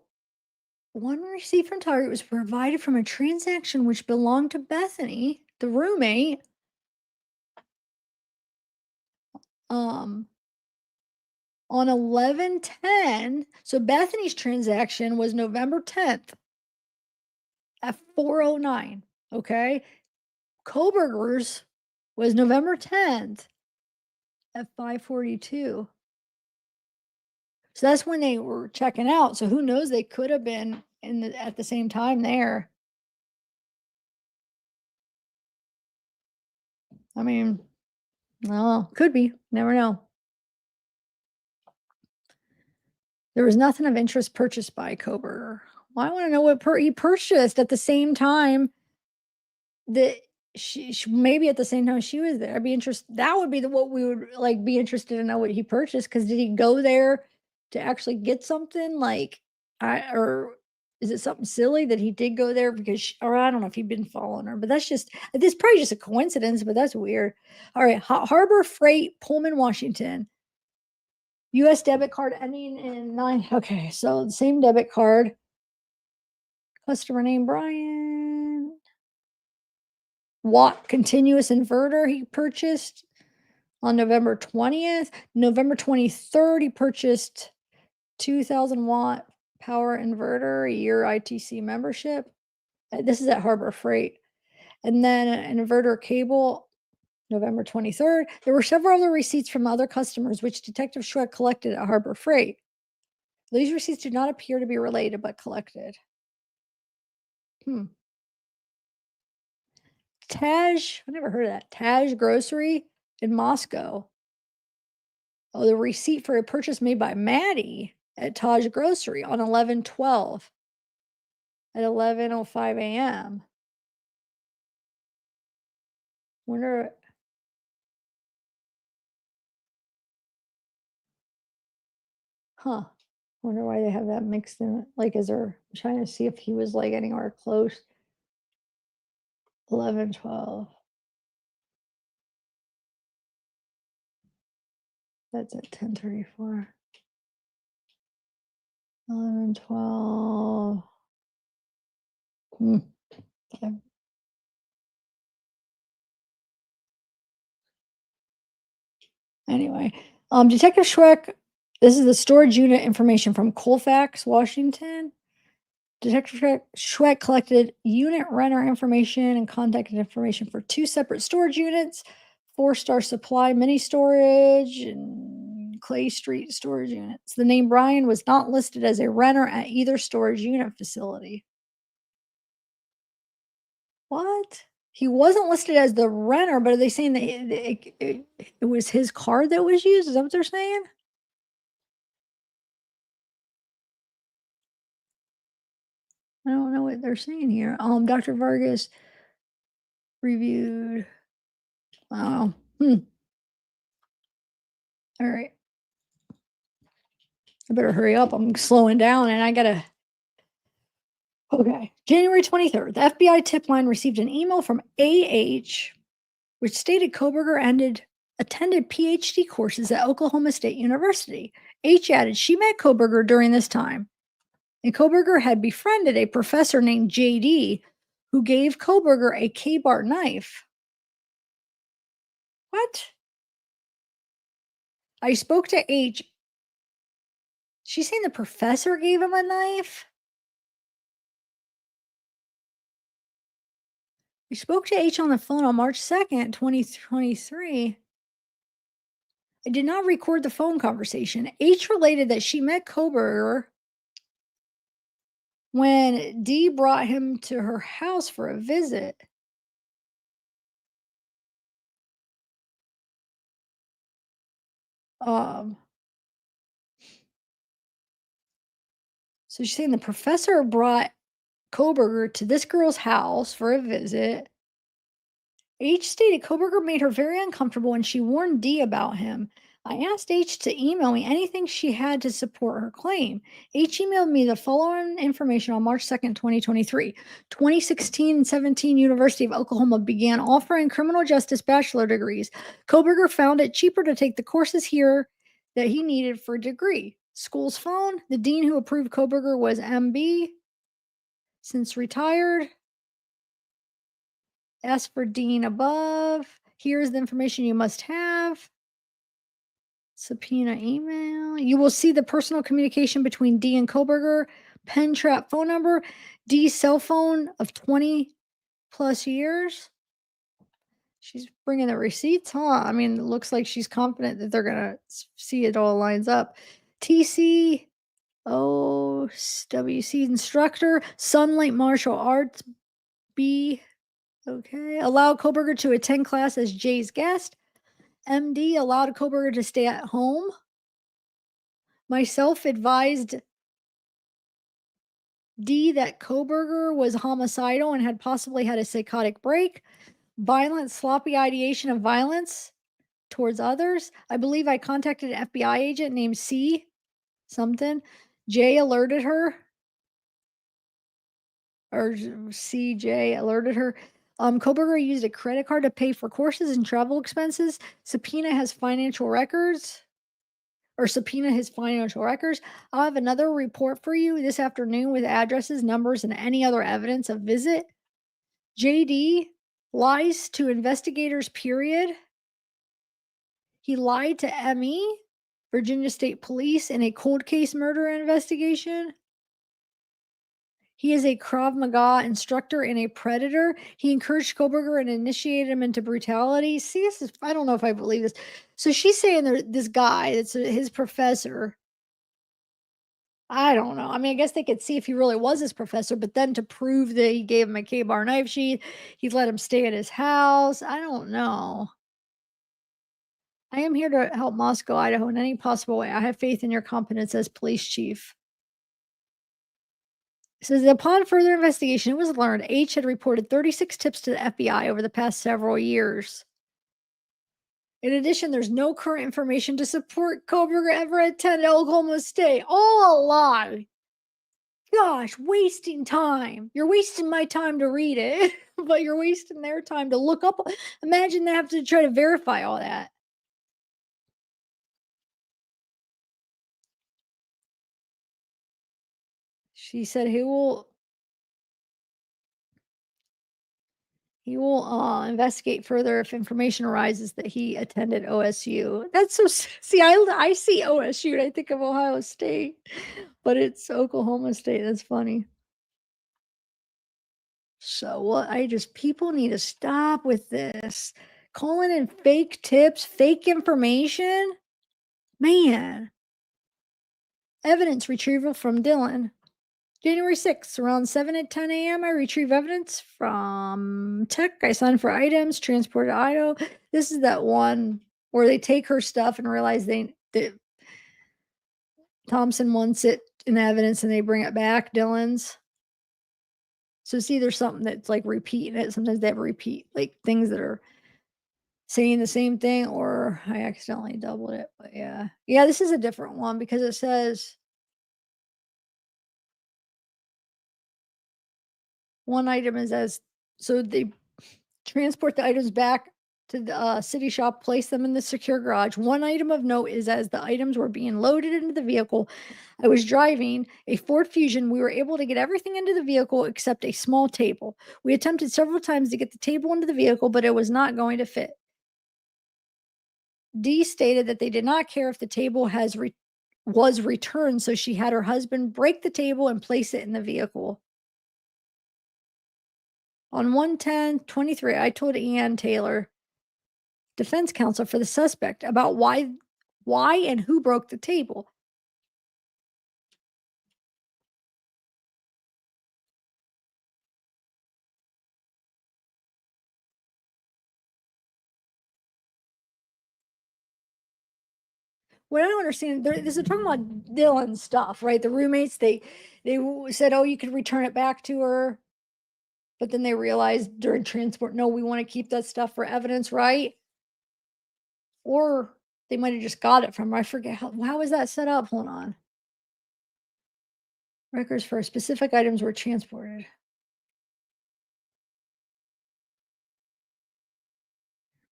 one receipt from Target was provided from a transaction which belonged to Bethany, the roommate. On 11/10. So Bethany's transaction was November 10th at 4:09. Okay. Kohberger's was November 10th at 5:42. So that's when they were checking out. So who knows? They could have been at the same time there. I mean, no, could be. Never know. There was nothing of interest purchased by Kohberger. Well, I want to know what he purchased at the same time that she maybe at the same time she was there. I'd be interested. That would be what we would like be interested to know what he purchased. Because did he go there to actually get something or is it something silly that he did go there or I don't know if he'd been following her, but this is probably just a coincidence, but that's weird. All right. Harbor Freight, Pullman, Washington. U.S. debit card ending in 9. Okay. So the same debit card. Customer name, Bryan. Watt continuous inverter he purchased on November 20th. November 23rd, he purchased 2,000 watt power inverter, a year ITC membership. This is at Harbor Freight. And then an inverter cable, November 23rd. There were several other receipts from other customers, which Detective Schweck collected at Harbor Freight. These receipts do not appear to be related, but collected. Taj, I never heard of that. Taj Grocery in Moscow. Oh, the receipt for a purchase made by Maddie at Taj Grocery on 11/12 at 11:05 a.m. Wonder. Wonder why they have that mixed in. Like, I'm trying to see if he was like anywhere close. 11/12. That's at 10:34. 11/12. Okay. Anyway, Detective Schweck, this is the storage unit information from Colfax, Washington. Detective Schweck collected unit renter information and contact information for 2 separate storage units, 4-Star Supply mini storage and Clay Street storage units. The name Bryan was not listed as a renter at either storage unit facility. What? He wasn't listed as the renter, but are they saying that it was his card that was used? Is that what they're saying? I don't know what they're saying here. Dr. Vargas reviewed. Oh. All right. I better hurry up. I'm slowing down and I gotta. Okay. January 23rd, the FBI tip line received an email from AH, which stated Kohberger attended PhD courses at Oklahoma State University. H added she met Kohberger during this time, and Kohberger had befriended a professor named JD who gave Kohberger a Kabar knife. What? I spoke to H. She's saying the professor gave him a knife? We spoke to H on the phone on March 2nd, 2023. I did not record the phone conversation. H related that she met Kohberger when D brought him to her house for a visit. So she's saying the professor brought Kohberger to this girl's house for a visit. H stated Kohberger made her very uncomfortable when she warned D about him. I asked H to email me anything she had to support her claim. H emailed me the following information on March 2nd, 2023. 2016-17 University of Oklahoma began offering criminal justice bachelor degrees. Kohberger found it cheaper to take the courses here that he needed for a degree. School's phone. The dean who approved Kohberger was MB, since retired. Ask for dean above. Here's the information you must have. Subpoena email. You will see the personal communication between D and Kohberger. Pen trap phone number. D's cell phone of 20 plus years. She's bringing the receipts, huh? I mean, it looks like she's confident that they're going to see it all lines up. TC, OWC instructor, Sunlight Martial Arts, B. Okay. Allowed Kohberger to attend class as Jay's guest. MD allowed Kohberger to stay at home. Myself advised D that Kohberger was homicidal and had possibly had a psychotic break. Violent, sloppy ideation of violence towards others. I believe I contacted an FBI agent named C something. J alerted her. Or CJ alerted her. Kohberger used a credit card to pay for courses and travel expenses. Subpoena his financial records. I'll have another report for you this afternoon with addresses, numbers, and any other evidence of visit. JD lies to investigators, period. He lied to ME, Virginia State Police, in a cold case murder investigation. He is a Krav Maga instructor and a predator. He encouraged Kohberger and initiated him into brutality. See, this is, I don't know if I believe this. So she's saying this guy, that's his professor. I don't know. I mean, I guess they could see if he really was his professor, but then to prove that he gave him a Kabar knife sheath, he let him stay at his house. I don't know. I am here to help Moscow, Idaho in any possible way. I have faith in your competence as police chief. It says, upon further investigation, it was learned H had reported 36 tips to the FBI over the past several years. In addition, there's no current information to support Kohberger ever attended Oklahoma State. All a lie. Gosh, wasting time. You're wasting my time to read it, but you're wasting their time to look up. Imagine they have to try to verify all that. She said he will investigate further if information arises that he attended OSU. That's so, see, I see OSU and I think of Ohio State, but it's Oklahoma State. That's funny. So what? People need to stop with this. Calling in fake tips, fake information. Man. Evidence retrieval from Dylan. January 6th, around 7 at 10 a.m., I retrieve evidence from tech. I signed for items, transported to Idaho. This is that one where they take her stuff and realize that Thompson wants it in evidence and they bring it back, Dylan's. So it's either something that's like repeating it. Sometimes they have repeat, like things that are saying the same thing, or I accidentally doubled it. But yeah. Yeah, this is a different one because it says one item is so they transport the items back to the city shop, place them in the secure garage. One item of note is as the items were being loaded into the vehicle, I was driving a Ford Fusion. We were able to get everything into the vehicle except a small table. We attempted several times to get the table into the vehicle, but it was not going to fit. D stated that they did not care if the table was returned, so she had her husband break the table and place it in the vehicle. On 1/10/23, I told Ann Taylor, defense counsel for the suspect, about why and who broke the table. What I don't understand, this is talking about Dylan stuff, right? The roommates, they said, oh, you could return it back to her. But then they realized during transport, no, we want to keep that stuff for evidence, right? Or they might have just got it from her. I forget how is that set up? Hold on. Records for specific items were transported.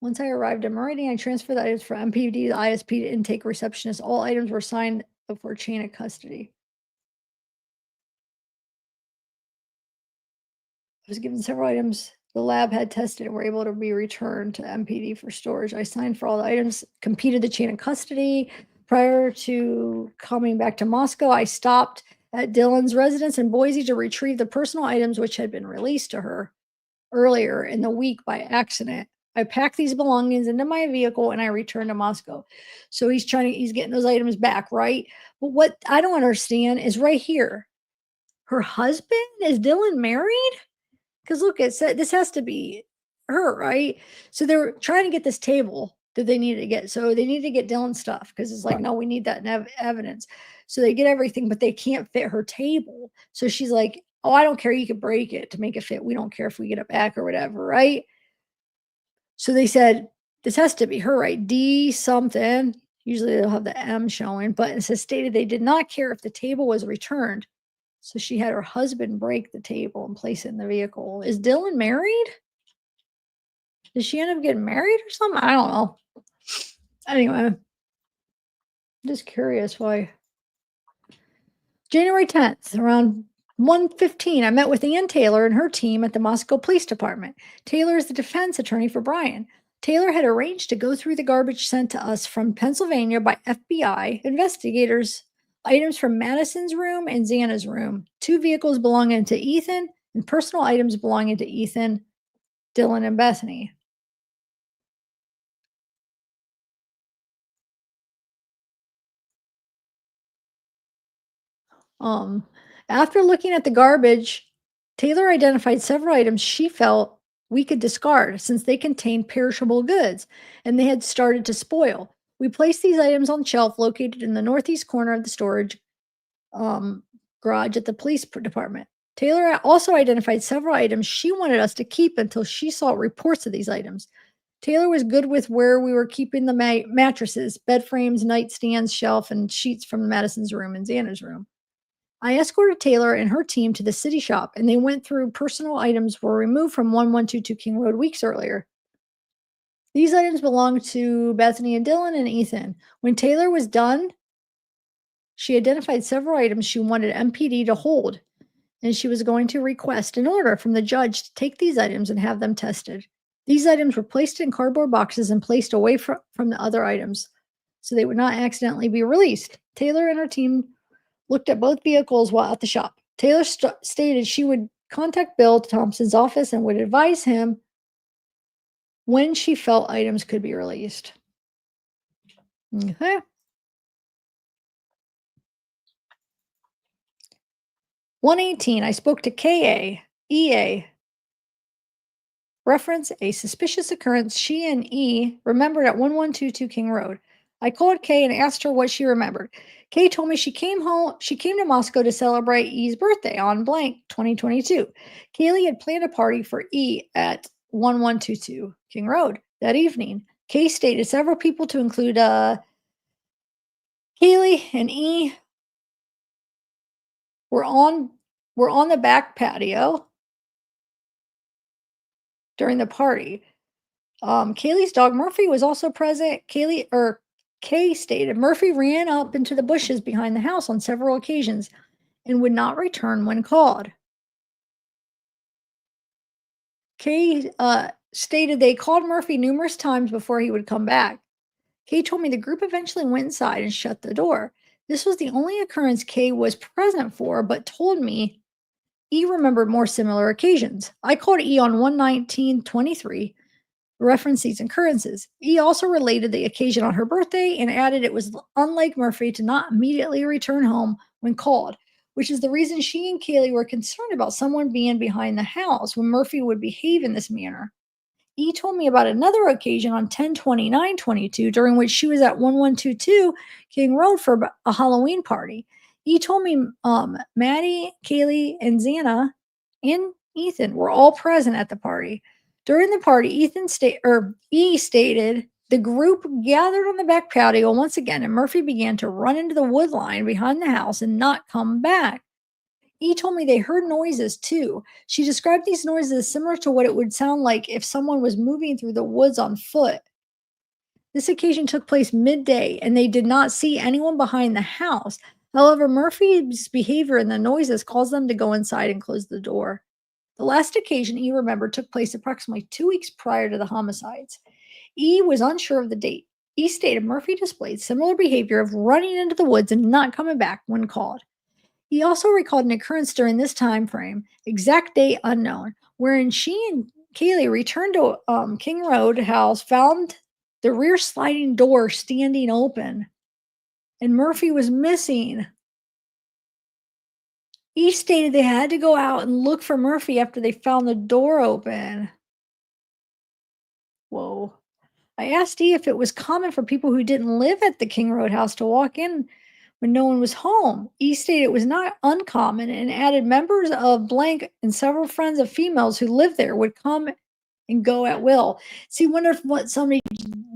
Once I arrived at Meridian, I transferred the items from MPD to the ISP to intake receptionist. All items were signed before chain of custody. I was given several items the lab had tested and were able to be returned to MPD for storage. I signed for all the items, completed the chain of custody. Prior to coming back to Moscow, I stopped at Dylan's residence in Boise to retrieve the personal items which had been released to her earlier in the week by accident. I packed these belongings into my vehicle and I returned to Moscow. So he's getting those items back, right? But what I don't understand is right here. Her husband, is Dylan married? Because look, it said this has to be her, right? So they're trying to get this table that they needed to get. So they need to get Dylan's stuff because it's like, no, we need that evidence. So they get everything, but they can't fit her table. So she's like, oh, I don't care. You could break it to make it fit. We don't care if we get it back or whatever, right? So they said, this has to be her, right? D something. Usually they'll have the M showing, but it says stated they did not care if the table was returned. So she had her husband break the table and place it in the vehicle. Is Dylan married? Did she end up getting married or something? I don't know. Anyway, I'm just curious why. January 10th, around 1:15, I met with Ann Taylor and her team at the Moscow Police Department. Taylor is the defense attorney for Bryan. Taylor had arranged to go through the garbage sent to us from Pennsylvania by FBI investigators, items from Madison's room and Xana's room, 2 vehicles belonging to Ethan, and personal items belonging to Ethan, Dylan, and Bethany. After looking at the garbage, Taylor identified several items she felt we could discard since they contained perishable goods and they had started to spoil. We placed these items on shelf located in the northeast corner of the storage garage at the police department. Taylor also identified several items she wanted us to keep until she saw reports of these items. Taylor was good with where we were keeping the mattresses, bed frames, nightstands, shelf, and sheets from Madison's room and Xana's room. I escorted Taylor and her team to the city shop, and they went through personal items were removed from 1122 King Road weeks earlier. These items belonged to Bethany and Dylan and Ethan. When Taylor was done, she identified several items she wanted MPD to hold, and she was going to request an order from the judge to take these items and have them tested. These items were placed in cardboard boxes and placed away from the other items so they would not accidentally be released. Taylor and her team looked at both vehicles while at the shop. Taylor stated she would contact Bill Thompson's office and would advise him when she felt items could be released. Okay. $118, I spoke to KA, EA. Reference a suspicious occurrence she and E remembered at 1122 King Road. I called Kay and asked her what she remembered. Kay told me she came to Moscow to celebrate E's birthday on blank 2022. Kaylee had planned a party for E at 1122 King Road that evening. Kay stated several people to include Kaylee and E were on the back patio during the party. Kaylee's dog Murphy was also present. Kay stated Murphy ran up into the bushes behind the house on several occasions and would not return when called. Kay stated they called Murphy numerous times before he would come back. Kay told me the group eventually went inside and shut the door. This was the only occurrence Kay was present for, but told me E remembered more similar occasions. I called E on 1/19/23. Reference these occurrences. E also related the occasion on her birthday and added it was unlike Murphy to not immediately return home when called, which is the reason she and Kaylee were concerned about someone being behind the house when Murphy would behave in this manner. E told me about another occasion on 10/29/22 during which she was at 1122 King Road for a Halloween party. E told me Maddie, Kaylee, and Xana and Ethan were all present at the party. During the party, E stated the group gathered on the back patio once again, and Murphy began to run into the wood line behind the house and not come back. E told me they heard noises too. She described these noises as similar to what it would sound like if someone was moving through the woods on foot. This occasion took place midday, and they did not see anyone behind the house. However, Murphy's behavior and the noises caused them to go inside and close the door. The last occasion E remembered took place approximately 2 weeks prior to the homicides. E was unsure of the date. E stated Murphy displayed similar behavior of running into the woods and not coming back when called. He also recalled an occurrence during this time frame, exact date unknown, wherein she and Kaylee returned to King Road house, found the rear sliding door standing open, and Murphy was missing. E stated they had to go out and look for Murphy after they found the door open. Whoa. I asked E if it was common for people who didn't live at the King Road house to walk in when no one was home. E stated it was not uncommon and added members of blank and several friends of females who lived there would come and go at will. See, wonder if somebody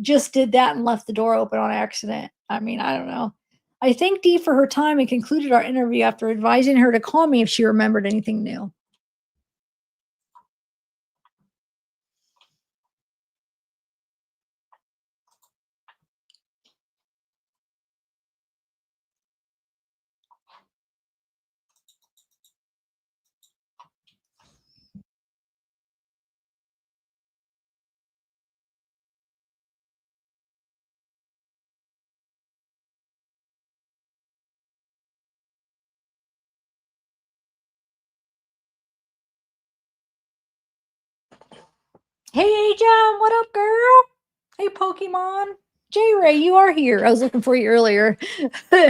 just did that and left the door open on accident. I mean, I don't know. I thanked Dee for her time and concluded our interview after advising her to call me if she remembered anything new. Hey, John, what up, girl? Hey, Pokemon. J-Ray, you are here. I was looking for you earlier. I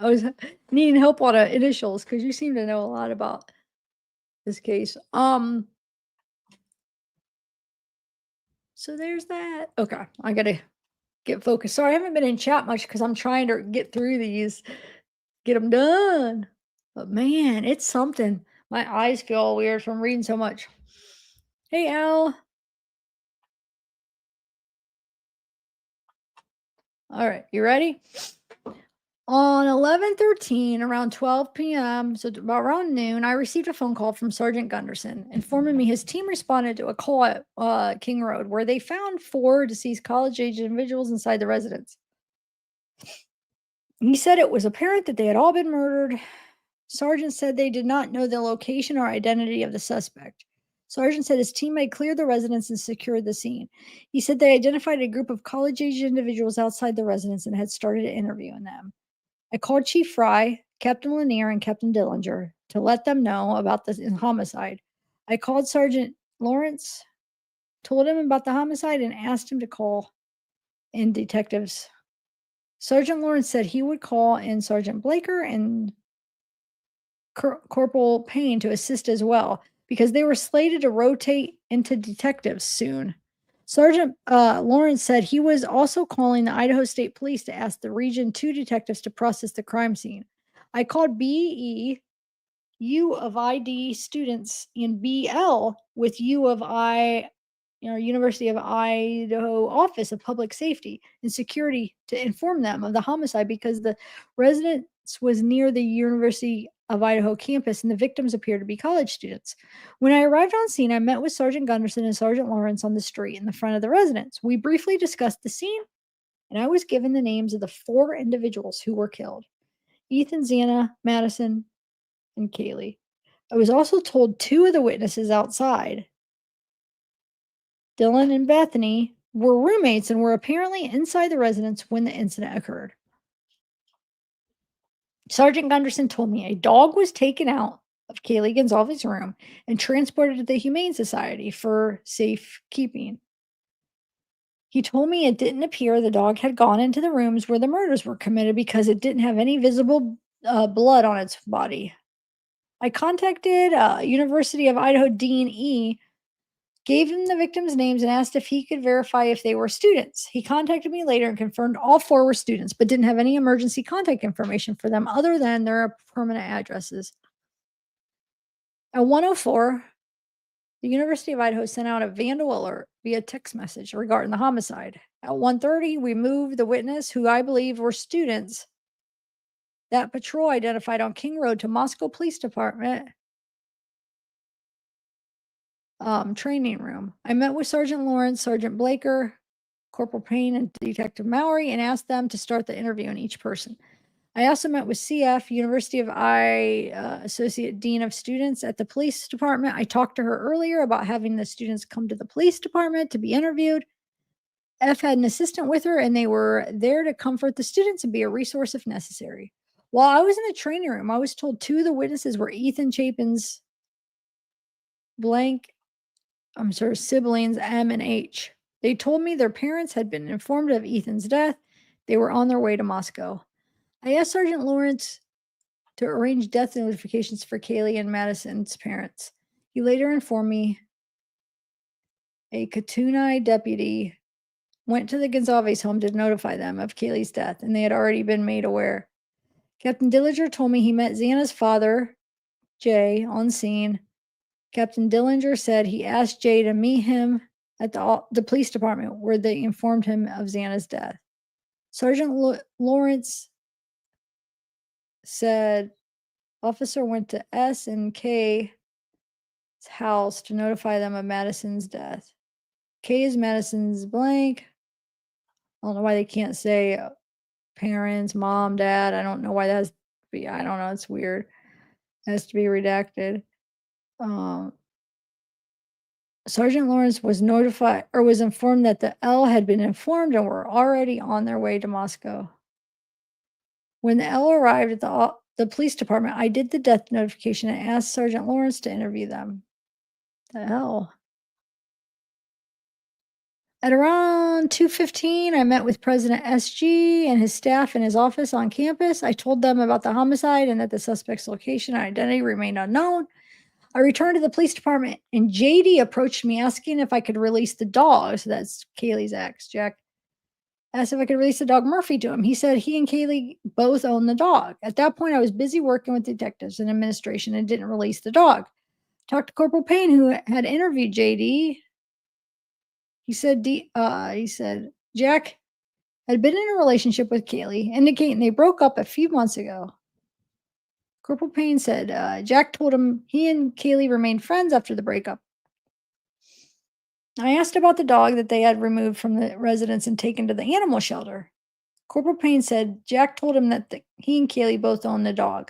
was needing help on initials because you seem to know a lot about this case. So there's that. Okay, I gotta get focused. Sorry, I haven't been in chat much because I'm trying to get through these, get them done. But man, it's something. My eyes feel all weird from reading so much. Hey, Al. All right, you ready? On 11/13, around 12 p.m., so about around noon, I received a phone call from Sergeant Gunderson informing me his team responded to a call at King Road where they found 4 deceased college-age individuals inside the residence. He said it was apparent that they had all been murdered. Sergeant said they did not know the location or identity of the suspect. Sergeant said his team had cleared the residence and secured the scene. He said they identified a group of college-age individuals outside the residence and had started interviewing them. I called Chief Fry, Captain Lanier, and Captain Dillinger to let them know about the homicide. I called Sergeant Lawrence, told him about the homicide, and asked him to call in detectives. Sergeant Lawrence said he would call in Sergeant Blaker and Corporal Payne to assist as well, because they were slated to rotate into detectives soon. Sergeant Lawrence said he was also calling the Idaho State Police to ask the Region 2 detectives to process the crime scene. I called BE, U of ID students, and BL with U of I, University of Idaho Office of Public Safety and Security to inform them of the homicide because the residence was near the University of Idaho campus and the victims appeared to be college students. When I arrived on scene, I met with Sergeant Gunderson and Sergeant Lawrence on the street in the front of the residence. We briefly discussed the scene, and I was given the names of the 4 individuals who were killed: Ethan, Xana, Madison, and Kaylee. I was also told 2 of the witnesses outside, Dylan and Bethany, were roommates and were apparently inside the residence when the incident occurred. Sergeant Gunderson told me a dog was taken out of Kaylee Gonzalez's room and transported to the Humane Society for safekeeping. He told me it didn't appear the dog had gone into the rooms where the murders were committed because it didn't have any visible blood on its body. I contacted University of Idaho Dean E, gave him the victims' names, and asked if he could verify if they were students. He contacted me later and confirmed all 4 were students, but didn't have any emergency contact information for them other than their permanent addresses. At 1:04, the University of Idaho sent out a vandal alert via text message regarding the homicide. At 1:30, we moved the witness, who I believe were students, That patrol identified on King Road to Moscow Police Department training room. I met with Sergeant Lawrence, Sergeant Blaker, Corporal Payne, and Detective Mowry and asked them to start the interview on each person. I also met with CF, University of Associate Dean of Students at the police department. I talked to her earlier about having the students come to the police department to be interviewed. F had an assistant with her, and they were there to comfort the students and be a resource if necessary. While I was in the training room, I was told two of the witnesses were Ethan Chapin's siblings, M and H. They told me their parents had been informed of Ethan's death. They were on their way to Moscow. I asked Sergeant Lawrence to arrange death notifications for Kaylee and Madison's parents. He later informed me a Katuni deputy went to the Gonzalez home to notify them of Kaylee's death, and they had already been made aware. Captain Dillinger told me he met Xana's father, Jay, on scene. Captain Dillinger said he asked Jay to meet him at the police department where they informed him of Xana's death. Sergeant Lawrence said officer went to S and K's house to notify them of Madison's death. K is Madison's blank. I don't know why they can't say parents, mom, dad. I don't know why that's I don't know. It's weird. It has to be redacted. Sergeant Lawrence was notified or was informed that the L had been informed and were already on their way to Moscow. When the L arrived at the police department, I did the death notification and asked Sergeant Lawrence to interview them. The hell? At around 2:15, I met with President SG and his staff in his office on campus. I told them about the homicide and that the suspect's location and identity remained unknown. I returned to the police department and JD approached me asking if I could release the dog. So that's Kaylee's ex, Jack. Asked if I could release the dog Murphy to him. He said he and Kaylee both own the dog. At that point, I was busy working with detectives and administration and didn't release the dog. Talked to Corporal Payne, who had interviewed JD. He said Jack had been in a relationship with Kaylee, indicating they broke up a few months ago. Corporal Payne said Jack told him he and Kaylee remained friends after the breakup. I asked about the dog that they had removed from the residence and taken to the animal shelter. Corporal Payne said Jack told him that he and Kaylee both owned the dog.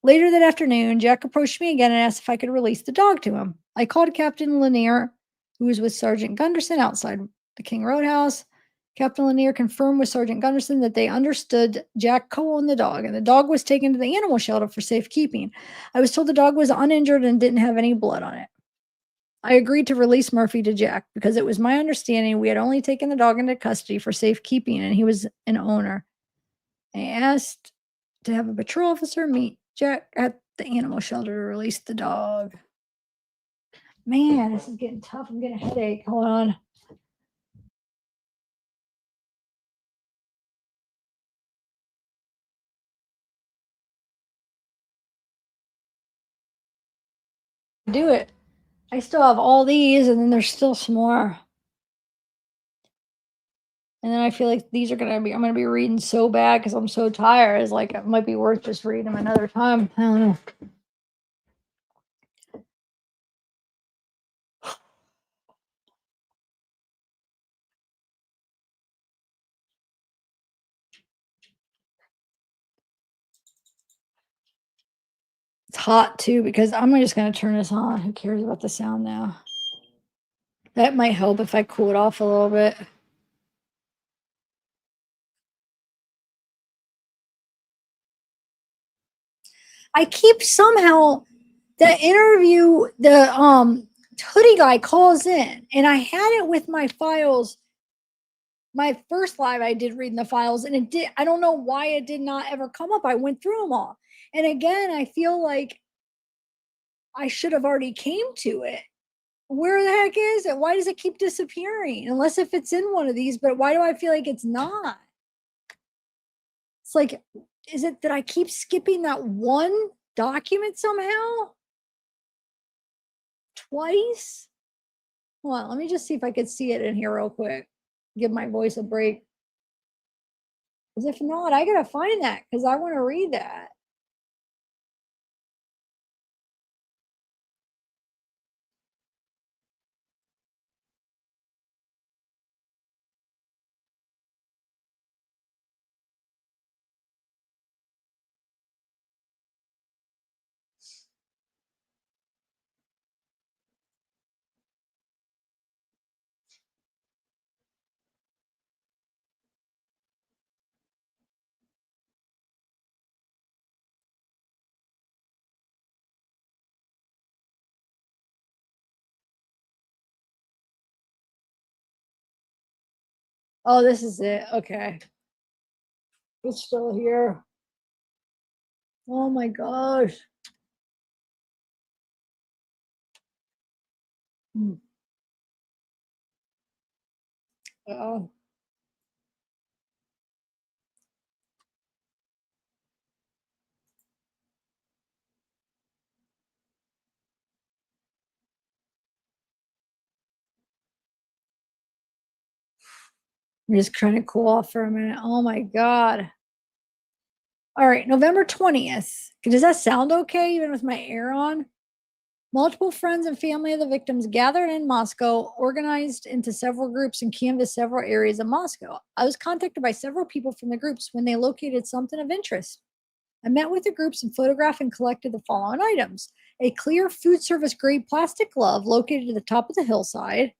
Later that afternoon, Jack approached me again and asked if I could release the dog to him. I called Captain Lanier, who was with Sergeant Gunderson outside the King Roadhouse. Captain Lanier confirmed with Sergeant Gunderson that they understood Jack co-owned the dog, and the dog was taken to the animal shelter for safekeeping. I was told the dog was uninjured and didn't have any blood on it. I agreed to release Murphy to Jack because it was my understanding we had only taken the dog into custody for safekeeping and he was an owner. I asked to have a patrol officer meet Jack at the animal shelter to release the dog. Man, this is getting tough. I'm getting a headache. Hold on. Do it. I still have all these, and then there's still some more. And then I feel like these are I'm gonna be reading so bad because I'm so tired. It's like it might be worth just reading them another time. I don't know. It's hot too because I'm just gonna turn this on. Who cares about the sound now? That might help if I cool it off a little bit. I keep somehow the interview, the hoodie guy calls in, and I had it with my files. My first live I did reading the files, and I don't know why it did not ever come up. I went through them all. And again, I feel like I should have already came to it. Where the heck is it? Why does it keep disappearing? Unless if it's in one of these, but why do I feel like it's not? It's like, is it that I keep skipping that one document somehow? Twice? Hold on, let me just see if I could see it in here real quick. Give my voice a break. Because if not, I gotta find that because I want to read that. Oh, this is it. Okay. It's still here. Oh my gosh. Oh. I'm just trying to cool off for a minute. Oh my God. All right, November 20th. Does that sound okay even with my air on? Multiple friends and family of the victims gathered in Moscow, organized into several groups, and canvassed several areas of Moscow. I was contacted by several people from the groups when they located something of interest. I met with the groups and photographed and collected the following items: a clear food service grade plastic glove located at the top of the hillside,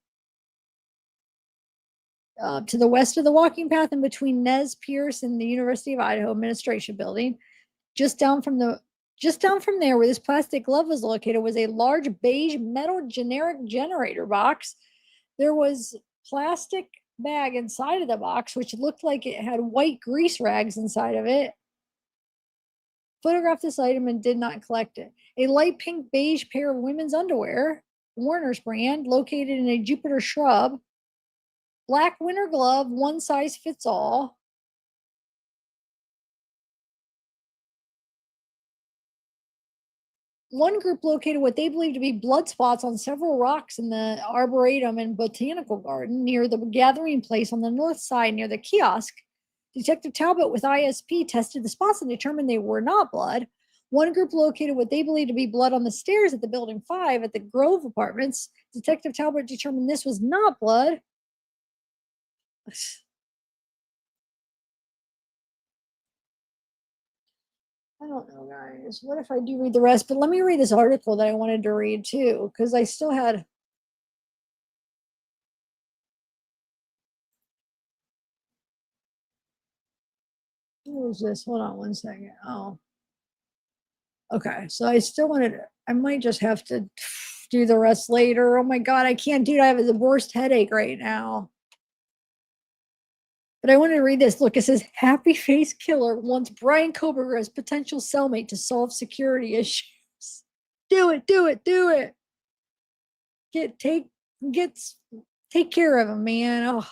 to the west of the walking path and between Nez Pierce and the University of Idaho Administration Building. Just down from there where this plastic glove was located was a large beige metal generic generator box. There was plastic bag inside of the box, which looked like it had white grease rags inside of it. Photographed this item and did not collect it. A light pink beige pair of women's underwear, Warner's brand, located in a Jupiter shrub. Black winter glove, one size fits all. One group located what they believe to be blood spots on several rocks in the Arboretum and Botanical Garden near the gathering place on the north side near the kiosk. Detective Talbot with ISP tested the spots and determined they were not blood. One group located what they believed to be blood on the stairs at the Building 5 at the Grove Apartments. Detective Talbot determined this was not blood. I don't know, guys. What if I do read the rest? But let me read this article that I wanted to read too, because I still had. What is this? Hold on one second. Oh. Okay. So I still wanted to, I might just have to do the rest later. Oh my God, I can't do it. I have the worst headache right now. But I wanted to read this. Look, it says happy face killer wants Bryan Kohberger as potential cellmate to solve security issues. Do it, do it, do it. Take care of him, man. Oh,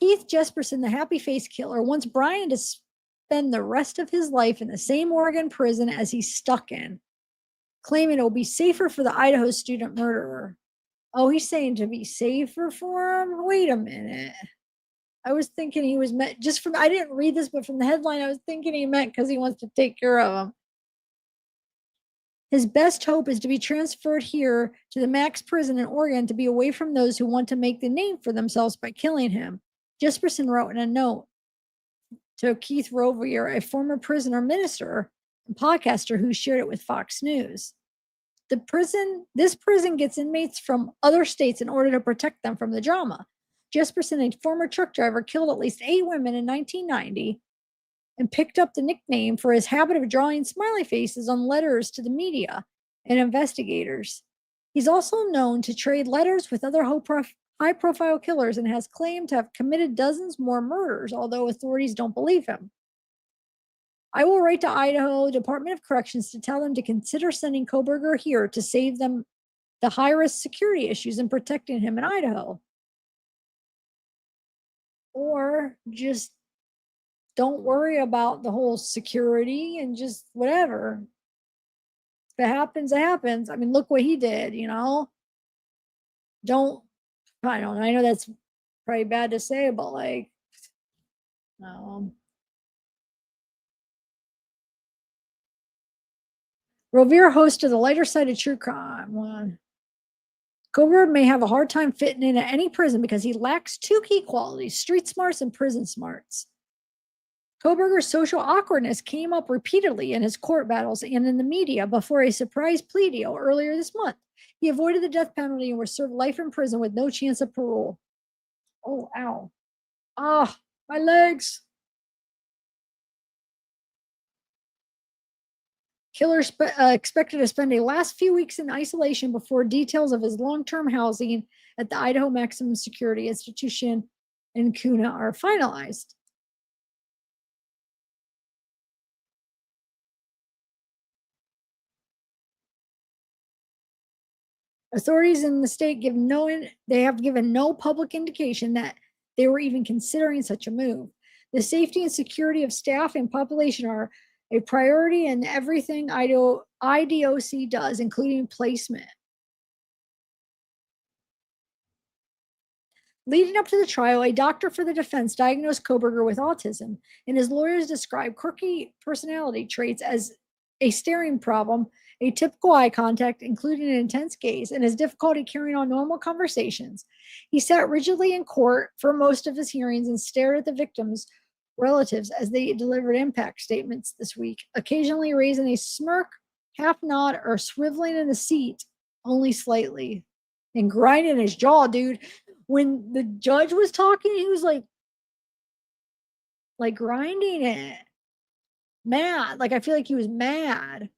Keith Jesperson, the happy face killer, wants Bryan to spend the rest of his life in the same Oregon prison as he's stuck in, claiming it will be safer for the Idaho student murderer. Oh, he's saying to be safer for him? Wait a minute. I was thinking he was meant just from, I didn't read this, but from the headline, I was thinking he meant because he wants to take care of him. His best hope is to be transferred here to the Max prison in Oregon to be away from those who want to make the name for themselves by killing him. Jesperson wrote in a note to Keith Rovier, a former prisoner minister and podcaster who shared it with Fox News. This prison gets inmates from other states in order to protect them from the drama. Jesperson, a former truck driver, killed at least 8 women in 1990 and picked up the nickname for his habit of drawing smiley faces on letters to the media and investigators. He's also known to trade letters with other high-profile killers and has claimed to have committed dozens more murders, although authorities don't believe him. I will write to Idaho Department of Corrections to tell them to consider sending Kohberger here to save them the high-risk security issues and protecting him in Idaho. Or just don't worry about the whole security and just whatever. If it happens, it happens. I mean, look what he did, you know? I don't know. I know that's probably bad to say, but like, Rovere, host of the lighter side of true crime. One. Kohberger may have a hard time fitting in at any prison because he lacks two key qualities: street smarts and prison smarts. Kohberger's social awkwardness came up repeatedly in his court battles and in the media before a surprise plea deal earlier this month. He avoided the death penalty and was served life in prison with no chance of parole. Oh, ow. Ah, my legs. Killer expected to spend a last few weeks in isolation before details of his long-term housing at the Idaho Maximum Security Institution in Kuna are finalized. Authorities in the state have given no public indication that they were even considering such a move. The safety and security of staff and population are a priority in everything IDOC does, including placement. Leading up to the trial, a doctor for the defense diagnosed Kohberger with autism, and his lawyers described quirky personality traits as a staring problem, atypical eye contact, including an intense gaze, and his difficulty carrying on normal conversations. He sat rigidly in court for most of his hearings and stared at the victims' relatives as they delivered impact statements this week, occasionally raising a smirk, half nod, or swiveling in the seat only slightly, and grinding his jaw, dude. When the judge was talking, he was like grinding it. Mad. Like, I feel like he was mad.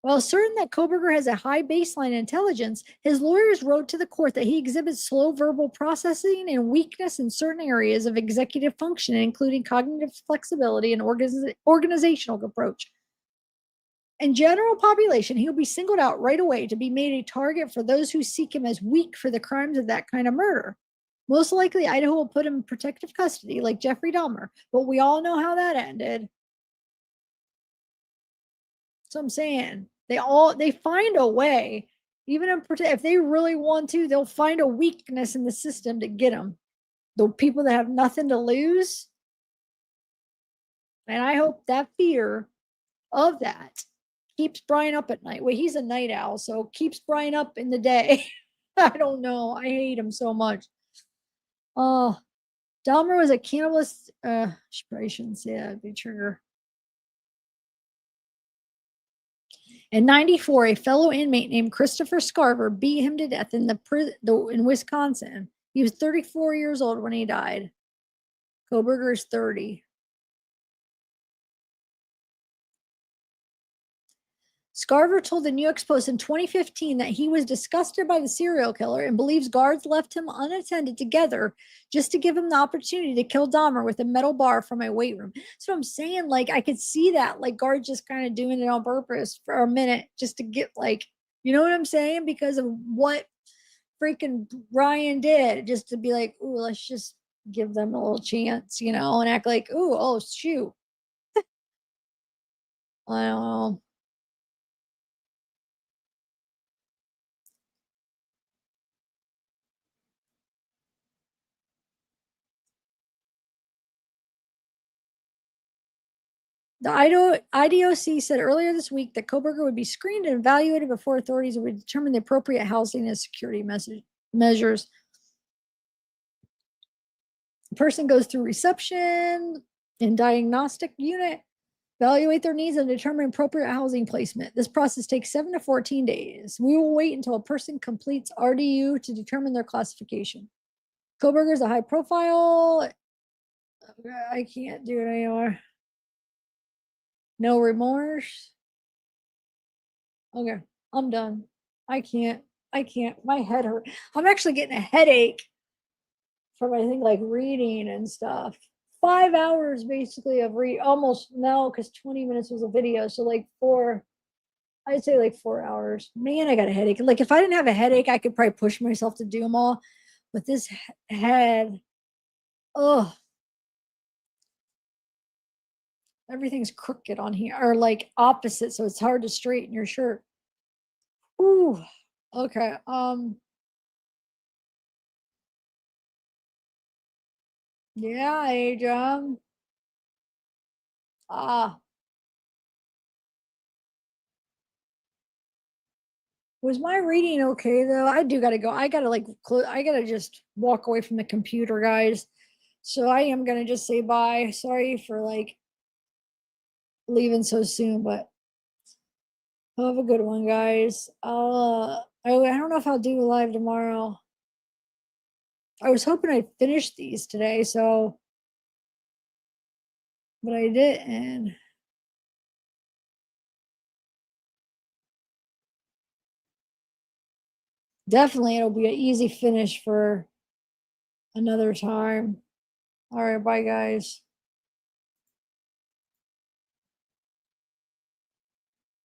While certain that Kohberger has a high baseline intelligence, his lawyers wrote to the court that he exhibits slow verbal processing and weakness in certain areas of executive function, including cognitive flexibility and organizational approach. In general population, he'll be singled out right away to be made a target for those who seek him as weak for the crimes of that kind of murder. Most likely, Idaho will put him in protective custody like Jeffrey Dahmer, but we all know how that ended. So I'm saying they find a way, even if they really want to, they'll find a weakness in the system to get them. The people that have nothing to lose. And I hope that fear of that keeps Bryan up at night. Well, he's a night owl, so keeps Bryan up in the day. I don't know. I hate him so much. Oh, Dahmer was a cannibalist. She probably shouldn't say that. It'd be trigger. In 94, a fellow inmate named Christopher Scarver beat him to death in in Wisconsin. He was 34 years old when he died. Kohberger is 30. Scarver told the New York Post in 2015 that he was disgusted by the serial killer and believes guards left him unattended together just to give him the opportunity to kill Dahmer with a metal bar from a weight room. So I'm saying, like, I could see that, like, guards just kind of doing it on purpose for a minute just to get, like, you know what I'm saying? Because of what freaking Bryan did, just to be like, ooh, let's just give them a little chance, you know, and act like, ooh, oh, shoot. I don't know. The IDOC said earlier this week that Kohberger would be screened and evaluated before authorities would determine the appropriate housing and security measures. The person goes through reception and diagnostic unit, evaluate their needs, and determine appropriate housing placement. This process takes 7 to 14 days. We will wait until a person completes RDU to determine their classification. Kohberger is a high profile. I can't do it anymore. No remorse. Okay, I'm done. I can't. My head hurt. I'm actually getting a headache from, I think, like reading and stuff. 5 hours basically of almost, no, because 20 minutes was a video. So like I'd say like 4 hours. Man, I got a headache. Like if I didn't have a headache, I could probably push myself to do them all. But this head, oh. Everything's crooked on here, or like opposite, so it's hard to straighten your shirt. Ooh, okay. Yeah, Adrian. Was my reading okay though? I do gotta go. I gotta like I gotta just walk away from the computer, guys. So I am gonna just say bye. Sorry for like leaving so soon, but have a good one, guys. I don't know if I'll do a live tomorrow. I was hoping I'd finish these today, so but I didn't. Definitely it'll be an easy finish for another time. All right, bye guys.